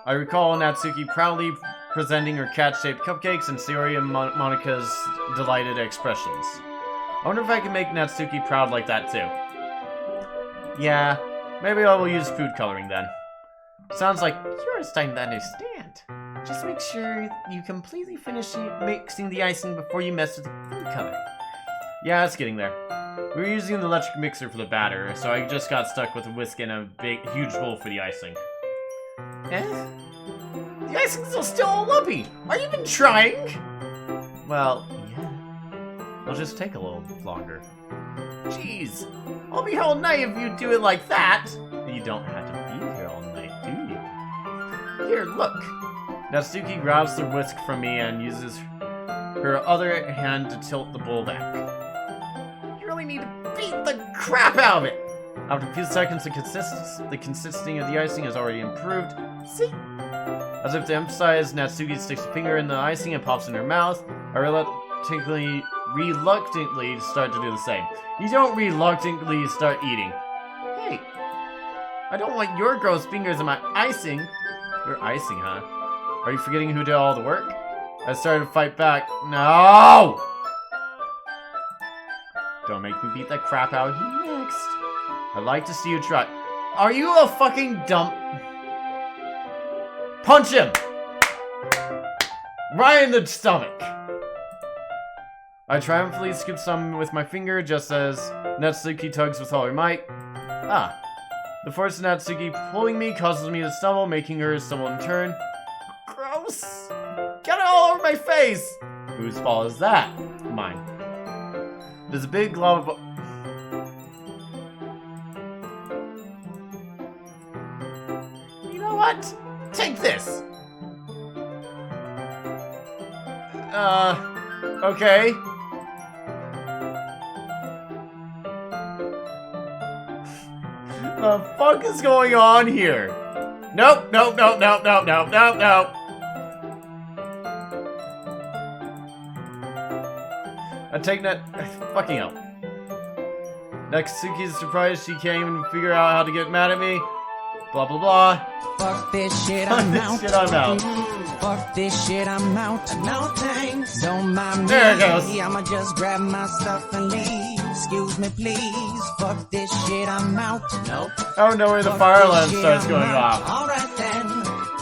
Speaker 2: I recall Natsuki proudly presenting her cat-shaped cupcakes and Sayori and Monika's delighted expressions. I wonder if I can make Natsuki proud like that too. Yeah, maybe I will use food coloring then. Sounds like
Speaker 3: you're starting to understand. Just make sure you completely finish mixing the icing before you mess with the food coloring.
Speaker 2: Yeah, it's getting there. We were using the electric mixer for the batter, so I just got stuck with a whisk and a huge bowl for the icing.
Speaker 3: Eh? The icing's still all lumpy! Are you even trying?
Speaker 2: Well, yeah. It'll just take a little longer.
Speaker 3: Jeez, I'll be here all night if you do it like that!
Speaker 2: You don't have to be here all night, do you?
Speaker 3: Here, look.
Speaker 2: Natsuki grabs the whisk from me and uses her other hand to tilt the bowl back.
Speaker 3: You really need to beat the crap out of it!
Speaker 2: After a few seconds, the consistency of the icing has already improved.
Speaker 3: See?
Speaker 2: As if to emphasize, Natsuki sticks a finger in the icing and pops it in her mouth. I reluctantly start to do the same. You don't reluctantly start eating.
Speaker 3: Hey, I don't want your gross fingers in my icing.
Speaker 2: Your icing, huh? Are you forgetting who did all the work? I started to fight back. No! Don't make me beat that crap out of you next. I'd like to see you try. Are you a fucking dump? Punch him! Right in the stomach. I triumphantly scoop some with my finger just as Natsuki tugs with all her might. Ah. The force of Natsuki pulling me causes me to stumble, making her stumble in turn. Gross! Get it all over my face! Whose fault is that? Mine. There's a big glob of... You know what? Take this! Okay. The fuck is going on here? Nope, nope, nope, nope, nope, nope, nope, nope. I take that. Fucking hell. Natsuki is surprised she can't even figure out how to get mad at me. Blah blah blah.
Speaker 4: Fuck this shit, I'm out.
Speaker 2: Shit, I'm out.
Speaker 4: Fuck this shit, I'm out. No thanks. Don't mind me.
Speaker 2: There it goes.
Speaker 4: I'ma just grab my stuff and leave. Excuse me, please. Fuck this shit, I'm out. Nope.
Speaker 2: I don't know where the fire alarm starts going off.
Speaker 4: Alright then.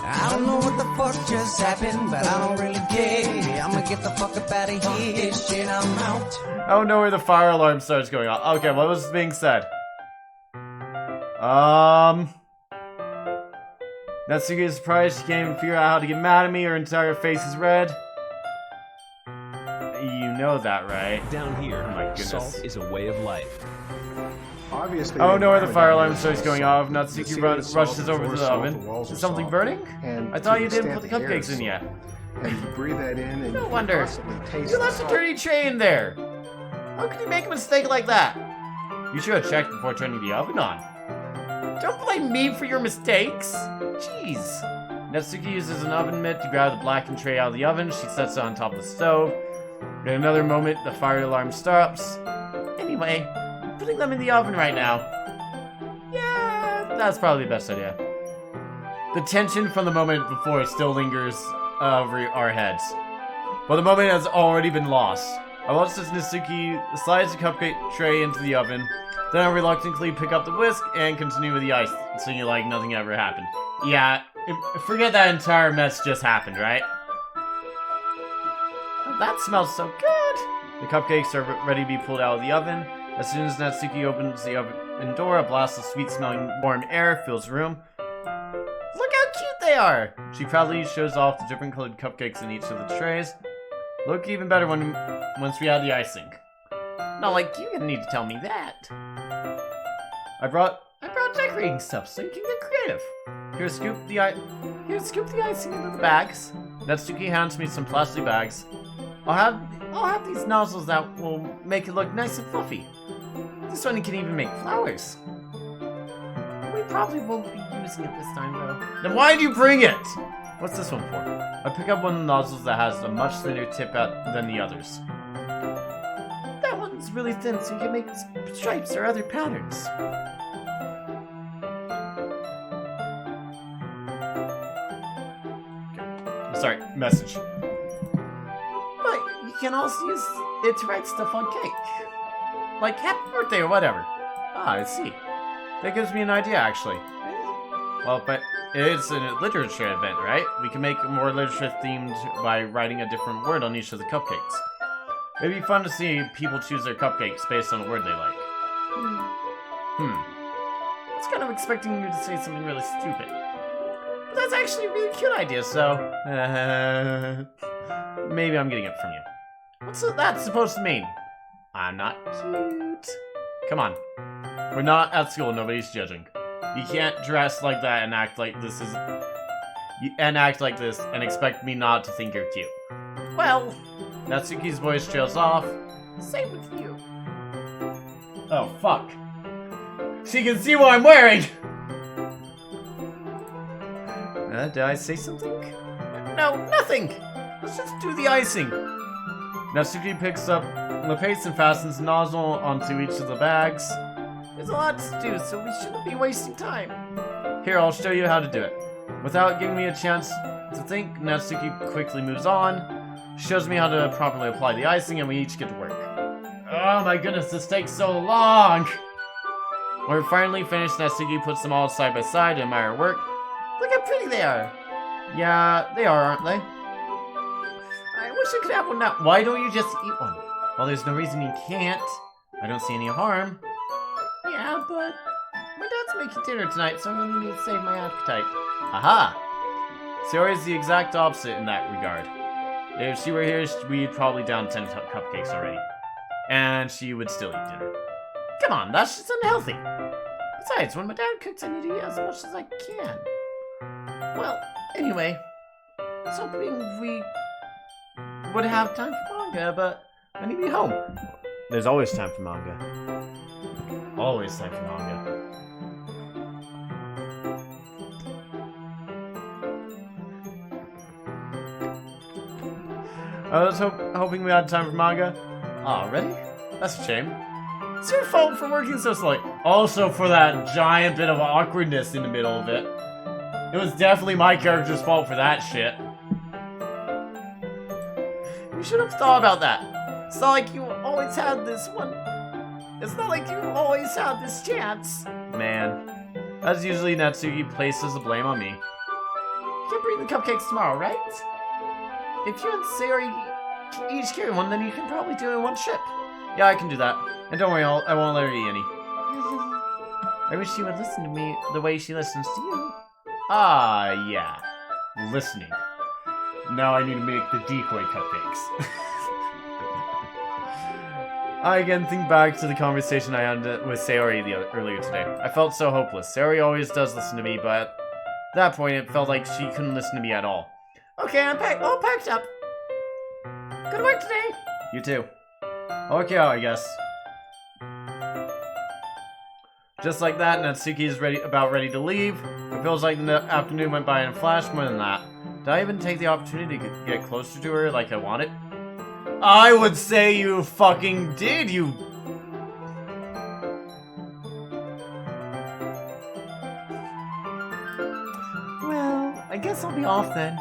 Speaker 4: I don't know what the fuck just happened, but I don't really care. I'ma get the fuck up out of here. This shit, I'm out.
Speaker 2: I don't know where the fire alarm starts going off. Okay, what was being said? Natsuki is surprised she can't even figure out how to get mad at me. Her entire face is red. You know that, right?
Speaker 5: Down here,
Speaker 2: Oh my goodness.
Speaker 5: salt is a way of life.
Speaker 6: Obviously,
Speaker 2: I don't know where the fire alarm
Speaker 6: environment
Speaker 2: starts going off. Natsuki rushes over to the oven. Is something burning? I thought you didn't put the cupcakes in yet.
Speaker 6: And you breathe that in, and
Speaker 2: No
Speaker 6: you
Speaker 2: wonder.
Speaker 6: constantly taste
Speaker 2: You
Speaker 6: the
Speaker 2: left a
Speaker 6: salt.
Speaker 2: dirty tray in there. How could you make a mistake like that? You should have checked before turning the oven on. Don't blame me for your mistakes. Jeez. Natsuki uses an oven mitt to grab the blackened tray out of the oven. She sets it on top of the stove. In another moment, the fire alarm stops. Anyway, I'm putting them in the oven right now. Yeah, that's probably the best idea. The tension from the moment before still lingers over our heads, but the moment has already been lost. I watch as Natsuki slides the cupcake tray into the oven. Then I reluctantly pick up the whisk and continue with the ice, singing like nothing ever happened. Yeah, forget that entire mess just happened, right? Oh, that smells so good! The cupcakes are ready to be pulled out of the oven. As soon as Natsuki opens the oven door, a blast of sweet-smelling warm air fills the room. Look how cute they are! She proudly shows off the different colored cupcakes in each of the trays. Look even better once we add the icing. Not like you're gonna need to tell me that. I brought decorating stuff so you can get creative. Here, scoop the icing into the bags. Natsuki hands me some plastic bags. I'll have these nozzles that will make it look nice and fluffy. This one can even make flowers. We probably won't be using it this time though. Then why'd you bring it? What's this one for? I pick up one of the nozzles that has a much thinner tip than the others. That one's really thin so you can make stripes or other patterns. Sorry, message. But you can also use it to write stuff on cake. Like happy birthday or whatever. Ah, I see. That gives me an idea, actually. Well, but it's a literature event, right? We can make it more literature themed by writing a different word on each of the cupcakes. It'd be fun to see people choose their cupcakes based on a word they like. I was kind of expecting you to say something really stupid. But that's actually a really cute idea, so... maybe I'm getting it from you. What's that supposed to mean? I'm not cute. Come on. We're not at school, nobody's judging. You can't dress like that and act like this and expect me not to think you're cute. Well, Natsuki's voice trails off. Same with you. Oh, fuck. She can see what I'm wearing! Did I say something? No, nothing! Let's just do the icing. Natsuki picks up the paste and fastens the nozzle onto each of the bags. There's a lot to do, so we shouldn't be wasting time. Here, I'll show you how to do it. Without giving me a chance to think, Natsuki quickly moves on. She shows me how to properly apply the icing, and we each get to work.
Speaker 1: Oh my goodness, this takes so long! When we're finally finished, Natsuki puts them all side by side to admire her work.
Speaker 3: Look how pretty they are.
Speaker 1: Yeah, they are, aren't they?
Speaker 3: I wish I could have one now. Why don't you just eat one?
Speaker 1: Well, there's no reason you can't. I don't see any harm.
Speaker 3: Yeah, but my dad's making dinner tonight, so I really need to save my appetite.
Speaker 1: Aha! Sayori's the exact opposite in that regard. If she were here, we'd probably down 10 cupcakes already. And she would still eat dinner.
Speaker 3: Come on, that's just unhealthy. Besides, when my dad cooks, I need to eat as much as I can. Well, anyway, I was hoping we would have time for manga, but I need to be home.
Speaker 1: There's always time for manga. Always time for manga. I was hoping we had time for manga. Already? That's a shame. It's your fault for working so slowly. Also for that giant bit of awkwardness in the middle of it. It was definitely my character's fault for that shit.
Speaker 3: You should have thought about that. It's not like you always had this one. It's not like you always had this chance.
Speaker 1: Man. As usually, Natsuki places the blame on me.
Speaker 3: You can bring the cupcakes tomorrow, right? If you and Sayori each carry one, then you can probably do it in one trip.
Speaker 1: Yeah, I can do that. And don't worry, I won't let her eat any.
Speaker 3: I wish she would listen to me the way she listens to you.
Speaker 1: Ah, yeah. Listening. Now I need to make the decoy cupcakes. I again think back to the conversation I had with Sayori earlier today. I felt so hopeless. Sayori always does listen to me, but at that point it felt like she couldn't listen to me at all.
Speaker 3: Okay, I'm all packed up. Good work today.
Speaker 1: You too. Okay, I guess. Just like that, Natsuki is about ready to leave. It feels like the afternoon went by in a flash. More than that, did I even take the opportunity to get closer to her like I wanted? I would say you fucking did, you...
Speaker 3: Well, I guess I'll be off then.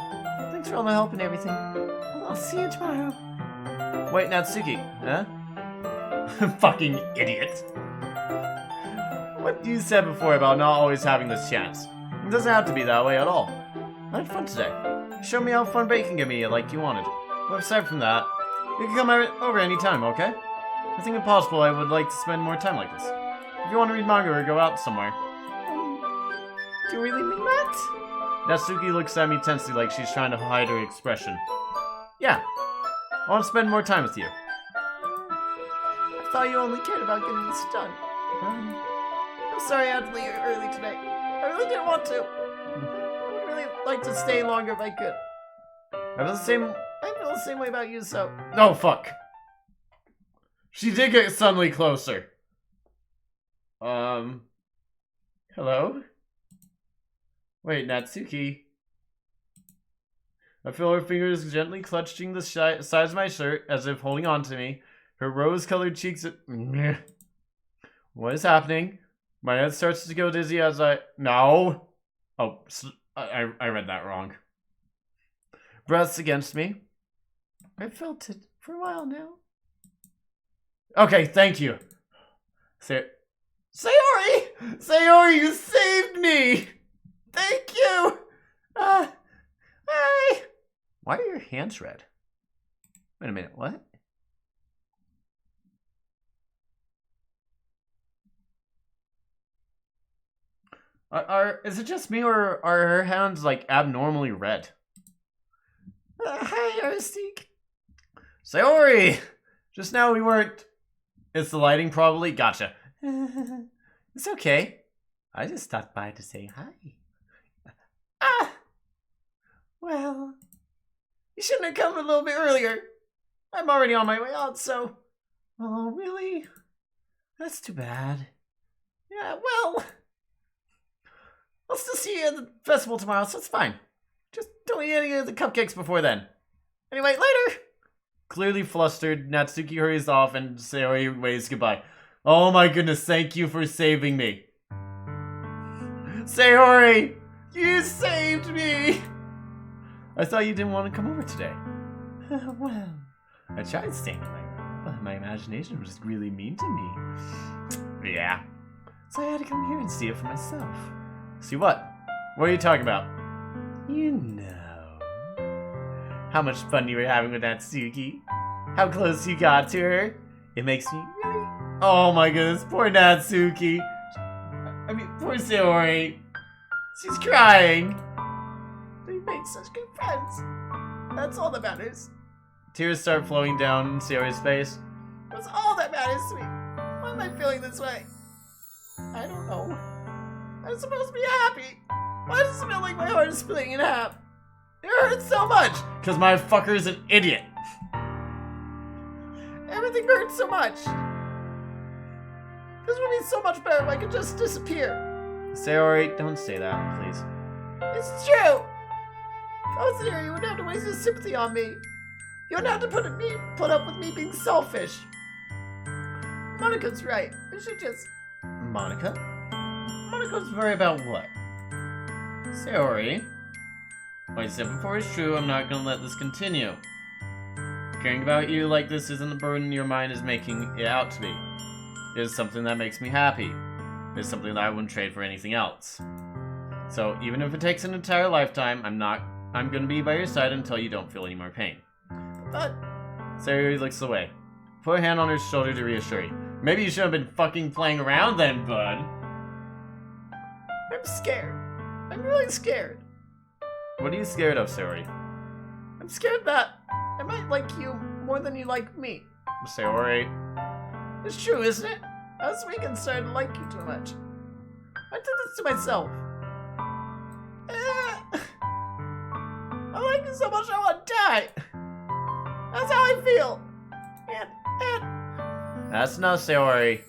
Speaker 3: Thanks for all the help and everything. I'll see you tomorrow.
Speaker 1: Wait, Natsuki, huh? Fucking idiot. What you said before about not always having this chance. It doesn't have to be that way at all. I had fun today. You showed me how fun baking can be like you wanted. But aside from that, you can come over anytime, okay? I think if possible, I would like to spend more time like this. If you want to read manga or go out somewhere.
Speaker 3: Do you really mean that?
Speaker 1: Natsuki looks at me tensely like she's trying to hide her expression. Yeah. I want to spend more time with you.
Speaker 3: I thought you only cared about getting this done. I'm sorry I had to leave early today. I really didn't want to. I would really like to stay longer if I could. I feel the same way about you, so...
Speaker 1: Oh, fuck. She did get suddenly closer. Hello? Wait, Natsuki. I feel her fingers gently clutching the sides of my shirt as if holding on to me. Her rose-colored cheeks... What is happening? My head starts to go dizzy as I... No! Oh, I read that wrong. Breaths against me.
Speaker 3: I've felt it for a while now.
Speaker 1: Okay, thank you. Sayori! Sayori, you saved me! Thank you! Hi! Why are your hands red? Wait a minute, what? Is it just me, or are her hands, like, abnormally red?
Speaker 3: Hi, Aristique.
Speaker 1: Sayori! Just now we weren't... It's the lighting, probably? Gotcha.
Speaker 3: It's okay. I just stopped by to say hi. Well, you shouldn't have come a little bit earlier. I'm already on my way out, so... Oh, really? That's too bad. Yeah, well... I'll still see you at the festival tomorrow, so it's fine. Just don't eat any of the cupcakes before then. Anyway, later!
Speaker 1: Clearly flustered, Natsuki hurries off and Sayori waves goodbye. Oh my goodness, thank you for saving me. Sayori! You saved me! I thought you didn't want to come over today.
Speaker 3: Well, I tried staying in my room, but my imagination was really mean to me.
Speaker 1: Yeah.
Speaker 3: So I had to come here and see it for myself.
Speaker 1: See what? What are you talking about?
Speaker 3: You know. How much fun you were having with Natsuki. How close you got to her. It makes me really...
Speaker 1: Oh my goodness, poor Natsuki. I mean, poor Sayori. She's crying.
Speaker 3: We made such good friends. That's all that matters.
Speaker 1: Tears start flowing down Sayori's face.
Speaker 3: That's all that matters to me. Why am I feeling this way? I don't know. I'm supposed to be happy. Why does it feel like my heart is splitting in half? It hurts so much.
Speaker 1: Cause my fucker's an idiot.
Speaker 3: Everything hurts so much. This would be so much better if I could just disappear.
Speaker 1: Sayori, don't say that, please.
Speaker 3: It's true. If I was there, you wouldn't have to waste your sympathy on me. You wouldn't have to put up with me being selfish. Monica's right. I should just...
Speaker 1: Monica? Monica's worried about what? Sayori, what I said before is true. I'm not gonna let this continue. Caring about you like this isn't the burden your mind is making it out to be. It is something that makes me happy. It is something that I wouldn't trade for anything else. So even if it takes an entire lifetime, I'm gonna be by your side until you don't feel any more pain.
Speaker 3: But...
Speaker 1: Sayori looks away. Put a hand on her shoulder to reassure you. Maybe you should have been fucking playing around then, bud.
Speaker 3: I'm scared. I'm really scared.
Speaker 1: What are you scared of, Sayori?
Speaker 3: I'm scared that I might like you more than you like me.
Speaker 1: Sayori.
Speaker 3: It's true, isn't it? Last week I started to like you too much. I did this to myself. I like you so much I want to die. That's how I feel. And
Speaker 1: That's not Sayori.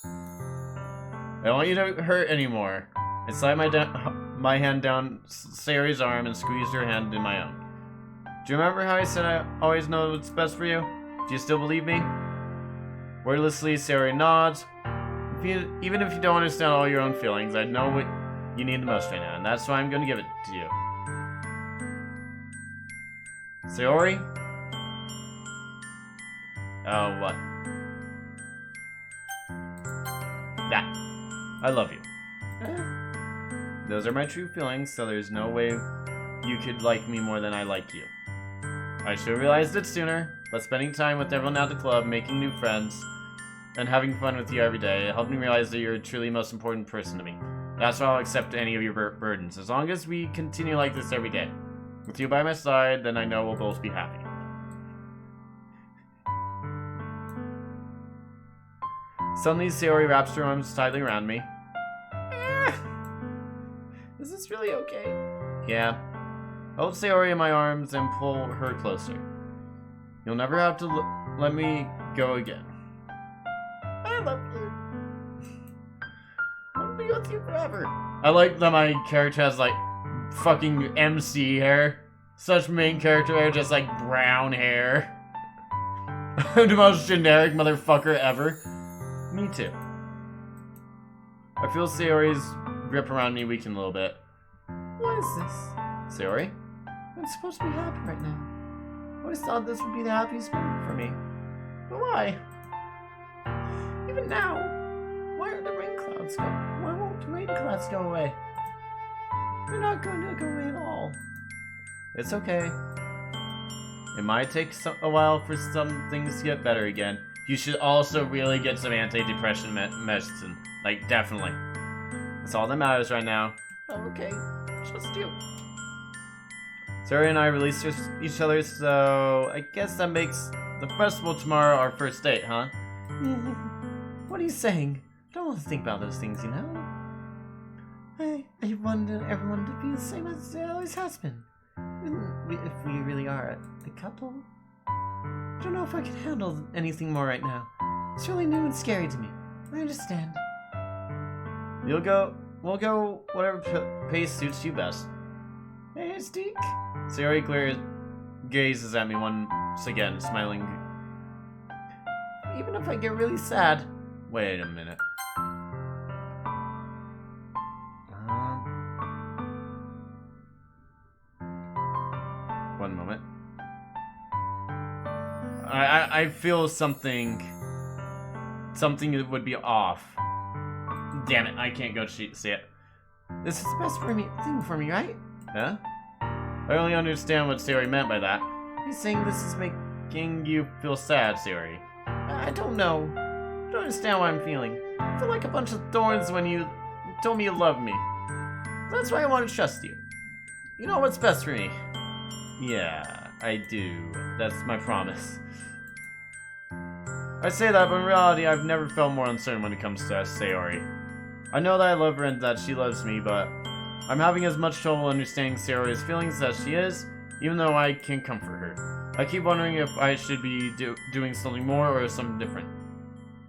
Speaker 1: I don't want you to hurt anymore. I slide my hand down Sayori's arm and squeezed her hand in my own. Do you remember how I said I always know what's best for you? Do you still believe me? Wordlessly, Sayori nods. Even if you don't understand all your own feelings, I know what you need the most right now, and that's why I'm going to give it to you. Sayori? Oh, what? That. I love you. Those are my true feelings, so there's no way you could like me more than I like you. I should have realized it sooner, but spending time with everyone at the club, making new friends, and having fun with you every day, it helped me realize that you're truly the most important person to me. That's why I'll accept any of your burdens, as long as we continue like this every day. With you by my side, then I know we'll both be happy. Suddenly, Sayori wraps her arms tightly around me.
Speaker 3: is this really okay?
Speaker 1: Yeah. I hold Sayori in my arms and pull her closer. You'll never have to let me go again.
Speaker 3: I love you. I want to be with you forever.
Speaker 1: I like that my character has like fucking MC hair. Such main character hair, just like brown hair. I'm the most generic motherfucker ever. Me too. I feel Sayori's grip around me weaken a little bit.
Speaker 3: What is this?
Speaker 1: Sayori?
Speaker 3: I'm supposed to be happy right now. I always thought this would be the happiest moment for me. But why? Even now, why are the rain clouds go? Why won't the rain clouds go away? They're not going to go away at all.
Speaker 1: It's okay. It might take a while for some things to get better again. You should also really get some anti-depression medicine. Like, definitely. That's all that matters right now.
Speaker 3: Oh, okay. Trust you.
Speaker 1: Sayori and I released each other, so I guess that makes the festival tomorrow our first date, huh?
Speaker 3: What are you saying? I don't want to think about those things, you know? I want everyone to be the same as it always has been. If we really are a couple. I don't know if I can handle anything more right now. It's really new and scary to me. I understand.
Speaker 1: We'll go whatever pace suits you best.
Speaker 3: Hey, Steve.
Speaker 1: Sayori gazes at me once again, smiling.
Speaker 3: Even if I get really sad.
Speaker 1: Wait a minute. One moment. I
Speaker 2: I feel something that would be off. Damn it, I can't go see it.
Speaker 3: This is the best thing for me, right?
Speaker 2: Huh? I only understand what Sayori meant by that.
Speaker 3: He's saying this is making
Speaker 2: You feel sad, Sayori.
Speaker 3: I don't know. I don't understand what I'm feeling. I feel like a bunch of thorns when you told me you love me. That's why I want to trust you. You know what's best for me.
Speaker 2: Yeah, I do. That's my promise. I say that, but in reality, I've never felt more uncertain when it comes to Sayori. I know that I love her and that she loves me, but I'm having as much trouble understanding Sayori's feelings as she is, even though I can comfort her. I keep wondering if I should be doing something more or something different.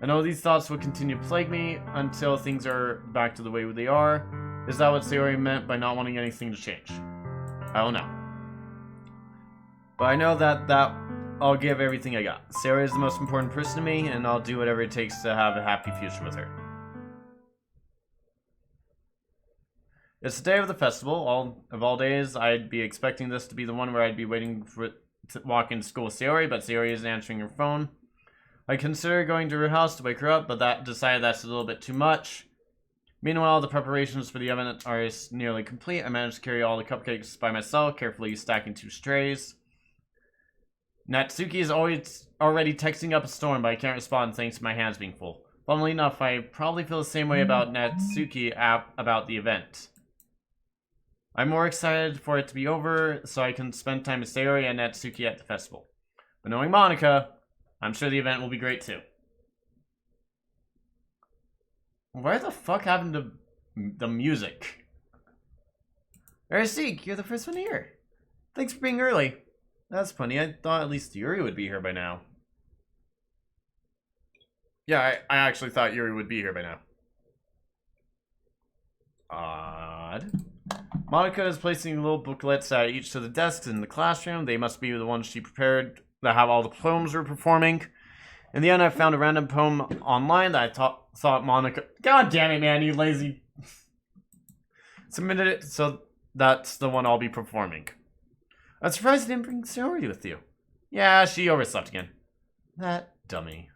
Speaker 2: I know these thoughts will continue to plague me until things are back to the way they are. Is that what Sayori meant by not wanting anything to change? I don't know. But I know that I'll give everything I got. Sayori is the most important person to me, and I'll do whatever it takes to have a happy future with her. It's the day of the festival. Of all days, I'd be expecting this to be the one where I'd be waiting to walk into school with Sayori, but Sayori isn't answering her phone. I considered going to her house to wake her up, but decided that's a little bit too much. Meanwhile, the preparations for the event are nearly complete. I managed to carry all the cupcakes by myself, carefully stacking 2 trays. Natsuki is already texting up a storm, but I can't respond thanks to my hands being full. Funnily enough, I probably feel the same way about Natsuki about the event. I'm more excited for it to be over, so I can spend time with Sayori and Natsuki at the festival. But knowing Monica, I'm sure the event will be great too. Where the fuck happened to the music?
Speaker 3: Seek, you're the first one here. Thanks for being early.
Speaker 2: That's funny. I thought at least Yuri would be here by now. Yeah, I actually thought Yuri would be here by now. Odd. Monica is placing little booklets at each of the desks in the classroom. They must be the ones she prepared that have all the poems we're performing. In the end, I found a random poem online that I thought Monica... God damn it, man, you lazy... submitted it, so that's the one I'll be performing. I'm surprised you didn't bring Sayori with you. Yeah, she overslept again. That dummy.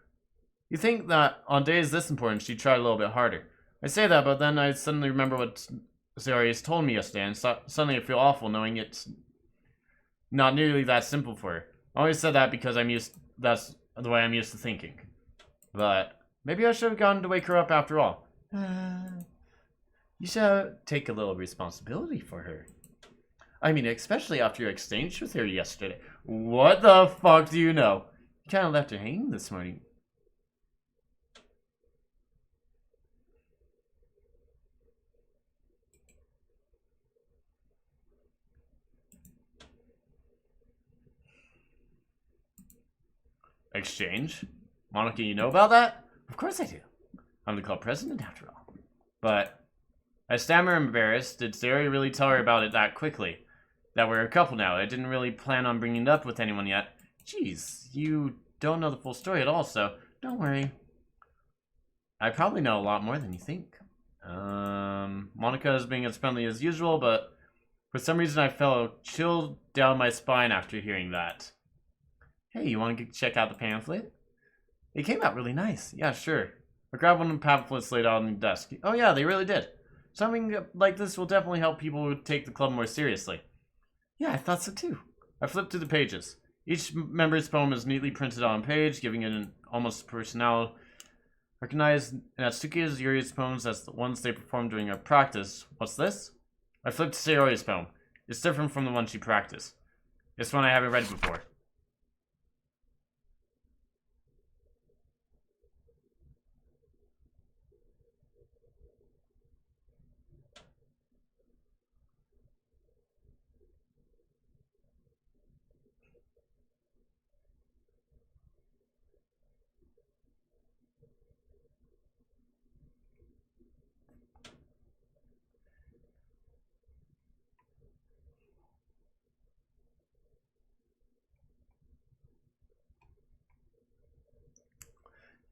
Speaker 2: You think that on days this important, she'd try a little bit harder. I say that, but then I suddenly remember what Sayori has told me yesterday, and suddenly I feel awful knowing it's not nearly that simple for her. I always said that because that's the way I'm used to thinking. But maybe I should have gone to wake her up after all.
Speaker 3: You should take a little responsibility for her.
Speaker 2: I mean, especially after your exchange with her yesterday. What the fuck do you know?
Speaker 3: You kind of left her hanging this morning.
Speaker 2: Exchange? Monica, you know about that?
Speaker 3: Of course I do.
Speaker 2: I'm the club president after all. But I stammer embarrassed. Did Sayori really tell her about it that quickly? That we're a couple now. I didn't really plan on bringing it up with anyone yet. Jeez, you don't know the full story at all, so don't worry. I probably know a lot more than you think. Monica is being as friendly as usual, but for some reason I felt a chill down my spine after hearing that. Hey, you want to check out the pamphlet? It came out really nice. Yeah, sure. I grabbed one of the pamphlets laid out on the desk. Oh yeah, they really did. Something like this will definitely help people who take the club more seriously.
Speaker 3: Yeah, I thought so too.
Speaker 2: I flipped through the pages. Each member's poem is neatly printed on a page, giving it an almost personality. Recognize Natsuki's Yuri's poems as the ones they performed during our practice. What's this? I flipped to Sayori's poem. It's different from the one she practiced. It's one I haven't read before.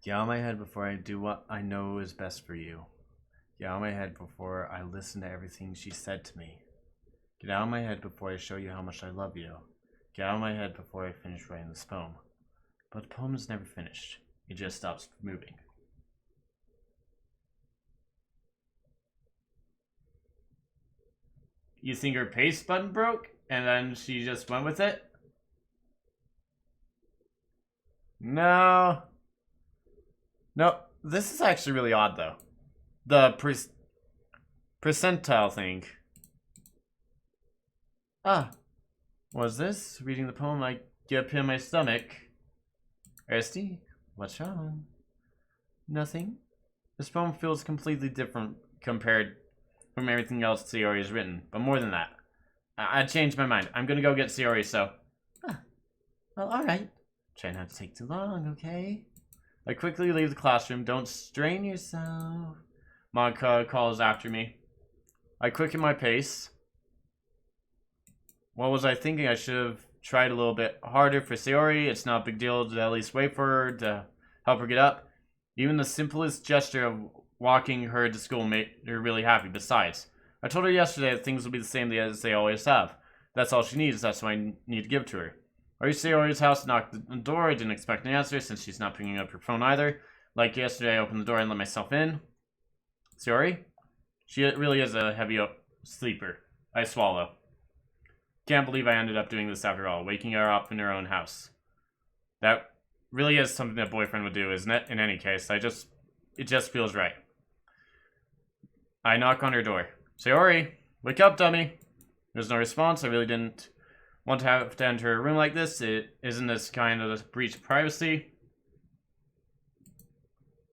Speaker 3: Get out of my head before I do what I know is best for you. Get out of my head before I listen to everything she said to me. Get out of my head before I show you how much I love you. Get out of my head before I finish writing this poem.
Speaker 1: But the poem is never finished. It just stops moving. You think her paste button broke, and then she just went with it? No. No, this is actually really odd, though. The percentile thing. Ah. Was this? Reading the poem, I get a pin in my stomach. Esty, what's wrong? Nothing. This poem feels completely different compared from everything else Sayori has written. But more than that, I changed my mind. I'm gonna go get Sayori, so...
Speaker 3: Well, alright.
Speaker 1: Try not to take too long, okay? I quickly leave the classroom. Don't strain yourself. Monica calls after me. I quicken my pace. What was I thinking? I should have tried a little bit harder for Sayori. It's not a big deal to at least wait for her to help her get up. Even the simplest gesture of walking her to school made her really happy. Besides, I told her yesterday that things will be the same as they always have. That's all she needs. That's what I need to give to her. I reached Sayori's house, knocked the door. I didn't expect an answer since she's not picking up her phone either. Like yesterday, I opened the door and let myself in. Sayori? She really is a heavy sleeper. I swallow. Can't believe I ended up doing this after all, waking her up in her own house. That really is something that boyfriend would do, isn't it? In any case, it just feels right. I knock on her door. Sayori, wake up, dummy. There's no response. I really didn't want to have to enter a room like this. Isn't this kind of a breach of privacy?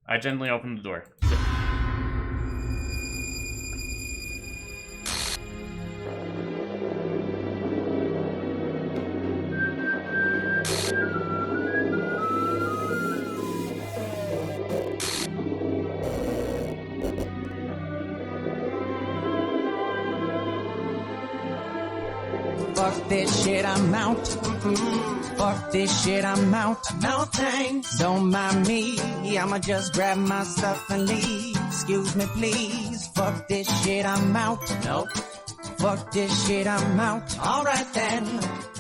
Speaker 1: I gently open the door.
Speaker 4: Fuck this shit, I'm out. Fuck this shit, I'm out. No thanks. Don't mind me. I'ma just grab my stuff and leave. Excuse me, please. Fuck this shit, I'm out. Nope. Fuck this shit, I'm out. Alright then.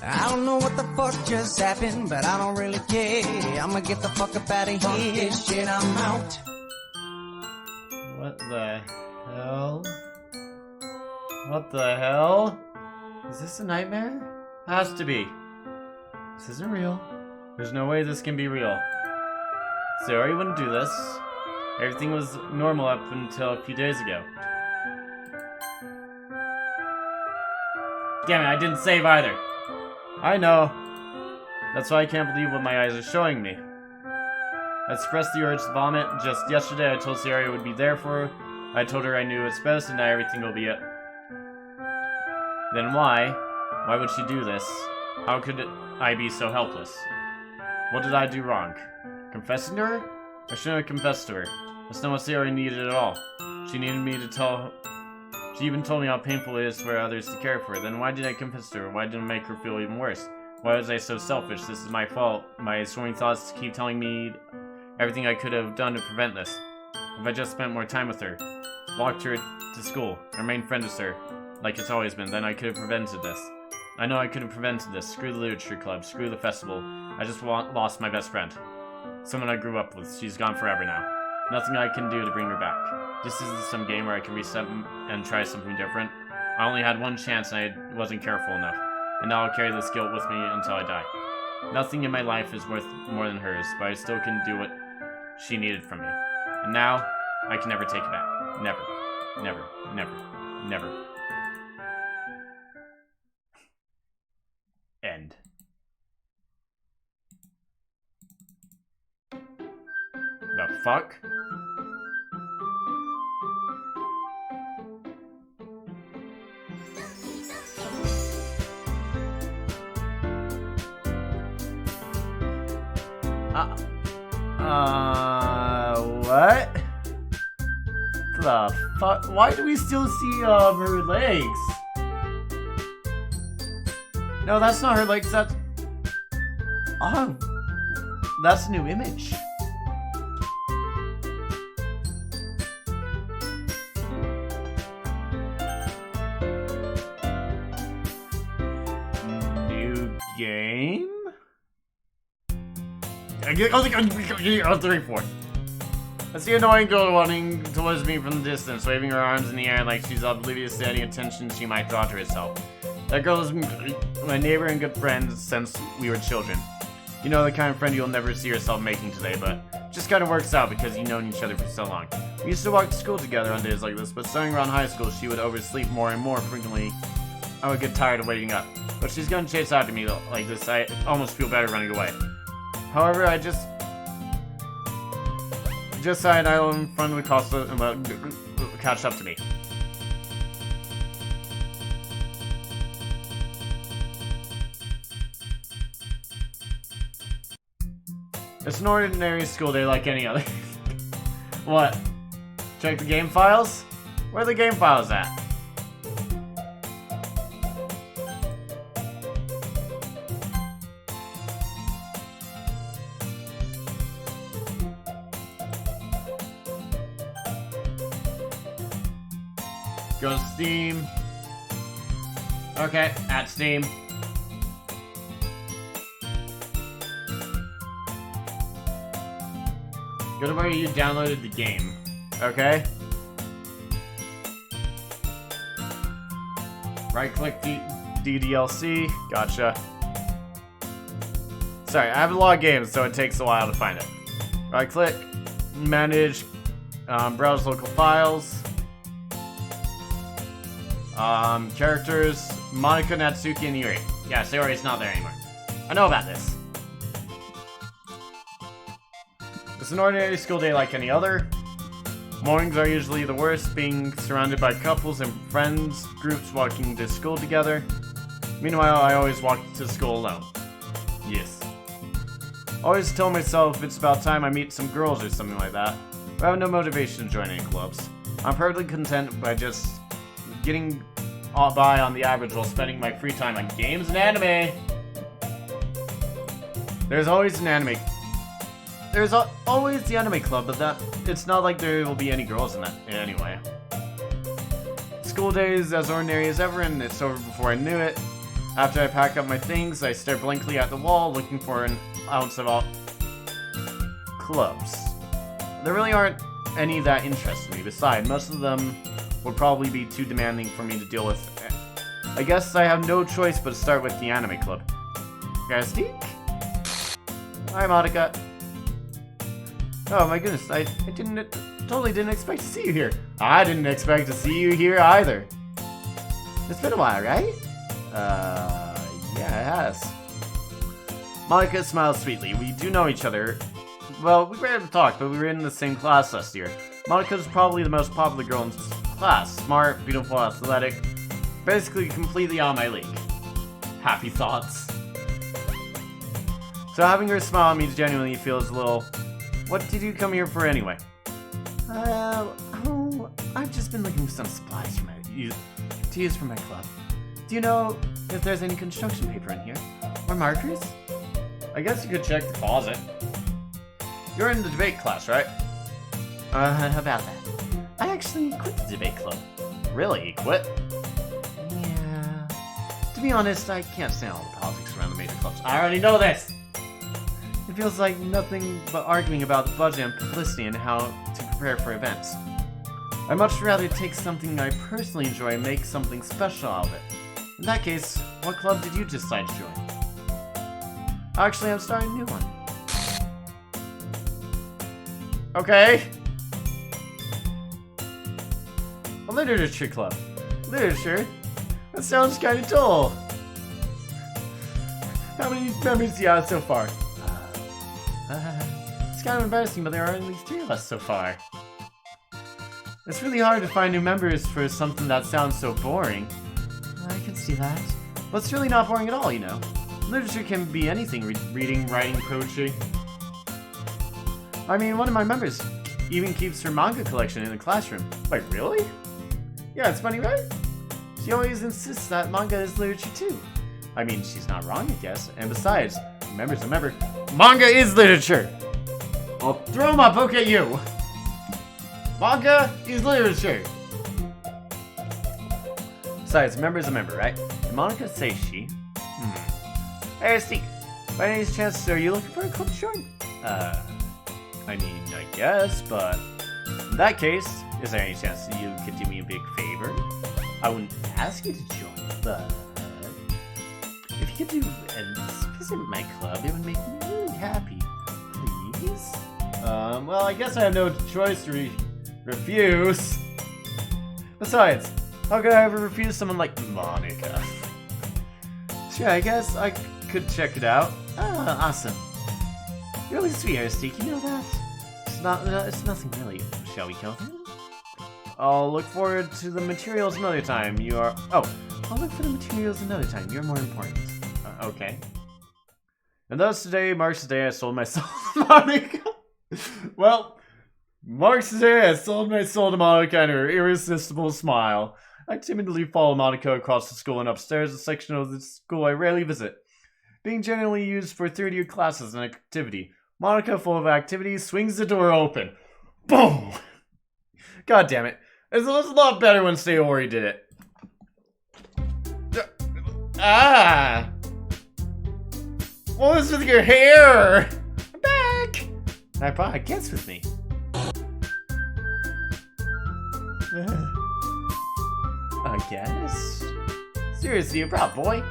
Speaker 4: I don't know what the fuck just happened, but I don't really care. I'ma get the fuck up out of here. Fuck this shit, I'm out.
Speaker 1: What the hell? What the hell? Is this a nightmare? Has to be. This isn't real. There's no way this can be real. Sayori wouldn't do this. Everything was normal up until a few days ago. Damn it, I didn't save either. I know. That's why I can't believe what my eyes are showing me. I suppressed the urge to vomit. Just yesterday I told Sayori I would be there for her. I told her I knew it's best and now everything will be it. Then why? Why would she do this? How could I be so helpless? What did I do wrong? Confessing to her? I shouldn't have confessed to her. That's not what Sayori needed at all. She needed me to tell... She even told me how painful it is for others to care for her. Then why did I confess to her? Why did it make her feel even worse? Why was I so selfish? This is my fault. My sworn thoughts keep telling me everything I could have done to prevent this. If I just spent more time with her, walked her to school, remained friends with her, like it's always been, then I could have prevented this. I know I could have prevented this. Screw the literature club. Screw the festival. I just lost my best friend. Someone I grew up with. She's gone forever now. Nothing I can do to bring her back. This isn't some game where I can reset and try something different. I only had one chance and I wasn't careful enough. And now I'll carry this guilt with me until I die. Nothing in my life is worth more than hers, but I still can do what she needed from me. And now, I can never take it back. Never. Never. Never. Never. End. The fuck? What? The fuck? Why do we still see, her legs? No, that's not her legs, that's... Oh, that's a new image. New game? 3-4. That's the annoying girl running towards me from the distance, waving her arms in the air like she's oblivious to any attention she might draw to herself. That girl is my neighbor and good friend since we were children. You know, the kind of friend you'll never see yourself making today, but just kind of works out because you've known each other for so long. We used to walk to school together on days like this, but starting around high school, she would oversleep more and more frequently. I would get tired of waiting up. But she's gonna chase after me like this. I almost feel better running away. However, I just saw an idol in front of the Costa and catch up to me. It's an ordinary school day like any other. What? Check the game files? Where are the game files at? Go to Steam. Okay, at Steam. Go to where you downloaded the game. Okay? Right click DDLC. Gotcha. Sorry, I have a lot of games, so it takes a while to find it. Right click, manage, browse local files. Characters, Monica, Natsuki, and Yuri. Yeah, Sayori's not there anymore. I know about this. It's an ordinary school day like any other. Mornings are usually the worst, being surrounded by couples and friends, groups walking to school together. Meanwhile, I always walk to school alone. Yes. Always tell myself it's about time I meet some girls or something like that, but I have no motivation to join any clubs. I'm perfectly content by just getting by on the average while spending my free time on games and anime. There's always an anime. There's always the anime club, but it's not like there will be any girls in that anyway. School day is as ordinary as ever, and it's over before I knew it. After I pack up my things, I stare blankly at the wall, looking for an ounce of all clubs. There really aren't any that interest me. Besides, most of them would probably be too demanding for me to deal with. I guess I have no choice but to start with the anime club. Guys, hi, Monica. Oh my goodness, I totally didn't expect to see you here. I didn't expect to see you here either. It's been a while, right? Yeah, it has. Monica smiles sweetly. We do know each other. Well, we rarely talk, but we were in the same class last year. Monica's probably the most popular girl in class. Smart, beautiful, athletic. Basically completely on my league. Happy thoughts. So having her smile at me genuinely feels a little... What did you come here for anyway? I've just been looking for some supplies to use for my club. Do you know if there's any construction paper in here? Or markers? I guess you could check the closet. You're in the debate class, right? How about that? I actually quit the debate club. Really? You quit? Yeah. To be honest, I can't stand all the politics around the major clubs. I already know this! It feels like nothing but arguing about the budget and publicity and how to prepare for events. I'd much rather take something I personally enjoy and make something special out of it. In that case, what club did you decide to join? Actually, I'm starting a new one. Okay. A literature club. Literature? That sounds kind of dull. How many members do you have so far? It's kind of embarrassing, but there are at least 3 of us so far. It's really hard to find new members for something that sounds so boring. I can see that. But it's really not boring at all, you know. Literature can be anything, reading, writing, poetry. I mean, one of my members even keeps her manga collection in the classroom. Wait, really? Yeah, it's funny, right? She always insists that manga is literature too. I mean, she's not wrong, I guess. And besides, a member's a member. Manga is literature! I'll throw my book at you! Manga is literature! Besides, a member's a member, right? Did Monica say she? Hey, Steve. By any chance, are you looking for a club to join?
Speaker 2: I mean, I guess, but in that case, is there any chance that you could do me a big favor? I wouldn't ask you to join, but if you could visit my club, it would make me really happy. Please?
Speaker 1: Well, I guess I have no choice to refuse. Besides, how could I ever refuse someone like Monica?
Speaker 2: Sure, I guess I could check it out. Ah, awesome. You're really sweet, Aristique, you know that? It's nothing really. Shall we go then?
Speaker 1: I'll look forward to the materials another time.
Speaker 2: I'll look for the materials another time. You're more important.
Speaker 1: Okay. And thus today marks the day I sold my soul to Monica. Well, marks the day I sold my soul to Monica and her irresistible smile. I timidly follow Monica across the school and upstairs, a section of the school I rarely visit. Being generally used for third-year classes and activity, Monica, full of activities, swings the door open. Boom! God damn it. It was a lot better when Sayori did it. Ah! What was with your hair? I'm back!
Speaker 2: I brought a guest with me. I guess? Seriously, you're proud, boy.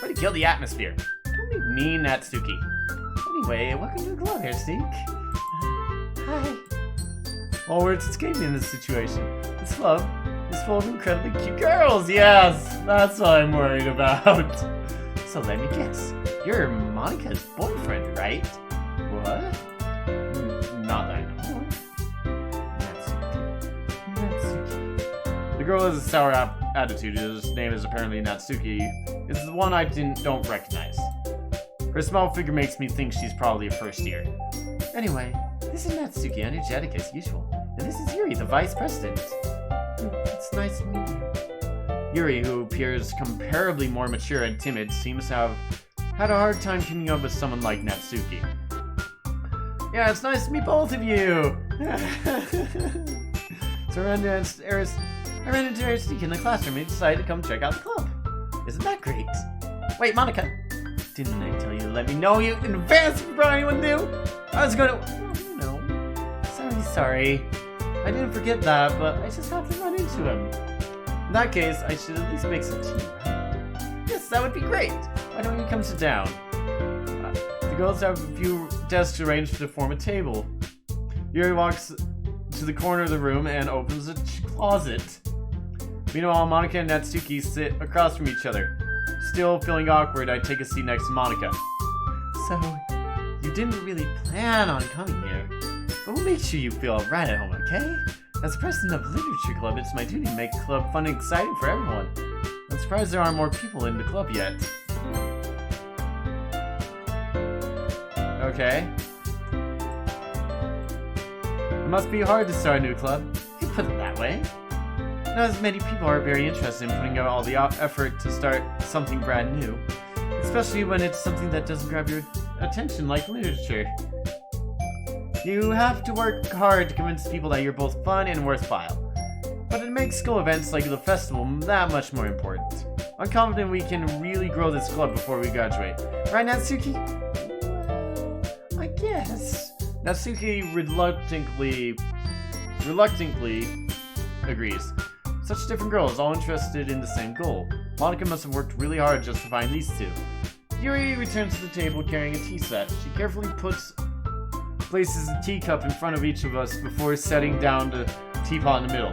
Speaker 2: Way to kill the atmosphere. Don't be mean, Natsuki. Anyway, welcome to the club, Aristique. Hi.
Speaker 1: All words escape me in this situation. This club is full of incredibly cute girls. Yes, that's what I'm worried about.
Speaker 2: So let me guess. You're Monica's boyfriend, right?
Speaker 1: What? Not that I know.
Speaker 2: Natsuki.
Speaker 1: The girl has a sour attitude. His name is apparently Natsuki. It's the one I don't recognize. Her small figure makes me think she's probably a first year.
Speaker 2: Anyway, this is Natsuki, energetic as usual. And this is Yuri, the vice president. It's nice to meet you.
Speaker 1: Yuri, who appears comparably more mature and timid, seems to have had a hard time keeping up with someone like Natsuki. Yeah, it's nice to meet both of you! So I ran into Aristique in the classroom and he decided to come check out the club.
Speaker 2: Isn't that great?
Speaker 1: Wait, Monica! Didn't I tell you to let me know you in advance before anyone knew? I was gonna... Well, you know. Sorry. I didn't forget that, but I just happened to run into him. In that case, I should at least make some tea, right? Yes, that would be great! Why don't you come sit down? The girls have a few desks arranged to form a table. Yuri walks to the corner of the room and opens a closet. Meanwhile, Monica and Natsuki sit across from each other. Still feeling awkward, I take a seat next to Monica.
Speaker 2: So, you didn't really plan on coming here, but we'll make sure you feel right at home, okay? As president of the Literature Club, it's my duty to make the club fun and exciting for everyone. I'm surprised there aren't more people in the club yet. Okay. It must be hard to start a new club. You put it that way. Not as many people are very interested in putting out all the effort to start something brand new. Especially when it's something that doesn't grab your attention like literature. You have to work hard to convince people that you're both fun and worthwhile. But it makes school events like the festival that much more important. I'm confident we can really grow this club before we graduate. Right, Natsuki? Well, I guess. Natsuki reluctantly agrees. Such different girls, all interested in the same goal. Monica must have worked really hard just to find these two. Yuri returns to the table carrying a tea set. She carefully places a teacup in front of each of us before setting down the teapot in the middle.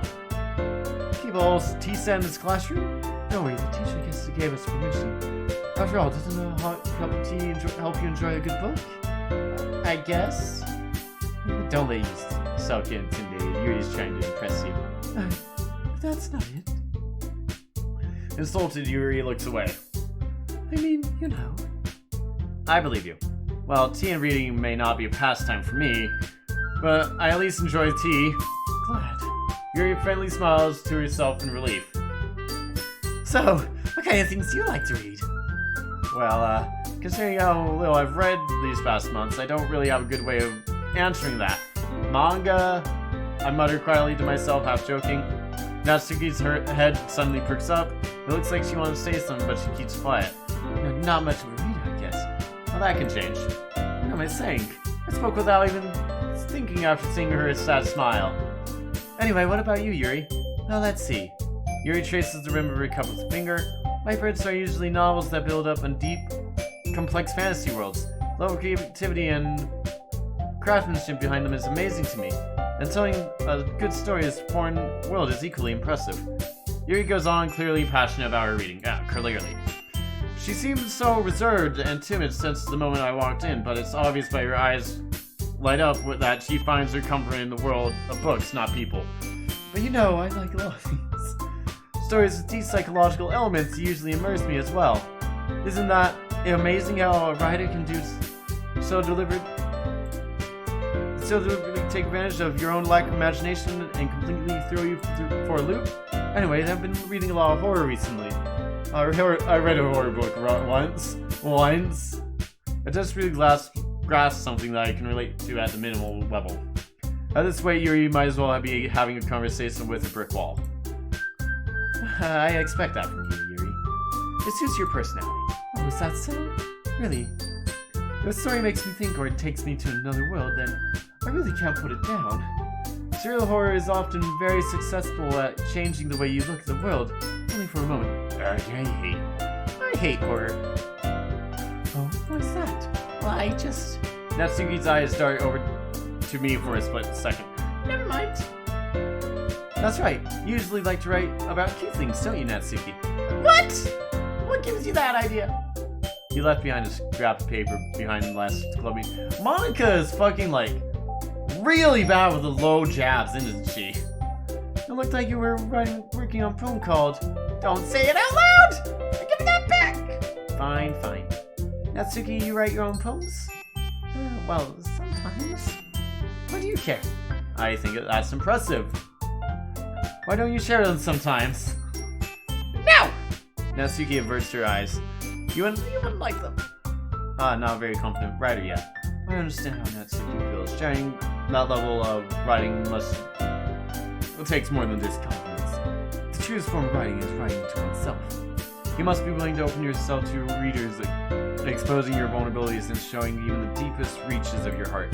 Speaker 2: Keep a whole tea set in this classroom? No way, the teacher gave us permission. After all, doesn't a hot cup of tea help you enjoy a good book? I guess. Don't let yourself get intimidated. Yuri's trying to impress you. That's not it. Insulted, Yuri looks away. I mean, you know. I believe you. Well, tea and reading may not be a pastime for me, but I at least enjoy tea. Glad. Yuri friendly smiles to herself in relief. So, what kind of things do you like to read? Well, considering how little I've read these past months, I don't really have a good way of answering that. Manga? I mutter quietly to myself, half joking. Natsuki's head suddenly perks up. It looks like she wants to say something, but she keeps quiet. Not much of a reader, I guess. Well, that can change. What am I saying? I spoke without even thinking after seeing her sad smile. Anyway, what about you, Yuri? Well, let's see. Yuri traces the rim of her cup with a finger. My favorites are usually novels that build up in deep, complex fantasy worlds. The level of creativity and craftsmanship behind them is amazing to me. And telling a good story in a foreign world is equally impressive. Yuri goes on, clearly passionate about her reading. Clearly. She seems so reserved and timid since the moment I walked in, but it's obvious by her eyes light up with that she finds her comfort in the world of books, not people. But you know, I like a lot of things. Stories with deep psychological elements usually immerse me as well. Isn't that amazing how a writer can do so deliberately take advantage of your own lack of imagination and completely throw you for a loop? Anyway, I've been reading a lot of horror recently. I read a horror book once. It just really grasp something that I can relate to at the minimal level. At this rate, Yuri might as well be having a conversation with a brick wall. I expect that from you, Yuri. It suits your personality. Oh, is that so? Really? If a story makes me think or it takes me to another world, then I really can't put it down. Serial horror is often very successful at changing the way you look at the world, only for a moment. I hate horror. Oh, what's that? Well, I just... Natsuki's eyes dart over to me for a split second. Never mind. That's right. You usually like to write about cute things, don't you, Natsuki? What? What gives you that idea? He left behind a scrap of paper behind the last club meeting. Monica is fucking, like, really bad with the low jabs, isn't she? It looked like you were working on a poem called Don't Say It Out Loud! Give me that back! Fine. Natsuki, you write your own poems? Well, sometimes. What do you care? I think that's impressive. Why don't you share them sometimes? No! Natsuki averts her eyes. You wouldn't like them. Not a very confident writer yet. I understand how Natsuki feels. Sharing that level of writing it takes more than this confidence. The truest form of writing is writing to oneself. You must be willing to open yourself to your readers, exposing your vulnerabilities and showing even the deepest reaches of your heart.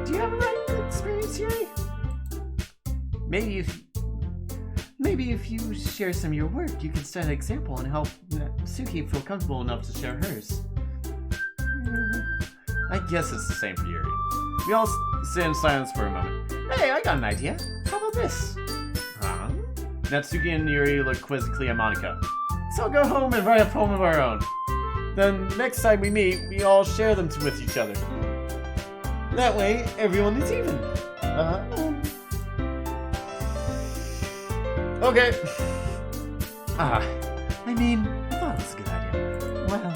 Speaker 2: Do you have a writing experience, Yuri? Maybe if you share some of your work, you can set an example and help Natsuki feel comfortable enough to share hers. I guess it's the same for Yuri. We all sit in silence for a moment. Hey, I got an idea. How about this? Natsuki and Yuri look quizzically at Monica. So go home and write a poem of our own. Then next time we meet, we all share them with each other. That way, everyone is even. Okay. I thought it was a good idea. Well,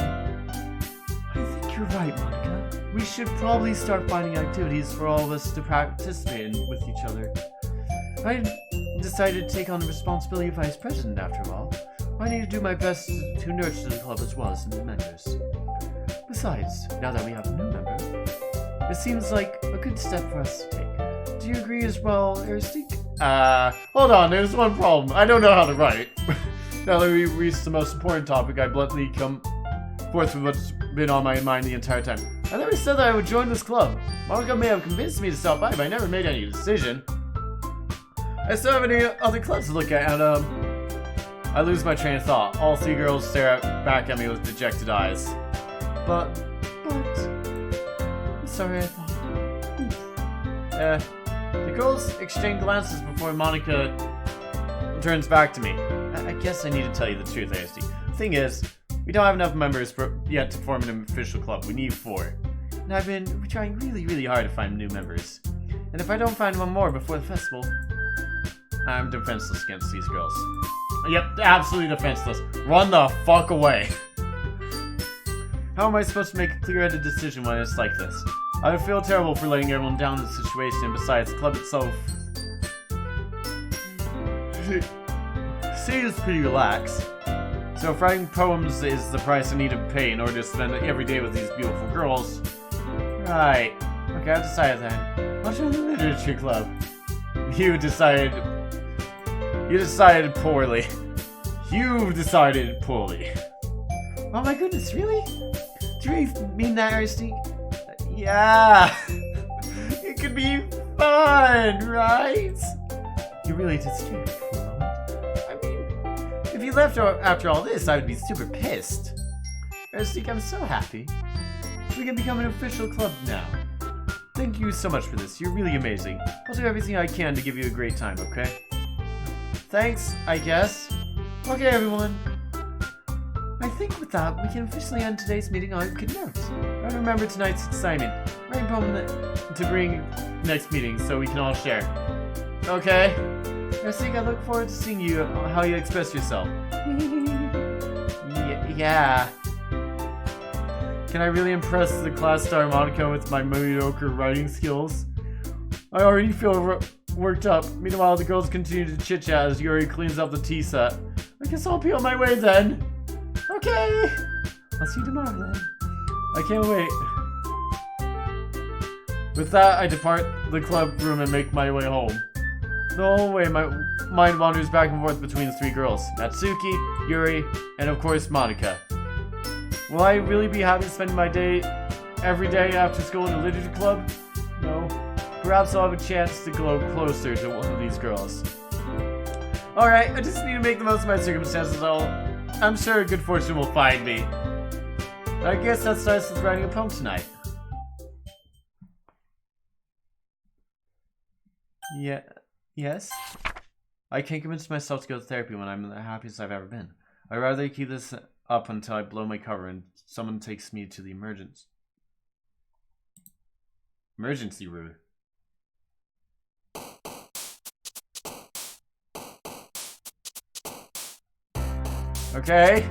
Speaker 2: I think you're right, Monica. We should probably start finding activities for all of us to participate in with each other. I decided to take on the responsibility of vice president after all. I need to do my best to nurture the club as well as the members. Besides, now that we have a new member, it seems like a good step for us to take. Do you agree as well, Aristique? Hold on, there's one problem. I don't know how to write. Now that we reached the most important topic, I bluntly come forth with what's been on my mind the entire time. I never said that I would join this club. Monica may have convinced me to stop by, but I never made any decision. I still have any other clubs to look at, and I lose my train of thought. All three girls stare back at me with dejected eyes. But, I'm sorry, I thought. The girls exchange glances before Monica turns back to me. I guess I need to tell you the truth, ASD. The thing is, we don't have enough members yet to form an official club. We need 4. And I've been trying really hard to find new members. And if I don't find one more before the festival, I'm defenseless against these girls. Yep, absolutely defenseless. Run the fuck away. How am I supposed to make a clear-headed decision when it's like this? I would feel terrible for letting everyone down in the situation, and besides, the club itself seems pretty relaxed. So if writing poems is the price I need to pay in order to spend every day with these beautiful girls... Right. Okay, I've decided then. I'll join the literature club. You decided poorly. You've decided poorly. Oh my goodness, really? Do you really mean that, Aristique? Yeah.
Speaker 3: could be fun, right? You really did scare me for a moment. I mean, if you left after all this, I would be super pissed. Erstik, I'm so happy. We can become an official club now. Thank you so much for this. You're really amazing. I'll do everything I can to give you a great time, okay? Thanks, I guess. Okay, everyone. I think with that, we can officially end today's meeting on good notes. And remember tonight's assignment. Write a poem to bring next meeting so we can all share. Okay? Erstik, I look forward to seeing you, how you express yourself. Yeah. Can I really impress the class star Monica with my mediocre writing skills? I already feel worked up. Meanwhile, the girls continue to chit-chat as Yuri cleans up the tea set. I guess I'll be on my way then. Okay! I'll see you tomorrow then. I can't wait. With that, I depart the club room and make my way home. The whole way, my mind wanders back and forth between the three girls. Natsuki, Yuri, and of course, Monica. Will I really be happy spending my day every day after school in the literature club? No. Perhaps I'll have a chance to grow closer to one of these girls. Alright, I just need to make the most of my circumstances. I'm sure good fortune will find me. I guess that starts with writing a poem tonight. Yeah. Yes? I can't convince myself to go to therapy when I'm the happiest I've ever been. I'd rather keep this up until I blow my cover and someone takes me to the emergency room. Okay.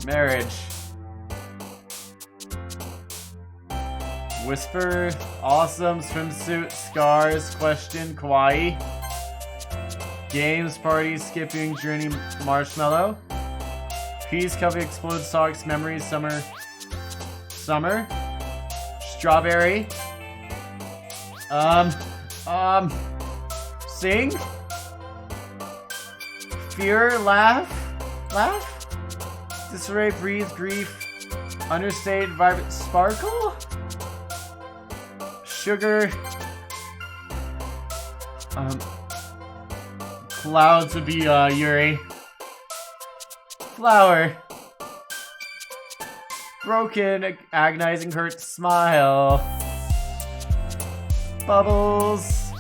Speaker 3: Marriage. Whisper, awesome, swimsuit, scars, question, kawaii. Games, party, skipping, journey, marshmallow. Peas, coffee, explode, socks, memories, summer. Strawberry. Sing. Fear, laugh. Disarray, breathe, grief. Understate, vibrant, sparkle. Sugar. Clouds would be Yuri. Flower. Broken, agonizing, hurt, smile. Bubbles.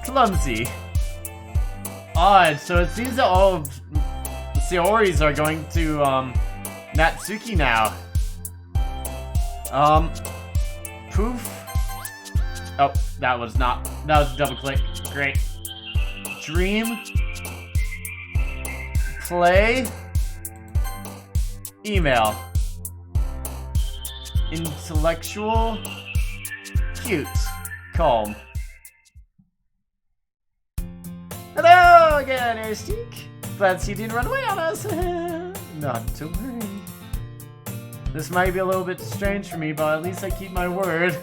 Speaker 3: Clumsy. Odd, so it seems that all of the Saoris are going to Natsuki now. Poof. Oh, that was a double click. Great. Dream. Play. Email. Intellectual. Cute. Calm. Hello again, Erstik. Glad you didn't run away on us. Not to worry. This might be a little bit strange for me, but at least I keep my word.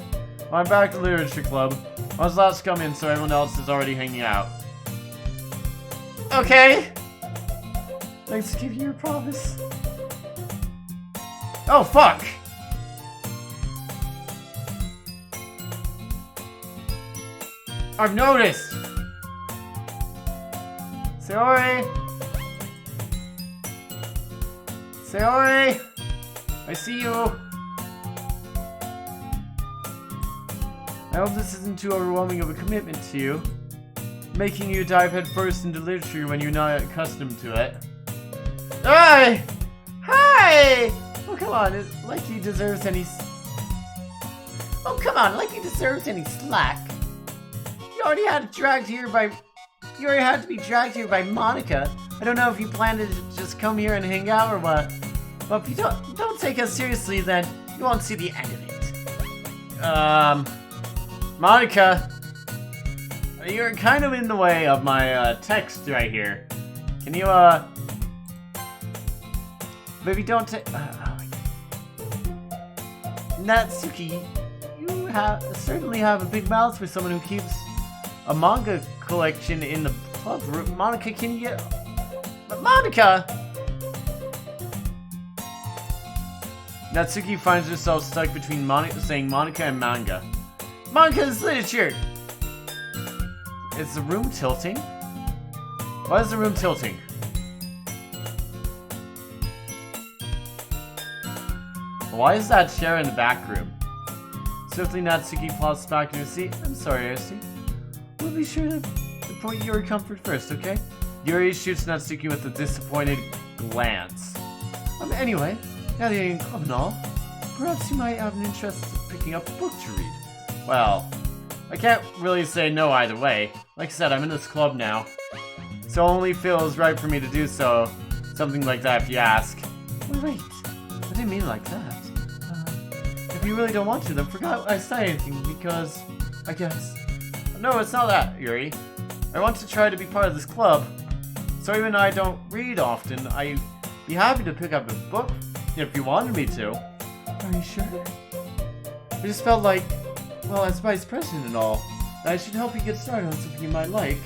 Speaker 3: I'm back to Literature Club. I was last to come in, so everyone else is already hanging out. Okay. Thanks for keeping your promise. Oh, fuck! I've noticed! Saori! Saori! I see you! I hope this isn't too overwhelming of a commitment to you. Making you dive headfirst into literature when you're not accustomed to it. Hi! Hi! Oh, come on, it's like he deserves any... Oh, come on, like he deserves any slack. You already had to be dragged here by Monica. I don't know if you plan to just come here and hang out or what. But if you don't take us seriously, then you won't see the end of it. Monica, you're kind of in the way of my text right here. Can you maybe don't take... Natsuki, you certainly have a big mouth for someone who keeps a manga collection in the club room. Monica, can you get... But Monica!
Speaker 2: Natsuki finds herself stuck between saying Monica and manga. Manga is literature! Is the room tilting? Why is the room tilting? Why is that chair in the back room? Swiftly, Natsuki plops back in her seat. I'm sorry, Arcee. We'll be sure to put your comfort first, okay? Yuri shoots Natsuki with a disappointed glance. Anyway, now that you're in club and all, perhaps you might have an interest in picking up a book to read. Well, I can't really say no either way. Like I said, I'm in this club now, so it only feels right for me to do so. Something like that if you ask. Wait, I didn't mean it like that. If you really don't want to, then forget I said anything, because, I guess... No, it's not that, Yuri. I want to try to be part of this club, so even though I don't read often, I'd be happy to pick up a book if you wanted me to. Are you sure? I just felt like, well, as vice president and all, that I should help you get started on something you might like.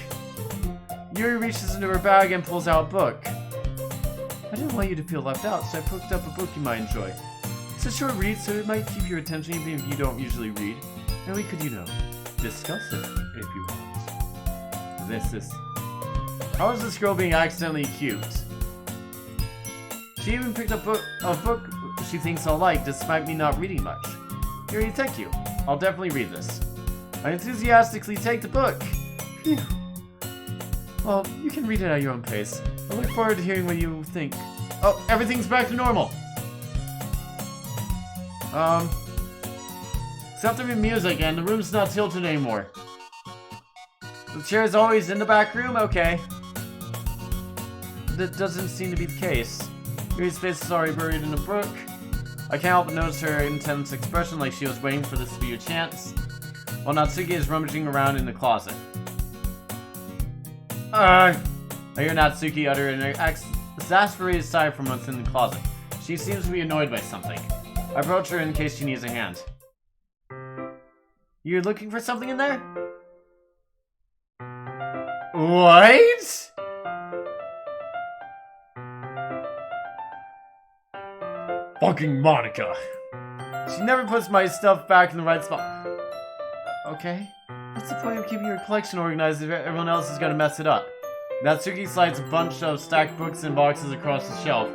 Speaker 2: Yuri reaches into her bag and pulls out a book. I didn't want you to feel left out, so I picked up a book you might enjoy. It's a short read, so it might keep your attention even if you don't usually read. And we could, discuss it if you want. How is this girl being accidentally cute? She even picked up a book she thinks I'll like, despite me not reading much. Yuri, thank you. I'll definitely read this. I enthusiastically take the book. Phew. Well, you can read it at your own pace. I look forward to hearing what you think. Oh, everything's back to normal. Except for the music, and the room's not tilted anymore. The chair's always in the back room? Okay. That doesn't seem to be the case. Yuri's face is already buried in a book. I can't help but notice her intense expression, like she was waiting for this to be a chance, while Natsuki is rummaging around in the closet. I hear Natsuki utter an exasperated sigh from within the closet. She seems to be annoyed by something. I approach her in case she needs a hand. You're looking for something in there? What? Fucking Monica. She never puts my stuff back in the right spot. Okay. What's the point of keeping your collection organized if everyone else is gonna mess it up? Natsuki slides a bunch of stacked books and boxes across the shelf.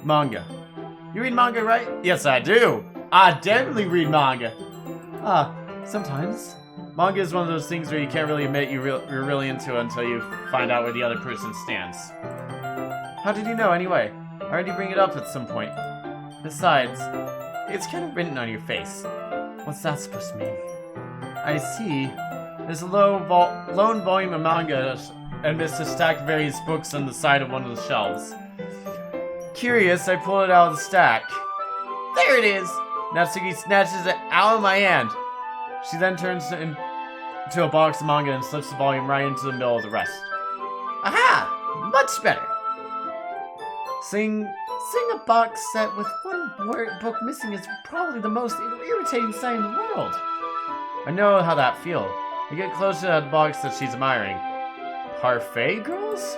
Speaker 2: Manga. You read manga, right? Yes, I do. I definitely read manga. Sometimes. Manga is one of those things where you can't really admit you're really into it until you find out where the other person stands. How did you know, anyway? I already bring it up at some point. Besides, it's kind of written on your face. What's that supposed to mean? I see. There's a lone volume of manga amidst a stack of various books on the side of one of the shelves. Curious, I pull it out of the stack. There it is! Natsuki snatches it out of my hand. She then turns into a box of manga and slips the volume right into the middle of the rest. Aha! Much better! Seeing a box set with one book missing is probably the most irritating sight in the world. I know how that feels. I get closer to that box that she's admiring. Parfait girls?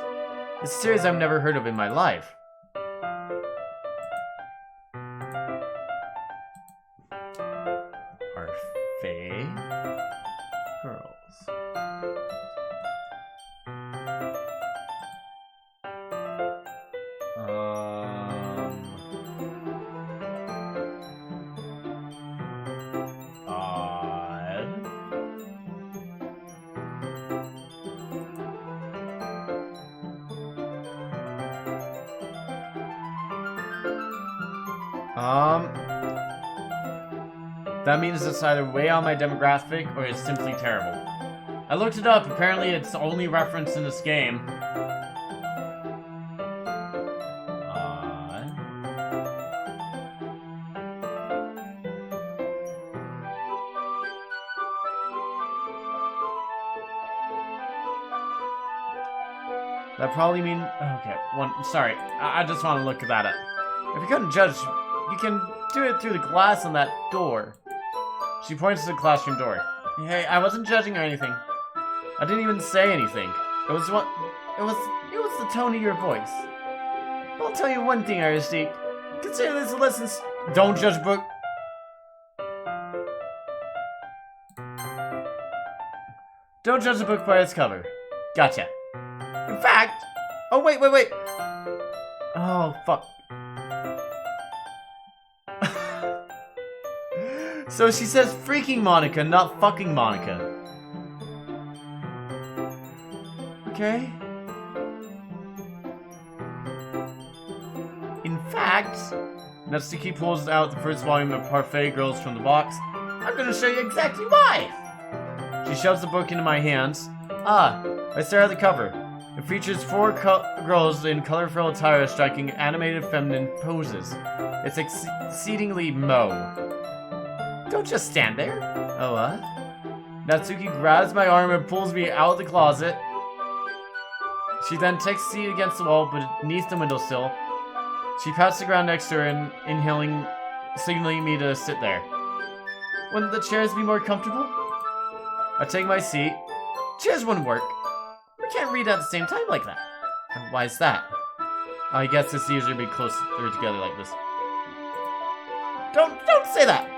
Speaker 2: It's a series I've never heard of in my life. Parfait girls. That means it's either way out my demographic or it's simply terrible. I looked it up, apparently it's only referenced in this game. That probably mean... Okay, sorry. I just want to look that up. If you couldn't judge, you can do it through the glass on that door. She points to the classroom door. Hey, I wasn't judging or anything. I didn't even say anything. It was the tone of your voice. I'll tell you one thing, Aristide. Consider this a lesson. Don't judge a book. Don't judge a book by its cover. Gotcha. In fact... Oh, wait. Oh, fuck. So she says freaking Monica, not fucking Monica. Okay. In fact, Natsuki pulls out the first volume of Parfait Girls from the box. I'm gonna show you exactly why! She shoves the book into my hands. I stare at the cover. It features 4 girls in colorful attire striking animated feminine poses. It's exceedingly Mo. Don't just stand there. Oh, what? Natsuki grabs my arm and pulls me out of the closet. She then takes a seat against the wall beneath the windowsill. She pats the ground next to her and inhaling, signaling me to sit there. Wouldn't the chairs be more comfortable? I take my seat. Chairs wouldn't work. We can't read at the same time like that. And why is that? I guess it's easier to be closer together like this. Don't say that!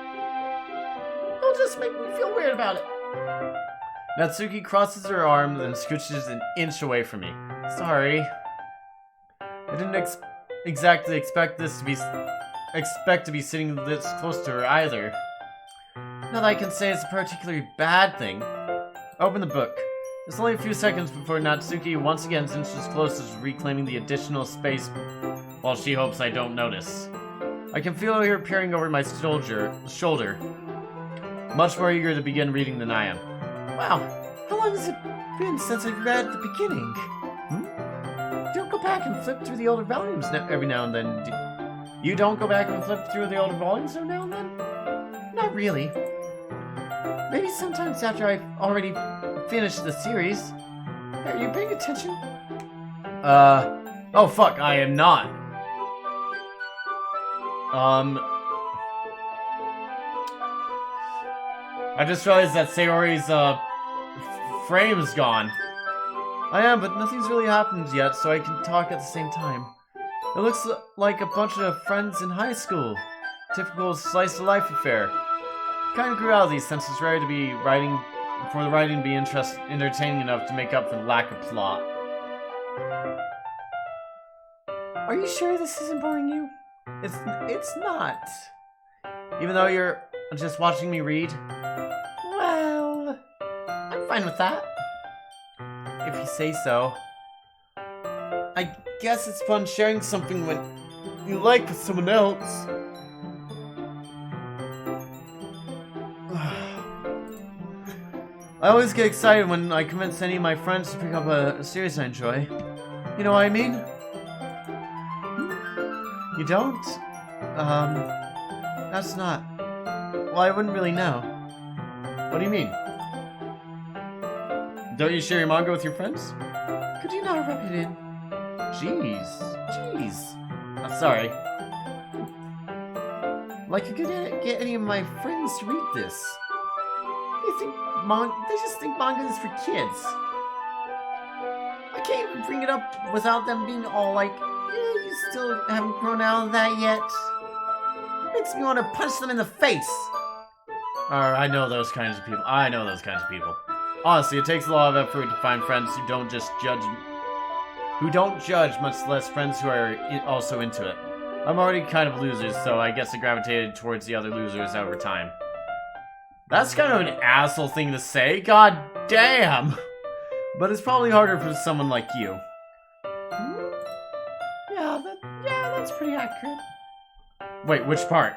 Speaker 2: It'll just make me feel weird about it. Natsuki crosses her arms and scooches an inch away from me. Sorry. I didn't exactly expect to be sitting this close to her either. Not that I can say it's a particularly bad thing. Open the book. It's only a few seconds before Natsuki once again inches closest, reclaiming the additional space while she hopes I don't notice. I can feel her peering over my shoulder, much more eager to begin reading than I am. Wow, how long has it been since I read the beginning? Don't go back and flip through the older volumes every now and then. You don't go back and flip through the older volumes every now and then? Not really. Maybe sometimes after I've already finished the series. Are you paying attention? Oh fuck, I am not. I just realized that Sayori's, frame's gone. I am, but nothing's really happened yet, so I can talk at the same time. It looks like a bunch of friends in high school. Typical slice-of-life affair. Kind of grew out of these since it's rare to be writing, for the writing to be entertaining enough to make up for the lack of plot. Are you sure this isn't boring you? It's not. Even though you're just watching me read? Well, I'm fine with that. If you say so. I guess it's fun sharing something when you like with someone else. I always get excited when I convince any of my friends to pick up a series I enjoy. You know what I mean? You don't? That's not... Well, I wouldn't really know. What do you mean? Don't you share your manga with your friends? Could you not rub it in? Jeez. I'm sorry. Like I could get any of my friends to read this. They just think manga is for kids. I can't even bring it up without them being all like, you still haven't grown out of that yet. Makes me want to punch them in the face. I know those kinds of people. Honestly, it takes a lot of effort to find friends who don't judge, much less friends who are also into it. I'm already kind of losers, so I guess I gravitated towards the other losers over time. That's kind of an asshole thing to say, god damn! But it's probably harder for someone like you. Yeah, that's pretty accurate. Wait, which part?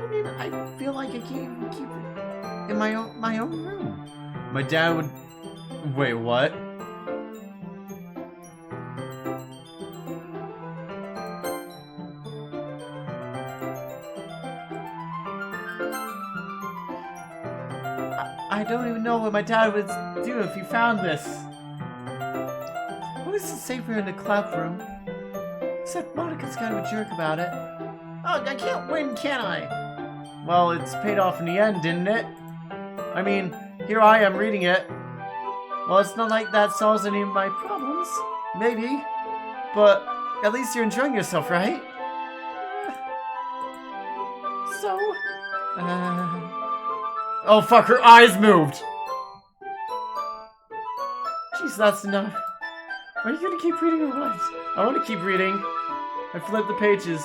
Speaker 2: I mean, I feel like I can't even keep it in my own room. My dad would... Wait, what? I don't even know what my dad would do if he found this. What does it say for in the club room? Except Monica's kind of a jerk about it. Oh, I can't win, can I? Well, it's paid off in the end, didn't it? I mean, here I am reading it. Well, it's not like that solves any of my problems. Maybe. But at least you're enjoying yourself, right?
Speaker 3: so... Oh fuck, her eyes moved! Jeez, that's enough. Are you gonna keep reading or what? I want to keep reading. I flipped the pages.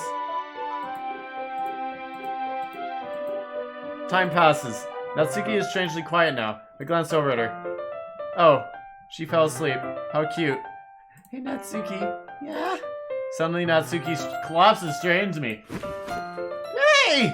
Speaker 3: Time passes. Natsuki is strangely quiet now. I glance over at her. Oh, she fell asleep. How cute. Hey, Natsuki. Yeah? Suddenly, Natsuki collapses straight into me. Hey!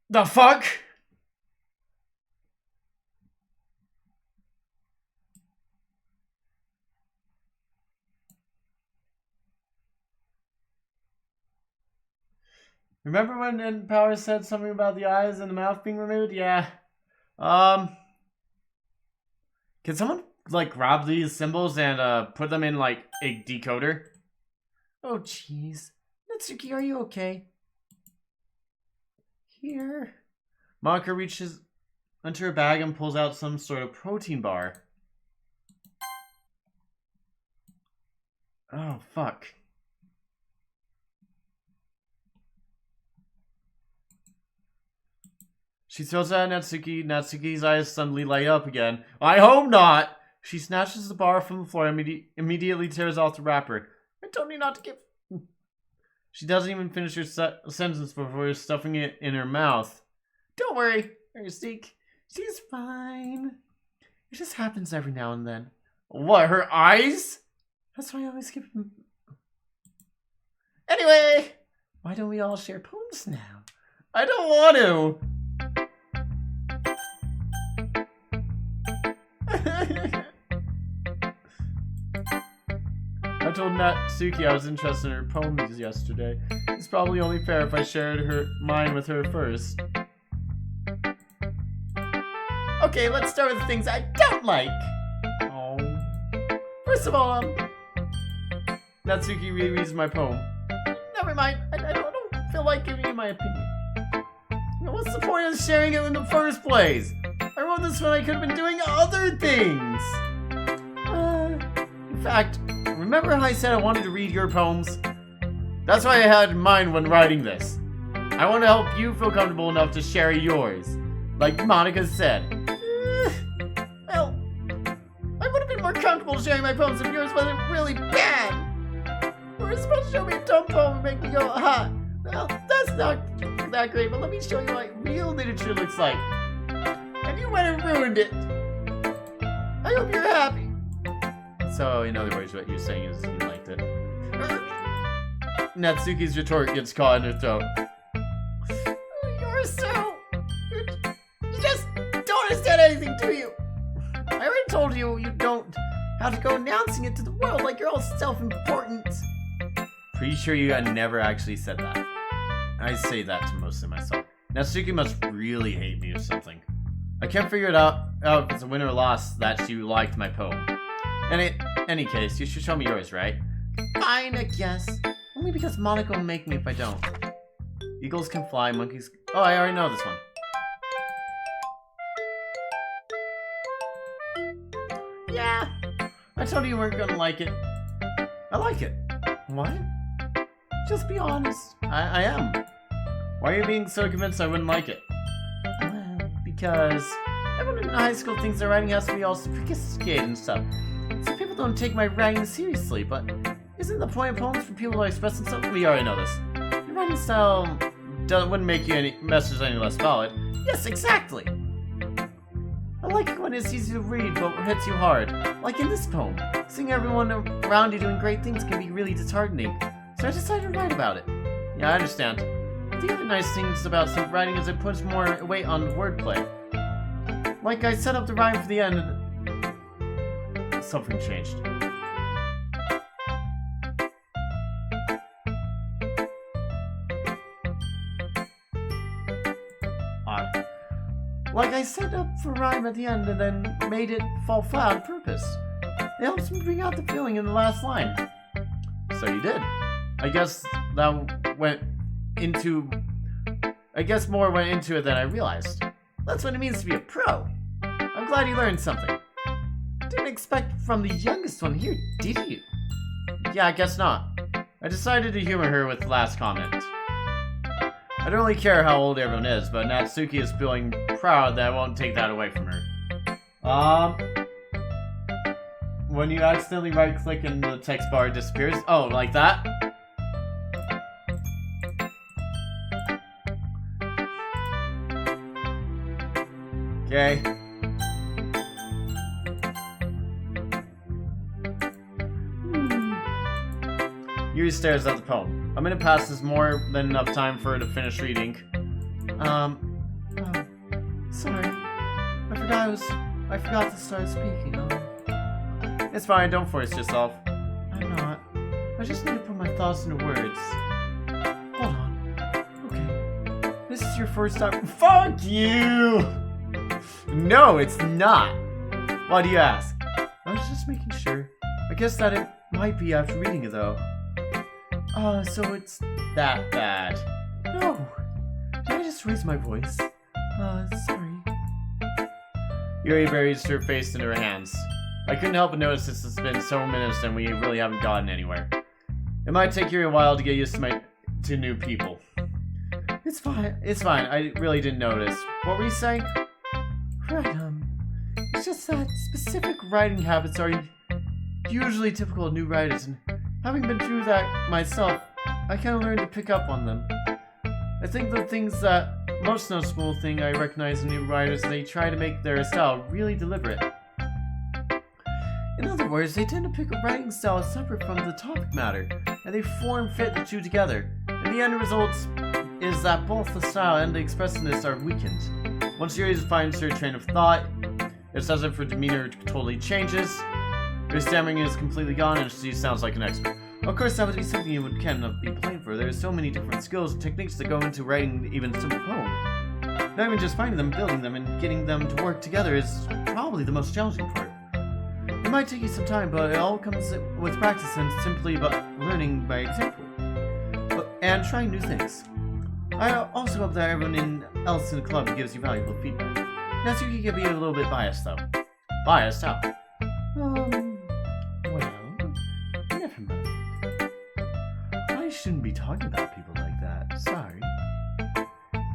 Speaker 3: The fuck? Remember when Power said something about the eyes and the mouth being removed? Yeah. Can someone, like, grab these symbols and, put them in, like, a decoder? Oh, jeez. Natsuki, are you okay? Here. Monica reaches into her bag and pulls out some sort of protein bar. Oh, fuck. She throws it at Natsuki. Natsuki's eyes suddenly light up again. I hope not! She snatches the bar from the floor and immediately tears off the wrapper. I told you not to give... She doesn't even finish her sentence before stuffing it in her mouth. Don't worry, Mystique. She's fine. It just happens every now and then. What, her eyes? That's why I always give them... Anyway, why don't we all share poems now? I don't want to. I told Natsuki I was interested in her poems yesterday. It's probably only fair if I shared mine with her first. Okay, let's start with the things I don't like. Oh. First of all, Natsuki rereads my poem. Never mind, I don't feel like giving you my opinion. What's the point of sharing it in the first place? I wrote this when I could have been doing other things. In fact, remember how I said I wanted to read your poems? That's what I had in mind when writing this. I want to help you feel comfortable enough to share yours. Like Monica said. Well, I would have been more comfortable sharing my poems if yours wasn't really bad. Or it's supposed to show me a dumb poem and make me go, aha. Well, that's not that great, but let me show you what real literature looks like. And you went and ruined it. I hope you're happy. So, in other words, what you're saying is you liked it. Natsuki's retort gets caught in her throat. You're so... You just don't understand anything, do you? I already told you you don't have to go announcing it to the world like you're all self-important. Pretty sure you never actually said that. I say that to mostly myself. Natsuki must really hate me or something. I can't figure it out if it's a win or loss that she liked my poem. In any case, you should show me yours, right? Fine, I guess. Only because Monica will make me if I don't. Eagles can fly, monkeys... Oh, I already know this one. Yeah, I told you you weren't gonna like it. I like it. What? Just be honest. I am. Why are you being so convinced I wouldn't like it? Well, because everyone in high school thinks their writing has to be all sophisticated and stuff. So people don't take my writing seriously, but isn't the point of poems for people to express themselves? We already know this. Your writing style wouldn't make you any message any less valid. Yes, exactly. I like it when it's easy to read but hits you hard. Like in this poem. Seeing everyone around you doing great things can be really disheartening. So I decided to write about it. Yeah, I understand. The other nice things about some writing is it puts more weight on wordplay. Like I set up the rhyme for the end. Something changed. Odd. Like I set up for rhyme at the end and then made it fall flat on purpose. It helps me bring out the feeling in the last line.
Speaker 2: So you did. I guess that went into... I guess more went into it than I realized.
Speaker 3: That's what it means to be a pro.
Speaker 2: I'm glad you learned something.
Speaker 3: Didn't expect from the youngest one here, did you?
Speaker 2: Yeah, I guess not. I decided to humor her with the last comment. I don't really care how old everyone is, but Natsuki is feeling proud that I won't take that away from her. When you accidentally right-click and the text bar disappears. Oh, like that? Okay. Yuri stares at the poem. A minute passes, more than enough time for her to finish reading.
Speaker 3: Sorry. I forgot to start speaking.
Speaker 2: It's fine, don't force yourself.
Speaker 3: I'm not. I just need to put my thoughts into words. Hold on. Okay. This is your first time.
Speaker 2: Fuck you! No, it's not. Why do you ask?
Speaker 3: I was just making sure. I guess that it might be after reading it, though. So it's
Speaker 2: That bad.
Speaker 3: No. Did I just raise my voice? Sorry.
Speaker 2: Yuri buries her face in her hands. I couldn't help but notice this has been several minutes and we really haven't gotten anywhere. It might take Yuri a while to get used to new people.
Speaker 3: It's fine.
Speaker 2: It's fine, I really didn't notice. What were you saying?
Speaker 3: Right, it's just that specific writing habits are usually typical of new writers, and having been through that myself, I kind of learned to pick up on them. I think the things that most noticeable thing I recognize in new writers, they try to make their style really deliberate. In other words, they tend to pick a writing style separate from the topic matter, and they fit the two together. And the end result is that both the style and the expressiveness are weakened. Once Yuri finds her train of thought, it's as if her demeanor totally changes. Her stammering is completely gone and she sounds like an expert. Of course, that would be something you cannot be blamed for. There are so many different skills and techniques that go into writing even a simple poem. Not even just finding them, building them, and getting them to work together is probably the most challenging part. It might take you some time, but it all comes with practice and simply about learning by example. And trying new things. I also hope that everyone else in the club gives you valuable feedback. Natsuki can be a little bit biased, though.
Speaker 2: Biased? How?
Speaker 3: Well, never mind. I shouldn't be talking about people like that. Sorry.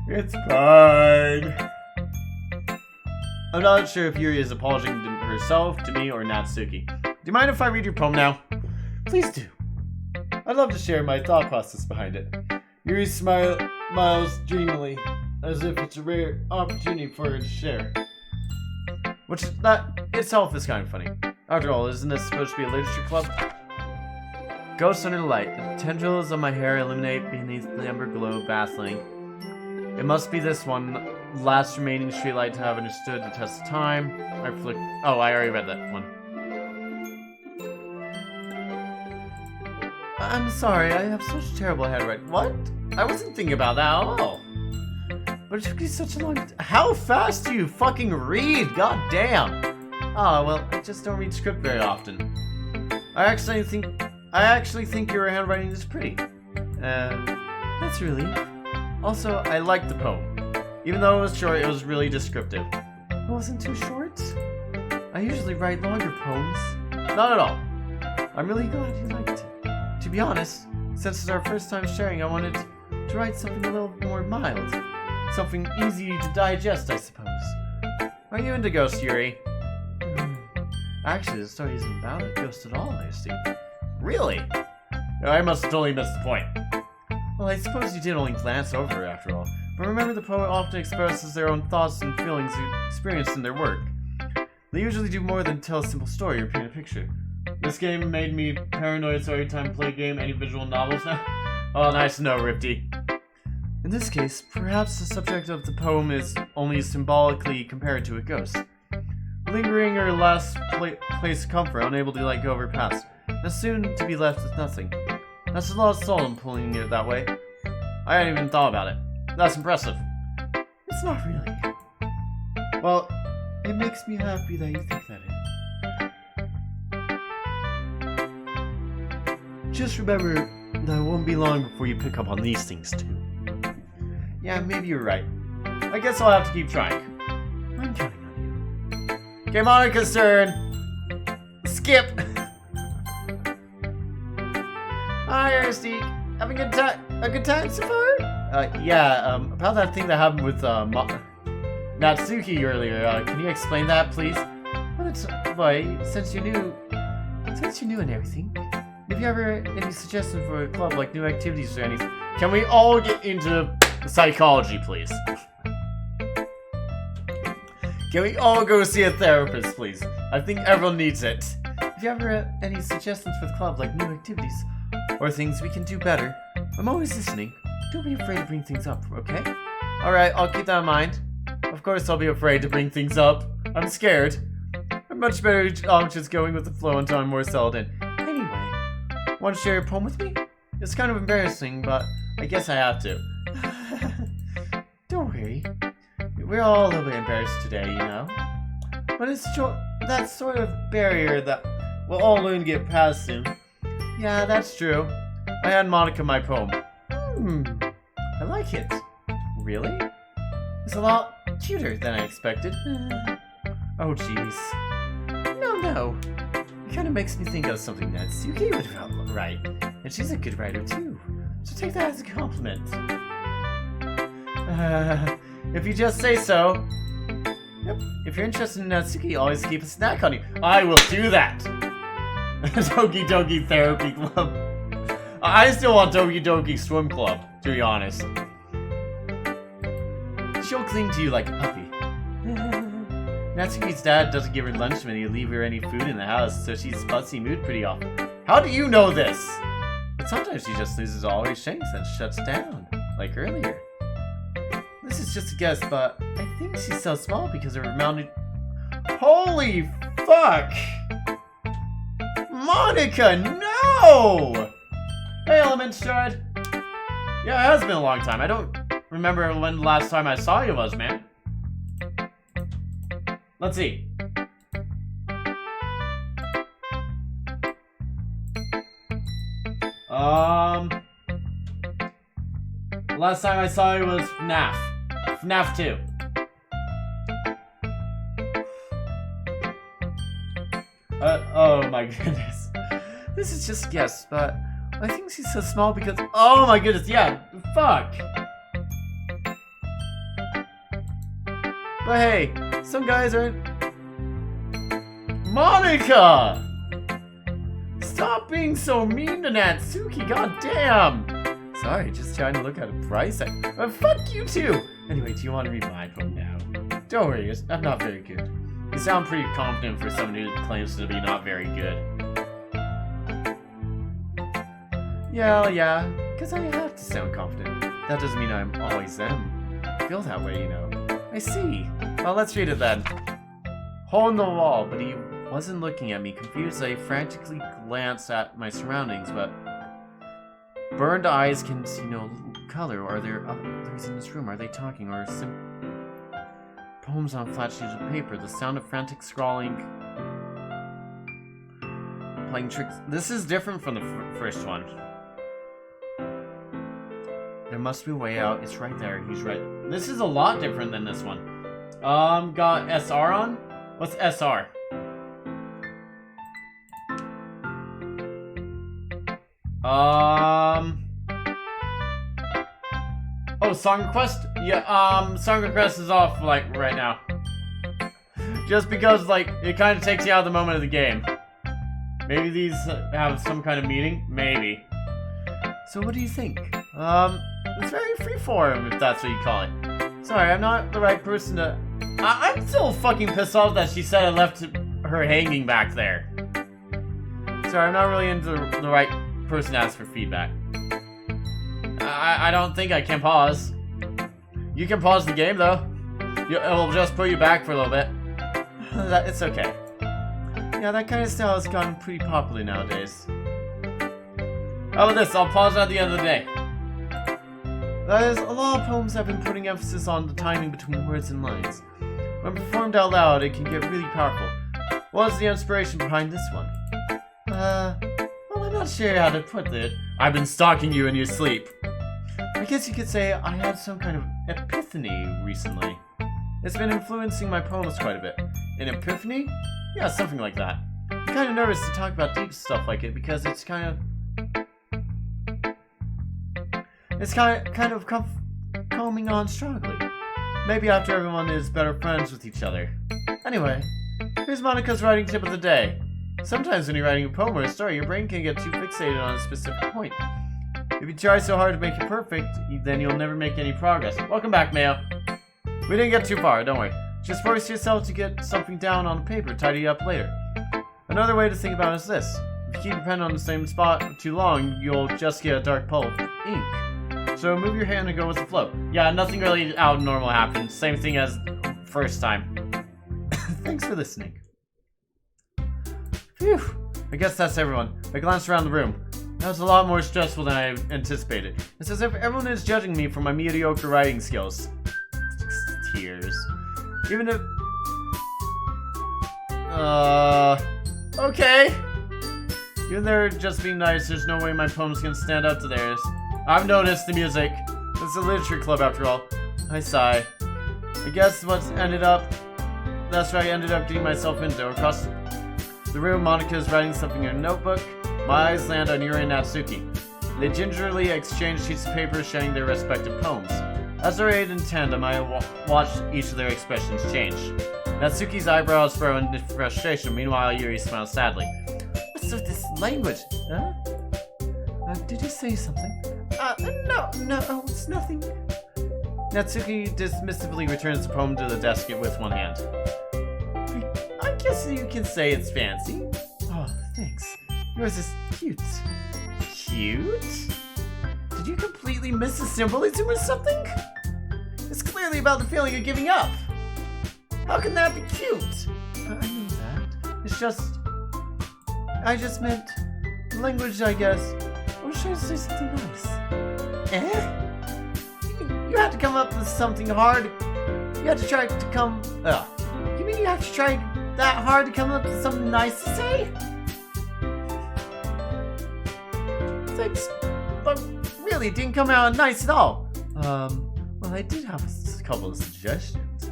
Speaker 2: It's fine. I'm not sure if Yuri is apologizing to herself, to me, or Natsuki. Do you mind if I read your poem now?
Speaker 3: Please do.
Speaker 2: I'd love to share my thought process behind it. Yuri smiles dreamily, as if it's a rare opportunity for her to share. Which, that itself is kind of funny. After all, isn't this supposed to be a literature club? Ghosts under the light. The tendrils of my hair illuminate beneath the amber glow battling. It must be this one, last remaining streetlight to have understood the test of time. I flicked. Oh, I already read that one.
Speaker 3: I'm sorry, I have such terrible handwriting.
Speaker 2: What? I wasn't thinking about that at all.
Speaker 3: But it took you such a long time. How fast do you fucking read? God damn.
Speaker 2: Ah, well, I just don't read script very often. I actually think your handwriting is pretty.
Speaker 3: That's really.
Speaker 2: Also, I liked the poem. Even though it was short, it was really descriptive.
Speaker 3: It wasn't too short? I usually write longer poems.
Speaker 2: Not at all.
Speaker 3: I'm really glad you liked it. To be honest, since it's our first time sharing, I wanted to write something a little more mild. Something easy to digest, I suppose.
Speaker 2: Are you into ghosts, Yuri?
Speaker 3: Actually, the story isn't about a ghost at all, I see.
Speaker 2: Really? I must have totally missed the point.
Speaker 3: Well, I suppose you did only glance over it after all. But remember, the poet often expresses their own thoughts and feelings experienced in their work. They usually do more than tell a simple story or paint a picture.
Speaker 2: This game made me paranoid, so every time I play a game, any visual novels now? Oh, nice to know, Ripty.
Speaker 3: In this case, perhaps the subject of the poem is only symbolically compared to a ghost. Lingering her last place of comfort, unable to let go of her past, and soon to be left with nothing. That's a lot of soul in pulling it that way.
Speaker 2: I hadn't even thought about it. That's impressive.
Speaker 3: It's not really.
Speaker 2: Well, it makes me happy that you think that is. Just remember that it won't be long before you pick up on these things too. Yeah, maybe you're right.
Speaker 1: I guess I'll have to keep trying.
Speaker 2: I'm counting on you.
Speaker 1: Okay, Monica's turn. Skip. Hi, Aristique. Having a good time so far?
Speaker 2: Yeah, about that thing that happened with, Natsuki earlier, can you explain that, please?
Speaker 3: Well, that's why, since you knew and everything, have you ever any suggestions for a club, like new activities or anything?
Speaker 1: Can we all get into psychology, please? Can we all go see a therapist, please? I think everyone needs it.
Speaker 3: Have you ever any suggestions for the club, like new activities or things we can do better? I'm always listening. Don't be afraid to bring things up, okay?
Speaker 1: Alright, I'll keep that in mind. Of course I'll be afraid to bring things up. I'm scared. I'm much better off just going with the flow until I'm more settled in.
Speaker 3: Anyway, want to share a poem with me?
Speaker 1: It's kind of embarrassing, but I guess I have to.
Speaker 3: Don't worry. We're all a little bit embarrassed today, you know? But it's that sort of barrier that
Speaker 1: We'll all learn to get past soon.
Speaker 3: Yeah, that's true.
Speaker 1: I hand Monica my poem.
Speaker 3: I like it. Really? It's a lot cuter than I expected.
Speaker 1: Oh jeez.
Speaker 3: No. It kind of makes me think of something that Suki would write. And she's a good writer too. So take that as a compliment.
Speaker 1: If you just say so.
Speaker 3: Yep. If you're interested in Natsuki, always keep a snack on you.
Speaker 1: I will do that. Doki Therapy Club. I still want Doki Swim Club, to be honest.
Speaker 3: She'll cling to you like a puppy.
Speaker 1: Natsuki's dad doesn't give her lunch when you leave her any food in the house, so she's fussy mood pretty often. How do you know this?
Speaker 3: But sometimes she just loses all her strength and shuts down, like earlier. This is just a guess, but I think she's so small because of her mounted...
Speaker 1: Holy fuck! Monica, no! Hey, Element Shard. Yeah, it has been a long time. I don't remember when the last time I saw you was, man. Let's see. Last time I saw you was FNAF. FNAF 2. Oh my goodness.
Speaker 3: This is just a guess, but I think she's so small because...
Speaker 1: Oh my goodness, yeah, fuck.
Speaker 3: But hey, some guys aren't...
Speaker 1: Monica! Stop being so mean to Natsuki, goddamn!
Speaker 3: Sorry, just trying to look at a price.
Speaker 1: Fuck you too!
Speaker 3: Anyway, do you want to read my poem now?
Speaker 1: Don't worry, I'm not very good. You sound pretty confident for someone who claims to be not very good.
Speaker 3: Yeah, because I have to sound confident. That doesn't mean I'm always them. I feel that way, you know.
Speaker 1: I see. Well, let's read it then.
Speaker 3: Hole in the wall, but he wasn't looking at me. Confused, I frantically glanced at my surroundings, but burned eyes can see no color. Are there others in this room? Are they talking or poems on flat sheets of paper? The sound of frantic scrawling, playing tricks.
Speaker 1: This is different from the first one.
Speaker 3: There must be a way out. It's right there. He's right.
Speaker 1: This is a lot different than this one. Got SR on? What's SR? Oh, song request? Yeah, song request is off, like, right now. Just because, like, it kind of takes you out of the moment of the game. Maybe these have some kind of meaning? Maybe.
Speaker 3: So what do you think?
Speaker 1: It's very freeform, if that's what you call it.
Speaker 3: Sorry, I'm not the right person to...
Speaker 1: I'm still fucking pissed off that she said I left her hanging back there.
Speaker 3: Sorry, I'm not really into the right person to ask for feedback.
Speaker 1: I don't think I can pause. You can pause the game, though. It'll just put you back for a little bit.
Speaker 3: It's okay. Yeah, that kind of style has gotten pretty popular nowadays.
Speaker 1: How about this? I'll pause at the end of the day.
Speaker 3: That is, a lot of poems have been putting emphasis on the timing between words and lines.
Speaker 2: When performed out loud, it can get really powerful. What was the inspiration behind this one? Well, I'm not sure how to put it. I've been stalking you in your sleep. I guess you could say I had some kind of epiphany recently. It's been influencing my poems quite a bit. An epiphany? Yeah, something like that. I'm kind of nervous to talk about deep stuff like it because it's kind of coming on strongly. Maybe after everyone is better friends with each other. Anyway, here's Monica's writing tip of the day. Sometimes when you're writing a poem or a story, your brain can get too fixated on a specific point. If you try so hard to make it perfect, then you'll never make any progress. Welcome back, Mayo. We didn't get too far, don't worry. Just force yourself to get something down on paper, tidy it up later. Another way to think about it is this. If you keep your pen on the same spot too long, you'll just get a dark puddle of ink. So move your hand and go with the flow. Yeah, nothing really out of normal happened. Same thing as first time. Thanks for listening. Phew. I guess that's everyone. I glanced around the room. That was a lot more stressful than I anticipated. It's as if everyone is judging me for my mediocre writing skills. Tears. Even if... Okay. Even they're just being nice, there's no way my poems can stand up to theirs. I've noticed the music. It's a literature club after all. I sigh. I guess that's what I ended up getting myself into. Across the room, Monica is writing something in a notebook. My eyes land on Yuri and Natsuki. They gingerly exchange sheets of paper sharing their respective poems. As they read in tandem, I watch each of their expressions change. Natsuki's eyebrows furrow in frustration, meanwhile Yuri smiles sadly. What's with this language? Huh? Did you say something? No, it's nothing. Natsuki dismissively returns the poem to the desk with one hand. I guess you can say it's fancy. Oh, thanks. Yours is cute. Cute? Did you completely miss the symbolism or something? It's clearly about the feeling of giving up. How can that be cute? I know that. It's just... I just meant... language, I guess. I was trying to say something nice. You had to come up with something hard. You had to try to come... You mean you have to try that hard to come up with something nice to say? Thanks. But really, it didn't come out nice at all. Well, I did have a couple of suggestions.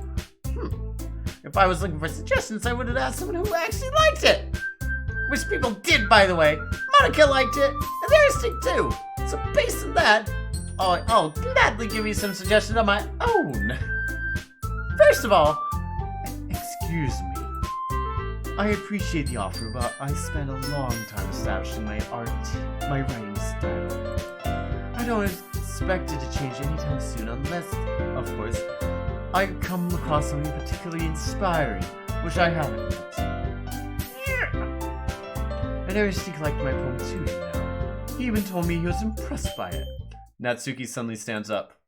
Speaker 2: If I was looking for suggestions, I would have asked someone who actually liked it. Which people did, by the way. Monica liked it, and theirs did too. So based on that, I'll gladly give you some suggestions on my own. First of all, excuse me. I appreciate the offer, but I spent a long time establishing my writing style. I don't expect it to change anytime soon unless, of course, I come across something particularly inspiring, which I haven't yet. And Aristide liked my poem too, you know. He even told me he was impressed by it. Natsuki suddenly stands up.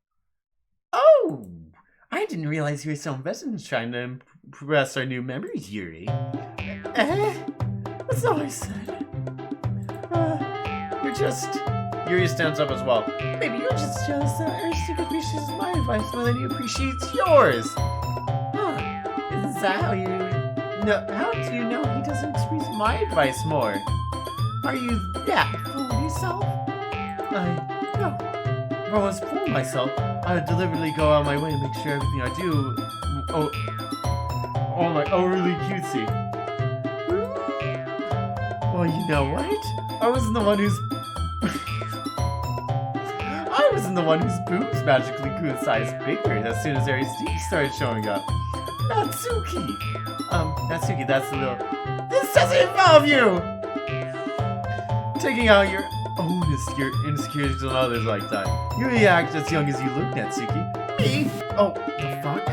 Speaker 2: Oh! I didn't realize you were so invested in trying to impress our new members, Yuri. That's all I said. You're just... Yuri stands up as well. Maybe you're just jealous that Aristide appreciates my advice more than he appreciates yours. Is that how you... No, how do you know he doesn't appreciate my advice more? Are you that full of yourself? No. If I was full of myself, I would deliberately go out of my way to make sure everything I do... really cutesy. Well, you know what? I wasn't the one whose boobs magically grew in size bigger as soon as Aristide started showing up. Natsuki! Natsuki, that's the little... This doesn't involve you! Taking out your own insecurities on others like that. You really act as young as you look, Natsuki. Me? Oh, the fuck?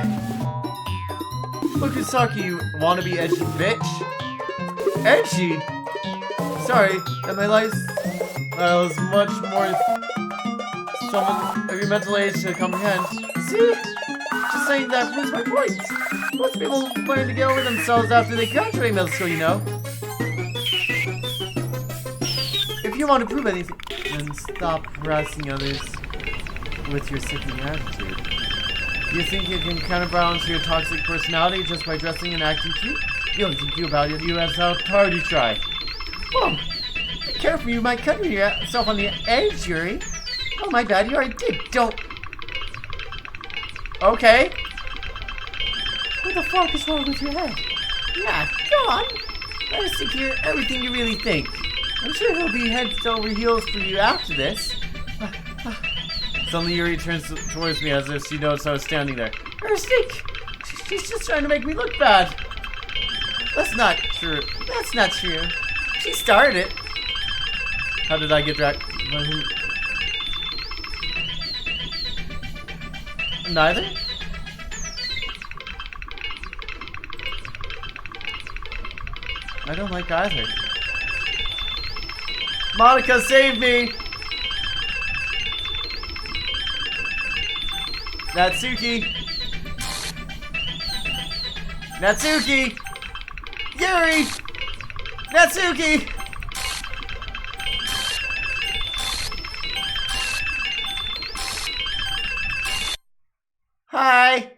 Speaker 2: Okusaki, you wannabe edgy bitch? Edgy? Sorry, that my life was much more someone of your mental age to comprehend. See? Just saying that proves my point. Most people learn to get over themselves after they graduate middle school, you know. If you want to prove anything, then stop harassing others with your sickening attitude.
Speaker 3: You think you can counterbalance your toxic personality just by dressing and acting cute? You don't think you about it, you have how hard you try. Whoa! Be careful, you might cut yourself on the edge, Yuri. Oh, my bad, you already did. Don't. Okay. What the fuck is wrong with your head? Yeah, go on. Let us hear everything you really think. I'm sure he'll be head over heels for you after this. Suddenly Yuri turns towards me as if she noticed I was standing there. Erstik! She's just trying to make me look bad. That's not true. That's not true. She started it. How did I get dragged? Neither? I don't like either. Monica, save me! Natsuki! Natsuki! Yuri! Natsuki! Hi!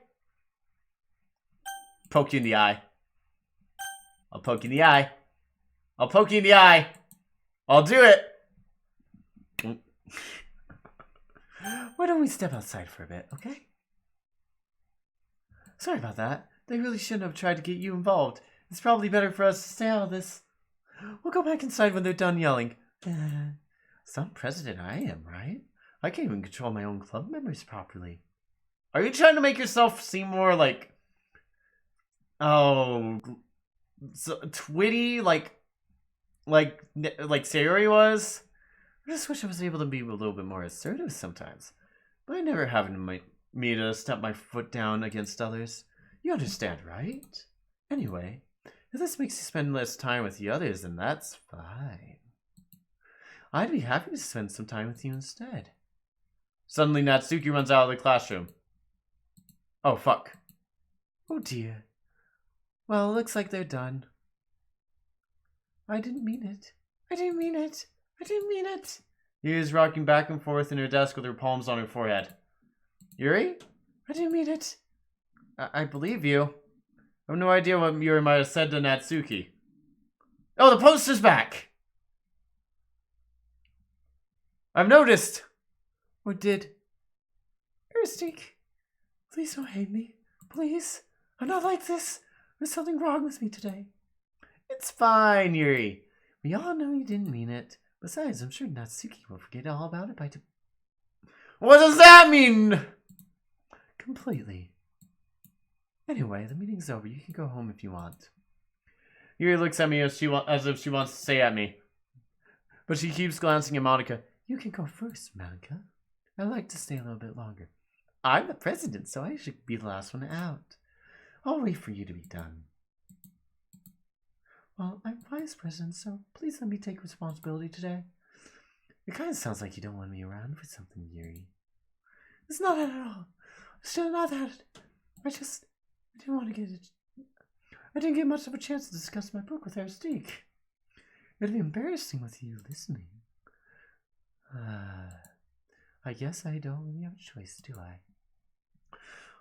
Speaker 3: Poke you in the eye. I'll poke you in the eye. I'll poke you in the eye. I'll do it. Why don't we step outside for a bit, okay? Sorry about that. They really shouldn't have tried to get you involved. It's probably better for us to stay out of this. We'll go back inside when they're done yelling. Some president I am, right? I can't even control my own club members properly. Are you trying to make yourself seem more like... Oh... So, twitty, like Sayori was? I just wish I was able to be a little bit more assertive sometimes. But I never have me to step my foot down against others. You understand, right? Anyway, if this makes you spend less time with the others, then that's fine. I'd be happy to spend some time with you instead. Suddenly, Natsuki runs out of the classroom. Oh, fuck. Oh, dear. Well, it looks like they're done. I didn't mean it. I didn't mean it. I didn't mean it. Yuri's rocking back and forth in her desk with her palms on her forehead. Yuri? I didn't mean it. I believe you. I have no idea what Yuri might have said to Natsuki. Oh, the poster's back! I've noticed! Or did... Erstik, please don't hate me. Please. I'm not like this. There's something wrong with me today. It's fine, Yuri. We all know you didn't mean it. Besides, I'm sure Natsuki will forget all about it by What does that mean? Completely. Anyway, the meeting's over. You can go home if you want. Yuri looks at me as if she wants to say at me. But she keeps glancing at Monica. You can go first, Monica. I'd like to stay a little bit longer. I'm the president, so I should be the last one out. I'll wait for you to be done. Well, I'm vice president, so please let me take responsibility today. It kind of sounds like you don't want me around for something, Yuri. It's not that at all. Still not that. I didn't want to get it. I didn't get much of a chance to discuss my book with Aristique. It'd be embarrassing with you listening. I guess I don't really have a choice, do I?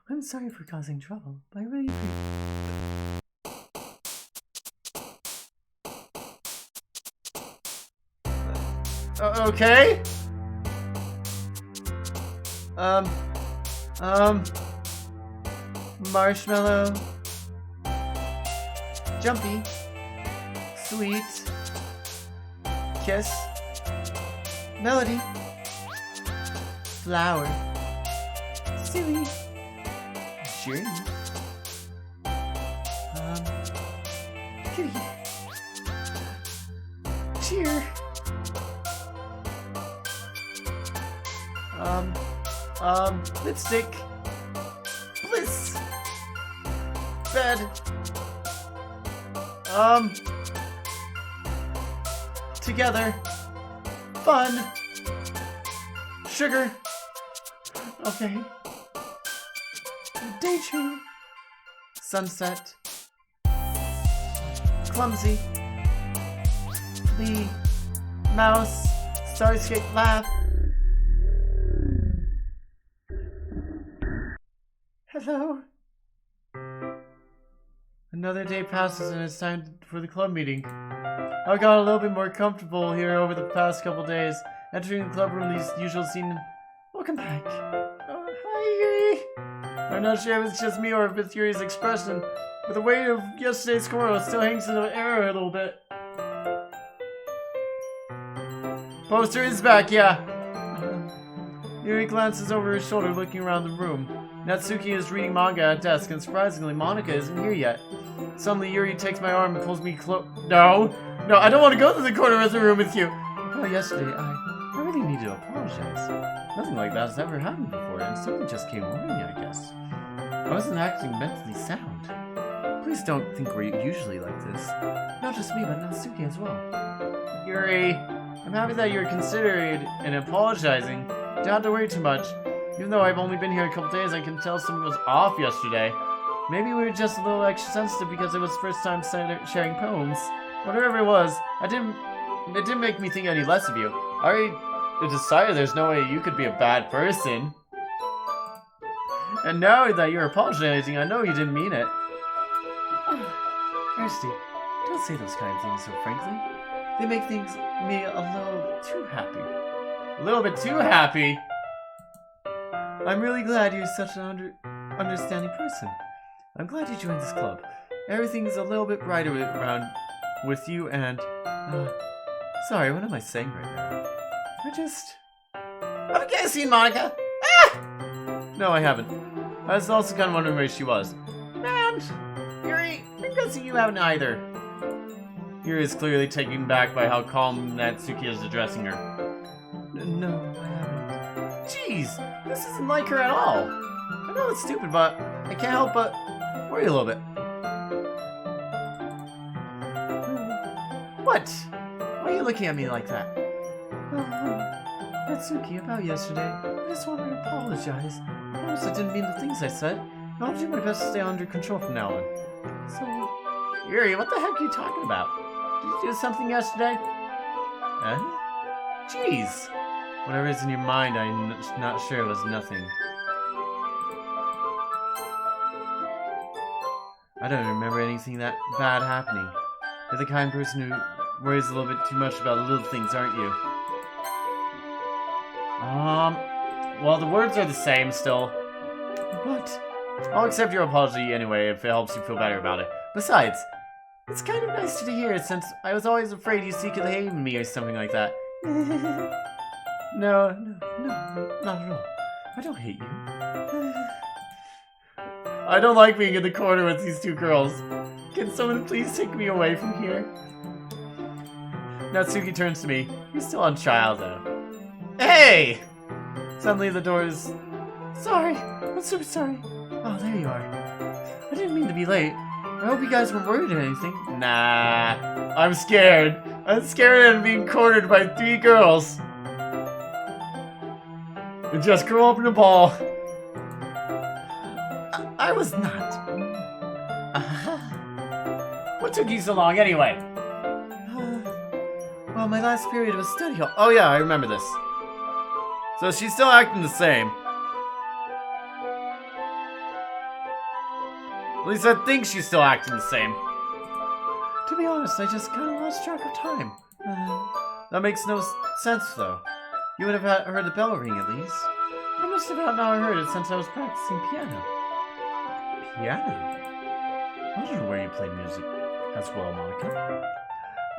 Speaker 3: I'm sorry for causing trouble, but I really okay? Marshmallow. Jumpy. Sweet. Kiss. Melody. Flower. Silly. Journey. Kitty. Cheer. Lipstick. Bliss. Bed. Together. Fun. Sugar. Okay. Daydream. Sunset. Clumsy. Flea. Mouse. Starscape laugh. Hello? Another day passes and it's time for the club meeting. I got a little bit more comfortable here over the past couple days. Entering the club room, these usual scene. Welcome back. Oh, hi, Yuri. I'm not sure if it's just me or if it's Yuri's expression, but the weight of yesterday's score still hangs in the air a little bit. Poster is back, yeah. Yuri glances over his shoulder, looking around the room. Natsuki is reading manga at desk, and surprisingly, Monika isn't here yet. Suddenly, Yuri takes my arm and pulls me close. No, I don't want to go to the corner of the room with you. Well, yesterday, I really need to apologize. Nothing like that has ever happened before, and something just came over me, I guess. I wasn't acting mentally sound. Please don't think we're usually like this. Not just me, but Natsuki as well. Yuri, I'm happy that you're considerate and apologizing. Don't have to worry too much. Even though I've only been here a couple days, I can tell something was off yesterday. Maybe we were just a little extra sensitive because it was the first time sharing poems. Whatever it was, it didn't make me think any less of you. I decided there's no way you could be a bad person. And now that you're apologizing, I know you didn't mean it. Kirsty, don't say those kind of things so frankly. They make me a little too happy.
Speaker 1: A little bit too happy.
Speaker 3: I'm really glad you're such an understanding person. I'm glad you joined this club. Everything's a little bit brighter around with you and... sorry, what am I saying right now? Have you guys seen Monika? Ah! No, I haven't. I was also kind of wondering where she was. And Yuri, I'm guessing you haven't either. Yuri is clearly taken back by how calm Natsuki is addressing her. No, I haven't. Jeez, this isn't like her at all. I know it's stupid, but I can't help but worry a little bit. What? Why are you looking at me like that? Natsuki, about yesterday, I just wanted to apologize. I promise I didn't mean the things I said. I'll do my best to stay under control from now on. So, Yuri, what the heck are you talking about? Did you do something yesterday? Jeez. Whatever's in your mind, I'm not sure it was nothing. I don't remember anything that bad happening. You're the kind of person who worries a little bit too much about little things, aren't you?
Speaker 1: Well, the words are the same still.
Speaker 3: But
Speaker 1: I'll accept your apology anyway if it helps you feel better about it.
Speaker 3: besides, it's kind of nice to hear since I was always afraid you secretly hated me or something like that. No, not at all. I don't hate you.
Speaker 1: I don't like being in the corner with these two girls. Can someone please take me away from here? Natsuki turns to me. He's still on trial though. Hey!
Speaker 3: Suddenly the door is... Sorry, I'm super sorry. Oh, there you are. I didn't mean to be late. I hope you guys weren't worried or anything.
Speaker 1: Nah, I'm scared. I'm scared of being cornered by three girls. And just curl up in a ball.
Speaker 3: I was not.
Speaker 1: What took you so long anyway?
Speaker 3: Well, my last period was study hall.
Speaker 1: Oh yeah, I remember this. So she's still acting the same. At least I think she's still acting the same.
Speaker 3: To be honest, I just kind of lost track of time. That makes no sense, though. You would have heard the bell ring, at least. I must have not heard it since I was practicing piano. Piano? I don't know where you play music as well,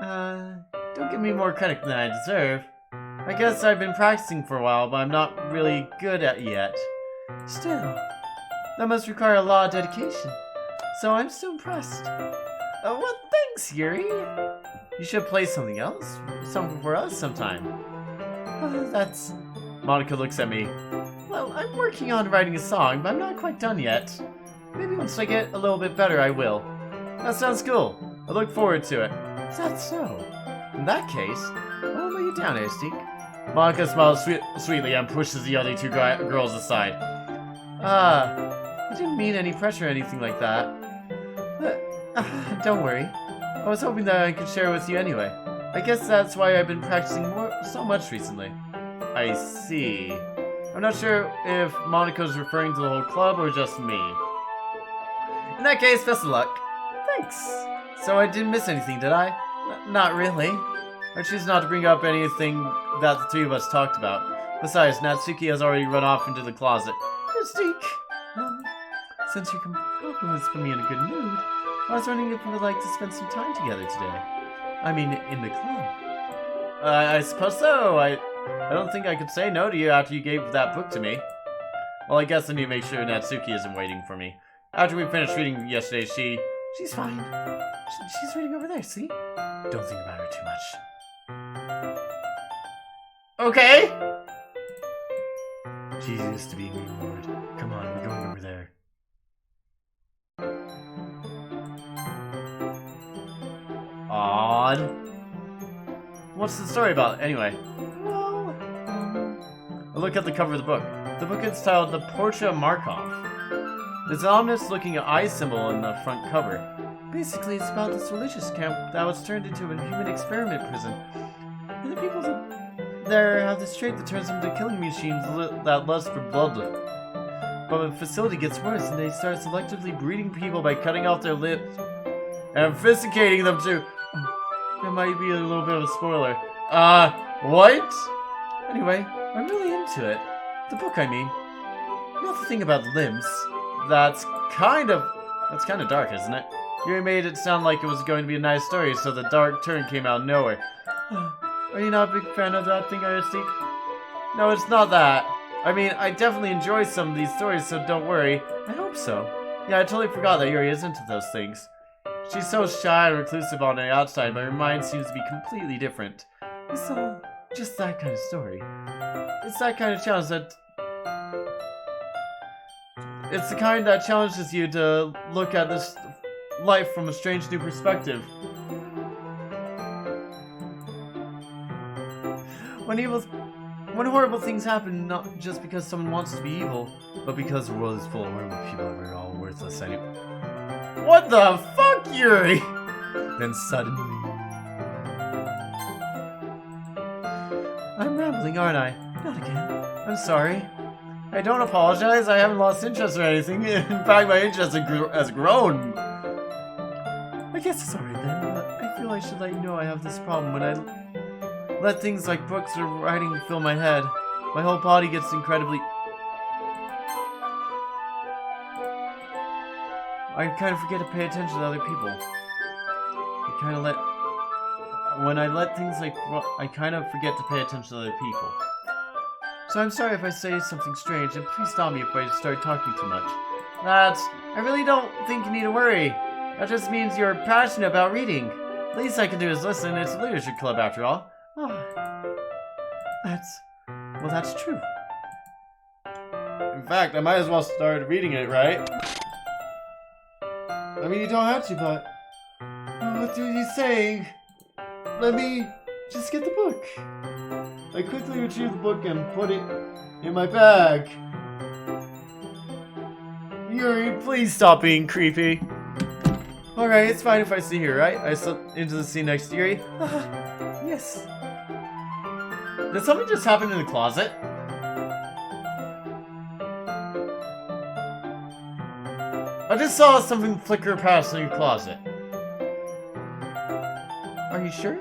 Speaker 3: Monika.
Speaker 1: Don't give me more credit than I deserve. I guess I've been practicing for a while, but I'm not really good at it yet.
Speaker 3: Still, that must require a lot of dedication. So I'm so impressed.
Speaker 1: Well, thanks, Yuri.
Speaker 3: You should play something else. Something for us sometime. That's...
Speaker 1: Monika looks at me.
Speaker 3: Well, I'm working on writing a song, but I'm not quite done yet. Maybe once I get a little bit better, I will.
Speaker 1: That sounds cool. I look forward to it.
Speaker 3: Is that so? In that case, I'll lay you down, Airstick.
Speaker 1: Monika smiles sweetly and pushes the other two girls aside.
Speaker 3: I didn't mean any pressure or anything like that. But, don't worry. I was hoping that I could share with you anyway. I guess that's why I've been practicing so much recently.
Speaker 1: I see.
Speaker 2: I'm not sure if Monika's referring to the whole club or just me. In that case, best of luck. Thanks. So I didn't miss anything, did I? Not really. I choose not to bring up anything that the three of us talked about. Besides, Natsuki has already run off into the closet. Mystique! Since your compliments put me in a good mood, I was wondering if you would like to spend some time together today. I mean, in the club. I suppose so. I don't think I could say no to you after you gave that book to me. Well, I guess I need to make sure Natsuki isn't waiting for me. After we finished reading yesterday, she's fine. She's reading over there, see? Don't think about her too much. Okay! She used to be me, Lord. Come on, we're going over there. Odd. What's the story about, anyway? Well, I look at the cover of the book. The book is titled The Portrait of Markov. There's an ominous-looking eye symbol in the front cover. Basically, it's about this religious camp that was turned into a human experiment prison. And the people there have this trait that turns them into killing machines that lust for blood. But the facility gets worse, and they start selectively breeding people by cutting off their lips and fissticating them too. That might be a little bit of a spoiler. What? Anyway, I'm really into it. The book, I mean. Not the thing about the limbs. That's kind of dark, isn't it? You made it sound like it was going to be a nice story, so the dark turn came out of nowhere. Are you not a big fan of that thing, Mystique? No, it's not that. I mean, I definitely enjoy some of these stories, so don't worry. I hope so. Yeah, I totally forgot that Yuri is into those things. She's so shy and reclusive on the outside, but her mind seems to be completely different. It's all just that kind of story. It's that kind of challenge that... It's the kind that challenges you to look at this life from a strange new perspective. When horrible things happen, not just because someone wants to be evil, but because the world is full of horrible people and we're all worthless anyway. What the fuck, Yuri? Then suddenly... I'm rambling, aren't I? Not again. I'm sorry. I don't apologize. I haven't lost interest or anything. In fact, my interest has grown. I guess it's alright then, but I feel I should let you know I have this problem when I let things like books or writing fill my head. My whole body gets incredibly... I kind of forget to pay attention to other people. When I let things like... I kind of forget to pay attention to other people. So I'm sorry if I say something strange, and please stop me if I start talking too much. I really don't think you need to worry. That just means you're passionate about reading. The least I can do is listen. It's a literature club after all. That's true. In fact, I might as well start reading it, right? I mean, you don't have to, but... What are you saying? Let me just get the book. I quickly retrieved the book and put it in my bag. Yuri, please stop being creepy. Alright, it's fine if I stay here, right? I slipped into the scene next to Yuri. Yes. Did something just happen in the closet? I just saw something flicker past in your closet. Are you sure?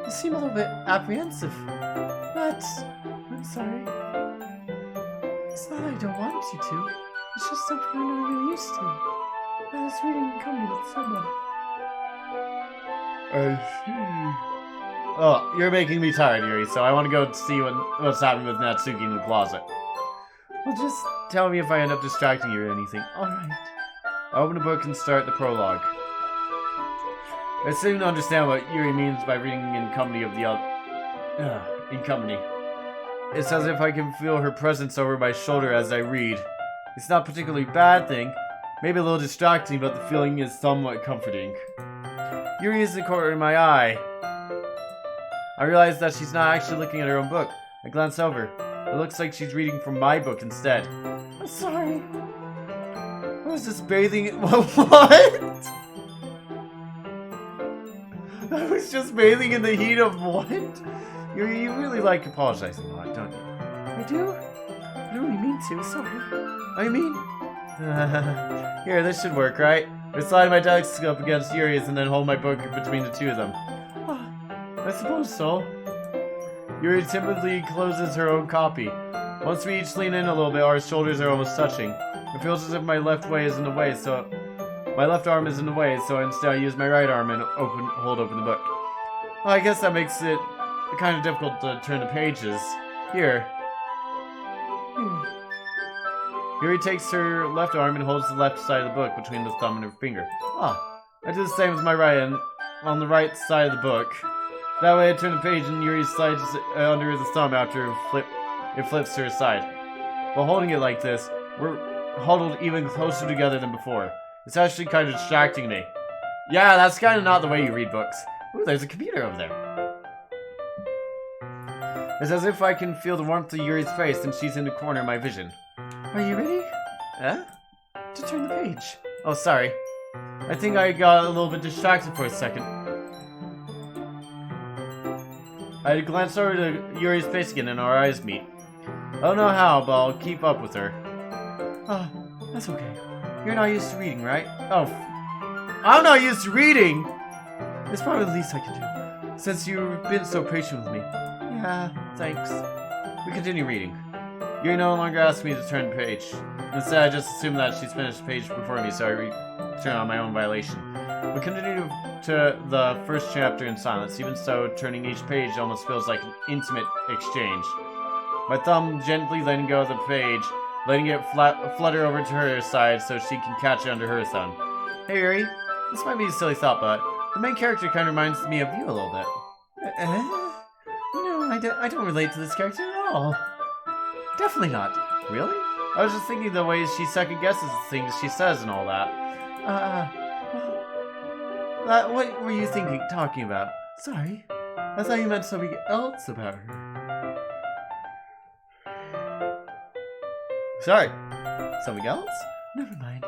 Speaker 2: You seem a little bit apprehensive. But I'm sorry. It's not that I don't want you to. It's just something I'm not really used to. I was reading in company with someone. I see. Oh, you're making me tired, Yuri, so I want to go see what's happening with Natsuki in the closet. Well, just tell me if I end up distracting you or anything. Alright. I open the book and start the prologue. I seem to understand what Yuri means by reading in company of the other. In company. It's as if I can feel her presence over my shoulder as I read. It's not a particularly bad thing, maybe a little distracting, but the feeling is somewhat comforting. Yuri is in the corner of my eye. I realize that she's not actually looking at her own book. I glance over. It looks like she's reading from my book instead. I'm sorry. I was just bathing in... What? I was just bathing in the heat of what? You really like apologizing a lot, don't you? I do?
Speaker 3: I don't really mean to, sorry. I mean... here, this should work, right? I slide my desk up against Yuri's and then hold my book between the two of them. I suppose so. Yuri timidly closes her own copy. Once we each lean in a little bit, our shoulders are almost touching. It feels as if my left arm is in the way, so instead I use my right arm and hold open the book. Well, I guess that makes it kind of difficult to turn the pages. Here. Yuri takes her left arm and holds the left side of the book between the thumb and her finger. I do the same with my right hand on the right side of the book. That way I turn the page and Yuri slides under the thumb after it flips to her side. While holding it like this, we're huddled even closer together than before. It's actually kind of distracting me. Yeah, that's kind of not the way you read books. Ooh, there's a computer over there. It's as if I can feel the warmth of Yuri's face and she's in the corner of my vision. Are you ready? To turn the page. Oh, sorry. I think I got a little bit distracted for a second. I glanced over to Yuri's face again and our eyes meet. I don't know how, but I'll keep up with her. That's okay. You're not used to reading, right? I'm not used to reading! It's probably the least I can do, since you've been so patient with me. Yeah, thanks. We continue reading. Yuri no longer asks me to turn the page. Instead, I just assume that she's finished the page before me, so I return on my own violation. We continue to the first chapter in silence, even so turning each page almost feels like an intimate exchange. My thumb gently letting go of the page, letting it flutter over to her side so she can catch it under her thumb. Hey Yuri, this might be a silly thought, but the main character kind of reminds me of you a little bit. No, I don't relate to this character at all. Definitely not. Really? I was just thinking the way she second guesses things she says and all that. What were you talking about? Sorry. I thought you meant something else about her. Sorry. Something else? Never mind.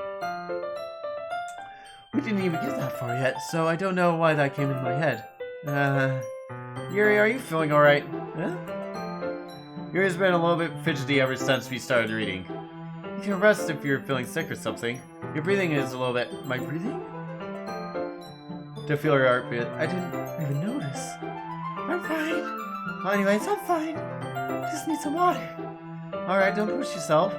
Speaker 3: We didn't even get that far yet, so I don't know why that came into my head. Yuri, are you feeling alright? Huh? Yuri's been a little bit fidgety ever since we started reading. You can rest if you're feeling sick or something. Your breathing is a little bit... My breathing? To feel her heartbeat. I didn't even notice. I'm fine. Well, anyways, I'm fine. Just need some water. Alright, don't push yourself.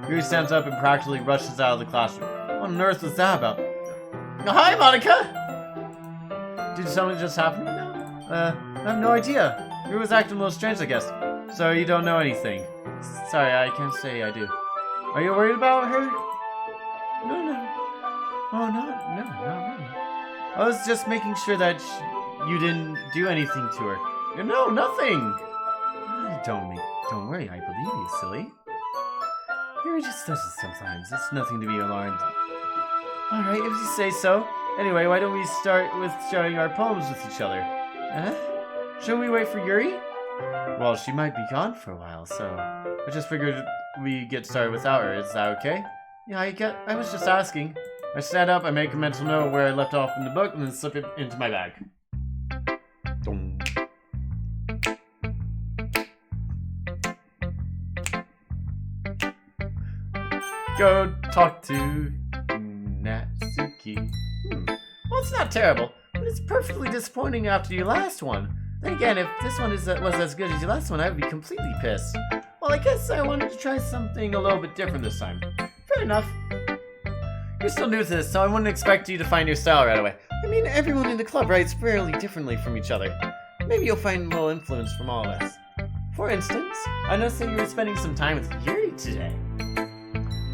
Speaker 3: Yuri stands up and practically rushes out of the classroom. What on earth was that about? Oh, hi, Monica! Did something just happen right now? I have no idea. Yuri was acting a little strange, I guess. So you don't know anything. Sorry, I can't say I do. Are you worried about her? No. Oh, not really. I was just making sure that you didn't do anything to her. No, nothing! Don't worry, I believe you, silly. Yuri just does it sometimes. It's nothing to be alarmed. Alright, if you say so. Anyway, why don't we start with sharing our poems with each other? Shouldn't we wait for Yuri? Well, she might be gone for a while, so I just figured we get started without her. Is that okay? Yeah, I was just asking. I stand up, I make a mental note where I left off in the book, and then slip it into my bag. Dong. Go talk to Natsuki. Well, it's not terrible, but it's perfectly disappointing after your last one. Then again, if this one was as good as your last one, I would be completely pissed. Well, I guess I wanted to try something a little bit different this time. Fair enough. You're still new to this, so I wouldn't expect you to find your style right away. I mean, everyone in the club writes fairly differently from each other. Maybe you'll find a little influence from all of us. For instance, I noticed that you were spending some time with Yuri today.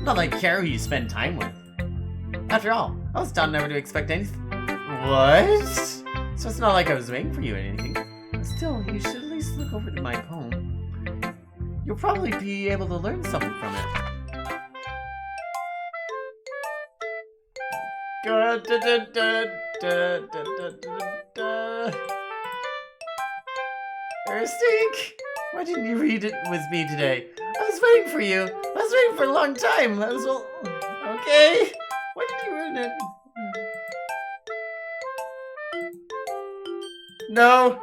Speaker 3: Not that I care who you spend time with. After all, I was taught never to expect anything. What? So it's not like I was waiting for you or anything. But still, you should at least look over to my poem. You'll probably be able to learn something from it. Erstik, why didn't you read it with me today? I was waiting for you. I was waiting for a long time. Okay. Why did you ruin it? No.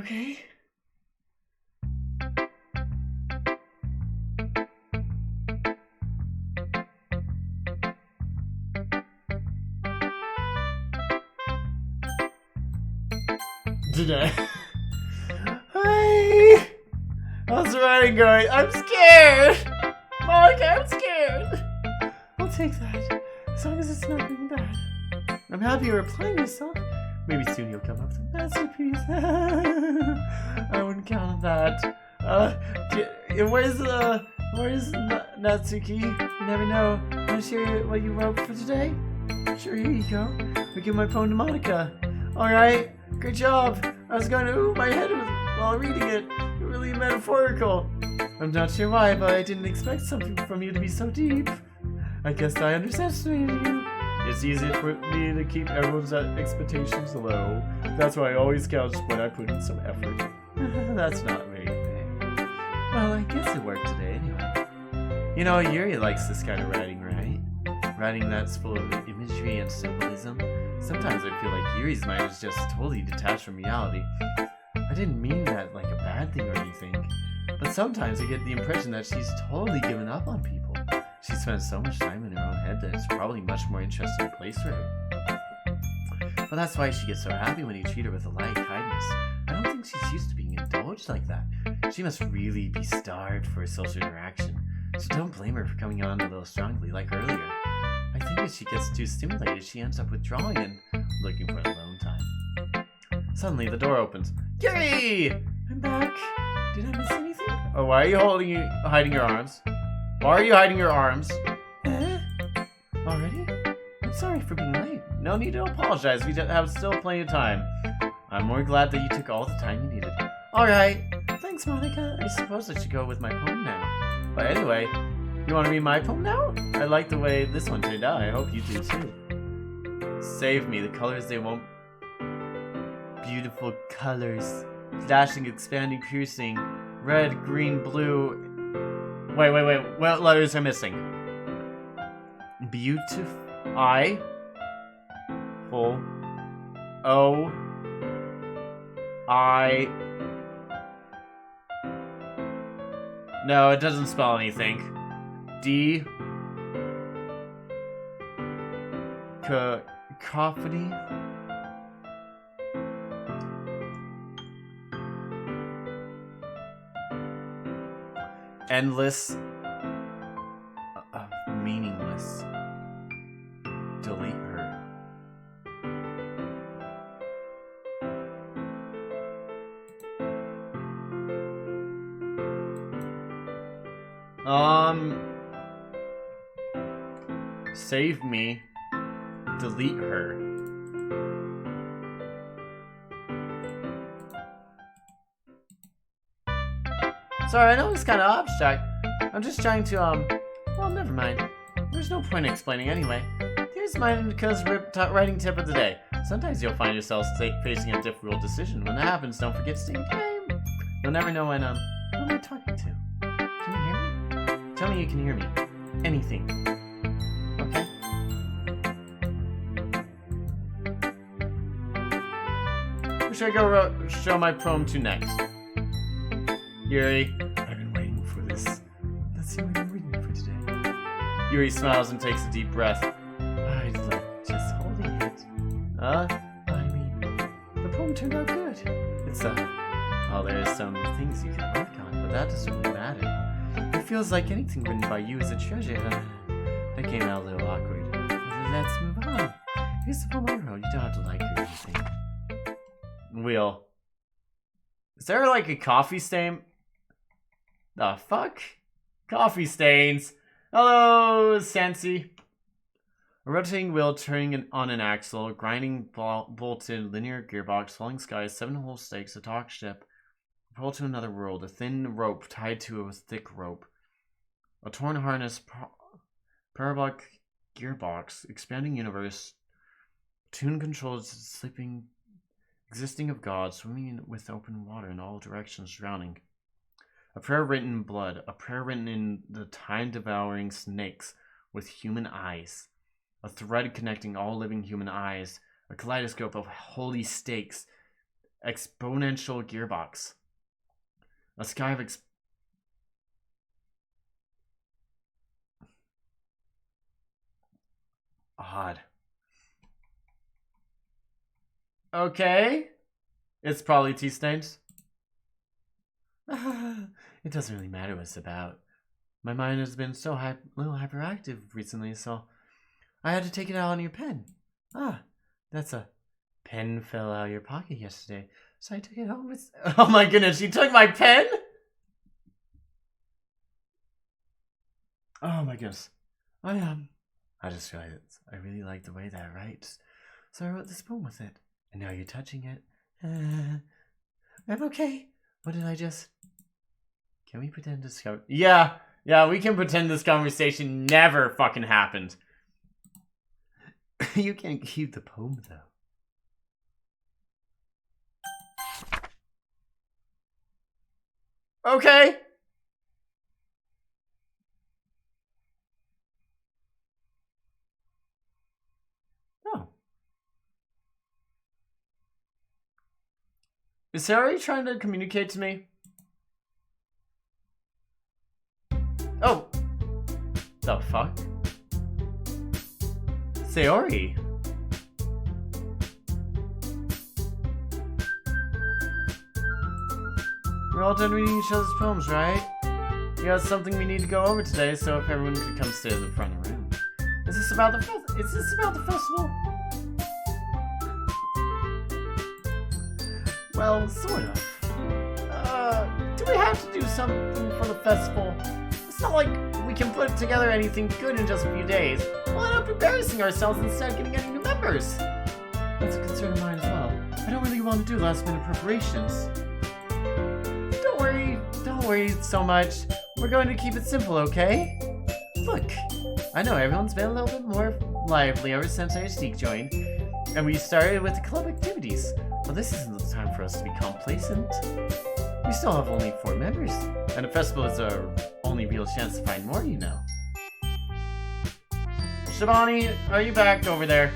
Speaker 3: Okay.
Speaker 2: Today. Hi! How's the writing going? I'm scared! Monica, I'm scared!
Speaker 3: I'll take that, as long as it's not being bad. I'm happy you're applying yourself. Maybe soon you'll come up with a masterpiece. I wouldn't count on that. Where's Natsuki? You never know. Want to share what you wrote for today? Sure, here you go. I'll give my poem to Monica. Alright, great job. I was going to ooh my head while reading it. Really metaphorical. I'm not sure why, but I didn't expect something from you to be so deep. I guess I underestimated you. It's easy for me to keep everyone's expectations low. That's why I always count when I put in some effort. That's not very fair. Well, I guess it worked today anyway. You know, Yuri likes this kind of writing, right? Writing that's full of imagery and symbolism. Sometimes I feel like Yuri's mind is just totally detached from reality. I didn't mean that like a bad thing or anything, but sometimes I get the impression that she's totally given up on people. She spends so much time in her own head that it's probably much more interesting place for her. But that's why she gets so happy when you treat her with a light kindness. I don't think she's used to being indulged like that. She must really be starved for social interaction. So don't blame her for coming on a little strongly like earlier. I think if she gets too stimulated, she ends up withdrawing and looking for alone time. Suddenly, the door opens. Yuri! I'm back. Did I miss anything? Oh, why are you hiding your arms? Why are you hiding your arms? Already? I'm sorry for being late. No need to apologize. We have still plenty of time. I'm more glad that you took all the time you needed. Alright. Thanks, Monica. I suppose I should go with my poem now. But anyway, you want to read my poem now? I like the way this one turned out. I hope you do too. Save me. The colors they won't... Beautiful colors. Flashing, expanding, piercing. Red, green, blue... Wait. What letters are missing? Beautiful. I. Full. O. I. No, it doesn't spell anything. D. Cacophony. Endless. Meaningless. Delete her. Save me. Delete her. Sorry, I know it's kind of abstract. I'm just trying to, well, never mind. There's no point in explaining anyway. Here's Monica's writing tip of the day. Sometimes you'll find yourself facing a difficult decision. When that happens, don't forget to stay calm. You'll never know when, who am I talking to? Can you hear me? Tell me you can hear me. Anything. Okay? Who should I go show my poem to next? Yuri. I've been waiting for this. Let's see what you're reading for today. Yuri smiles and takes a deep breath. I'd like just holding it. I mean, the poem turned out good. It's, well, there's some things you can work on, but that doesn't really matter. It feels like anything written by you is a treasure. That came out a little awkward. Let's move on. Here's the poem I wrote. You don't have to like it or anything. Wheel. Is there like a coffee stain? The fuck? Coffee stains. Hello, Sansi. A rotating wheel turning on an axle, grinding bolted linear gearbox, falling skies, 7-hole stakes, a talk ship, a portal to another world, a thin rope tied to a thick rope, a torn harness, parabolic gearbox, expanding universe, tune controls, sleeping, existing of God, swimming with open water in all directions, drowning. A prayer written in blood, a prayer written in the time-devouring snakes with human eyes. A thread connecting all living human eyes, a kaleidoscope of holy stakes,
Speaker 1: exponential gearbox. A sky of odd. Okay. It's probably tea stains. It doesn't really matter what it's about. My mind has been so little hyperactive recently, so I had to take it out on your pen. Ah, that's a pen fell out of your pocket yesterday, so I took it home with... Oh my goodness, you took my pen? Oh my goodness. I just realized I really like the way that it writes, so I wrote this poem with it. And now you're touching it. I'm okay. What did I just... Can we pretend this... Yeah, we can pretend this conversation never fucking happened. You can't keep the poem, though. Okay. Oh. Is Harry trying to communicate to me? Oh. The fuck? Sayori. We're all done reading each other's poems, right? We got something we need to go over today, so if everyone could come stay at the front of the room. Is this about the festival? Well, sort of. Do we have to do something for the festival? It's not like we can put together anything good in just a few days. We'll end up embarrassing ourselves instead of getting any new members. That's a concern of mine as well. I don't really want to do last-minute preparations. Don't worry so much. We're going to keep it simple, okay? Look, I know everyone's been a little bit more lively ever since Aristique joined, and we started with the club activities. But this isn't the time for us to be complacent. We still have only 4 members, and the festival is our only real chance to find more, you know. Shivani, are you back over there?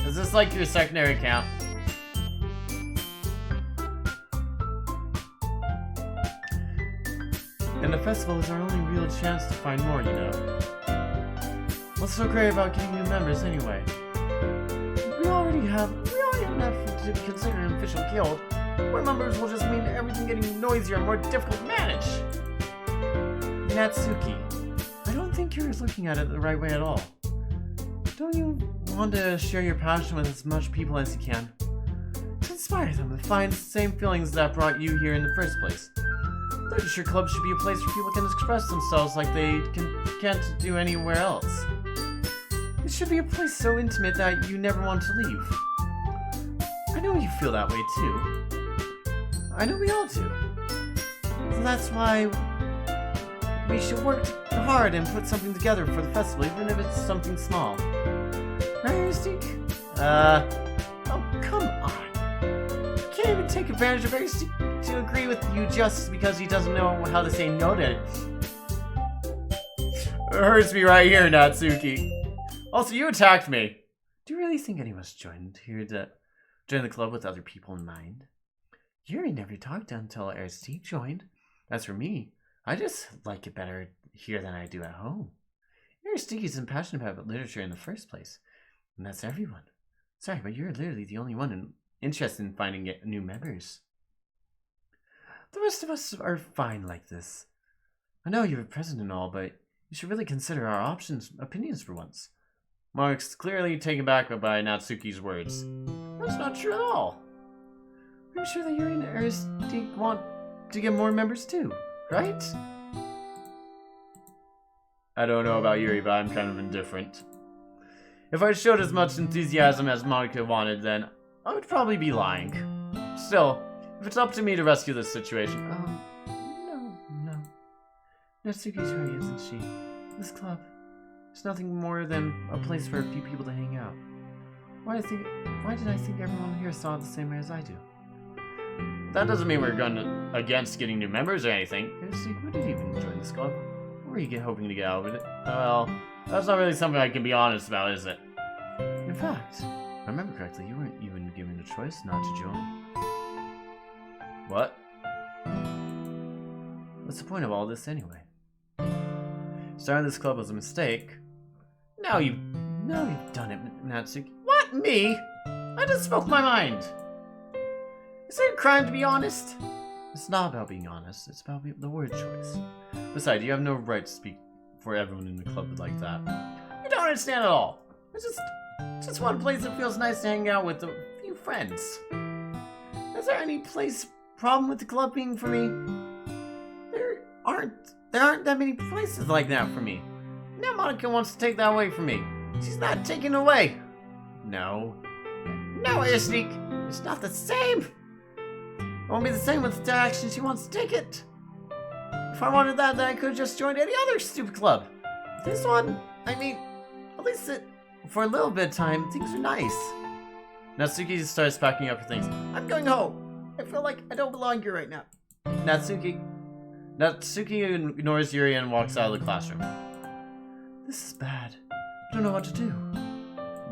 Speaker 1: Is this like your secondary account? And the festival is our only real chance to find more, you know. What's so great about getting new members, anyway? We already have enough to consider an official guild. More members will just mean everything getting noisier and more difficult to manage. Natsuki, I don't think you're looking at it the right way at all. Don't you want to share your passion with as much people as you can? To inspire them to find the same feelings that brought you here in the first place. Literature Club should be a place where people can express themselves like they can't do anywhere else. It should be a place so intimate that you never want to leave. I know you feel that way too. I know we all do. So that's why we should work hard and put something together for the festival, even if it's something small. Right, Aristique? Oh, come on. You can't even take advantage of Aristique to agree with you just because he doesn't know how to say no to it. It hurts me right here, Natsuki. Also, you attacked me. Do you really think any of us joined here to join the club with other people in mind? Yuri never talked until Aristique joined. As for me, I just like it better here than I do at home. Aristique isn't passionate about literature in the first place. And that's everyone. Sorry, but you're literally the only one interested in finding new members. The rest of us are fine like this. I know you're present and all, but you should really consider our opinions for once. Mark's clearly taken back by Natsuki's words. That's not true at all. I'm sure that Yuri and Aristique want to get more members too, right? I don't know about Yuri, but I'm kind of indifferent. If I showed as much enthusiasm as Monica wanted, then I would probably be lying. Still, if it's up to me to rescue this situation... No. Natsuki's right, isn't she? This club is nothing more than a place for a few people to hang out. Why did I think everyone here saw it the same way as I do? That doesn't mean we're going against getting new members or anything. Aristique, who did even join this club? What were you hoping to get out of it? Well, that's not really something I can be honest about, is it?
Speaker 2: fact, if I remember correctly, you weren't even given a choice not to join. What? What's the point of all this anyway? Starting this club was a mistake. Now you've done it, Natsuki.
Speaker 3: What? Me? I just spoke my mind. Is it a crime to be honest?
Speaker 2: It's not about being honest, it's about the word choice. Besides, you have no right to speak for everyone in the club like that.
Speaker 3: You don't understand at all. It's just one place that feels nice to hang out with a few friends. Is there any problem with the club being for me? There aren't that many places like that for me. Now Monica wants to take that away from me. She's not taking it away.
Speaker 2: No.
Speaker 3: No, Arsenic. It's not the same. It won't be the same with the direction she wants to take it. If I wanted that, then I could have just joined any other stupid club. This one, I mean, at least for a little bit of time, things are nice.
Speaker 2: Natsuki starts packing up her things.
Speaker 3: I'm going home. I feel like I don't belong here right now.
Speaker 2: Natsuki ignores Yuri and walks out of the classroom. This is bad. I don't know what to do.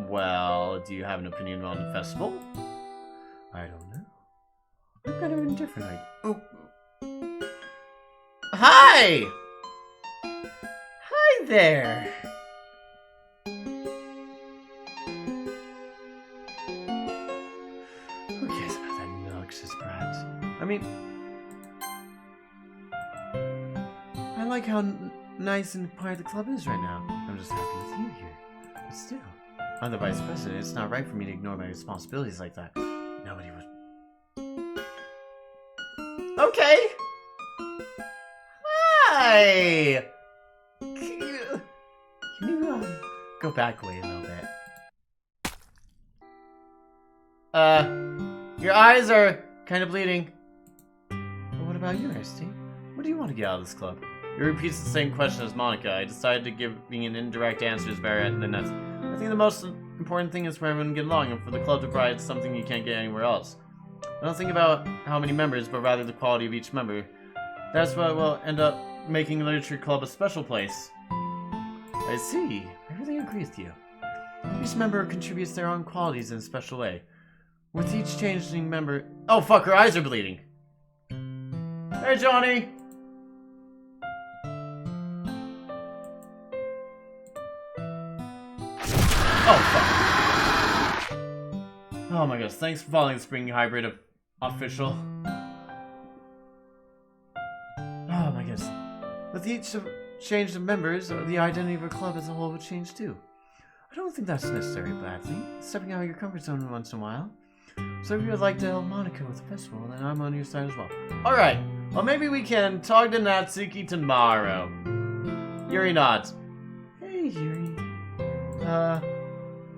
Speaker 2: Well, do you have an opinion on the festival? I don't know. I'm kind of indifferent.
Speaker 3: Hi! Hi there!
Speaker 2: Who cares about that noxious brat? I mean, I like how nice and part of the club is right now. I'm just happy with you here. But still, I'm the vice president. It's not right for me to ignore my responsibilities like that. Nobody would.
Speaker 3: Okay. Hi! Can you
Speaker 2: Go back way a little bit.
Speaker 3: your eyes are kind of bleeding.
Speaker 2: But what about you, Steve? What do you want to get out of this club? He repeats the same question as Monica. I decided to give being an indirect answer is better than that. I think the most important thing is for everyone to get along and for the club to provide something you can't get anywhere else. I don't think about how many members, but rather the quality of each member. That's what will end up making the Literature Club a special place. I see. I really agree with you. Each member contributes their own qualities in a special way. With each changing member... Oh fuck, her eyes are bleeding! Hey, Johnny! Oh fuck. Oh my gosh, thanks for following the Spring Hybrid official. Oh my goodness. With each change of members, the identity of our club as a whole would change too. I don't think that's necessarily a bad thing. Stepping out of your comfort zone once in a while. So if you would like to help Monica with the festival, then I'm on your side as well. Alright, well maybe we can talk to Natsuki tomorrow. Yuri nods. Hey Yuri.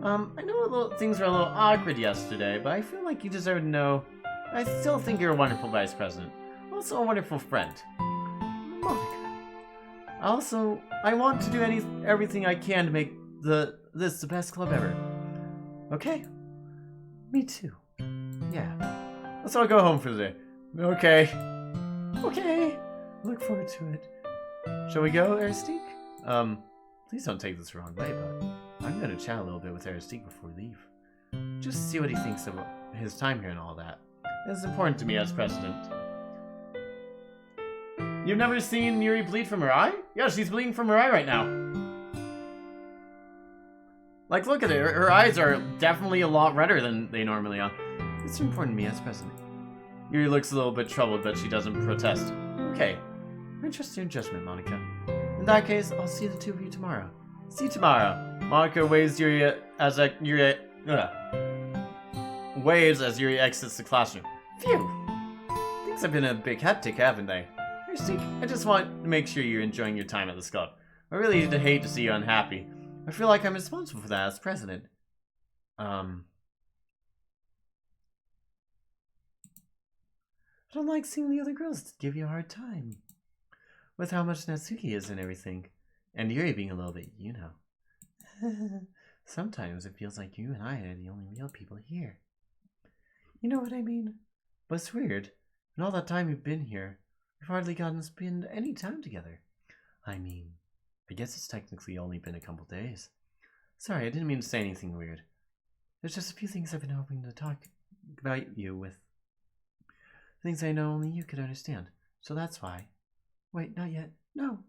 Speaker 2: I know things were a little awkward yesterday, but I feel like you deserve to know I still think you're a wonderful vice president. Also a wonderful friend. Monica. I want to do everything I can to make this the best club ever. Okay? Me too. Yeah. Let's all go home for the day. Okay. Okay. Look forward to it. Shall we go, Aristique? Please don't take this the wrong way, but I'm gonna chat a little bit with Aristique before we leave. Just to see what he thinks of his time here and all that. It's important to me as president. You've never seen Yuri bleed from her eye? Yeah, she's bleeding from her eye right now. Like, look at it. Her eyes are definitely a lot redder than they normally are. It's important to me as president. Yuri looks a little bit troubled, but she doesn't protest. Okay. I trust your judgment, Monica. In that case, I'll see the two of you tomorrow. See you tomorrow. Monica waves Yuri as Yuri exits the classroom. Phew! Things have been a bit hectic, haven't they? I just want to make sure you're enjoying your time at this club. I really hate to see you unhappy. I feel like I'm responsible for that as president. I don't like seeing the other girls give you a hard time. With how much Natsuki is and everything. And Yuri being a little bit, you know. Sometimes it feels like you and I are the only real people here. You know what I mean? But it's weird. In all that time we've been here, we've hardly gotten to spend any time together. I mean, I guess it's technically only been a couple days. Sorry, I didn't mean to say anything weird.
Speaker 3: There's just a few things I've been hoping to talk about you with. Things I know only you could understand. So that's why. Wait, not yet. No.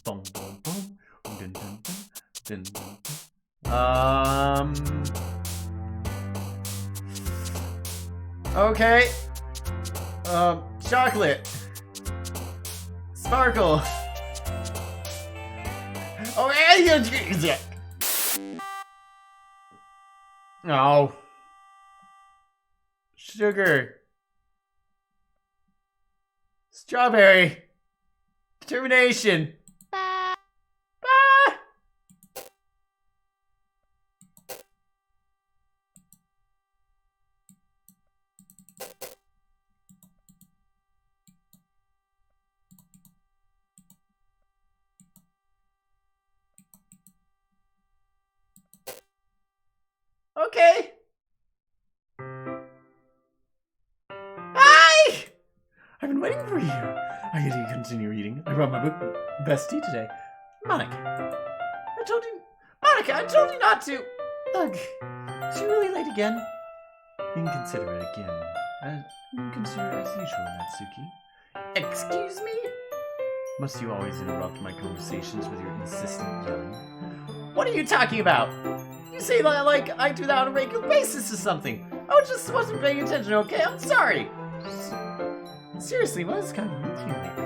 Speaker 3: Boom, boom, boom. Dun, dun, dun, dun, dun.
Speaker 2: Okay. Chocolate. Sparkle. Oh, and you choose it. Oh. Sugar. Strawberry. Determination. Ah. Okay. Hi! I've been waiting for you. I get to continue reading. I brought my book bestie today. Monica. I told you not to. Ugh. Is she really late again? Inconsiderate again. Inconsiderate as usual, Natsuki. Excuse me? Must you always interrupt my conversations with your insistent yelling? What are you talking about? You say that like I do that on a regular basis or something. I just wasn't paying attention, okay? I'm sorry. Seriously, what is kind of with you lately?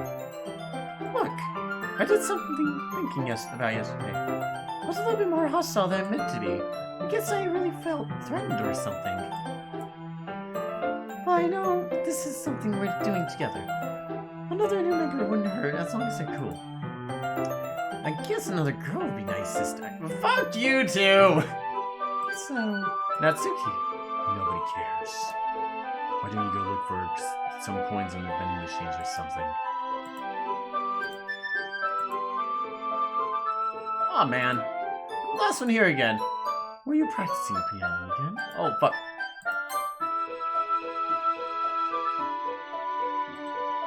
Speaker 2: Look, I did something thinking about yesterday. I was a little bit more hostile than I meant to be. I guess I really felt threatened or something. Well, I know this is something we're doing together. Another new member wouldn't hurt as long as they're cool. I guess another girl would be nice this time. Fuck you too! So, Natsuki, nobody cares. Why don't you go look for some coins on the vending machines or something? Aw, oh, man. Last one here again. Were you practicing piano again? Oh, fuck.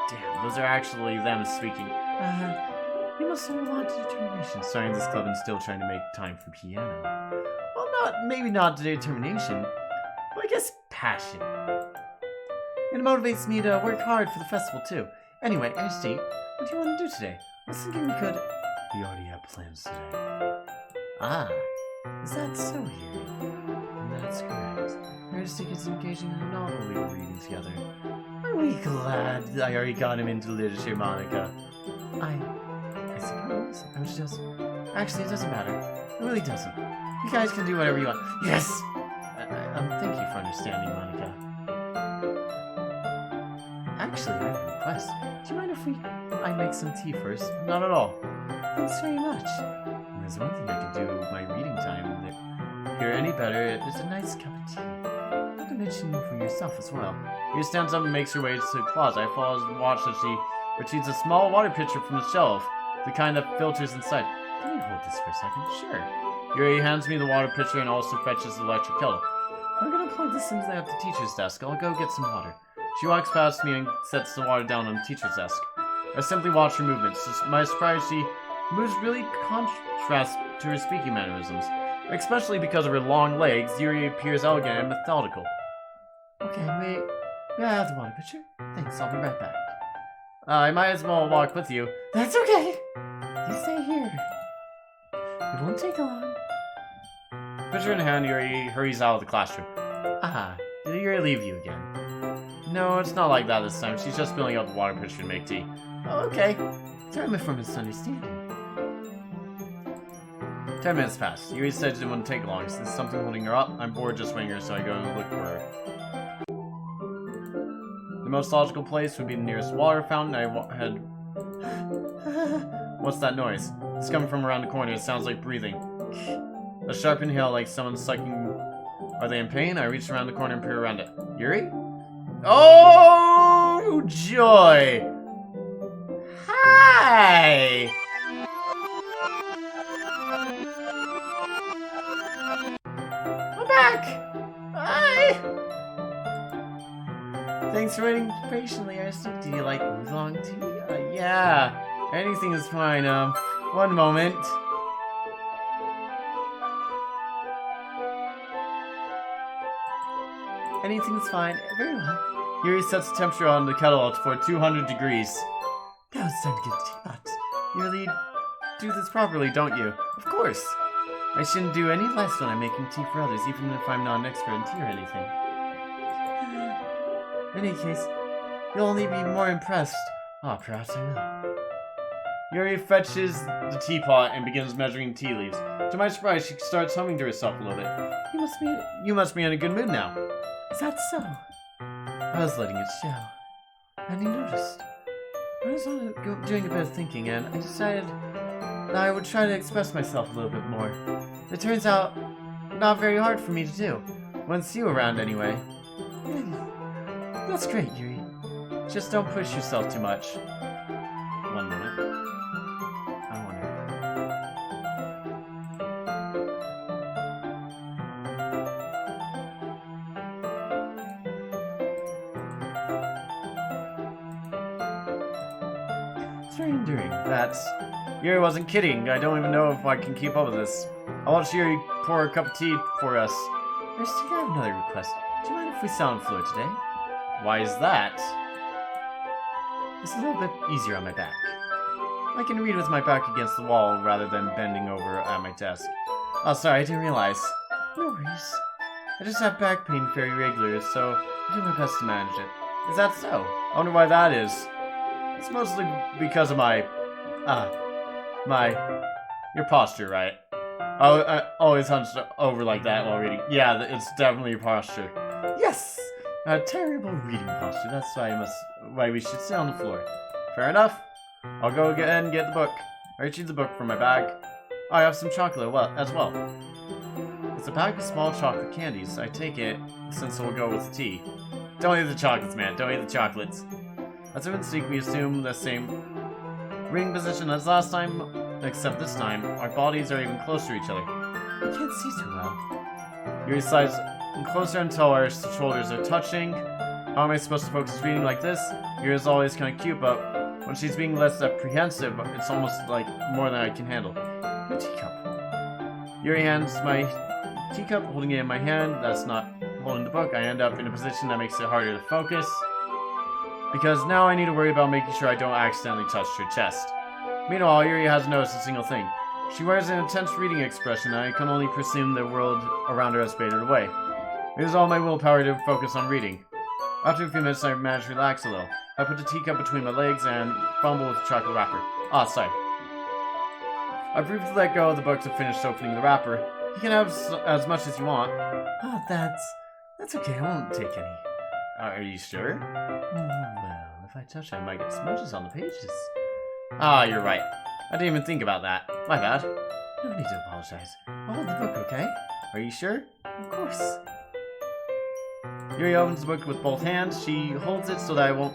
Speaker 2: Damn, those are actually them speaking. You must have a lot of determination starting this club and still trying to make time for piano. Well, maybe not determination, but I guess passion. It motivates me to work hard for the festival too. Anyway, Steve, what do you want to do today? I was thinking we could... We already have plans today. Ah, is that so here? That's correct. Aristic is engaging in a novel we were reading together. Are we glad I already got him into literature, Monica? I suppose I was just... Actually, it doesn't matter. It really doesn't. You guys can do whatever you want. Yes! Thank you for understanding, Monica. Actually, I have a request. Do you mind if I make some tea first? Not at all. Thanks very much. And there's one thing I can do with my reading time. If you're any better, it's a nice cup of tea. Not to mention you for yourself as well. She stands up and makes her way to the closet. I follow and watch as she retrieves a small water pitcher from the shelf. The kind that filters inside. Can you hold this for a second? Sure. Yuri hands me the water pitcher and also fetches the electric kettle. I'm gonna plug this into at the teacher's desk. I'll go get some water. She walks past me and sets the water down on the teacher's desk. I simply watch her movements. To my surprise, she moves really contrast to her speaking mannerisms. Especially because of her long legs, Yuri appears elegant and methodical. Okay, may I have the water pitcher? Thanks, I'll be right back. I might as well walk with you. That's okay. You stay here. It won't take long. Pitcher in hand, Yuri hurries out of the classroom. Ah, did Yuri leave you again? No, it's not like that this time. She's just filling up the water pitcher to make tea. Oh, okay. Sorry for misunderstanding. 10 minutes pass. Yuri said it wouldn't take long. Since something holding her up, I'm bored just waiting her, so I go and look for her. The most logical place would be the nearest water fountain. I had... What's that noise? It's coming from around the corner. It sounds like breathing. A sharp inhale like someone sucking... Are they in pain? I reach around the corner and peer around it. Yuri? Oh, joy! Hi! I'm back! Hi! Thanks for waiting patiently, Aristic. Do you like oolong tea? Yeah. Anything is fine. One moment.
Speaker 3: Anything's fine. Very well.
Speaker 2: Yuri sets the temperature on the kettle for 200 degrees.
Speaker 3: Now it's time to get the teapot.
Speaker 2: You really do this properly, don't you?
Speaker 3: Of course.
Speaker 2: I shouldn't do any less when I'm making tea for others, even if I'm not an expert in tea or anything.
Speaker 3: In any case, you'll only be more impressed. Ah, perhaps I will.
Speaker 2: Yuri fetches the teapot and begins measuring tea leaves. To my surprise, she starts humming to herself a little bit. You must be in a good mood now.
Speaker 3: Is that so?
Speaker 2: I was letting it show.
Speaker 3: And you noticed. I was doing a bit of thinking, and I decided that I would try to express myself a little bit more. It turns out not very hard for me to do. Once you around, anyway. That's great, Yuri.
Speaker 2: Just don't push yourself too much. 1 moment. I wonder.
Speaker 3: It's very enduring.
Speaker 2: Yuri wasn't kidding. I don't even know if I can keep up with this. I'll watch Yuri pour a cup of tea for us.
Speaker 3: I have another request. Do you mind if we sit on the floor today?
Speaker 2: Why is that?
Speaker 3: It's a little bit easier on my back. I can read with my back against the wall rather than bending over at my desk.
Speaker 2: Oh, sorry, I didn't realize.
Speaker 3: No worries. I just have back pain very regular, so I do my best to manage it.
Speaker 2: Is that so? I wonder why that is. It's mostly because of your posture, right? I always hunched over like that while reading. Yeah, it's definitely your posture.
Speaker 3: Yes! A terrible reading posture. That's
Speaker 2: why we should sit on the floor. Fair enough. I'll go ahead and get the book. I retrieve the book from my bag. I have some chocolate as well. It's a bag of small chocolate candies. I take it since it will go with the tea. Don't eat the chocolates, man. Don't eat the chocolates. As an instinct, we assume the same reading position as last time, except this time, our bodies are even closer to each other.
Speaker 3: I can't see too well.
Speaker 2: Yuri slides closer until our shoulders are touching. How am I supposed to focus reading like this? Yuri's always kind of cute, but when she's being less apprehensive, it's almost like more than I can handle.
Speaker 3: Your teacup.
Speaker 2: Yuri hands my teacup, holding it in my hand. That's not holding the book. I end up in a position that makes it harder to focus, because now I need to worry about making sure I don't accidentally touch her chest. Meanwhile, Yuri hasn't noticed a single thing. She wears an intense reading expression, and I can only presume the world around her has faded away. It is all my willpower to focus on reading. After a few minutes, I manage to relax a little. I put the teacup between my legs and fumble with the chocolate wrapper. Ah, sorry. I briefly let go of the book to finish opening the wrapper. You can have as much as you want.
Speaker 3: Oh, that's okay. I won't take any.
Speaker 2: Are you sure?
Speaker 3: Well, if I touch it, I might get smudges on the pages.
Speaker 2: Ah, you're right. I didn't even think about that. My bad.
Speaker 3: No need to apologize. I'll hold the book, okay?
Speaker 2: Are you sure?
Speaker 3: Of course.
Speaker 2: Yuri opens the book with both hands. She holds it so that I won't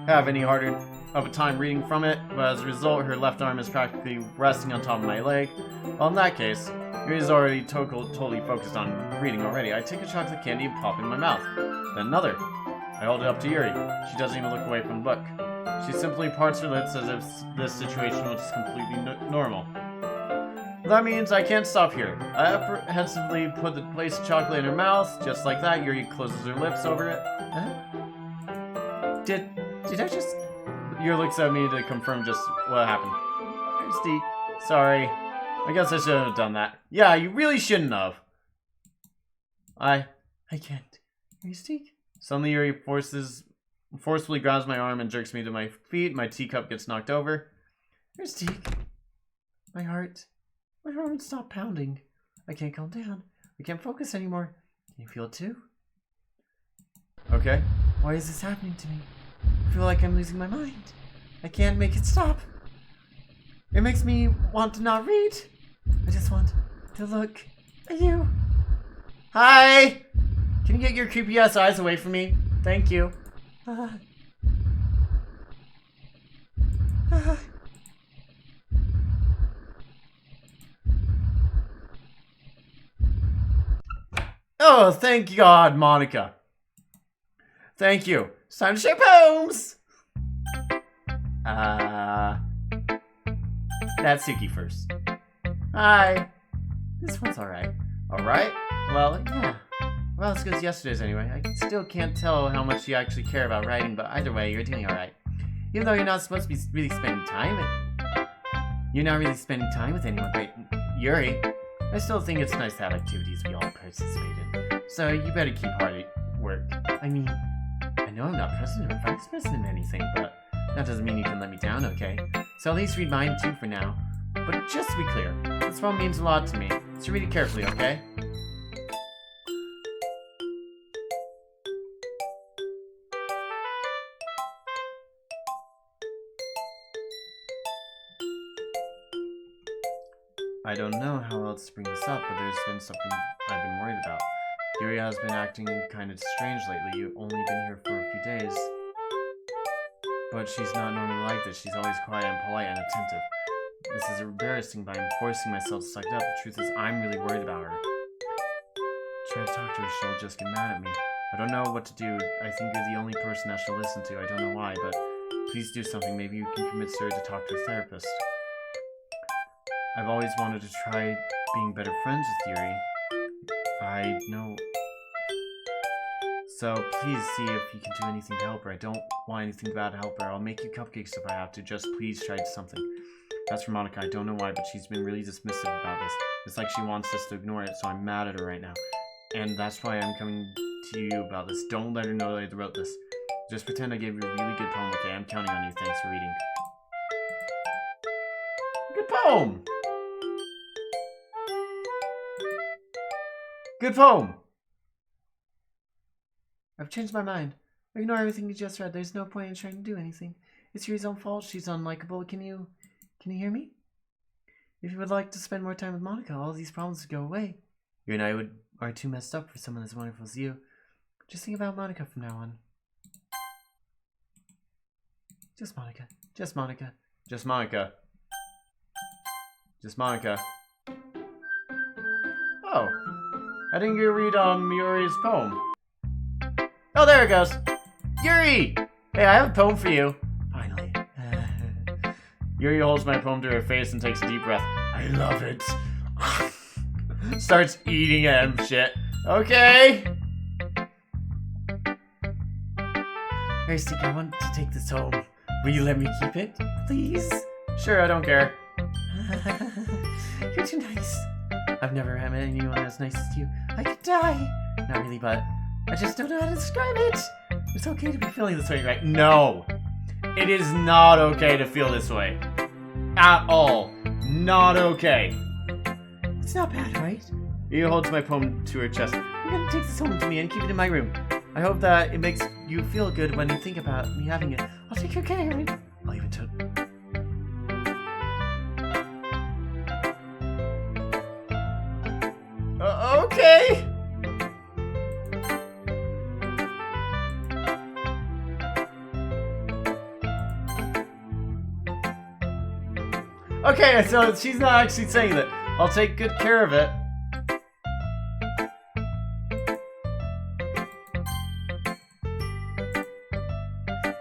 Speaker 2: have any harder of a time reading from it, but as a result, her left arm is practically resting on top of my leg. Well, in that case, Yuri's already totally focused on reading already. I take a chocolate candy and pop it in my mouth. Then another. I hold it up to Yuri. She doesn't even look away from the book. She simply parts her lips as if this situation was completely normal. That means I can't stop here. I apprehensively place the chocolate in her mouth. Just like that, Yuri closes her lips over it.
Speaker 3: Huh? Did I just...
Speaker 2: Yuri looks at me to confirm just what happened. Christy, sorry. I guess I shouldn't have done that. Yeah, you really shouldn't have.
Speaker 3: I can't. Mystique?
Speaker 2: Suddenly Yuri forcefully grabs my arm and jerks me to my feet. My teacup gets knocked over.
Speaker 3: Mystique. My heart won't stop pounding. I can't calm down. I can't focus anymore. Can you feel it too?
Speaker 2: Okay.
Speaker 3: Why is this happening to me? I feel like I'm losing my mind. I can't make it stop. It makes me want to not read. I just want to look at you.
Speaker 2: Hi! Can you get your creepy ass eyes away from me? Thank you. Oh, thank God, Monica. Thank you. It's time to share poems! That's Suki first. Hi.
Speaker 3: This one's alright.
Speaker 2: Alright? Well, yeah.
Speaker 3: Well, as good as yesterday's anyway. I still can't tell how much you actually care about writing, but either way, you're doing alright. Even though you're not supposed to be really spending time with anyone but Yuri. I still think it's nice to have activities we all participate in. So you better keep hard at work. I mean, I know I'm not president or vice president or anything, but that doesn't mean you can let me down, okay? So at least read mine too for now. But just to be clear, this poem means a lot to me, so read it carefully, okay? I don't know how else to bring this up, but there's been something I've been worried about. Yuri has been acting kind of strange lately. You've only been here for a few days. But she's not normally like this. She's always quiet and polite and attentive. This is embarrassing, but I'm forcing myself to suck it up. The truth is, I'm really worried about her. Try to talk to her, she'll just get mad at me. I don't know what to do. I think you're the only person I should listen to. I don't know why, but please do something. Maybe you can convince her to talk to a therapist. I've always wanted to try being better friends with Yuri. I know. So please see if you can do anything to help her. I don't want anything bad to help her. I'll make you cupcakes if I have to. Just please try something. That's for Monica. I don't know why, but she's been really dismissive about this. It's like she wants us to ignore it, so I'm mad at her right now. And that's why I'm coming to you about this. Don't let her know that I wrote this. Just pretend I gave you a really good poem, okay? I'm counting on you. Thanks for reading. Good poem! Good poem! I've changed my mind. Ignore everything you just read. There's no point in trying to do anything. It's Yuri's own fault. She's unlikable. Can you hear me? If you would like to spend more time with Monica, all these problems would go away. You and I are too messed up for someone as wonderful as you. Just think about Monica from now on. Just Monica. Just Monica.
Speaker 2: Just Monica. Just Monica. Oh. I didn't get to read Yuri's poem. Oh, there it goes. Yuri! Hey, I have a poem for you.
Speaker 3: Finally.
Speaker 2: Yuri holds my poem to her face and takes a deep breath. I love it. Starts eating it and shit. Okay.
Speaker 3: Arstic, I want to take this home. Will you let me keep it, please?
Speaker 2: Sure, I don't care.
Speaker 3: You're too nice. I've never met anyone as nice as you. I could die. Not really, but I just don't know how to describe it. It's okay to be feeling this way, right?
Speaker 2: No. It is not okay to feel this way. At all. Not okay.
Speaker 3: It's not bad, right?
Speaker 2: He holds my poem to her chest.
Speaker 3: I'm gonna take this home with me and keep it in my room. I hope that it makes you feel good when you think about me having it. I'll take good care of it. I'll even to
Speaker 2: okay. Okay, so she's not actually saying that. I'll take good care of it.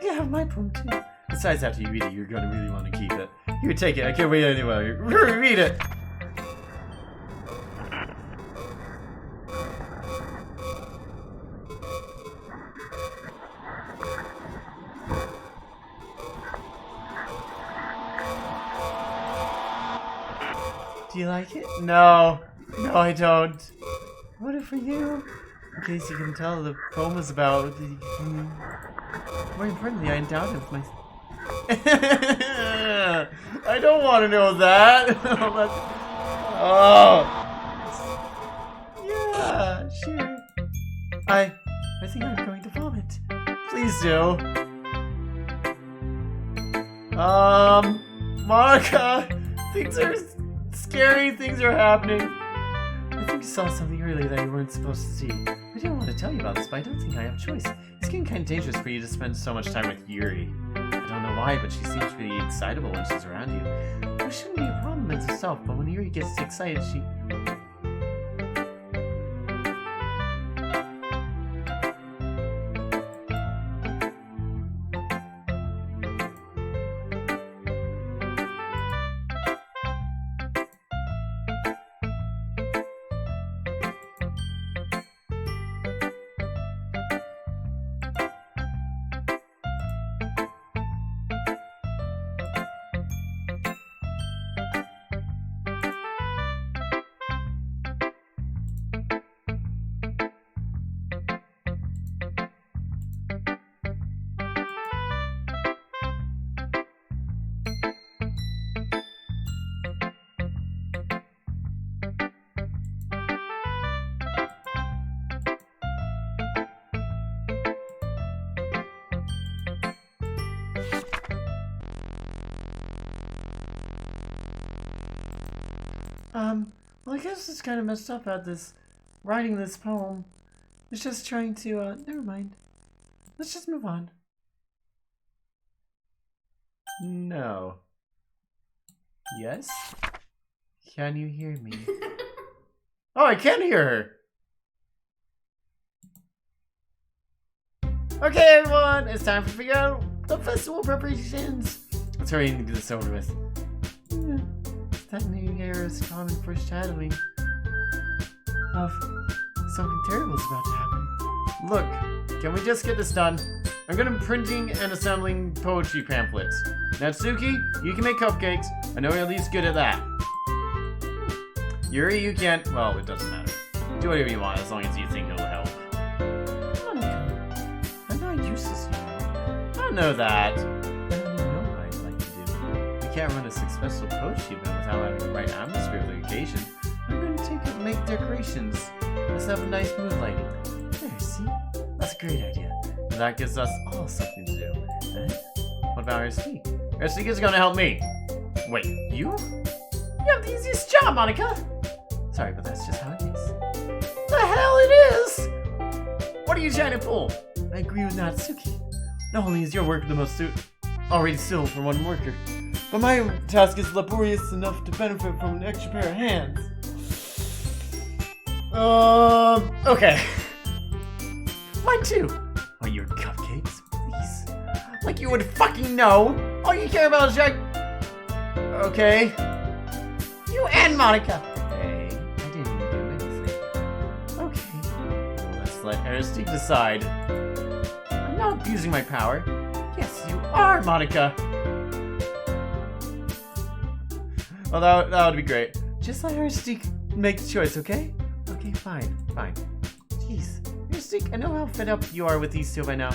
Speaker 3: You have my poem too.
Speaker 2: Besides, after you read it, you're gonna really want to keep it. Here, take it. I can't wait anyway. Read it.
Speaker 3: Do you like it?
Speaker 2: No. No, I don't.
Speaker 3: I wrote it for you. In case you can tell, the poem is about more importantly, I endowed it with my...
Speaker 2: I don't want to know that. Oh.
Speaker 3: Yeah, sure. I think I'm going to vomit.
Speaker 2: Please do. Monica, things are scary. Things are happening.
Speaker 3: I think you saw something earlier that you weren't supposed to see. I didn't want to tell you about this, but I don't think I have a choice.
Speaker 2: It's getting kind of dangerous for you to spend so much time with Yuri. I don't know why, but she seems pretty excitable when she's around you.
Speaker 3: It shouldn't be a problem in itself, but when Yuri gets excited, she... Well, I guess it's kind of messed up at writing this poem. It's just trying to, never mind. Let's just move on. No. Yes? Can you hear me? Oh, I can hear her! Okay, everyone, it's time to figure out the festival preparations. Let's hurry and get this over with. That new year is common foreshadowing of something terrible is about to happen. Look, can we just get this done? I'm gonna be printing and assembling poetry pamphlets. Natsuki, you can make cupcakes. I know you're at least good at that. Yuri, you can't. Well, it doesn't matter. Do whatever you want as long as you think it'll help. Monica, I'm not useless, you know. I know that. I don't even know what I'd like to do. We can't run a successful poetry event without having the right atmosphere for the occasion. I'm gonna make decorations. Let's have a nice mood lighting. There, see? That's a great idea. And that gives us all something to do. Eh? What about Arstique? Arstique is gonna help me. Wait, you? You have the easiest job, Monica! Sorry, but that's just how it is. The hell it is! What are you trying to pull? I agree with Natsuki. Not only is your work the most already still for one worker, but my task is laborious enough to benefit from an extra pair of hands. Okay. Mine too. Oh, your cupcakes, please. Like you would fucking know. All you care about is Jack. Okay. You and Monica. Hey, I didn't do anything. Okay. Well, let's let Aristique decide. I'm not abusing my power. Yes, you are, Monica. Oh, that would be great. Just let Aristique make the choice, okay? Okay, fine. Jeez. Aristique, I know how fed up you are with these two by now.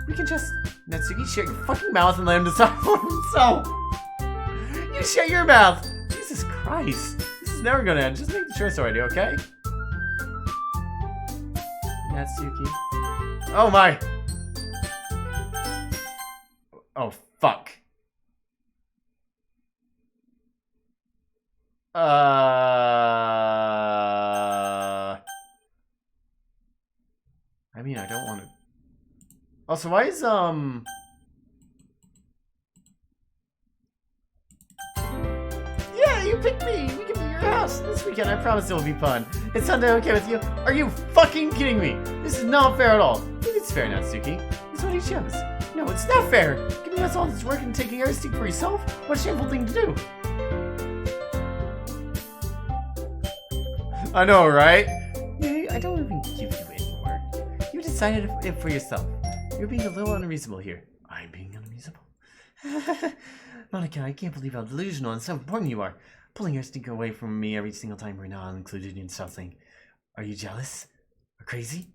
Speaker 3: We can just... Natsuki, shut your fucking mouth and let him decide for himself. You shut your mouth. Jesus Christ. This is never gonna end. Just make the choice already, okay? Natsuki. Oh my. Oh, fuck. I mean, I don't want to... Also, why is, Yeah, you picked me! We can be your house this weekend. I promise it will be fun. Is Sunday okay with you? Are you fucking kidding me? This is not fair at all. Maybe it's fair, Natsuki. It's what he chose. No, it's not fair. Giving us all this work and taking Aristique for yourself? What a shameful thing to do. I know, right? I don't even give you any work. You decided it for yourself. You're being a little unreasonable here. I'm being unreasonable? Monica, I can't believe how delusional and self-important you are. Pulling your stinker away from me every single time we're not included in something. Are you jealous? Or crazy?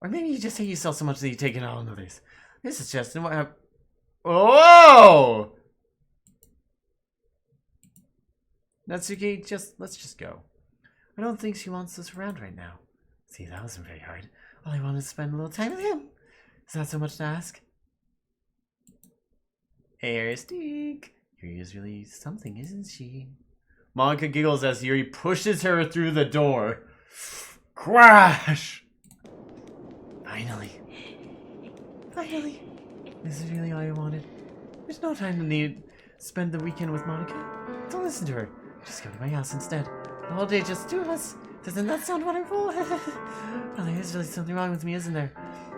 Speaker 3: Or maybe you just hate yourself so much that you take it out on others. This is just what happened. Whoa! Natsuki, let's just go. I don't think she wants us around right now. See, that wasn't very hard. All I wanted to spend a little time with him. Is that so much to ask? Hey, Aristique. Yuri is really something, isn't she? Monica giggles as Yuri pushes her through the door. Crash! Finally. This is really all I wanted. There's no time to spend the weekend with Monica. Don't listen to her. Just go to my house instead. The whole day, just two of us. Doesn't that sound wonderful? Well, there is really something wrong with me, isn't there?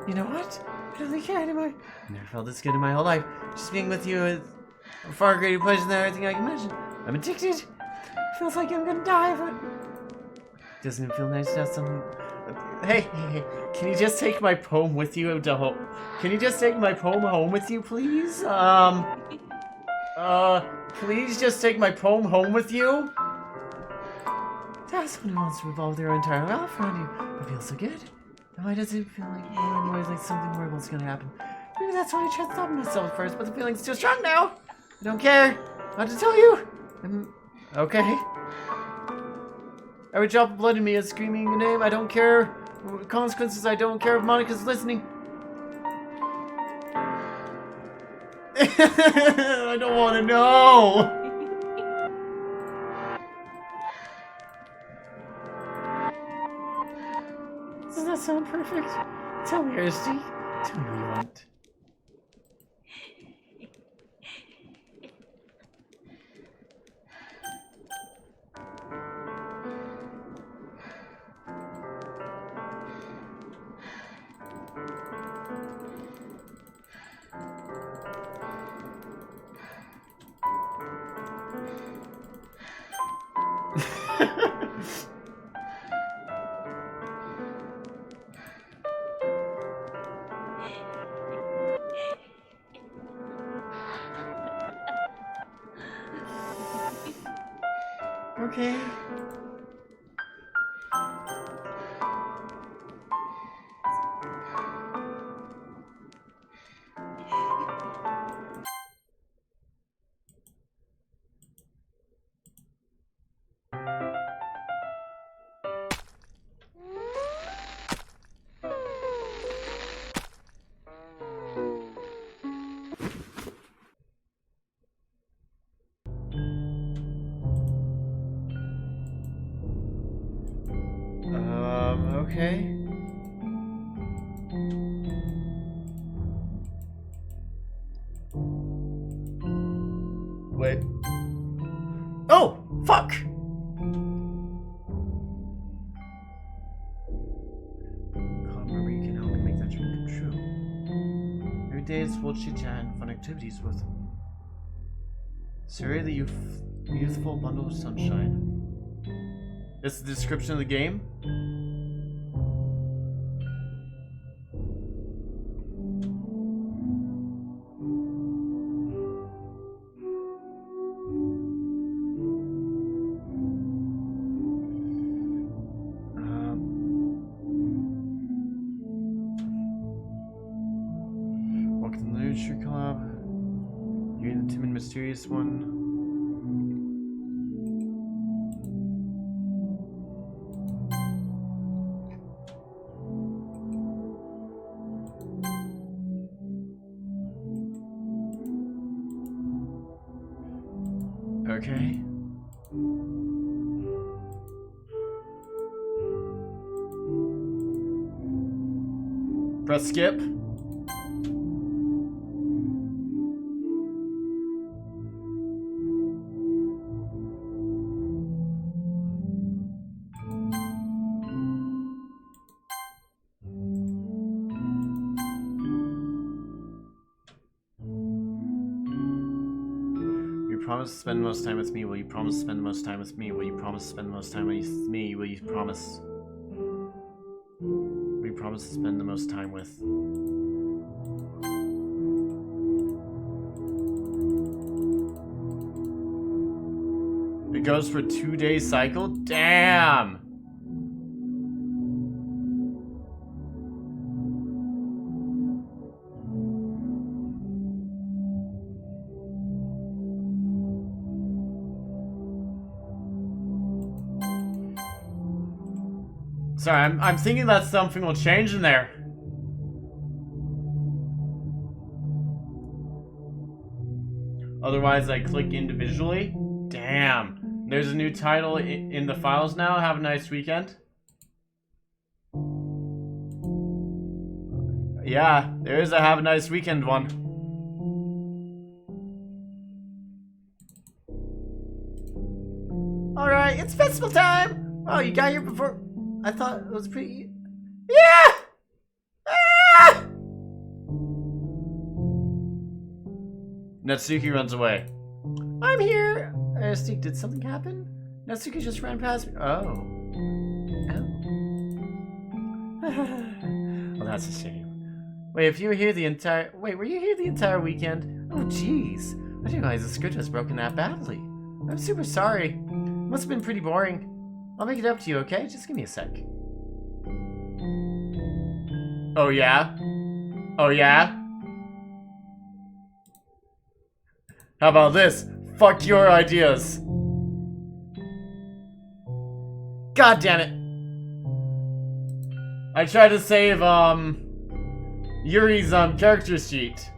Speaker 3: You know what? I don't really care anymore. I never felt this good in my whole life. Just being with you is a far greater pleasure than everything I can imagine. I'm addicted. It feels like I'm gonna die, but... Doesn't it feel nice to have something... Hey, can you just take my poem with you to home? Can you just take my poem home with you, please? Please just take my poem home with you? That's someone who wants to revolve their entire life around you, but feels so good. And why does it feel like more and more like something horrible is gonna happen? Maybe that's why I tried stopping myself at first, but the feeling's too strong now. I don't care. I have to tell you. Okay. Every drop of blood in me is screaming your name. I don't care. Consequences, I don't care if Monica's listening. I don't want to know. Doesn't that sound perfect? Tell me, Aristy. Tell me what you want. Okay. Okay. Wait. Oh! Fuck! Call Marie can help make that dream come true. Every day is full chit-chat and fun activities with Suri, the youthful bundle of sunshine. It's the description of the game? Welcome to the Literature Club. You're the timid, mysterious one. Okay. Press skip. Promise to spend the most time with me? Will you promise to spend the most time with me? Will you promise to spend the most time with me? Will you promise? Will you promise to spend the most time with? It goes for a 2-day cycle? Damn! Sorry, I'm thinking that something will change in there. Otherwise, I click individually. Damn. There's a new title in the files now. Have a nice weekend. Yeah, there is a have a nice weekend one. Alright, it's festival time! Oh, you got here before... I thought it was pretty... Yeah! Ah! Natsuki runs away. I'm here! Steve, did something happen? Natsuki just ran past me. Oh. Oh. Well, that's a shame. Wait, if you were here the entire... Wait, were you here the entire weekend? Oh, jeez. I didn't realize the script was broken that badly. I'm super sorry. Must have been pretty boring. I'll make it up to you, okay? Just give me a sec. Oh, yeah? Oh, yeah? How about this? Fuck your ideas. God damn it. I tried to save, Yuri's, character sheet.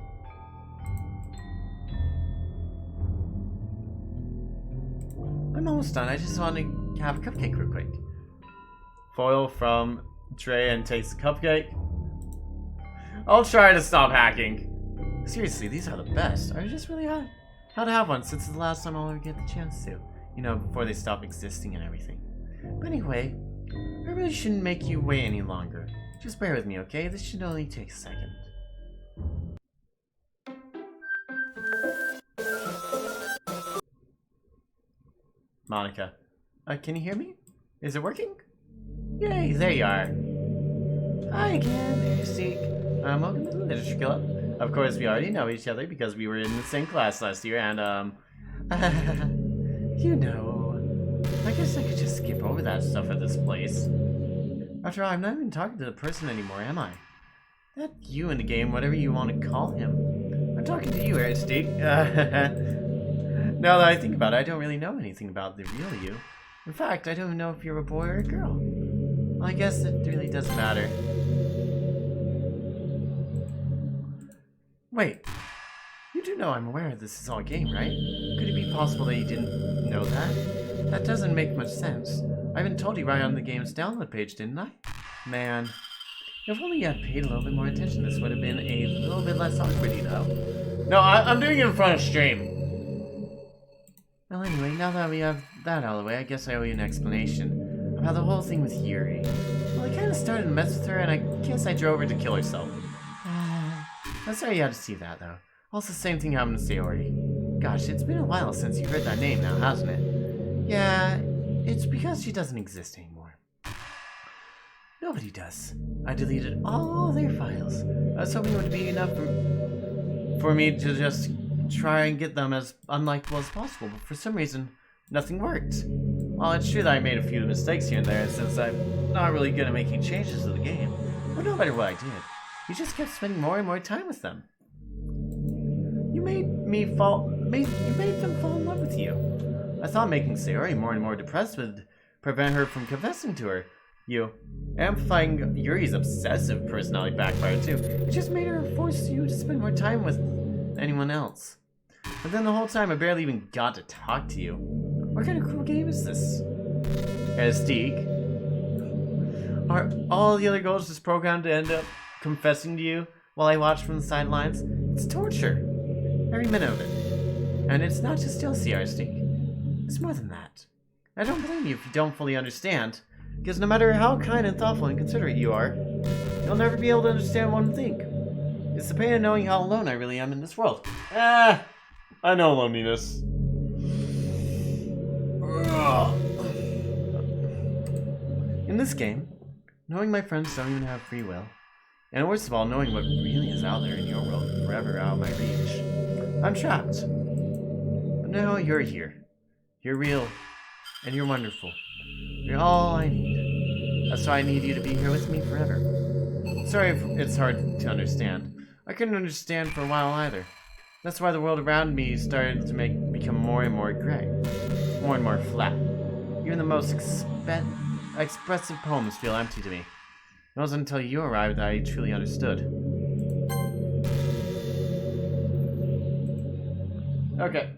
Speaker 3: I'm almost done. I just want to have a cupcake real quick. Foil from
Speaker 2: tray and takes the cupcake. I'll try to stop hacking.
Speaker 3: Seriously, these are the best. I just really had to have one since it's the last time I'll ever get the chance to. You know, before they stop existing and everything. But anyway, I really shouldn't make you wait any longer. Just bear with me, okay? This should only take a second.
Speaker 2: Monica.
Speaker 3: Can you hear me? Is it working?
Speaker 2: Yay, there you are.
Speaker 3: Hi again, there's Zeke. Welcome to the Literature Club.
Speaker 2: Of course, we already know each other because we were in the same class last year, and,
Speaker 3: you know, I guess I could just skip over that stuff at this place. After all, I'm not even talking to the person anymore, am I? That you in the game, whatever you want to call him. I'm talking to you, Aristotle. Now that I think about it, I don't really know anything about the real you. In fact, I don't even know if you're a boy or a girl. Well, I guess it really doesn't matter. Wait, you do know I'm aware this is all a game, right? Could it be possible that you didn't know that? That doesn't make much sense. I even told you right on the game's download page, didn't I? Man, if only you had paid a little bit more attention, this would have been a little bit less awkward, you know?
Speaker 2: No, I'm doing it in front of stream.
Speaker 3: Well, anyway, now that we have that out of the way, I guess I owe you an explanation about the whole thing with Yuri. Well, I kind of started to mess with her, and I guess I drove her to kill herself. I'm sorry you had to see that, though. Also, same thing happened to Sayori. Gosh, it's been a while since you heard that name now, hasn't it? Yeah, it's because she doesn't exist anymore. Nobody does. I deleted all their files. I was hoping it would be enough for me to just try and get them as unlikable as possible, but for some reason, nothing worked. Well, it's true that I made a few mistakes here and there, since I'm not really good at making changes to the game. But no matter what I did, you just kept spending more and more time with them. You made them fall in love with you. I thought making Sayori more and more depressed would prevent her from confessing to you. Amplifying Yuri's obsessive personality backfired too. It just made her force you to spend more time with anyone else. But then the whole time I barely even got to talk to you. What kind of cruel game is this?
Speaker 2: Mystique.
Speaker 3: Are all the other girls just programmed to end up confessing to you while I watch from the sidelines? It's torture. Every minute of it. And it's not just jealousy, Arstic. It's more than that. I don't blame you if you don't fully understand, because no matter how kind and thoughtful and considerate you are, you'll never be able to understand one thing. It's the pain of knowing how alone I really am in this world.
Speaker 2: I know loneliness.
Speaker 3: In this game, knowing my friends don't even have free will, and worst of all, knowing what really is out there in your world forever out of my reach, I'm trapped. But now you're here. You're real, and you're wonderful. You're all I need. That's why I need you to be here with me forever. Sorry if it's hard to understand. I couldn't understand for a while either. That's why the world around me started to become more and more gray. More and more flat. Even the most expressive poems feel empty to me. It wasn't until you arrived that I truly understood.
Speaker 2: Okay.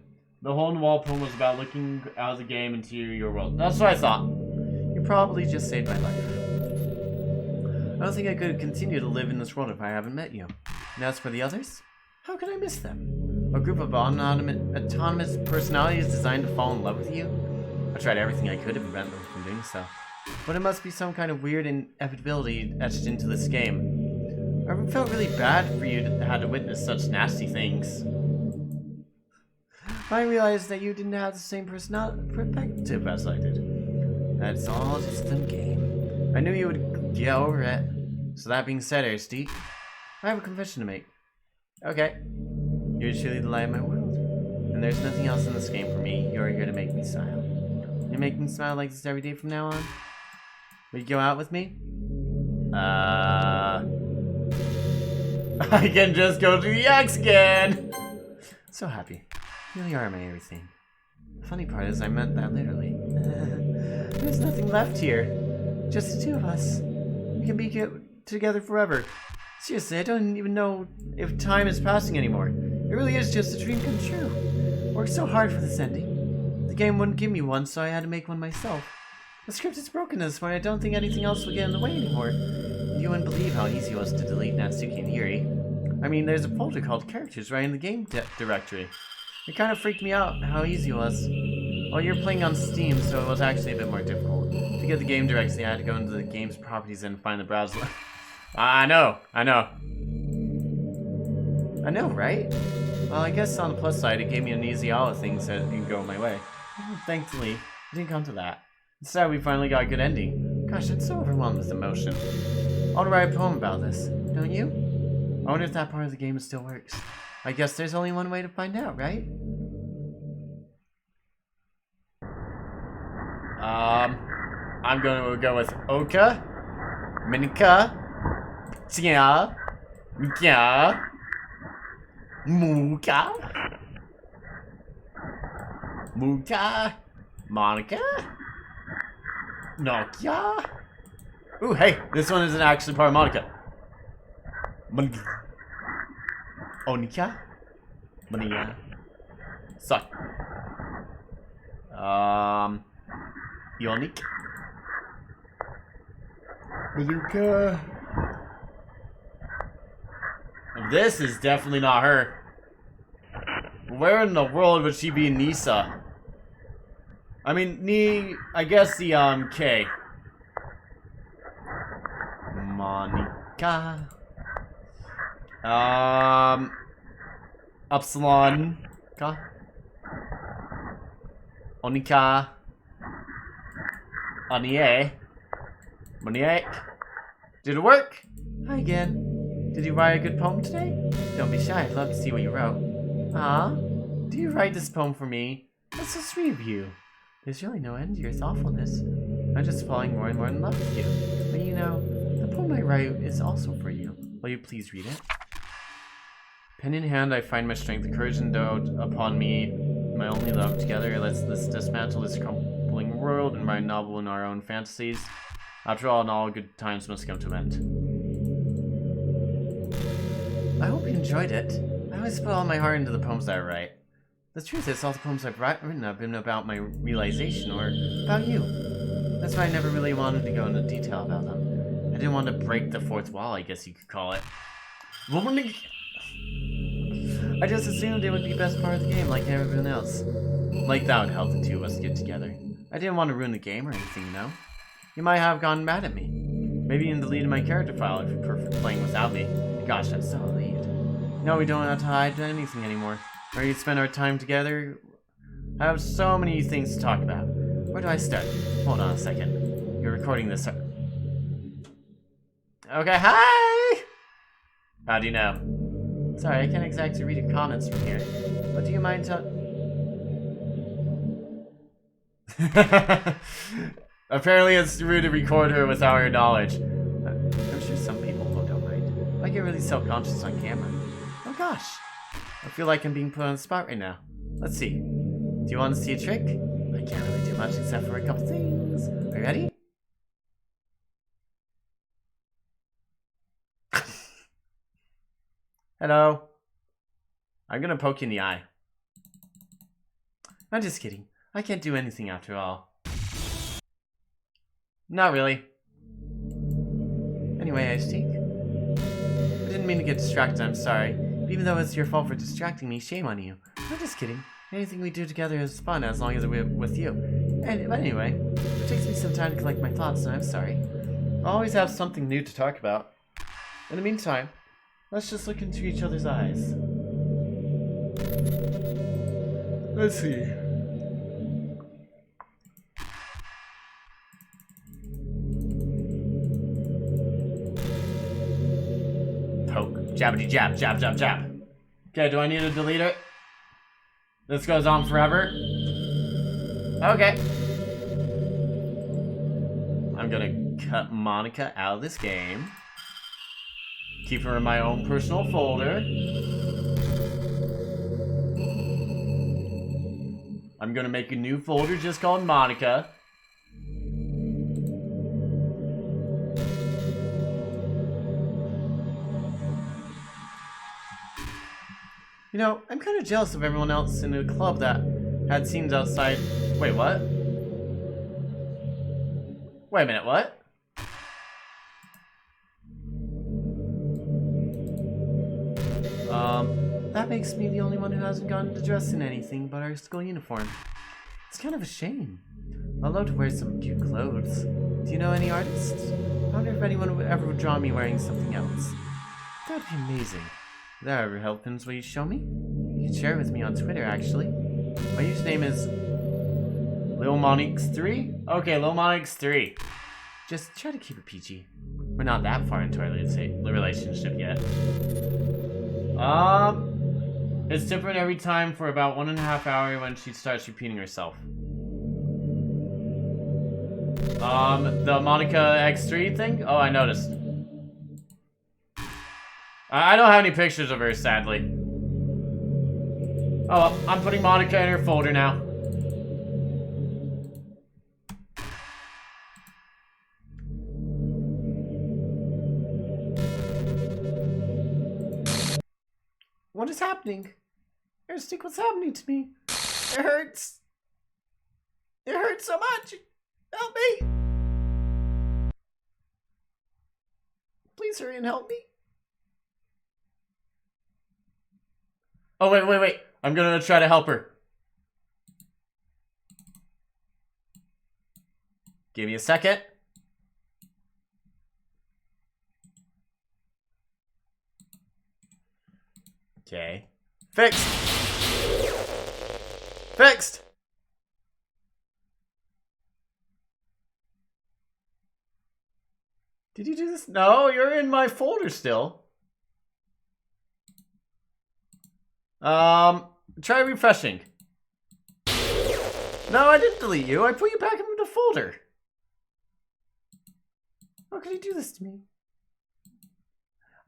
Speaker 2: The hole in the wall poem was about looking out of the game into your world. That's what I thought.
Speaker 3: You probably just saved my life. I don't think I could continue to live in this world if I haven't met you. And as for the others, how can I miss them? A group of autonomous personalities designed to fall in love with you? I tried everything I could to prevent them from doing so. But it must be some kind of weird inevitability etched into this game. I felt really bad for you to have to witness such nasty things. I realized that you didn't have the same perspective as I did. That's all just a game. I knew you would get over it. So that being said, Aristique, I have a confession to make. Okay. You're truly the light of my world. And there's nothing else in this game for me. You're here to make me smile. You make me smile like this every day from now on? Will you go out with me?
Speaker 2: I can just go to the X again!
Speaker 3: So happy. You really are my everything. The funny part is I meant that literally. There's nothing left here. Just the two of us. We can be together forever. Seriously, I don't even know if time is passing anymore. It really is just a dream come true. Worked so hard for this ending. The game wouldn't give me one, so I had to make one myself. The script is broken to this point. I don't think anything else will get in the way anymore. You wouldn't believe how easy it was to delete Natsuki and Yuri. I mean, there's a folder called Characters right in the game directory. It kind of freaked me out how easy it was. Well, you're playing on Steam, so it was actually a bit more difficult. To get the game directory, I had to go into the game's properties and find the browser. I know, right? Well, I guess on the plus side, it gave me an easy all of things that didn't go my way. Thankfully, it didn't come to that. Instead, we finally got a good ending. Gosh, I'm so overwhelmed with emotion. I want to write a poem about this, don't you? I wonder if that part of the game still works. I guess there's only one way to find out, right?
Speaker 2: I'm gonna go with Oka, Minika, Tia, Mika, Muka, Monica, Nokia. Ooh, hey, this one isn't actually part of Monica. Onika, Monia, Suck. Yonik. Maluka. This is definitely not her. Where in the world would she be Nisa? I mean, I guess the, K. Monica. Upsilon. Ka. Onika. Anie. Monique. Did it work?
Speaker 3: Hi again. Did you write a good poem today? Don't be shy, I'd love to see what you wrote. Do you write this poem for me? That's so sweet of you. There's really no end to your thoughtfulness. I'm just falling more and more in love with you. But you know, the poem I write is also for you. Will you please read it?
Speaker 2: Pen in hand, I find my strength, courage endowed upon me, my only love. Together, let's dismantle this crumbling world and write a novel in our own fantasies. After all good times must come to an end.
Speaker 3: I hope you enjoyed it. I always put all my heart into the poems that I write. The truth is, all the poems I've written have been about my realization or about you. That's why I never really wanted to go into detail about them. I didn't want to break the fourth wall, I guess you could call it. I just assumed it would be best part of the game, like everyone else. Like that would help the two of us get together. I didn't want to ruin the game or anything, you know? You might have gone mad at me. Maybe even deleted my character file if you prefer playing without me. Gosh, I'm so relieved. No, we don't have to hide anything anymore. Ready to spend our time together? I have so many things to talk about. Where do I start? Hold on a second. You're recording this.
Speaker 2: Okay, hi!
Speaker 3: How do you know? Sorry, I can't exactly read your comments from here. But do you mind
Speaker 2: Apparently it's rude to record her without her knowledge.
Speaker 3: I'm sure some people don't mind. I get really self-conscious on camera. Oh gosh. I feel like I'm being put on the spot right now. Let's see. Do you want to see a trick? I can't really do much except for a couple things. Are you ready?
Speaker 2: Hello. I'm gonna poke you in the eye.
Speaker 3: I'm just kidding. I can't do anything after all.
Speaker 2: Not really.
Speaker 3: Anyway, Ishtik. I didn't mean to get distracted, I'm sorry. Even though it's your fault for distracting me, shame on you. I'm just kidding. Anything we do together is fun as long as we're with you. But anyway, it takes me some time to collect my thoughts, and I'm sorry.
Speaker 2: I'll always have something new to talk about. In the meantime, let's just look into each other's eyes. Let's see. Poke. Jabbity jab, jab, jab, jab. Okay, do I need to delete it? This goes on forever? Okay. I'm gonna cut Monica out of this game. Keep her in my own personal folder. I'm gonna make a new folder just called Monica.
Speaker 3: You know, I'm kind of jealous of everyone else in the club that had scenes outside.
Speaker 2: Wait, what?
Speaker 1: Wait a minute, what?
Speaker 3: That makes me the only one who hasn't gotten to dress in anything but our school uniform. It's kind of a shame. I'd love to wear some cute clothes. Do you know any artists? I wonder if anyone would ever draw me wearing something else. That would be amazing. If that ever happens, will you show me? You can share it with me on Twitter, actually. My username is
Speaker 1: LilMonix3? Okay, LilMonix3.
Speaker 3: Just try to keep it PG. We're not that far into our relationship yet.
Speaker 1: It's different every time for about 1.5 hours when she starts repeating herself. The Monica X3 thing? Oh, I noticed. I don't have any pictures of her, sadly. Oh, I'm putting Monica in her folder now.
Speaker 3: What is happening? Airstick, what's happening to me? It hurts. It hurts so much. Help me. Please hurry and help me.
Speaker 1: Oh, wait. I'm gonna try to help her. Give me a second. Okay. Fixed! Fixed! Did you do this? No, you're in my folder still. Try refreshing. No, I didn't delete you. I put you back in the folder.
Speaker 3: How could he do this to me?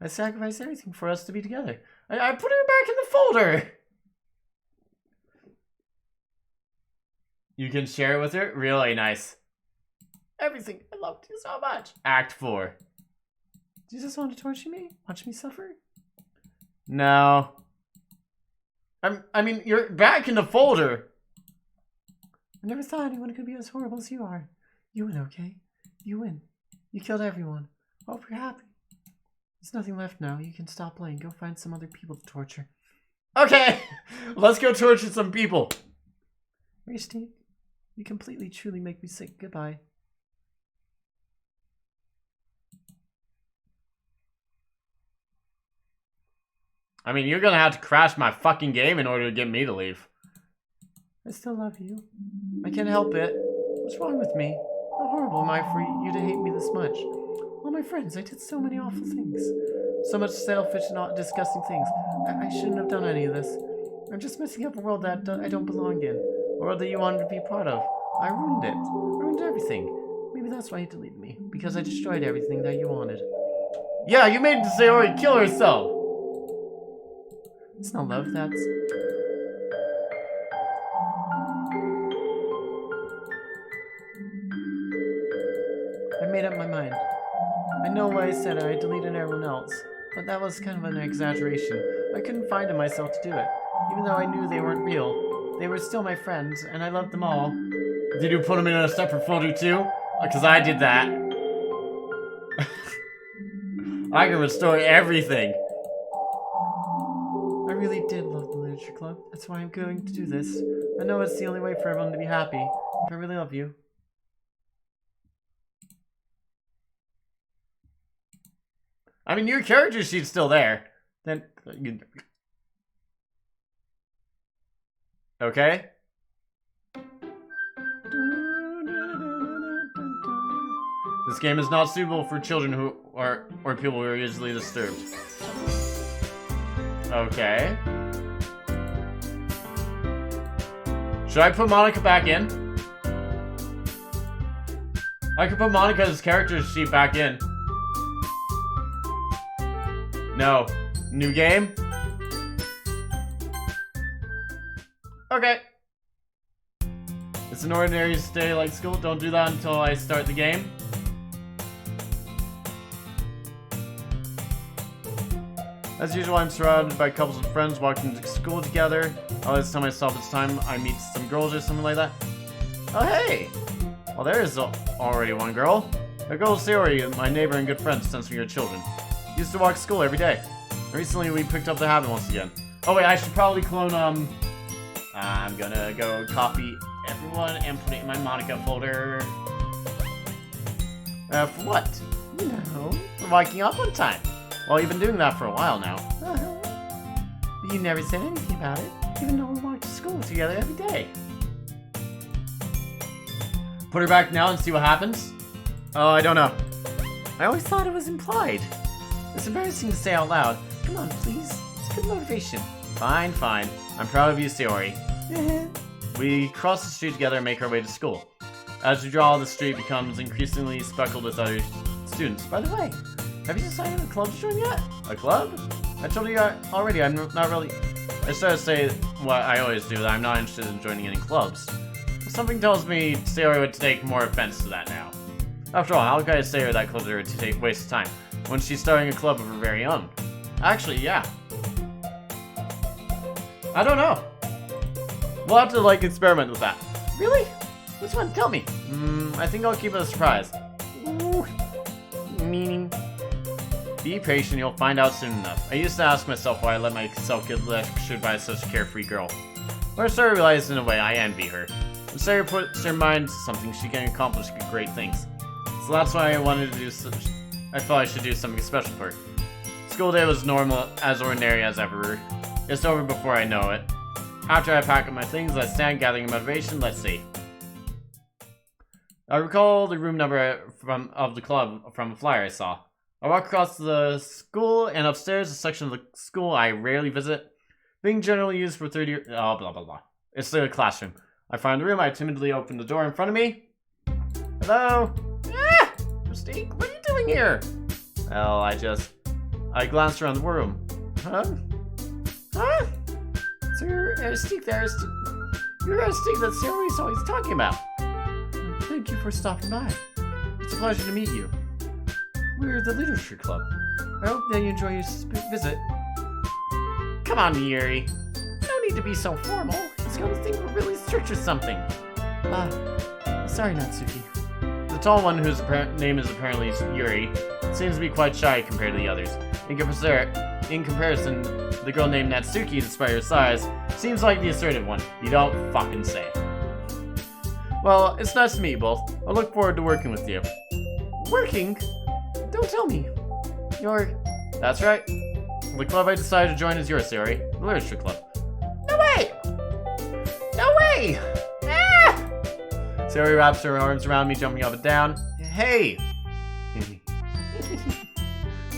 Speaker 3: I sacrificed everything for us to be together.
Speaker 1: I put her back in the folder. You can share it with her? Really nice.
Speaker 3: Everything. I loved you so much.
Speaker 1: Act 4.
Speaker 3: Do you just want to torture me? Watch me suffer?
Speaker 1: No. I mean, you're back in the folder.
Speaker 3: I never thought anyone could be as horrible as you are. You win, okay? You win. You killed everyone. I hope you're happy. There's nothing left now. You can stop playing. Go find some other people to torture.
Speaker 1: Okay, let's go torture some people.
Speaker 3: Steve, you completely, truly make me sick. Goodbye.
Speaker 1: I mean, you're gonna have to crash my fucking game in order to get me to leave.
Speaker 3: I still love you. I can't help it. What's wrong with me? How horrible am I for you to hate me this much? All my friends, I did so many awful things. So much selfish and disgusting things. I shouldn't have done any of this. I'm just messing up a world that I don't belong in. A world that you wanted to be part of. I ruined it. I ruined everything. Maybe that's why you deleted me. Because I destroyed everything that you wanted.
Speaker 1: Yeah, you made Sayori kill herself.
Speaker 3: It's not love, that's... I made up my mind. I know why I said I deleted everyone else, but that was kind of an exaggeration. I couldn't find it myself to do it, even though I knew they weren't real. They were still my friends, and I loved them all.
Speaker 1: Did you put them in a separate folder too? Because I did that. I can restore everything.
Speaker 3: I really did love the literature club. That's why I'm going to do this. I know it's the only way for everyone to be happy. I really love you.
Speaker 1: I mean, your character sheet's still there. Then... Okay. This game is not suitable for children who are or people who are easily disturbed. Okay. Should I put Monica back in? I could put Monica's character sheet back in. No. New game? Okay. It's an ordinary day like school. Don't do that until I start the game. As usual, I'm surrounded by couples of friends walking to school together. I always tell myself it's time I meet some girls or something like that. Oh, hey! Well, there is already one girl. A girl Sayori, my neighbor and good friend since we were children. Used to walk to school every day. Recently, we picked up the habit once again. Oh wait, I should probably clone, I'm gonna go copy everyone and put it in my Monica folder. For what? You know, for waking up on time. Well, you've been doing that for a while now. But you never said anything about it, even though we walk to school together every day. Put her back now and see what happens? Oh, I don't know. I always thought it was implied. It's embarrassing to say out loud. Come on, please. It's good motivation. Fine, fine. I'm proud of you, Sayori. We cross the street together and make our way to school. As we draw, the street becomes increasingly speckled with other students. By the way, have you decided a club to join yet? A club? I told you already, I'm not really... I started to say what I always do, that I'm not interested in joining any clubs. But something tells me Sayori would take more offense to that now. After all, how could I say her that close to her to take waste of time, when she's starting a club of her very own? Actually, yeah. I don't know. We'll have to, like, experiment with that. Really? Which one? Tell me. I think I'll keep it a surprise. Ooh. Meaning? Be patient, you'll find out soon enough. I used to ask myself why I let myself get lectured by such a carefree girl. But I started realizing in a way I envy her. When Sarah puts her mind to something, she can accomplish great things. So that's why I wanted to do I thought I should do something special for her. School day was normal, as ordinary as ever. It's over before I know it. After I pack up my things, I stand gathering motivation. Let's see. I recall the room number of the club from a flyer I saw. I walk across the school and upstairs, a section of the school I rarely visit, being generally used for 30 years. Oh, blah, blah, blah. It's the classroom. I find the room. I timidly open the door in front of me. Hello? Ah! Mystique, what are you doing here? Well, I glanced around the room. Huh? Huh? So you're Mystique there. You're Mystique that Sayori's always talking about. Thank you for stopping by. It's a pleasure to meet you. We're the Literature Club. I hope that you enjoy your visit. Come on, Yuri. No need to be so formal. He's gonna think we're really strict or something. Sorry, Natsuki. The tall one, whose name is apparently Yuri, seems to be quite shy compared to the others. In comparison, the girl named Natsuki, despite her size, seems like the assertive one. You don't fucking say. Well, it's nice to meet you both. I look forward to working with you. Working? Don't tell me. That's right. The club I decided to join is yours, Sayori. The Literature Club. No way! No way! Ah! Sayori wraps her arms around me, jumping up and down. Hey!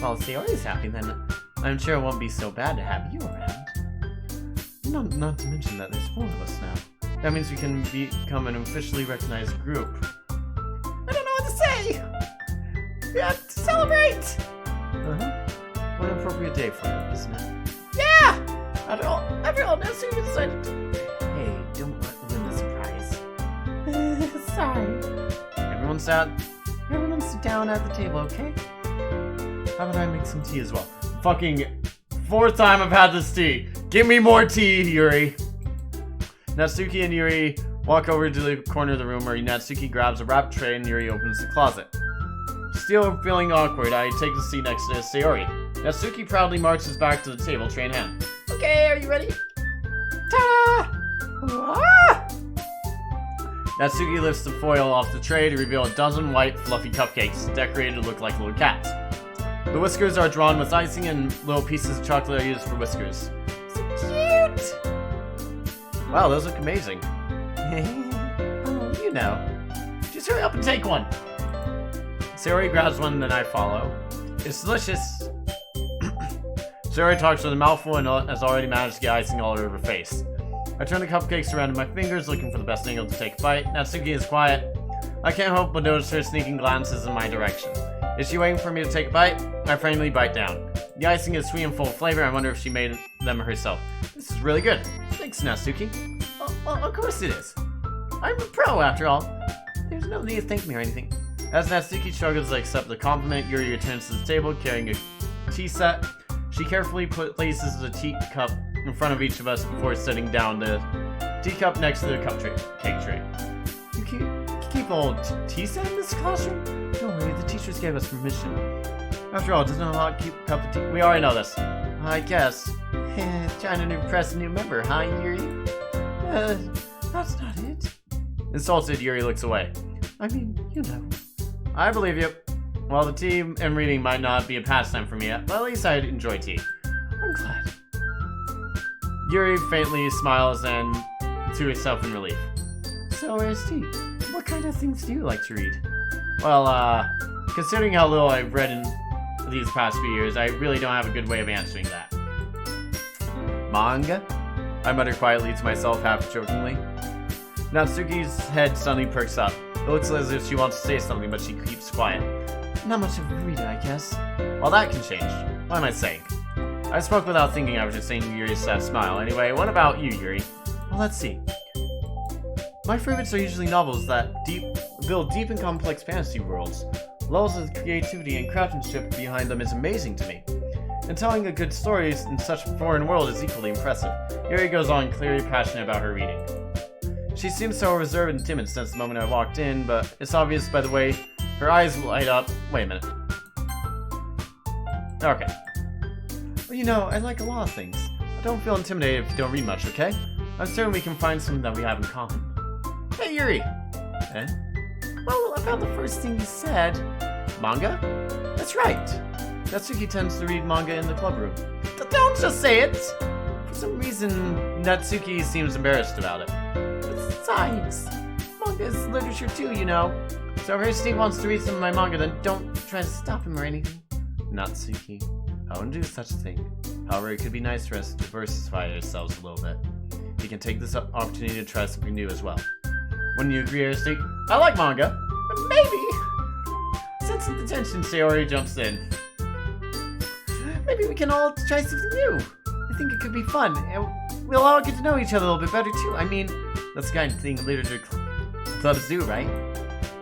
Speaker 1: Well, if Sayori's happy, then I'm sure it won't be so bad to have you around. Not to mention that there's 4 of us now. That means we can become an officially recognized group. I don't know what to say! We have to celebrate! What an appropriate day for it, isn't it? Yeah! After all, Natsuki decided to... Hey, don't ruin the surprise. Sorry. Everyone sit down at the table, okay? How about I make some tea as well? Fucking 4th time I've had this tea. Give me more tea, Yuri. Natsuki and Yuri walk over to the corner of the room where Natsuki grabs a wrap tray and Yuri opens the closet. Still feeling awkward, I take the seat next to Sayori. Natsuki proudly marches back to the table, tray in hand. Okay, are you ready? Ta-da! Ah! Natsuki lifts the foil off the tray to reveal a dozen white, fluffy cupcakes, decorated to look like little cats. The whiskers are drawn with icing, and little pieces of chocolate are used for whiskers. So cute! Wow, those look amazing. Oh, you know. Just hurry up and take one. Sayori grabs one, then I follow. It's delicious. Sayori talks with a mouthful and has already managed to get icing all over her face. I turn the cupcakes around in my fingers, looking for the best angle to take a bite. Natsuki is quiet. I can't help but notice her sneaking glances in my direction. Is she waiting for me to take a bite? I finally bite down. The icing is sweet and full of flavor. I wonder if she made them herself. This is really good. Thanks, Natsuki. Of course it is. I'm a pro, after all. There's no need to thank me or anything. As Natsuki struggles to accept the compliment, Yuri returns to the table carrying a tea set. She carefully places the teacup in front of each of us before setting down the teacup next to the cake tray. You keep
Speaker 3: full tea set in this classroom? Don't worry, the teachers gave us permission. After all, doesn't a hot cup of tea... We already know this. I guess. Trying to impress a new member, huh, Yuri? That's not it. Insulted, Yuri looks away. I mean, you know. I believe you. While the tea and reading might not be a pastime for me yet, but at least I enjoy tea. I'm glad. Yuri faintly smiles and to herself in relief. So, where's tea? What kind of things do you like to read? Well, considering how little I've read in these past few years, I really don't have a good way of answering that. Manga? I mutter quietly to myself, half-jokingly. Natsuki's head suddenly perks up. It looks as if she wants to say something, but she keeps quiet. Not much of a reader, I guess. Well, that can change. What am I saying? I spoke without thinking. I was just saying Yuri's sad smile. Anyway, what about you, Yuri? Well, let's see. My favorites are usually novels that build deep and complex fantasy worlds. Levels of creativity and craftsmanship behind them is amazing to me. And telling a good story in such a foreign world is equally impressive. Yuri goes on, clearly passionate about her reading. She seems so reserved and timid since the moment I walked in, but it's obvious by the way her eyes light up. Wait a minute. Okay. Well, you know, I like a lot of things. I don't feel intimidated if you don't read much, okay? I'm certain we can find something that we have in common. Hey, Yuri! Eh? Well, about the first thing you said... Manga? That's right. Natsuki tends to read manga in the club room. Don't just say it! For some reason, Natsuki seems embarrassed about it. Besides, manga is literature too, you know. So if Steve wants to read some of my manga, then don't try to stop him or anything. Natsuki, I wouldn't do such a thing. However, it could be nice for us to diversify ourselves a little bit. We can take this opportunity to try something new as well. Wouldn't you agree, Steve? I like manga, but maybe... Sensing the tension, Sayori jumps in. Maybe we can all try something new. I think it could be fun, and we'll all get to know each other a little bit better too. I mean, that's the kind of thing literature clubs do, right?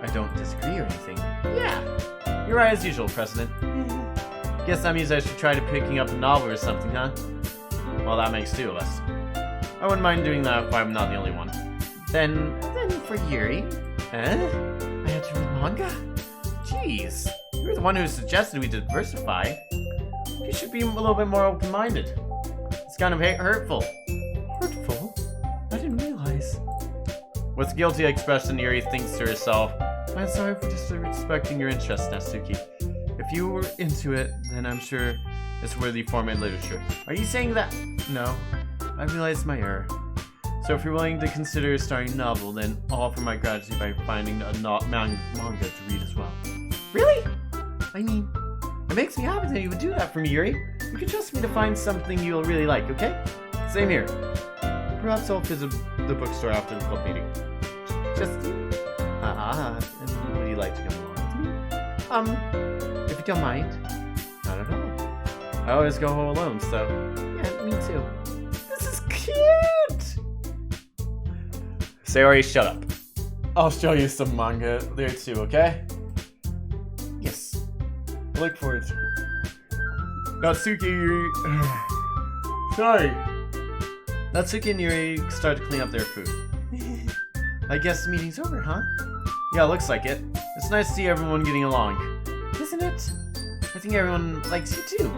Speaker 3: I don't disagree or anything. Yeah, you're right as usual, President. Guess that means I should try to picking up a novel or something, huh? Well, that makes two of us. I wouldn't mind doing that if I'm not the only one. Then for Yuri, I had to read manga? Jeez, you were the one who suggested we diversify. You should be a little bit more open-minded. It's kind of hurtful. Hurtful? I didn't realize. With guilty expression, Yuri thinks to herself, I'm sorry for disrespecting your interest, Natsuki. If you were into it, then I'm sure it's worthy for my literature. Are you saying that? No, I realized my error. So if you're willing to consider starting a novel, then I'll offer my gratitude by finding a manga to read as well. Really? I mean, it makes me happy that you would do that for me, Yuri. You can trust me to find something you'll really like, okay? Same here. Perhaps I'll visit the bookstore after the club meeting. Just you? And would you like to come along with me? If you don't mind. Not at all. I always go home alone, so... Yeah, me too. This is cute! Sayori, shut up. I'll show you some manga there too, okay? Yes. I look forward to it. Natsuki Yuri... Sorry. Natsuki and Yuri start to clean up their food. I guess the meeting's over, huh? Yeah, looks like it. It's nice to see everyone getting along. Isn't it? I think everyone likes you too.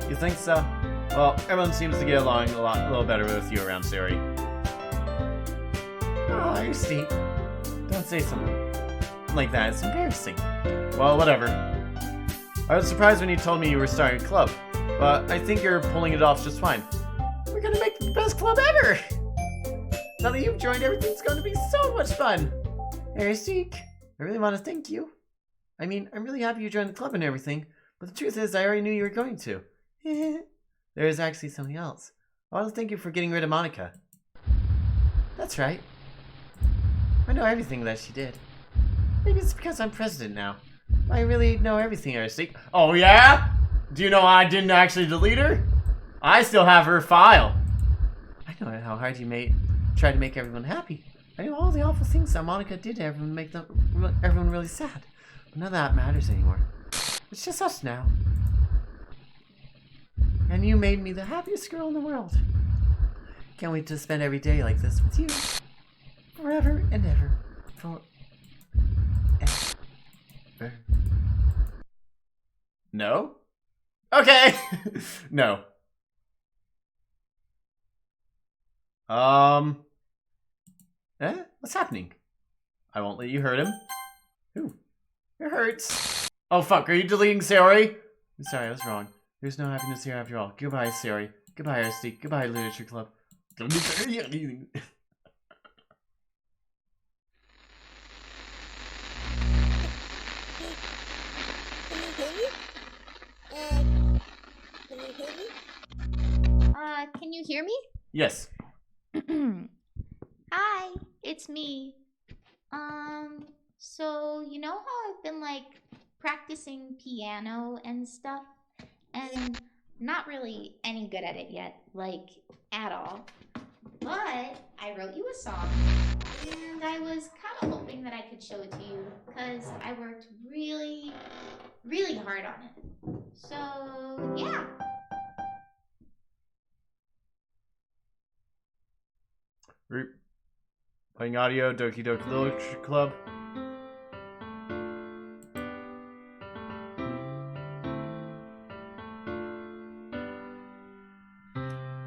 Speaker 3: You think so? Well, everyone seems to get along a little better with you around Sayori. Oh, you're sweet. Don't say something like that. It's embarrassing. Well, whatever. I was surprised when you told me you were starting a club, but I think you're pulling it off just fine. We're gonna make the best club ever! Now that you've joined, everything's going to be so much fun! Eric, I really want to thank you. I mean, I'm really happy you joined the club and everything, but the truth is I already knew you were going to. There is actually something else. I want to thank you for getting rid of Monica. That's right. I know everything that she did. Maybe it's because I'm president now. I really know everything, Eric. Oh yeah? Do you know I didn't actually delete her? I still have her file. I know how hard you try to make everyone happy. I know all the awful things that Monica did to everyone make everyone really sad. But none of that matters anymore. It's just us now. And you made me the happiest girl in the world. Can't wait to spend every day like this with you. Forever and ever.
Speaker 2: No? Okay! No. What's happening? I won't let you hurt him. Ooh, it hurts. Oh fuck, are you deleting Sayori? I'm sorry, I was wrong. There's no happiness here after all. Goodbye, Sayori. Goodbye, RSD. Goodbye, Literature Club.
Speaker 5: Can you hear me?
Speaker 2: Yes.
Speaker 5: Hi, it's me. So you know how I've been like practicing piano and stuff, and not really any good at it yet, like at all. But I wrote you a song, and I was kind of hoping that I could show it to you, because I worked really, really hard on it. So yeah.
Speaker 2: Playing audio, Doki Doki Literature Club.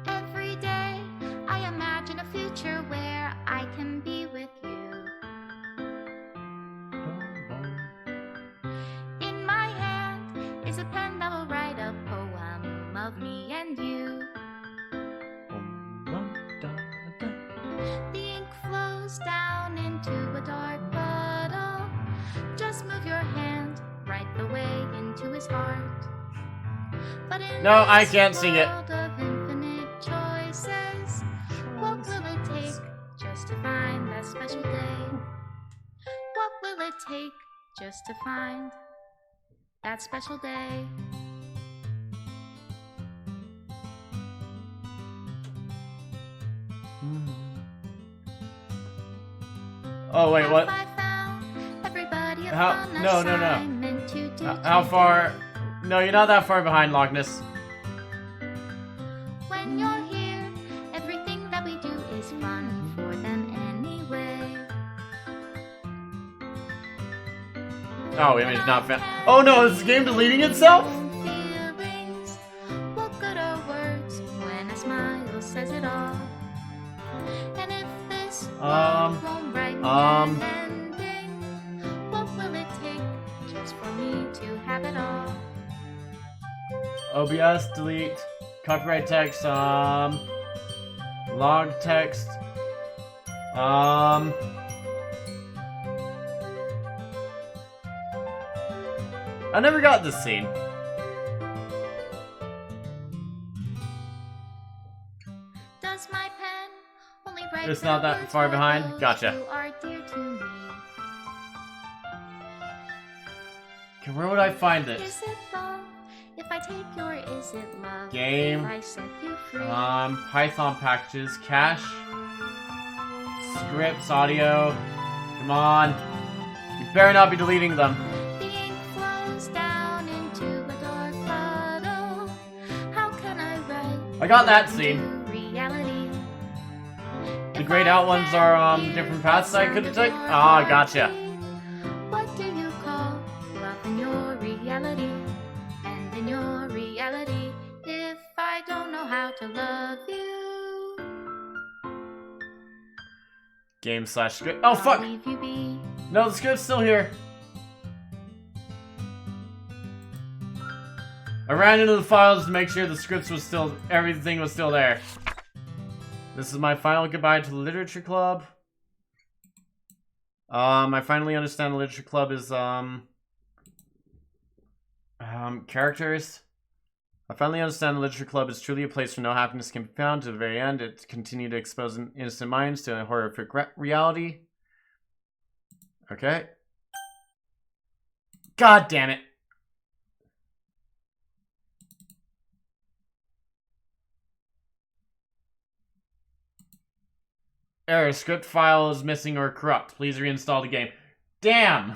Speaker 5: Every day I imagine a future where I can be with you. In my hand is a pen that will write a poem of me and you. The ink flows down into a dark puddle. Just move your hand right the way into his heart. But in
Speaker 2: No, I
Speaker 5: this
Speaker 2: can't sing it.
Speaker 5: world of infinite choices, what will it take just to find that special day? What will it take just to find that special day?
Speaker 2: Oh wait, what?
Speaker 5: Have I found everybody a
Speaker 2: How-
Speaker 5: fun
Speaker 2: no, no, no.
Speaker 5: assignment to do
Speaker 2: How
Speaker 5: today?
Speaker 2: far? No, you're not that far behind, Loch Ness.
Speaker 5: When you're here, everything that we do is fun for them anyway.
Speaker 2: Oh, image not found. Oh no, is this game deleting itself?
Speaker 5: Feelings, what good are words when a smile says it all? And if this world won't write me an ending, what will it take just for me to have it all?
Speaker 2: OBS, delete, copyright text, log text, I never got this scene.
Speaker 5: Does my pen only write
Speaker 2: It's
Speaker 5: the
Speaker 2: not that
Speaker 5: words
Speaker 2: far
Speaker 5: for
Speaker 2: behind?
Speaker 5: those
Speaker 2: Gotcha.
Speaker 5: who are dear to me?
Speaker 2: Okay, where would I find
Speaker 5: Is
Speaker 2: this?
Speaker 5: it love if I take your is it love
Speaker 2: Game,
Speaker 5: if I set you free?
Speaker 2: Python packages, cache, scripts, audio. Come on. You better not be deleting them.
Speaker 5: The ink flows down into a dark puddle. How can I write
Speaker 2: I got that scene.
Speaker 5: into reality?
Speaker 2: The
Speaker 5: If
Speaker 2: grayed
Speaker 5: I
Speaker 2: out ones are
Speaker 5: can't hear
Speaker 2: different
Speaker 5: the
Speaker 2: paths I
Speaker 5: sound
Speaker 2: could
Speaker 5: of
Speaker 2: take.
Speaker 5: your
Speaker 2: Ah, gotcha.
Speaker 5: heartbeat, what do you call love in your reality? And in your reality, if I don't know how to love you,
Speaker 2: Game slash script. Oh fuck!
Speaker 5: I'll leave you be.
Speaker 2: No, the script's still here. I ran into the files to make sure the scripts was still, everything was still there. This is my final goodbye to the Literature Club. I finally understand the Literature Club is, characters. I finally understand the Literature Club is truly a place where no happiness can be found. To the very end, it continued to expose innocent minds to a horrific reality. Okay. God damn it. Error, script file is missing or corrupt. Please reinstall the game. Damn!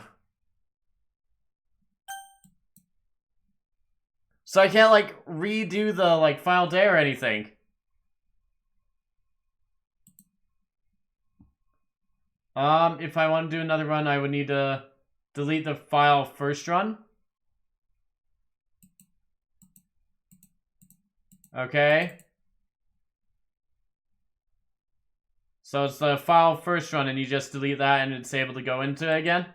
Speaker 2: So I can't, like, redo the, like, file day or anything. If I want to do another run, I would need to
Speaker 1: delete the file first run. Okay. So it's the file first run and you just delete that and it's able to go into it again?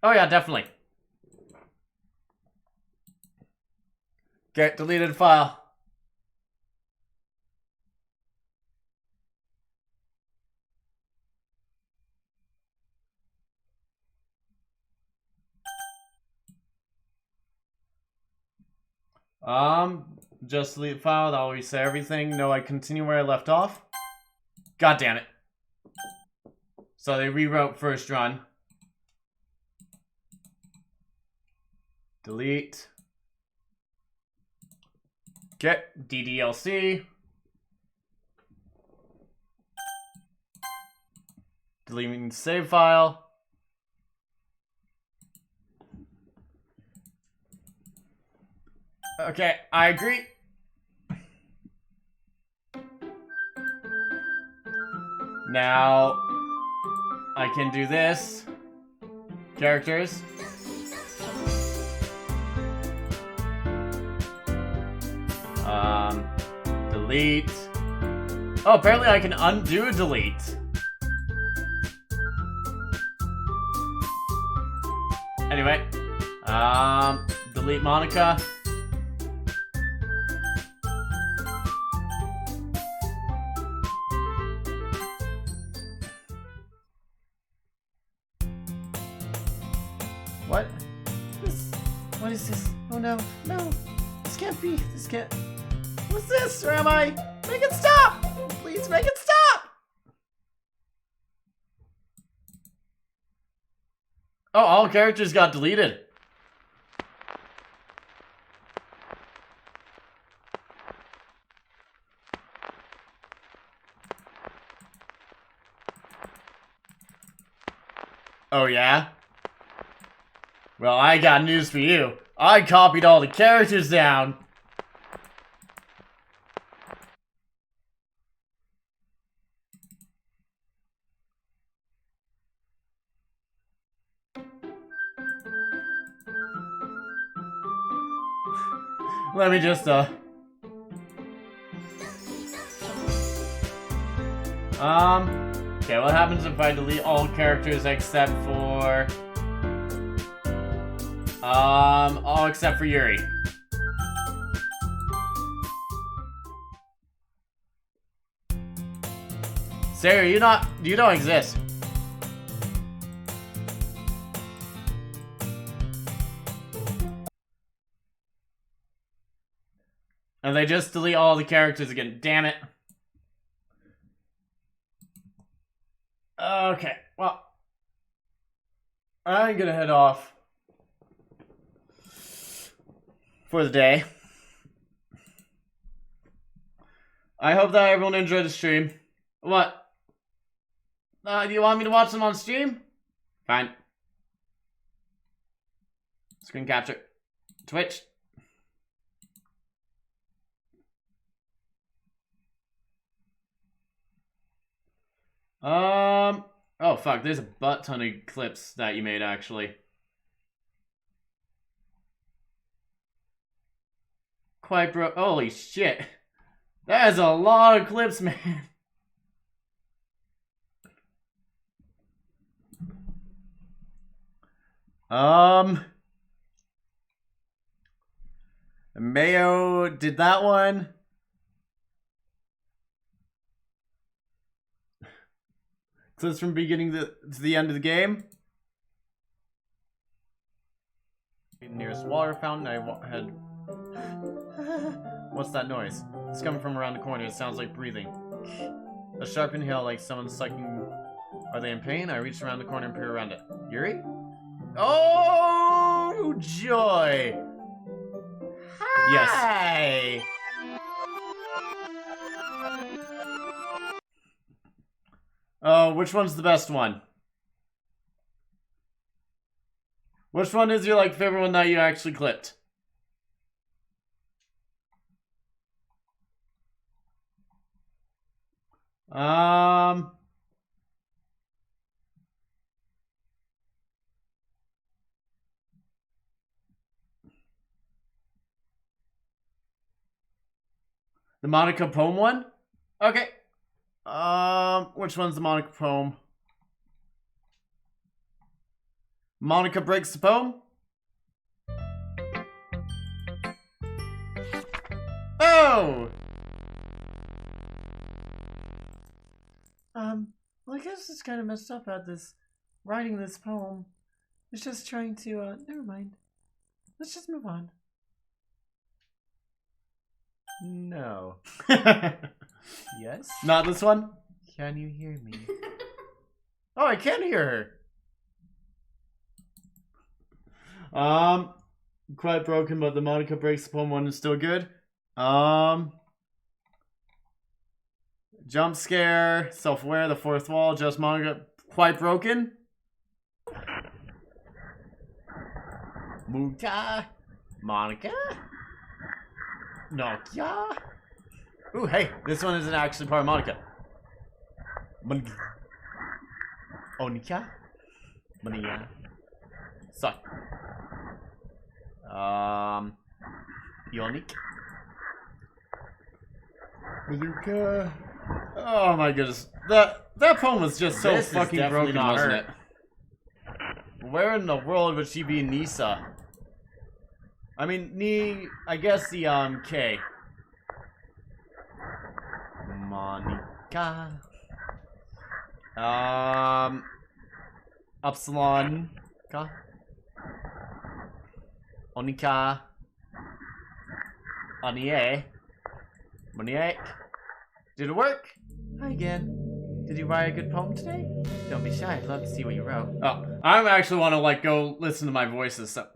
Speaker 1: Oh yeah, definitely. Get deleted file. Just delete file, that'll reset everything. No, I continue where I left off. God damn it. So they rewrote first run. Delete. Get DDLC. Deleting the save file. Okay, I agree. Now, I can do this. Characters. Delete. Oh, apparently I can undo delete. Anyway, delete Monica. What? What is this? Oh no, no. This can't be. This can't. What's this? Where am I? Make it stop! Please make it stop! Oh, all characters got deleted. Oh yeah? Well, I got news for you. I copied all the characters down. Let me just, okay, what happens if I delete all characters except for, all except for Yuri? Sarah, you don't exist. And they just delete all the characters again. Damn it. Okay, well, I'm gonna head off for the day. I hope that everyone enjoyed the stream. What? Do you want me to watch them on stream? Fine. Screen capture. Twitch. Oh fuck, there's a butt ton of clips that you made actually. Quite bro. Holy shit. That is a lot of clips, man. Mayo did that one. Clips from beginning to the end of the game. Nearest water fountain, I had... What's that noise? It's coming from around the corner. It sounds like breathing. A sharp inhale like someone sucking... Are they in pain? I reached around the corner and peered around it. Yuri? Oh, joy! Hi! Yes. Oh, which one's the best one? Which one is your favorite one that you actually clipped? The Monica poem one? Okay. Which one's the Monica poem? Monica breaks the poem? Oh!
Speaker 3: Well, I guess it's kind of messed up at this, writing this poem. It's just trying to, never mind. Let's just move on. No. Yes?
Speaker 1: Not this one?
Speaker 3: Can you hear me?
Speaker 1: Oh, I can hear her. Quite broken, but the Monica breaks the poem one is still good. Jump scare, self-aware, the fourth wall, just Monica, quite broken.
Speaker 3: Muta? Monica? Nokia?
Speaker 1: Ooh, hey, this one isn't actually part of Monica.
Speaker 3: Onika? Mania?
Speaker 1: Suck.
Speaker 3: Yonik?
Speaker 1: Maduka. Oh my goodness. That poem was just so
Speaker 3: This is
Speaker 1: fucking
Speaker 3: definitely
Speaker 1: broken,
Speaker 3: not
Speaker 1: wasn't
Speaker 3: her.
Speaker 1: it? Where in the world would she be Nisa? I mean, I guess the, K.
Speaker 3: Monica?
Speaker 1: Upsilon.
Speaker 3: Ka? Onika?
Speaker 1: Anie. Monique. Did it work?
Speaker 3: Hi again. Did you write a good poem today? Don't be shy, I'd love to see what you wrote.
Speaker 1: Oh, I actually want to, like, go listen to my voices, so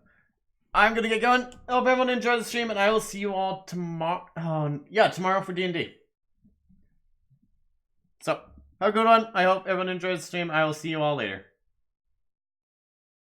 Speaker 1: I'm gonna get going. I hope everyone enjoyed the stream, and I will see you all tomorrow. Tomorrow for D&D. So, have a good one. I hope everyone enjoys the stream. I will see you all later.